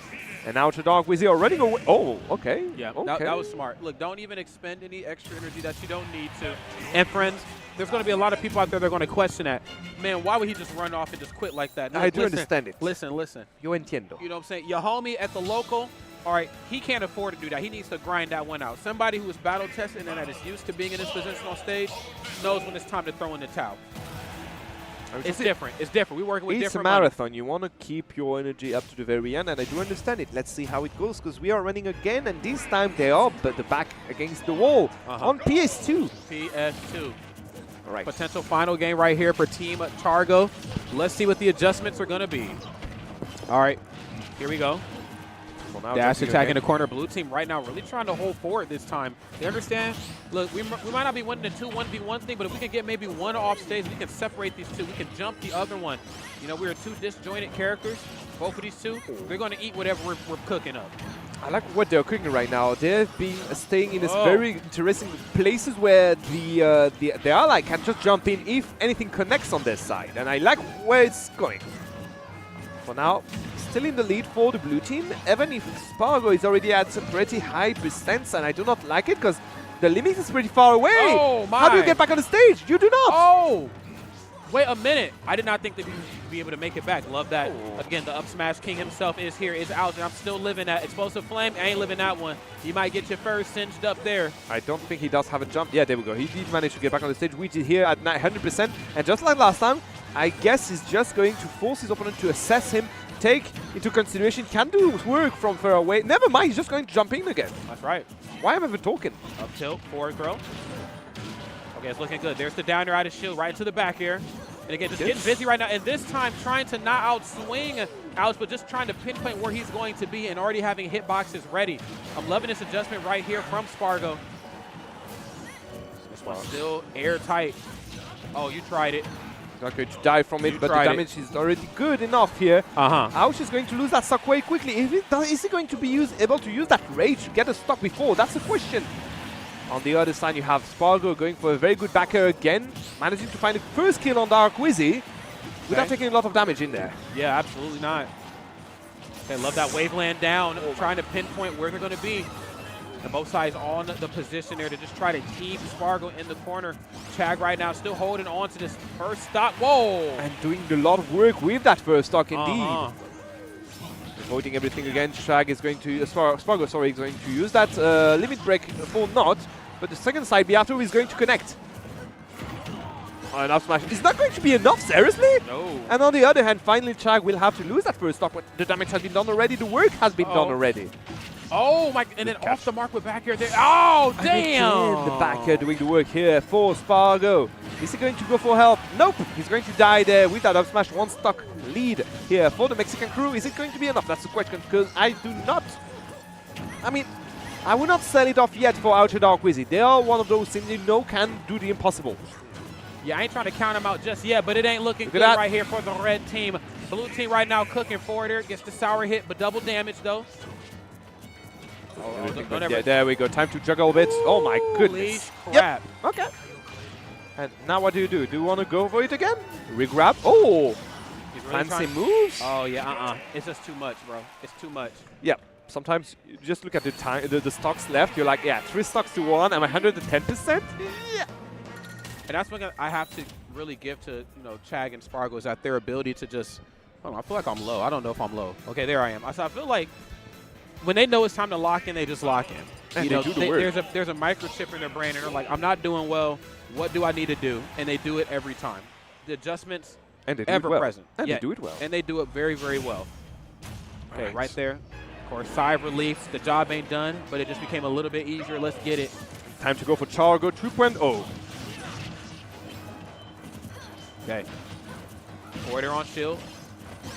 And now to Dark Wizzy are running away. Oh, okay. Yeah, okay. that was smart. Look, don't even expend any extra energy that you don't need to. And friends, there's going to be a lot of people out there that are going to question that. Man, why would he just run off and just quit like that? I do understand it. Listen. Yo entiendo. You know what I'm saying? Your homie at the local, all right, he can't afford to do that. He needs to grind that one out. Somebody who is battle tested and that is used to being in this position on stage knows when it's time to throw in the towel. It's different. It's different. We're working with different It's a marathon. You want to keep your energy up to the very end, and I do understand it. Let's see how it goes, because we are running again, and this time they are the back against the wall on PS2. PS2. All right. Potential final game right here for Team Targo. Let's see what the adjustments are going to be. All right, here we go. Dash attack in the corner. Blue team right now really trying to hold forward this time. They understand? Look, we might not be winning the 2-1v1 thing, but if we can get maybe one off stage, we can separate these two. We can jump the other one. You know, we are 2 disjointed characters. Both of these two, they're going to eat whatever we're cooking up. I like what they're cooking right now. They've been staying in this very interesting places where the ally can just jump in if anything connects on their side. And I like where it's going. For now, still in the lead for the blue team, even if Spargo is already at a pretty high percent, and I do not like it because the limit is pretty far away. Oh, my. How do you get back on the stage? You do not. Oh, wait a minute. I did not think that we would be able to make it back. Love that. Again, the up smash king himself is here, is out, and I'm still living that. Explosive flame, I ain't living that one. You might get your first singed up there. I don't think he does have a jump. Yeah, there we go. He did manage to get back on the stage, which is here at 100%. And just like last time, I guess he's just going to force his opponent to assess him, take into consideration, can do work from far away. Never mind, he's just going to jump in again. That's right. Why am I even talking? Up tilt, forward throw. Okay, it's looking good. There's the downer out of shield right into the back here. And again, just getting busy right now. And this time trying to not outswing Ouch, but just trying to pinpoint where he's going to be and already having hitboxes ready. I'm loving this adjustment right here from Spargo. This one's still airtight. Oh, you tried it. Not going to die from it, but the damage is already good enough here. Ouch is going to lose that stock way quickly. Is he going to be able to use that rage to get a stock before? That's the question. On the other side, you have Spargo going for a very good backer again, managing to find the first kill on Dark Wizzy without taking a lot of damage in there. Yeah, absolutely not. Okay, love that waveland down, trying to pinpoint where they're going to be. And both sides on the position there to just try to keep Spargo in the corner. Chag right now still holding on to this first stock. Whoa! And doing a lot of work with that first stock, indeed. Avoiding everything again. Chag is going to Spargo, sorry, is going to use that limit break for not. But the second side, Beato is going to connect. Oh, enough smash. It's not going to be enough, seriously? No. And on the other hand, finally Chag will have to lose that first stock, but the damage has been done already. The work has been done already. Oh my! And then off the mark with back air there. Oh damn! The back air doing the work here for Spargo. Is he going to go for help? Nope. He's going to die there with that up smash. One stock lead here for the Mexican crew. Is it going to be enough? That's the question, because I do not. I mean, I will not sell it off yet for Outer Dark Wizzy. They are one of those teams you know can do the impossible. Yeah, I ain't trying to count them out just yet, but it ain't looking good right here for the red team. Blue team right now cooking for it. Gets the sour hit, but double damage though. Yeah, there we go. Time to juggle a bit. Oh my goodness. Crap. Yep. Okay. And now what do? Do you want to go for it again? Regrab. Oh. Really fancy moves. Oh yeah. It's just too much, bro. It's too much. Yeah. Sometimes you just look at the time, the stocks left. You're like, yeah, 3 stocks to 1. I'm 110%. Yeah. And that's what I have to really give to Chag and Spargo is that their ability to just. I don't know. I feel like I'm low. I don't know if I'm low. Okay, there I am. So I feel like. When they know it's time to lock in, they just lock in. And they do the work. There's a microchip in their brain, and they're like, I'm not doing well. What do I need to do? And they do it every time. The adjustments ever present. And they do it well. And they do it very, very well. Okay, right there. Of course, sigh of relief. The job ain't done, but it just became a little bit easier. Let's get it. Time to go for Chargo 2.0. Okay. Forwarder on shield.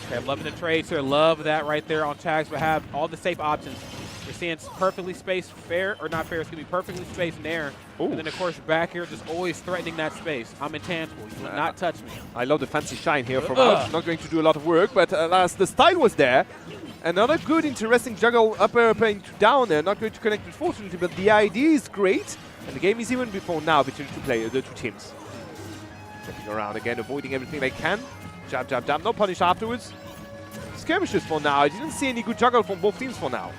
Okay, I'm loving the trades here. Love that right there on Chag's behalf. All the safe options. You're seeing perfectly spaced fair, or not fair, excuse me, perfectly spaced nair. And then, of course, back here just always threatening that space. I'm intangible. You will not touch me. I love the fancy shine here from Ouch. Not going to do a lot of work, but alas, the style was there. Another good, interesting juggle up air into down there. Not going to connect, unfortunately, but the idea is great. And the game is even before now between the two teams. Checking around again, avoiding everything they can. Jab, jab, jab. No punish afterwards. Skirmishes for now. I didn't see any good juggle from both teams for now.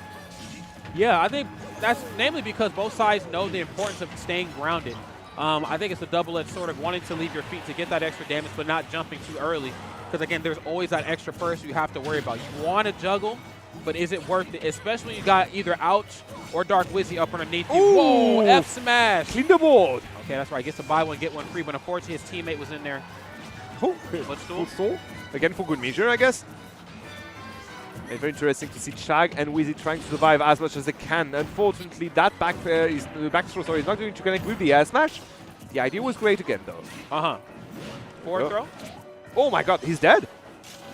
Yeah, I think that's namely because both sides know the importance of staying grounded. I think it's a double-edged sword of wanting to leave your feet to get that extra damage, but not jumping too early. Because, again, there's always that extra burst you have to worry about. You want to juggle, but is it worth it? Especially when you got either Ouch or Dark Wizzy up underneath you. Ooh. Whoa, F smash. Clean the board. Okay, that's right. Gets to buy one, get one free, but unfortunately his teammate was in there. Oh, full soul. Again, for good measure, I guess. It's very interesting to see Chag and Wizzy trying to survive as much as they can. Unfortunately, that back throw is not going to connect with the air smash. The idea was great again, though. Forward throw. Oh my God, he's dead.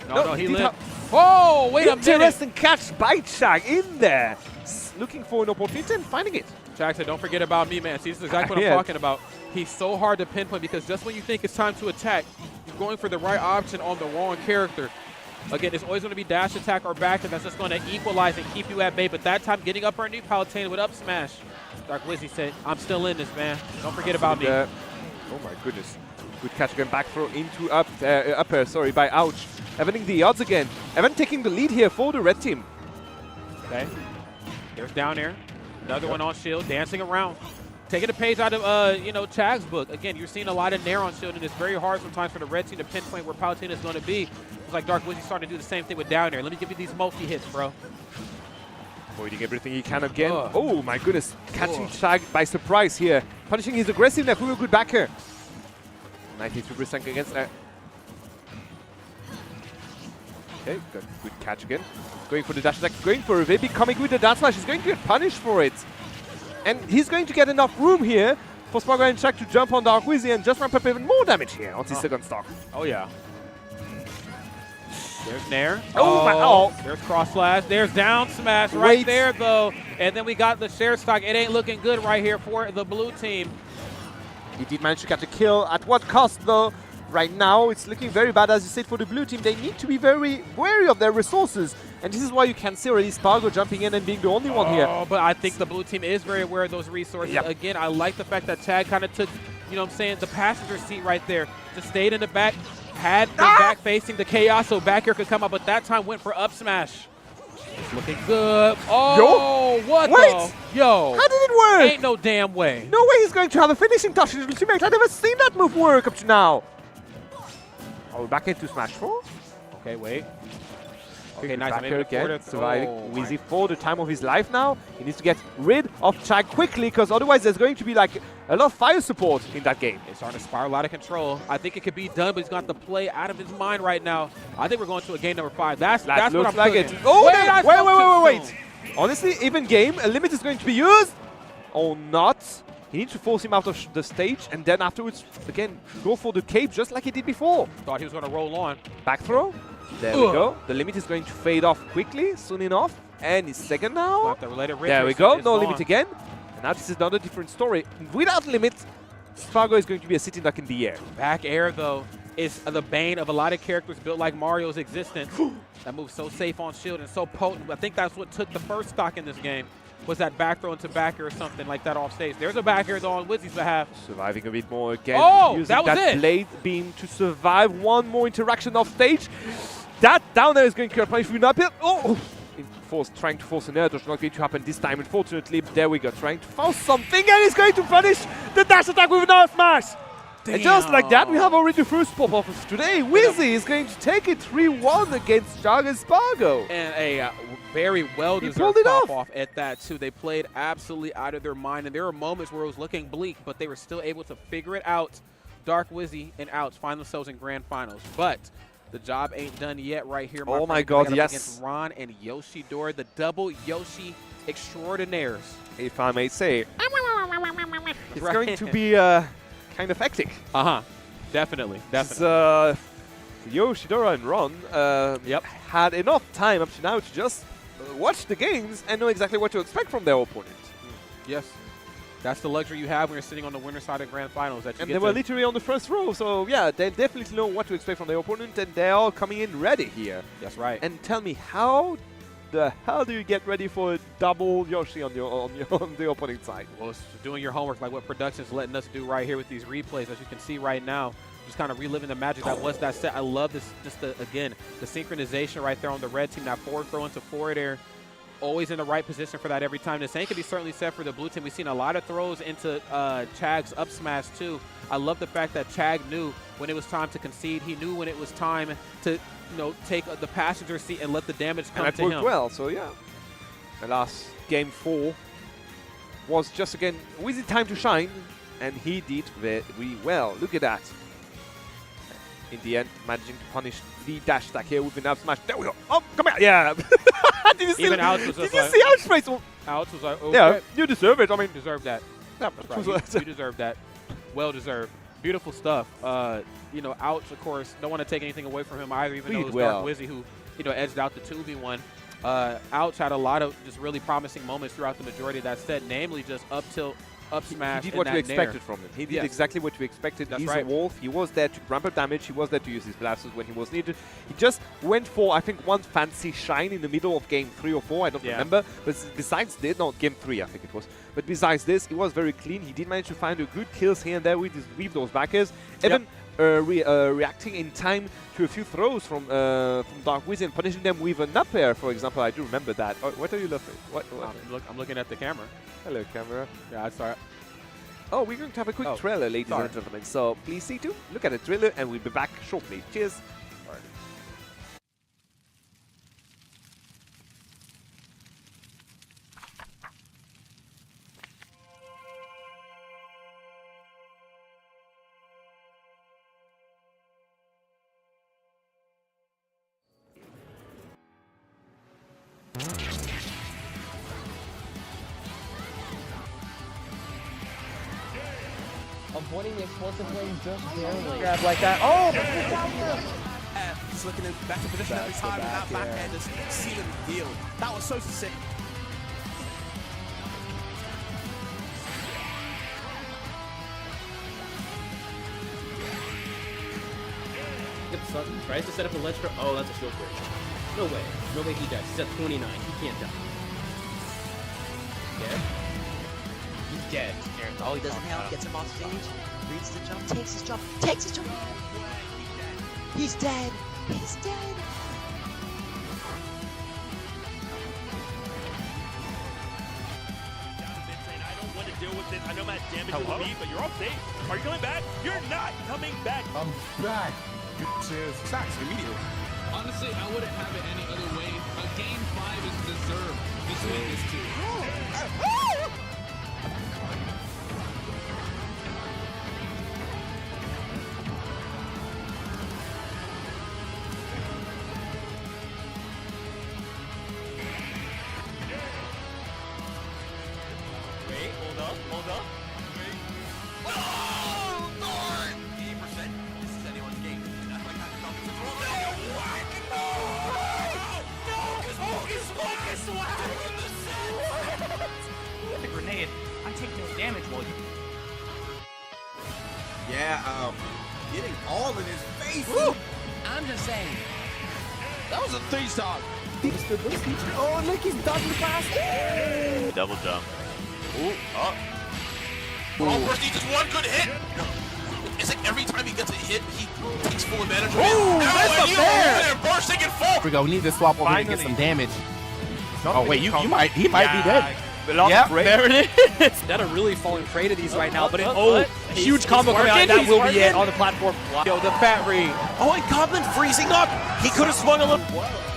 No, he lived. Whoa, wait a minute. Interesting catch by Chag in there. Looking for an opportunity and finding it. Chag said, don't forget about me, man. See, this is exactly what I'm talking about. He's so hard to pinpoint because just when you think it's time to attack, you're going for the right option on the wrong character. Again, it's always going to be dash attack or back, and that's just going to equalize and keep you at bay. But that time, getting up underneath Palutena with up smash. Dark Wizzy said, I'm still in this, man. Don't forget about me. Oh, my goodness. Good catch again. Back throw into up air, sorry, by Ouch. Evening the odds again. Evan taking the lead here for the red team. Okay. There's down there. Another one on shield, dancing around. Taking a page out of, Chag's book. Again, you're seeing a lot of nair on shield, and it's very hard sometimes for the red team to pinpoint where Palutena is going to be. It's like Dark Wizzy's starting to do the same thing with down there. Let me give you these multi-hits, bro. Avoiding everything he can again. Oh, my goodness. Catching Chag by surprise here. Punishing his aggressiveness with a good backer. 93% against that. Okay, good catch again. Going for the dash attack, going for a very big comic with the dance slash. He's going to get punished for it. And he's going to get enough room here for Spargo and Chag to jump on Dark Wizzy and just ramp up even more damage here on his second stock. Oh, yeah. There's Nair. There's cross slash. There's down smash right there, though. And then we got the share stock. It ain't looking good right here for the blue team. He did manage to get a kill. At what cost, though? Right now, it's looking very bad, as you said, for the blue team. They need to be very wary of their resources. And this is why you can see already Spargo jumping in and being the only one here. Oh, but I think the blue team is very aware of those resources. Yep. Again, I like the fact that Chag kind of took, the passenger seat right there. Just stayed in the back, had the back facing the chaos so back here could come up, but that time went for up smash. It's looking good. Oh, what Wait! the? Yo. How did it work? Ain't no damn way. No way he's going to have a finishing touch in his ultimate. I've never seen that move work up to now. Oh, back into Smash 4. Okay, wait. Okay, Back nice. here again, surviving. Oh, Wheezy for the time of his life now. He needs to get rid of Chag quickly, because otherwise there's going to be like a lot of fire support in that game. It's starting to spiral out of control. I think it could be done, but he's got the play out of his mind right now. I think we're going to a game number 5. That's That what looks I'm like cooking. it. Oh, Wait. Honestly, even game. A limit is going to be used. Or not. He needs to force him out of the stage, and then afterwards, again, go for the cape just like he did before. Thought he was going to roll on. Back throw. There we go. The limit is going to fade off quickly, soon enough. And he's second now. There we go. No limit again. And now this is another different story. Without limit, Spargo is going to be a sitting duck in the air. Back air, though, is the bane of a lot of characters built like Mario's existence. That move's so safe on shield and so potent. I think that's what took the first stock in this game, was that back throw into back air or something like that off stage. There's a back air, though, on Wizzy's behalf. Surviving a bit more again. Oh, using that was it. Blade beam to survive one more interaction off stage. That down there is going to punish with an up. Oh! Trying to force an air dodge, not going to happen this time, unfortunately. There we go, trying to force something, and he's going to punish the dash attack with an Earth Smash. And just like that, we have already the first pop-off of today. Wizzy is going to take it 3-1 against Jaga Spargo. And a very well-deserved pop-off at that, too. They played absolutely out of their mind, and there were moments where it was looking bleak, but they were still able to figure it out. Dark Wizzy and Outs find themselves in grand finals. But the job ain't done yet right here. Oh my God, yes. Against Ron and Yoshidora, the double Yoshi extraordinaires. If I may say. It's going to be kind of hectic. Definitely. Yoshidora and Ron had enough time up to now to just watch the games and know exactly what to expect from their opponent. Yes. That's the luxury you have when you're sitting on the winner's side of Grand Finals. And they were literally on the first row, so yeah, they definitely know what to expect from their opponent, and they're all coming in ready here. That's right. And tell me, how the hell do you get ready for a double Yoshi on the opponent side? Well, it's doing your homework, like what Production's letting us do right here with these replays, as you can see right now. Just kind of reliving the magic that was that set. I love this, again, the synchronization right there on the red team, that forward throw into forward air. Always in the right position for that every time. The same can be certainly said for the blue team. We've seen a lot of throws into Chag's up smash too. I love the fact that Chag knew when it was time to concede. He knew when it was time to take the passenger seat and let the damage come to him. And that worked well, so yeah. The last game 4 was just, again, Wizzy time to shine, and he did very well. Look at that. In the end, managing to punish the dash attack here with an up smash. There we go. Oh, come here. Yeah. Did you see Outs face? Outs was like, okay. Yeah, you deserve it. I mean, deserve that. Yeah, right. You deserve that. Well deserved. Beautiful stuff. Outs, of course, don't want to take anything away from him either, even though it was Dark Wizzy who, edged out the 2v1. Outs had a lot of just really promising moments throughout the majority of that set, namely just up tilt, up smash. He did what you expected from him. He did exactly what you expected. He's a wolf. He was there to ramp up damage. He was there to use his blasters when he was needed. He just went for, I think, one fancy shine in the middle of game 3 or 4. I don't remember. But besides this, no, game 3 I think it was. But besides this, he was very clean. He did manage to find a good kills here and there with those backers. Even reacting in time to a few throws from Dark Wizzy and punishing them with an up air, for example. I do remember that. Oh, what are you laughing? What? I'm looking at the camera. Hello, camera. Yeah, I saw it. Oh, we're going to have a quick trailer, ladies and gentlemen. So please stay tuned, look at the trailer, and we'll be back shortly. Cheers. Avoiding the explosive lane just barely. Grab like that. Oh! Just looking in better position every time, and that back end is sealing the deal. That was so sick. Yep, Sutton tries to set up a ledge for. Oh, that's a shield break. No way. No way he dies. He's at 29. He can't die. Dead? He's dead. Oh, he doesn't help. Gets him off stage. Reads the jump. Takes his jump. Takes his jump. He's dead. He's dead. distance. I know Matt damaged the beat, but you're all safe. Are you coming back? You're not coming back. I'm back. Says sacks immediately. Honestly, I wouldn't have it any other way. A game 5 is deserved. This week is too. Wait, hold up. Wait. Oh, Thorn! 80%. This is anyone's game. That's like how Falcons roll. The grenade. I'm taking no damage while you. Yeah, getting all in his face. I'm just saying. That was a 3-star. Oh, look, he's double fast. Double jump. Ooh, up. Oh, first he just one good hit. It's like every time he gets a hit, he takes full advantage of it. Ooh, that's a bear. Bursting in full. Here we go. We need to swap over to get some damage. Oh wait, he might be dead. Yeah, there it is. That are really falling prey to these right now, but Huge combo coming out. That will be it on the platform. Yo, the fat read. Oh, and Goblin freezing up. He could have swung a little.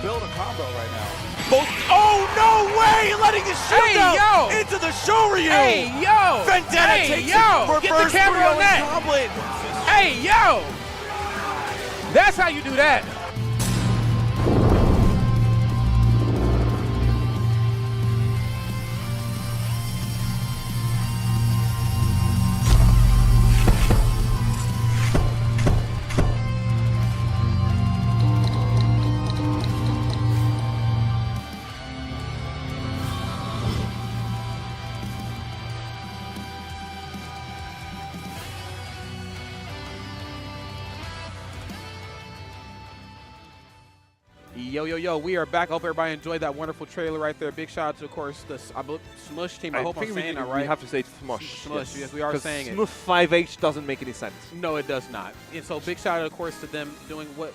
Build a combo right now. Both. Oh, no way! Letting his shield out into the Shoryu. Hey, yo! Vendetta takes it for Get first the camera on that! Goblin. Hey, yo! That's how you do that. Yo, we are back. Hope everybody enjoyed that wonderful trailer right there. Big shout out to, of course, the Smush team. I hope I'm saying that right. We have to say Smush. Smush, yes, we are saying it. Smooth 5H doesn't make any sense. No, it does not. And so big shout out, of course, to them doing what,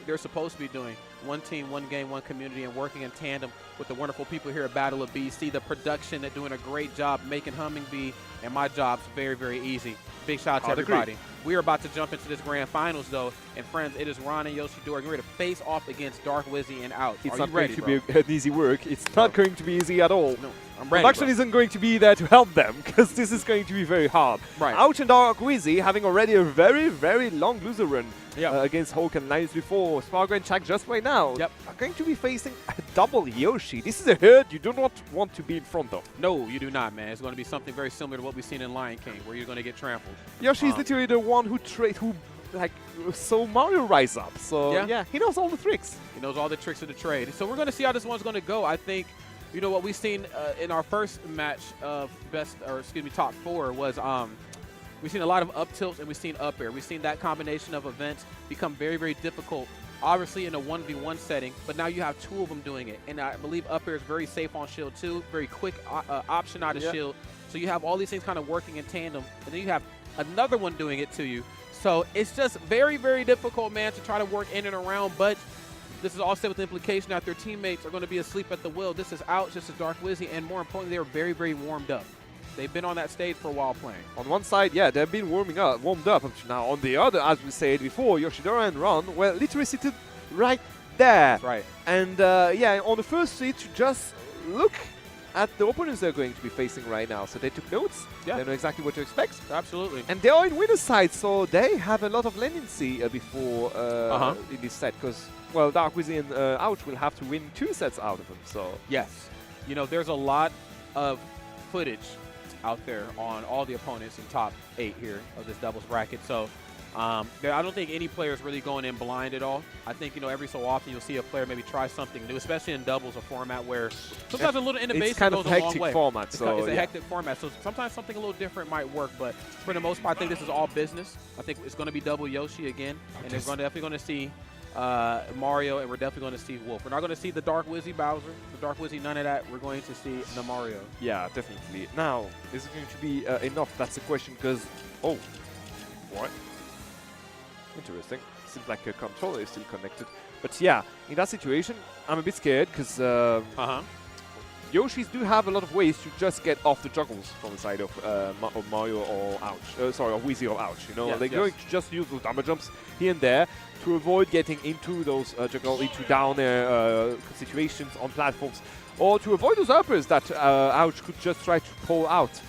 they're supposed to be doing. One team, one game, one community, and working in tandem with the wonderful people here at Battle of BC. The production, they're doing a great job making Humming Bee and my job's very, very easy. Big shout out to everybody. We are about to jump into this grand finals, though. And friends, it is Ron and Yoshidora getting ready to face off against Dark Wizzy and Ouch. It's Are not you ready, going to be an easy work. It's not going to be easy at all. No, I'm ready. Production isn't going to be there to help them, because this is going to be very hard. Right. Ouch and Dark Wizzy having already a very, very long loser run against Hulk and Linus before. Spargo and Chak just right now are going to be facing a double Yoshi. This is a herd you do not want to be in front of. No, you do not, man. It's going to be something very similar to what we've seen in Lion King, where you're going to get trampled. Yoshi is literally the one who saw Mario rise up. So yeah, he knows all the tricks. He knows all the tricks of the trade. So we're going to see how this one's going to go. I think, what we've seen in our first match of top 4 was we've seen a lot of up tilts and we've seen up air. We've seen that combination of events become very, very difficult, obviously in a 1v1 setting, but now you have 2 of them doing it. And I believe up air is very safe on shield too, very quick option out of shield. So you have all these things kind of working in tandem, and then you have another one doing it to you. So it's just very, very difficult, man, to try to work in and around, but this is all said with the implication that their teammates are going to be asleep at the wheel. This is Ouch, this is Dark Wizzy, and more importantly, they are very, very warmed up. They've been on that stage for a while playing. On one side, they've been warmed up up to now. On the other, as we said before, Yoshidora and Ron were literally seated right there. Right. And on the first seat, just look at the opponents they're going to be facing right now. So they took notes. Yeah. They know exactly what to expect. Absolutely. And they are in winner's side, so they have a lot of leniency before in this set, because, well, Dark Wizzy and Ouch will have to win 2 sets out of them. So yes. There's a lot of footage out there on all the opponents in top 8 here of this doubles bracket. So I don't think any player is really going in blind at all. I think, every so often you'll see a player maybe try something new, especially in doubles, a format where sometimes a little innovation it's kind goes of a long hectic way. Format, it's so a hectic format, so sometimes something a little different might work, but for the most part, I think this is all business. I think it's going to be double Yoshi again, and they're definitely going to see Mario, and we're definitely going to see Wolf. We're not going to see the Dark Wizzy Bowser, the Dark Wizzy, none of that. We're going to see the Mario. Yeah, definitely. Now, is it going to be enough? That's the question, because... Oh. What? Interesting. Seems like a controller is still connected. But yeah, in that situation, I'm a bit scared, because... Yoshis do have a lot of ways to just get off the juggles from the side of Mario or Ouch. Sorry, or Wheezy or Ouch. You know, Yes, they're going to just use those damage jumps here and there to avoid getting into those juggle, into down situations on platforms, or to avoid those uppers that Ouch could just try to pull out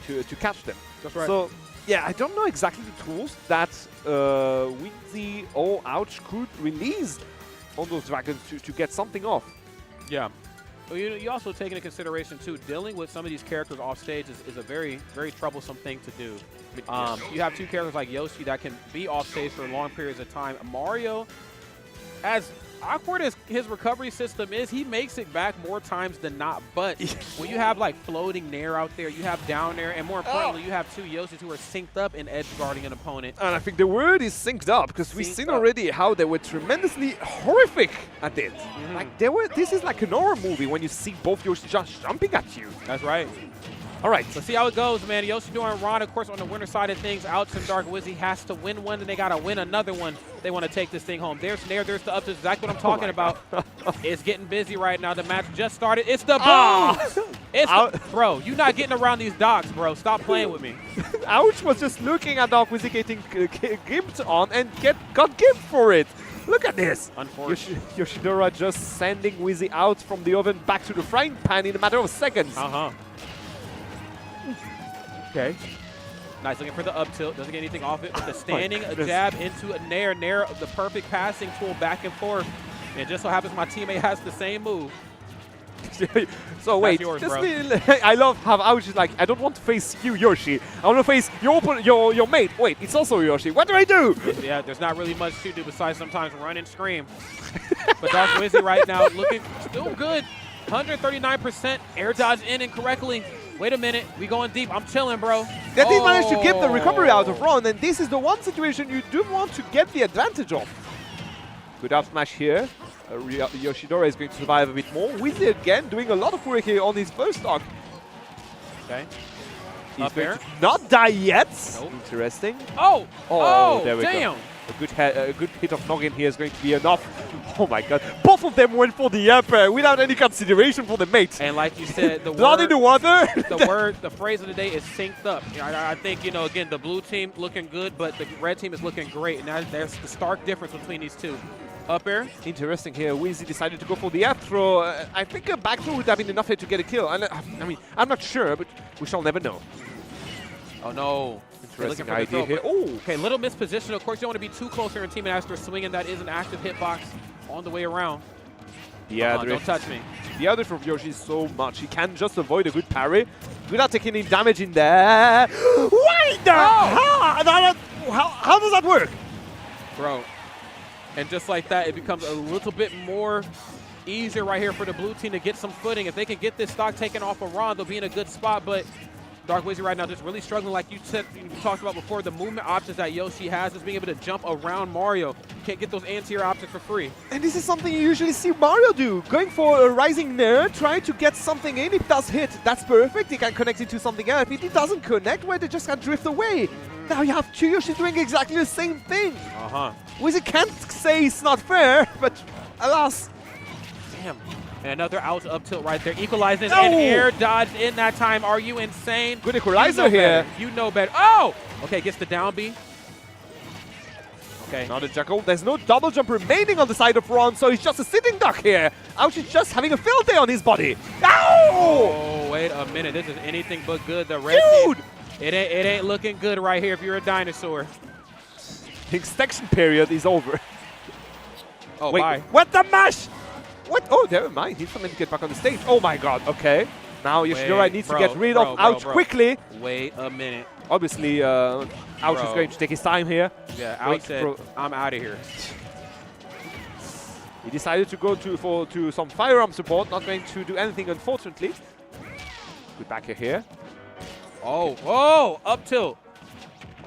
to catch them. That's right. So, yeah, I don't know exactly the tools that Wheezy or Ouch could release on those dragons to get something off. Yeah. Well, you also take into consideration, too, dealing with some of these characters off stage is a very, very troublesome thing to do. You have two characters like Yoshi that can be off stage for long periods of time. Mario, as awkward as his recovery system is, he makes it back more times than not. But when you have like floating nair out there, you have down air, and more importantly, you have two Yoshis who are synced up in edge guarding an opponent. And I think the word is synced up, because we've seen already how they were tremendously horrific at it. Like this is like an horror movie when you see both Yoshis just jumping at you. That's right. All right. Let's see how it goes, man. Yoshidora and Ron, of course, on the winner side of things. Ouch and Dark Wizzy has to win one, and they got to win another one. They want to take this thing home. There's Nair, there's the up. That's exactly what I'm talking about. It's getting busy right now. The match just started. It's the boom! It's bro, you're not getting around these docks, bro. Stop playing with me. Ouch was just looking at Dark Wizzy getting gimped on and got gimped for it. Look at this. Unfortunate. Yoshidora just sending Wizzy out from the oven back to the frying pan in a matter of seconds. Okay. Nice, looking for the up tilt. Doesn't get anything off it. But the standing jab into a Nair. Nair, the perfect passing tool back and forth. And it just so happens my teammate has the same move. So wait, yours, I love how Ouch is like, I don't want to face you, Yoshi. I want to face your mate. Wait, it's also Yoshi. What do I do? Yeah, there's not really much to do besides sometimes run and scream. But Dark Wizzy right now looking still good. 139% air dodge in incorrectly. Wait a minute, we going deep. I'm chilling, bro. They did manage to get the recovery out of Ron, and this is the one situation you do want to get the advantage of. Good up smash here. Yoshidora is going to survive a bit more. Wizzy again doing a lot of work here on his first stock. Okay. He's going to not die yet. Nope. Interesting. Oh, there we damn. go. A good hit of Noggin here is going to be enough. Oh my god. Both of them went for the upper without any consideration for the mates. And like you said, the blood in the water. The phrase of the day is synced up. I think, again, the blue team looking good, but the red team is looking great. And there's the stark difference between these two. Up air. Interesting here. Wheezy decided to go for the F throw. I think a back throw would have been enough here to get a kill. And I mean, I'm not sure, but we shall never know. Oh no. Interesting idea here. Oh, okay, little misposition. Of course, you don't want to be too close here in team after swinging. That is an active hitbox on the way around. Yeah, don't touch me. The other from Yoshi is so much. He can just avoid a good parry without taking any damage in there. Why the how does that work? Bro. And just like that, it becomes a little bit more easier right here for the blue team to get some footing. If they can get this stock taken off of Ron, they'll be in a good spot. But Dark Wizzy right now just really struggling, like you talked about before. The movement options that Yoshi has is being able to jump around Mario. Can't get those anti-air options for free. And this is something you usually see Mario do. Going for a rising nair, trying to get something in. If it does hit, that's perfect. He can connect it to something else. If it doesn't connect, well, they just can drift away. Now you have two Yoshis doing exactly the same thing. Wizzy can't say it's not fair, but alas. Damn. And another out up tilt right there. Equalizes and air dodge in that time. Are you insane? Good equalizer here. You know better. Oh! Okay, gets the down B. Okay. Not a juggle. There's no double jump remaining on the side of Ron, so he's just a sitting duck here. Ouch is just having a field day on his body. Ow! Oh, wait a minute. This is anything but good. The red team, it ain't looking good right here if you're a dinosaur. The extinction period is over. Oh, wait, bye. What the mash? What? Oh, never mind. He's trying to get back on the stage. Oh my god. Okay. Now Yoshidora needs to get rid of Ouch quickly. Wait a minute. Obviously, Ouch is going to take his time here. Yeah, Ouch said, I'm out of here. He decided to go to some firearm support. Not going to do anything, unfortunately. Good back here. Oh, up tilt.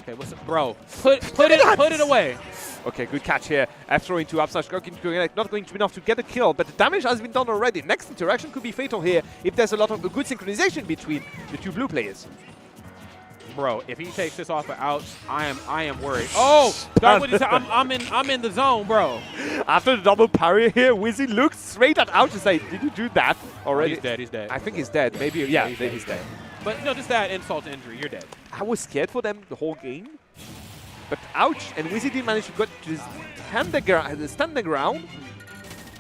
Okay, what's it, bro? Put it away. Okay, good catch here. F throw into up smash, not going to be enough to get a kill, but the damage has been done already. Next interaction could be fatal here if there's a lot of good synchronization between the two blue players. bro, if he takes this off of Ouch, I am worried. Oh, Dark Wizzy, I'm in the zone, bro. After the double parry here, Wizzy looks straight at Ouch and say, "Did you do that already?" Oh, he's dead. He's dead. I think he's dead. Maybe. Yeah, he's dead. But no, just that insult to injury, you're dead. I was scared for them the whole game, but Ouch and Wizzy did manage to get to stand the ground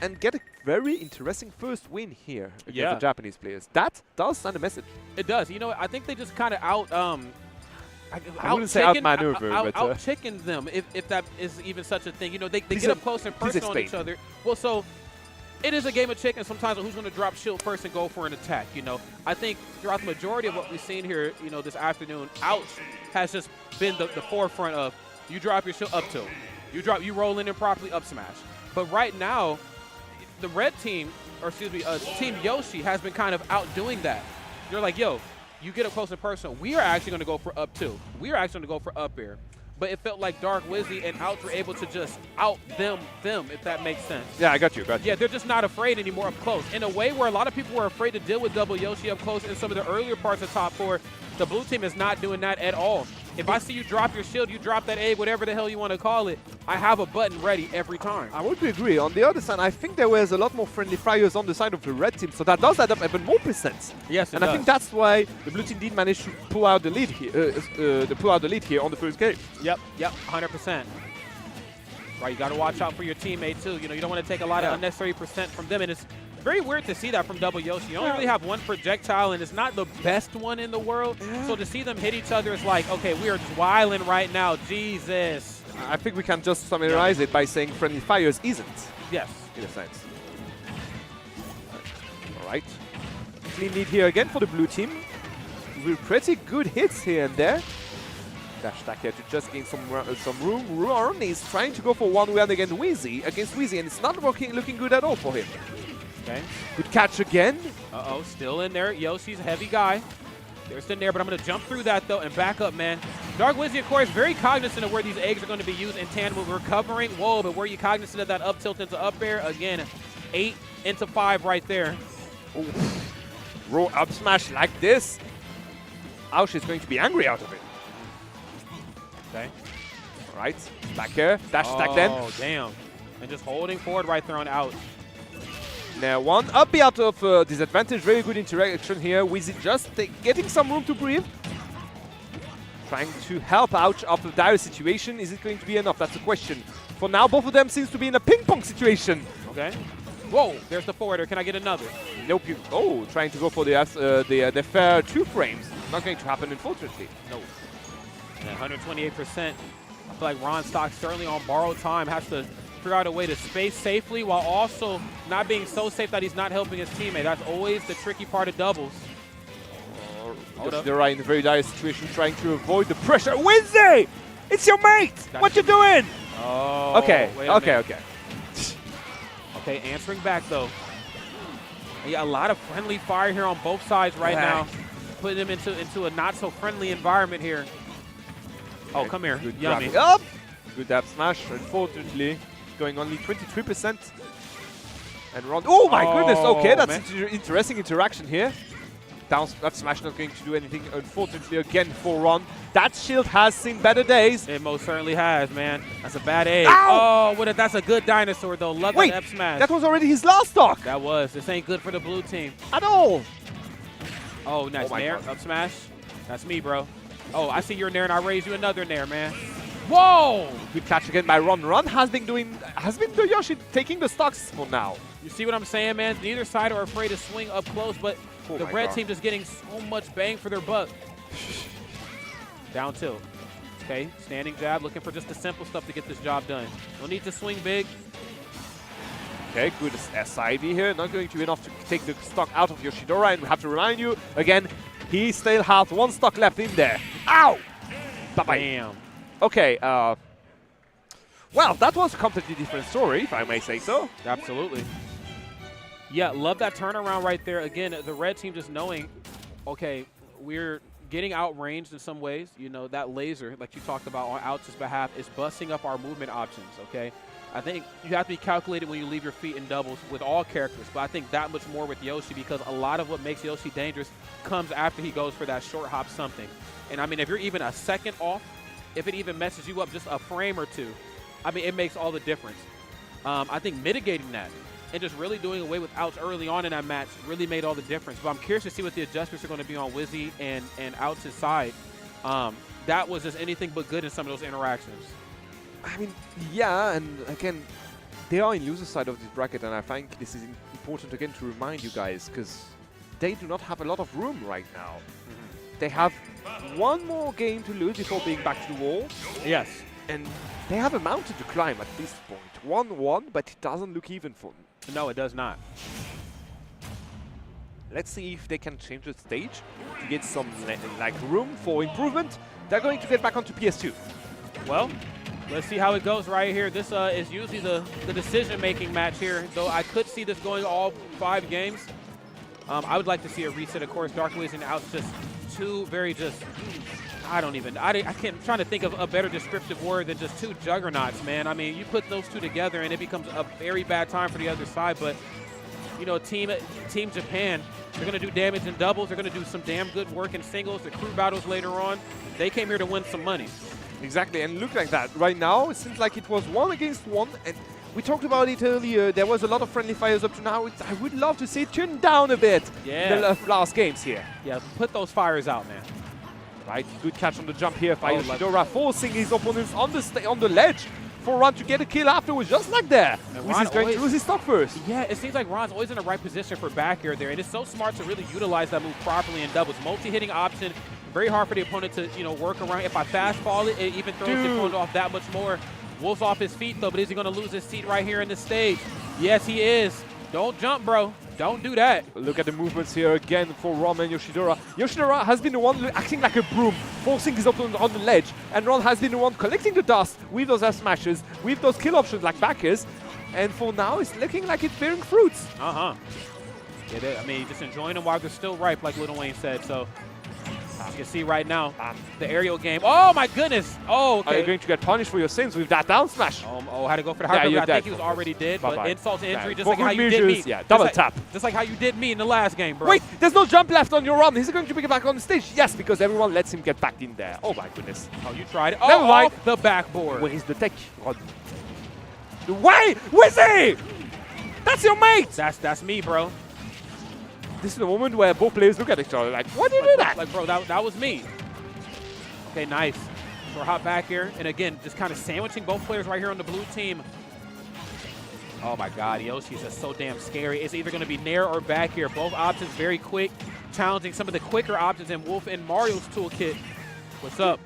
and get a very interesting first win here against the Japanese players. That does send a message. It does. You know, I think they just kind of I wouldn't say outmaneuver, but out-chicken them, if that is even such a thing. You know, they get up close and personal on each other. Well, so it is a game of chicken sometimes. Who's going to drop shield first and go for an attack? You know, I think throughout the majority of what we've seen here, you know, this afternoon, Ouch has just been the forefront of you drop your shield up tilt, you roll in improperly up smash. But right now, the red team, or excuse me, Team Yoshi has been kind of outdoing that. You're like, yo, you get up close and personal. We are actually going to go for up two. We are actually going to go for up air. But it felt like Dark Wizzy and Ouch were able to just out them, if that makes sense. Yeah, I got you. Yeah, they're just not afraid anymore up close. In a way where a lot of people were afraid to deal with double Yoshi up close in some of the earlier parts of top four, the blue team is not doing that at all. If I see you drop your shield, you drop that egg, whatever the hell you want to call it, I have a button ready every time. I would agree. On the other side, I think there was a lot more friendly fires on the side of the red team, so that does add up even more percent. Yes, and I think that's why the blue team did manage to pull out the lead here, on the first game. Yep, 100%. Right, you got to watch out for your teammate too. You know, you don't want to take a lot of unnecessary percent from them, and it's very weird to see that from double Yoshi. You only really have one projectile, and it's not the best one in the world. So to see them hit each other is like, okay, we are just wilding right now. Jesus. I think we can just summarize it by saying friendly fires isn't. Yes. In a sense. All right. Clean lead here again for the blue team. With pretty good hits here and there. Dash attack here to just gain some room. Ron is trying to go for one-one against Wizzy, and it's not looking good at all for him. Okay. Good catch again. Uh-oh, still in there. Yoshi's a heavy guy. They're still in there, but I'm going to jump through that, though, and back up, man. Dark Wizzy, of course, very cognizant of where these eggs are going to be used in tandem with recovering. Whoa, but were you cognizant of that up tilt into up air? Again, 8 into 5 right there. Ooh. Roll up smash like this. Ouch is going to be angry out of it. Okay. All right. Back here. Dash attack then. Oh, damn. And just holding forward right there on Ouch. Now one up B out of disadvantage. Very good interaction here. Wizzy just getting some room to breathe. Trying to help Ouch out of a dire situation. Is it going to be enough? That's the question. For now, both of them seems to be in a ping-pong situation. Okay. Whoa, there's the forwarder. Can I get another? Nope. Oh, trying to go for the fair 2 frames. Not going to happen, unfortunately. No. 128%. I feel like Ron Stock certainly on borrowed time has to figure out a way to space safely while also not being so safe that he's not helping his teammate. That's always the tricky part of doubles. They're right in a very dire situation, trying to avoid the pressure. Wizzy! It's your mate! What you doing? Oh, okay. Okay, answering back though. Yeah, a lot of friendly fire here on both sides right now. Putting them into a not so friendly environment here. Oh, come here. Good Yummy. Up. Good dab smash. Unfortunately, going only 23%. And Ron. Oh my goodness. Okay, that's interesting interaction here. Down up smash not going to do anything. Unfortunately, again for Ron. That shield has seen better days. It most certainly has, man. That's a bad egg. Ow! Oh, that's a good dinosaur though. Love that up smash. That was already his last stock. That was. This ain't good for the blue team at all. Oh, nice nair. Up smash. That's me, bro. Oh, I see your nair, and I raise you another nair, man. Whoa! Good catch again by Ron. Ron has been the Yoshi taking the stocks for now. You see what I'm saying, man? Neither side are afraid to swing up close, but the red team just getting so much bang for their buck. Down tilt. Okay, standing jab, looking for just the simple stuff to get this job done. No need to swing big. Okay, good SID here. Not going to be enough to take the stock out of Yoshidora, and we have to remind you, again, he still has 1 stock left in there. Ow! Bye-bye. Damn. Okay, well, that was a completely different story, if I may say so. Absolutely. Yeah, love that turnaround right there. Again, the red team just knowing, okay, we're getting outranged in some ways. You know, that laser, like you talked about on Ouch's behalf, is busting up our movement options, okay? I think you have to be calculated when you leave your feet in doubles with all characters, but I think that much more with Yoshi because a lot of what makes Yoshi dangerous comes after he goes for that short hop something. And I mean, if you're even a second off, if it even messes you up just a frame or two, I mean, it makes all the difference. I think mitigating that and just really doing away with outs early on in that match really made all the difference. But I'm curious to see what the adjustments are going to be on Wizzy and outs' side. That was just anything but good in some of those interactions. I mean, yeah, and again, they are in loser side of this bracket, and I think this is important again to remind you guys, because they do not have a lot of room right now. They have one more game to lose before being back to the wall. Yes. And they have a mountain to climb at this point. 1-1, but it doesn't look even for them. No, it does not. Let's see if they can change the stage to get some like room for improvement. They're going to get back onto PS2. Well, let's see how it goes right here. This is usually the decision-making match here, though I could see this going all 5 games. I would like to see a reset. Of course, Dark Wizzy and Outs just two very just, I can't, I'm trying to think of a better descriptive word than just two juggernauts, man. I mean, you put those two together and it becomes a very bad time for the other side, but you know, Team Japan, they're going to do damage in doubles. They're going to do some damn good work in singles. The crew battles later on. They came here to win some money. Exactly, and look like that. Right now, it seems like it was 1 against 1, and we talked about it earlier. There was a lot of friendly fires up to now. I would love to see it turn down a bit in the last games here. Yeah, put those fires out, man. Right, good catch on the jump here by Yoshidora, forcing his opponents on the ledge for Ron to get a kill afterwards, just like that. He's going to lose his stock first. Yeah, it seems like Ron's always in the right position for back air there, and it's so smart to really utilize that move properly in doubles. Multi-hitting option, very hard for the opponent to, you know, work around. If I fast fall it, it even throws the opponent off that much more. Wolf's off his feet, though, but is he going to lose his seat right here in the stage? Yes, he is. Don't jump, bro. Don't do that. Look at the movements here again for Ron and Yoshidora. Yoshidora has been the one acting like a broom, forcing his opponent on the ledge, and Ron has been the one collecting the dust with those F smashes, with those kill options like backers, and for now it's looking like it's bearing fruits. Yeah, I mean, just enjoying them while they're still ripe, like Lil Wayne said, so you can see right now, the aerial game. Oh, my goodness. Oh, okay. Are you going to get punished for your sins with that down smash? Had to go for the hard I think he was already dead, but insult to injury, just like how you did me. Yeah, double tap. Just like how you did me in the last game, bro. Wait, there's no jump left on your run. Is he going to pick it back on the stage? Yes, because everyone lets him get back in there. Oh, my goodness. Oh, you tried it. Never mind. Off the backboard. Where is the tech? Wait, Wizzy! That's your mate! That's me, bro. This is the moment where both players look at each other like, why did you do that? Like, bro, that was me. Okay, nice. So hop back here. And again, just kind of sandwiching both players right here on the blue team. Oh, my God. Yoshi's just so damn scary. It's either going to be Nair or back here. Both options very quick, challenging some of the quicker options in Wolf and Mario's toolkit. What's up?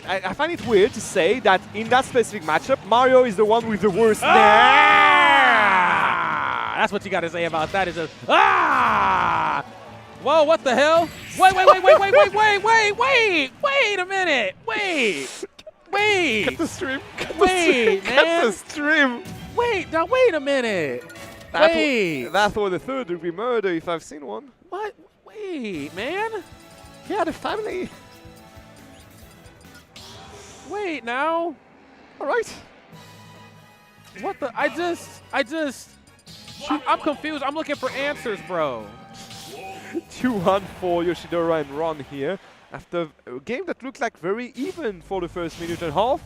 I find it weird to say that in that specific matchup, Mario is the one with the worst Nair. That's what you got to say about that. Is just whoa! What the hell? Wait a minute! Wait! Get the stream! Man! Get the stream! Wait a minute! That or the third would be murder if I've seen one. What? Wait, man! He had a family. Wait now! All right. What the? I'm confused. I'm looking for answers, bro. 2-1 for Yoshidora and Ron here. After a game that looked like very even for the first minute and a half,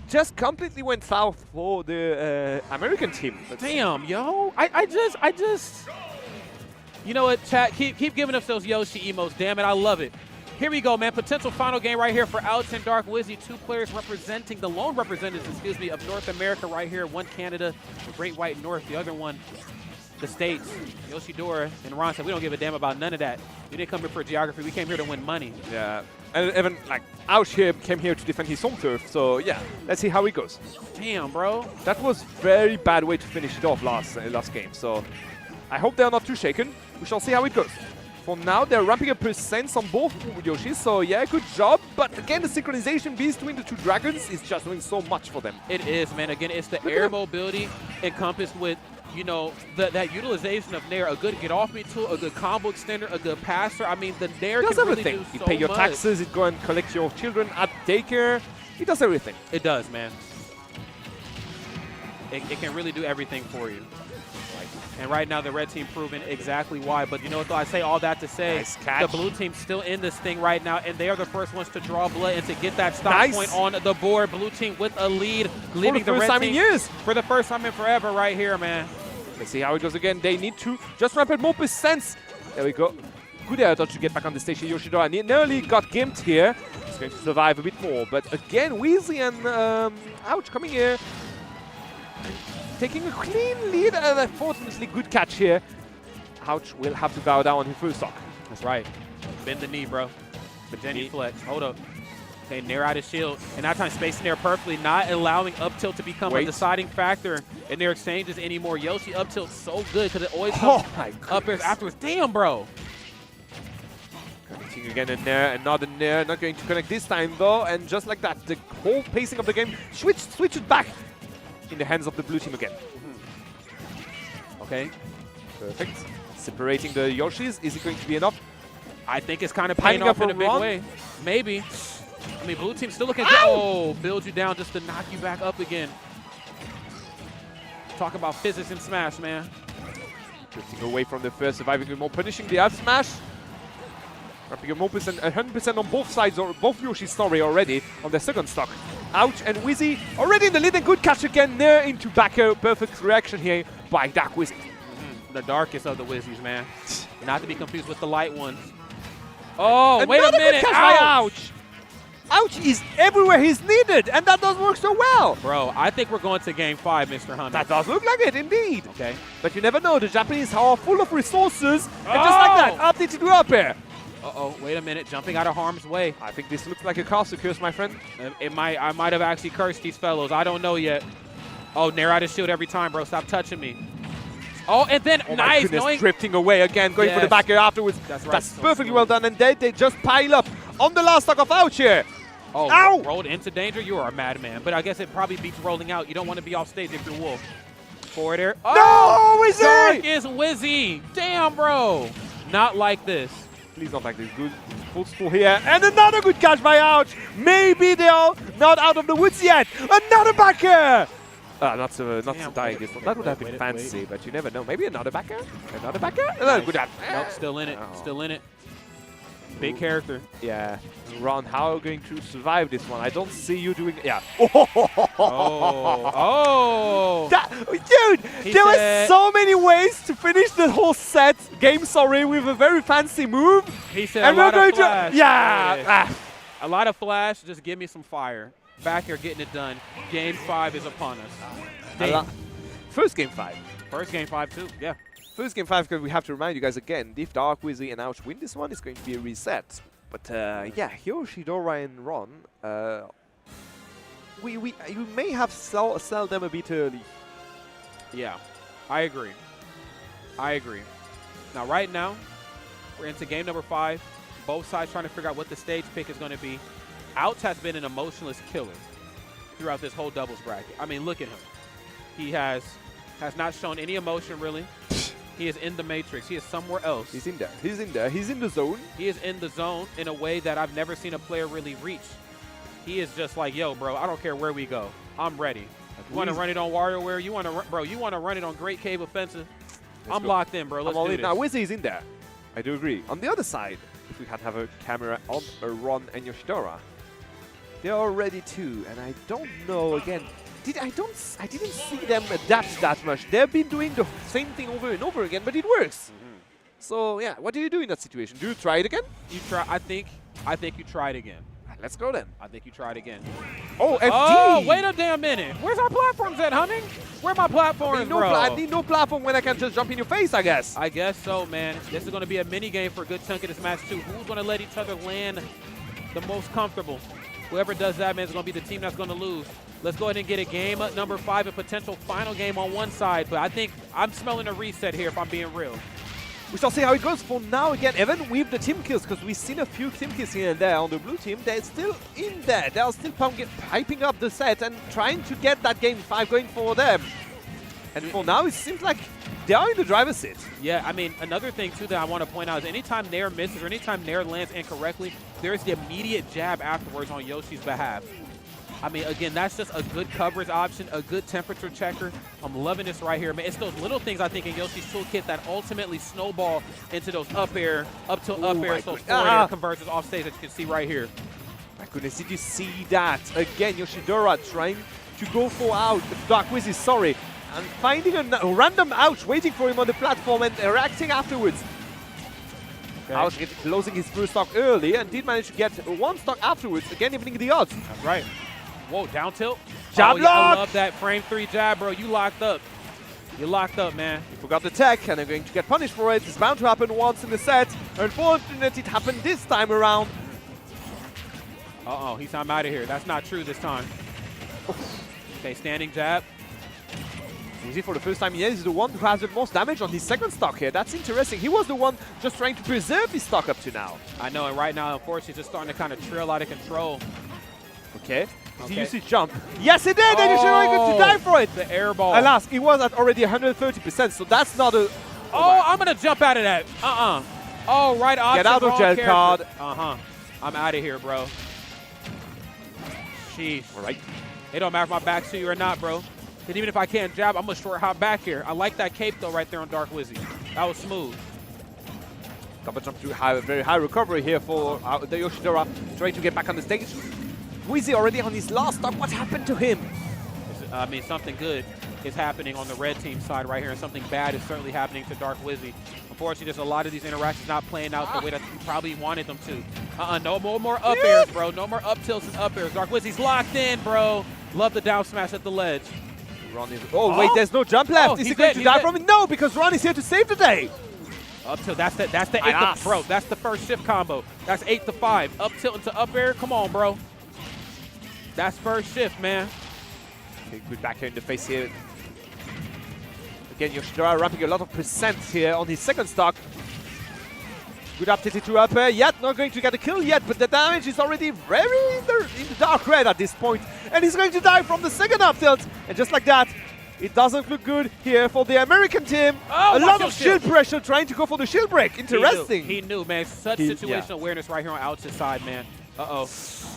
just completely went south for the American team. Damn, yo. I just... You know what, chat? Keep giving us those Yoshi emotes. Damn it, I love it. Here we go, man. Potential final game right here for Outs and Dark Wizzy. Two players representing, the lone representatives, excuse me, of North America right here. One Canada, the Great White North. The other one, the States. Yoshidora and Ron said, we don't give a damn about none of that. We didn't come here for geography. We came here to win money. Yeah. And even, like, Ouch here came here to defend his home turf. So, yeah, let's see how it goes. Damn, bro. That was very bad way to finish it off last game. So, I hope they're not too shaken. We shall see how it goes. For now, they're ramping up percents on both Yoshis, so yeah, good job. But again, the synchronization between the two dragons is just doing so much for them. It is, man. Again, it's the air mobility encompassed with, you know, that utilization of Nair, a good get-off-me tool, a good combo extender, a good passer. I mean, the Nair can really do so much. You pay your taxes, it go and collect your children at daycare. It does everything. It does, man. it can really do everything for you. And right now, the red team proving exactly why. But you know what, though? I say all that to say the blue team's still in this thing right now, and they are the first ones to draw blood and to get that stop point on the board. Blue team with a lead, leaving the red team for the first time in forever right here, man. Let's see how it goes again. They need to just ramp it more percents. There we go. Good air dodge to get back on the stage here. Yoshidora nearly got gimped here. He's going to survive a bit more. But again, Weezy and Ouch coming here. Taking a clean lead, and unfortunately good catch here. Ouch will have to bow down on his full stock. That's right. Bend the knee, bro. But then he flex. Hold up. Okay, Nair out of shield. And that time spacing there perfectly, not allowing up tilt to become a deciding factor in their exchanges anymore. Yoshi up tilt so good because it always comes up airs afterwards. Damn, bro. Connecting again in Nair, and not in Nair. Not going to connect this time though. And just like that, the whole pacing of the game switched back in the hands of the blue team again. Okay. Perfect. Separating the Yoshis. Is it going to be enough? I think it's kind of paying off in a big way. Maybe. I mean, blue team's still looking good. Oh, build you down just to knock you back up again. Talk about physics in Smash, man. Drifting away from the first, surviving more, punishing the up smash. Ramping up more percent, 100% on both sides, or both Yoshi's story already on their second stock. Ouch and Wizzy already in the lead, and good catch again there into back air. Perfect reaction here by Dark Wizzy. The darkest of the Wizzies, man. Not to be confused with the light ones. Oh, wait a minute. Ouch! Ouch is everywhere he's needed, and that does work so well. Bro, I think we're going to game 5, Mr. Hunter. That does look like it, indeed. Okay. But you never know. The Japanese are full of resources, and just like that, up to up air. Uh-oh, wait a minute. Jumping out of harm's way. I think this looks like a castle curse, my friend. I might have actually cursed these fellows. I don't know yet. Oh, Nair out of shield every time, bro. Stop touching me. Oh, and then nice. Drifting away again, going for the back air afterwards. That's right. That's perfectly well done, and they just pile up on the last stock of Ouch here. Oh, ow! Rolled into danger. You are a madman. But I guess it probably beats rolling out. You don't want to be off stage if you're Wolf. Forward air. Oh, no, Wizzy! Dark is Wizzy. Damn, bro. Not like this. Please not like this. Good full spool here. And another good catch by Ouch. Maybe they are not out of the woods yet. Another back air. Not so dying. That would have been fancy, but you never know. Maybe another back air? Another back air? Nice. Good at. Nope, still in it. Oh. Still in it. Big character. Yeah. Ron, how are you going to survive this one? I don't see you doing. Yeah. Oh. Dude, there were so many ways to finish the whole set. Game, sorry, with a very fancy move. He said and we're going to. Yeah. A lot of flash. Just give me some fire. Back here getting it done. Game 5 is upon us. First game 5. First game 5 too. Yeah. First game 5, because we have to remind you guys again, if Dark, Wizzy, and Ouch win this one, it's going to be a reset. But yeah, Yoshidora and Ron, you may have sell them a bit early. Yeah, I agree. I agree. Now, right now, we're into game number 5. Both sides trying to figure out what the stage pick is going to be. Ouch has been an emotionless killer throughout this whole doubles bracket. I mean, look at him. He has not shown any emotion, really. He is in the matrix. He is somewhere else. He's in there. He's in there. He's in the zone. He is in the zone in a way that I've never seen a player really reach. He is just like, yo, bro, I don't care where we go. I'm ready. You want to run it on WarioWare? You want to run it on Great Cave Offensive? I'm locked in, bro. Let's do this. Now, Wizzy's in there. I do agree. On the other side, if we had have a camera on Ron and Yoshidora, they're already 2, and I don't know again. I didn't see them adapt that much. They've been doing the same thing over and over again, but it works. So yeah, what do you do in that situation? Do you try it again? You try. I think you try it again. Let's go then. I think you try it again. Oh, FD! Oh, wait a damn minute. Where's our platforms at, Hunting? Where are my platforms, bro? I need no platform when I can just jump in your face, I guess. I guess so, man. This is going to be a mini game for a good chunk of this match too. Who's going to let each other land the most comfortable? Whoever does that, man, is going to be the team that's going to lose. Let's go ahead and get a game number 5, a potential final game on one side. But I think I'm smelling a reset here, if I'm being real. We shall see how it goes. For now, again, even with the team kills, because we've seen a few team kills here and there on the blue team, they're still in there. They're still piping up the set and trying to get that game 5 going for them. And for now, it seems like they are in the driver's seat. Yeah, I mean, another thing, too, that I want to point out is anytime Nair misses or anytime Nair lands incorrectly, there is the immediate jab afterwards on Yoshi's behalf. I mean, again, that's just a good coverage option, a good temperature checker. I'm loving this right here, man. It's those little things, I think, in Yoshi's toolkit that ultimately snowball into those up air, up tilt, up air, those forward air conversions off stage that you can see right here. My goodness, did you see that? Again, Yoshidora trying to go for out. Dark Wizzy, sorry. And finding a random ouch, waiting for him on the platform and reacting afterwards. Okay. Ouch closing his first stock early and did manage to get one stock afterwards, again evening the odds. That's right. Whoa, down tilt. Jab yeah, lock! I love that frame 3 jab, bro. You locked up. You locked up, man. He forgot the tech and they're going to get punished for it. It's bound to happen once in the set. Unfortunately, it happened this time around. Uh-oh, I'm out of here. That's not true this time. Okay, standing jab. Easy for the first time. Yeah, he's the one who has the most damage on his second stock here. That's interesting. He was the one just trying to preserve his stock up to now. I know, and right now, unfortunately, he's just starting to kind of trail out of control. Okay. Did he use his jump? Yes, he did! And you should only get to die for it! The air ball. Alas, he was at already 130%, so that's not a... Oh, I'm going to jump out of that. Oh, right option. Get out of jail card. I'm out of here, bro. Sheesh. All right. It don't matter if my back's to you or not, bro. And even if I can't jab, I'm going to short hop back here. I like that cape, though, right there on Dark Wizzy. That was smooth. Double jump to very high recovery here for the Yoshidora, trying to get back on the stage. Wizzy already on his last stock. What happened to him? I mean, something good is happening on the red team side right here, and something bad is certainly happening to Dark Wizzy. Unfortunately, there's a lot of these interactions not playing out the way that you probably wanted them to. No more up airs, bro. No more up tilts and up airs. Dark Wizzy's locked in, bro. Love the down smash at the ledge. Ron is, wait, there's no jump left. Is he going to die from it? No, because Ron is here to save the day. Up tilt, that's the 8 to, bro. That's the first shift combo. That's 8 to 5. Up tilt into up air. Come on, bro. That's first shift, man. Okay, good back here in the face here. Again, Yoshidora ramping a lot of percent here on his second stock. Good up tilted to up air. Yet not going to get a kill yet, but the damage is already very in the dark red at this point. And he's going to die from the second up tilt. And just like that, it doesn't look good here for the American team. A lot of shield pressure trying to go for the shield break. Interesting. He knew, man. Such situational awareness right here on Ouch's side, man. Uh-oh.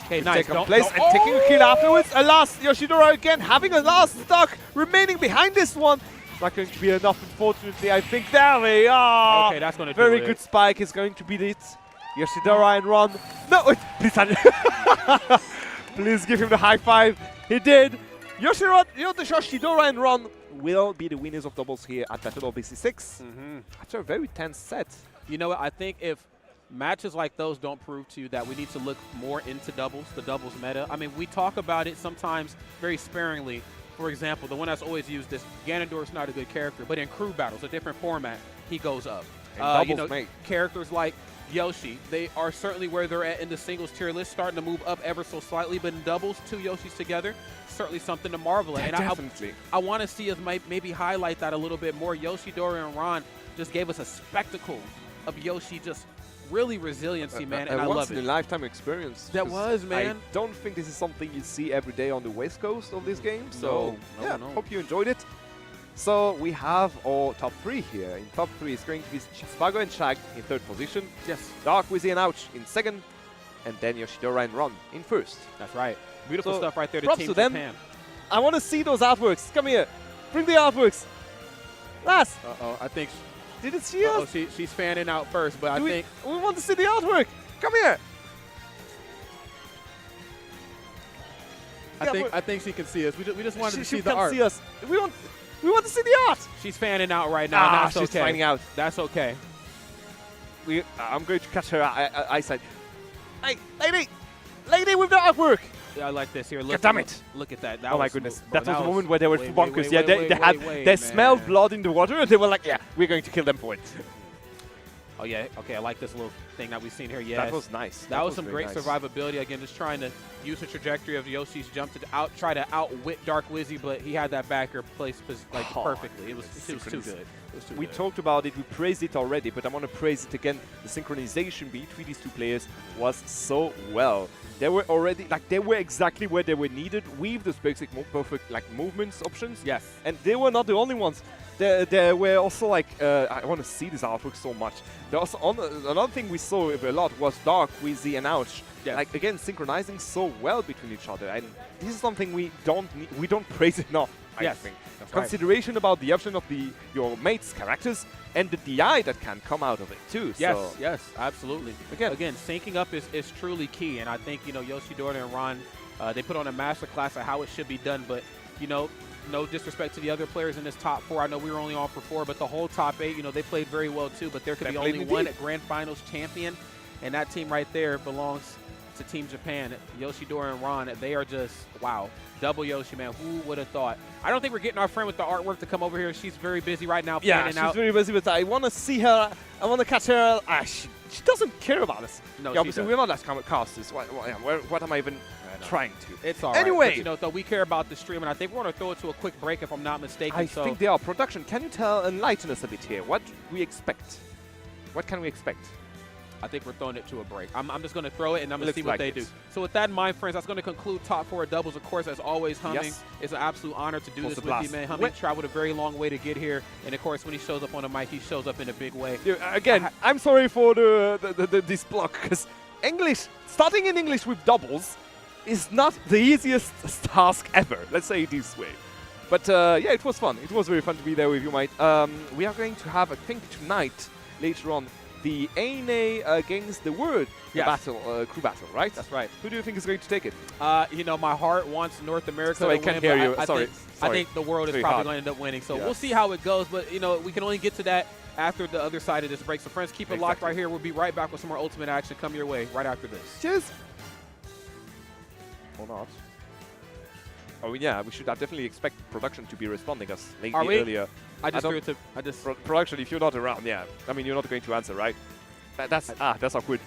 Okay, nice. Taking place and taking a kill afterwards. Alas, Yoshidora again having a last stock remaining behind this one. Not going to be enough, unfortunately. I think there we are. Okay, that's going to do Very good spike is going to be it. Yoshidora and Ron. No, wait, please, please give him the high five. He did. Yoshidora and Ron will be the winners of doubles here at Battle of BC6 after a very tense set. You know what? I think if matches like those don't prove to you that we need to look more into doubles, the doubles meta. I mean, we talk about it sometimes very sparingly. For example, the one that's always used is Ganondorf's not a good character, but in crew battles, a different format, he goes up. You know, characters like Yoshi, they are certainly where they're at in the singles tier list, starting to move up ever so slightly, but in doubles, 2 Yoshis together, certainly something to marvel at. Yeah, and I want to see us maybe highlight that a little bit more. Yoshidora and Ron just gave us a spectacle of Yoshi just really resiliency, man, and I love it. Once in a lifetime experience. That was, man. I don't think this is something you see every day on the West Coast of this game. So, no. Hope you enjoyed it. So we have our top 3 here. In top 3 is going to be Spago and Shag in 3rd position. Yes. Dark Wizzy and Ouch in 2nd. And then Yoshidora and Ron in 1st. That's right. Beautiful stuff right there. Props Team to them. Japan. I want to see those artworks. Come here. Bring the artworks. Last. Uh-oh, I think... Did it see us? She's fanning out first, but I think... We want to see the artwork. Come here. I think she can see us. We just wanted to see the art. art. She can see us. We want to see the art. She's fanning out right now. That's she's okay. fanning out. That's okay. I'm going to catch her eyesight. Hey, lady with the artwork. Yeah, I like this here. Look, damn it! Look at that. Oh my goodness! That was the moment where they were bonkers. Yeah, they smelled blood in the water, and they were like, "Yeah, we're going to kill them for it." Oh yeah. Okay, I like this little thing that we've seen here. Yes. That was nice. That was some great survivability. Again, just trying to use the trajectory of Yoshi's jump to try to outwit Dark Wizzy, but he had that backer placed like perfectly. It was too good. We talked about it, we praised it already, but I want to praise it again. The synchronization between these 2 players was so well. They were already, they were exactly where they were needed with those basic perfect movements options. Yes. And they were not the only ones. there were also like, I want to see this artwork so much. There also another thing we saw a lot was Dark with the Anouch. Yes. Like again, synchronizing so well between each other, and this is something we don't praise enough. I think. Consideration about the option of your mates' characters and the DI that can come out of it too. Yes, so yes, absolutely. Again, syncing up is truly key, and I think Yoshidora and Ron, they put on a masterclass of how it should be done. But no disrespect to the other players in this top 4. I know we were only on for 4, but the whole top 8, they played very well too. But there could be only one Grand Finals champion, and that team right there belongs to Team Japan. Yoshidora and Ron, they are just wow. Double Yoshi, man. Who would have thought? I don't think we're getting our friend with the artwork to come over here. She's very busy right now planning out. Yeah, she's very busy, but I want to see her. I want to catch her. She doesn't care about us. No, yeah, obviously, we're not as casters. What am I even trying to? It's all right. Anyway. But, though we care about the stream, and I think we're going to throw it to a quick break if I'm not mistaken. I think they are. Production, can you enlighten us a bit here? What do we expect? What can we expect? I think we're throwing it to a break. I'm just going to throw it, and I'm going to see what they do. So with that in mind, friends, that's going to conclude top 4 doubles. Of course, as always, Humming, it's an absolute honor to do this with you, man. Humming traveled a very long way to get here, and of course, when he shows up on the mic, he shows up in a big way. Again, I'm sorry for this block, because starting in English with doubles is not the easiest task ever. Let's say it this way. But yeah, it was fun. It was very fun to be there with you, mate. We are going to have, I think, tonight, later on, the ANA against the Word battle, crew battle, right? That's right. Who do you think is going to take it? My heart wants North America to I win. can't hear you. Sorry. I think the World is probably going to end up winning. So we'll see how it goes. But, we can only get to that after the other side of this break. So, friends, keep it locked right here. We'll be right back with some more Ultimate action. Come your way right after this. Cheers. Or not. Oh, yeah, we should definitely expect production to be responding us earlier. I just threw it to. Production, if you're not around, yeah. I mean, you're not going to answer, right? That's awkward.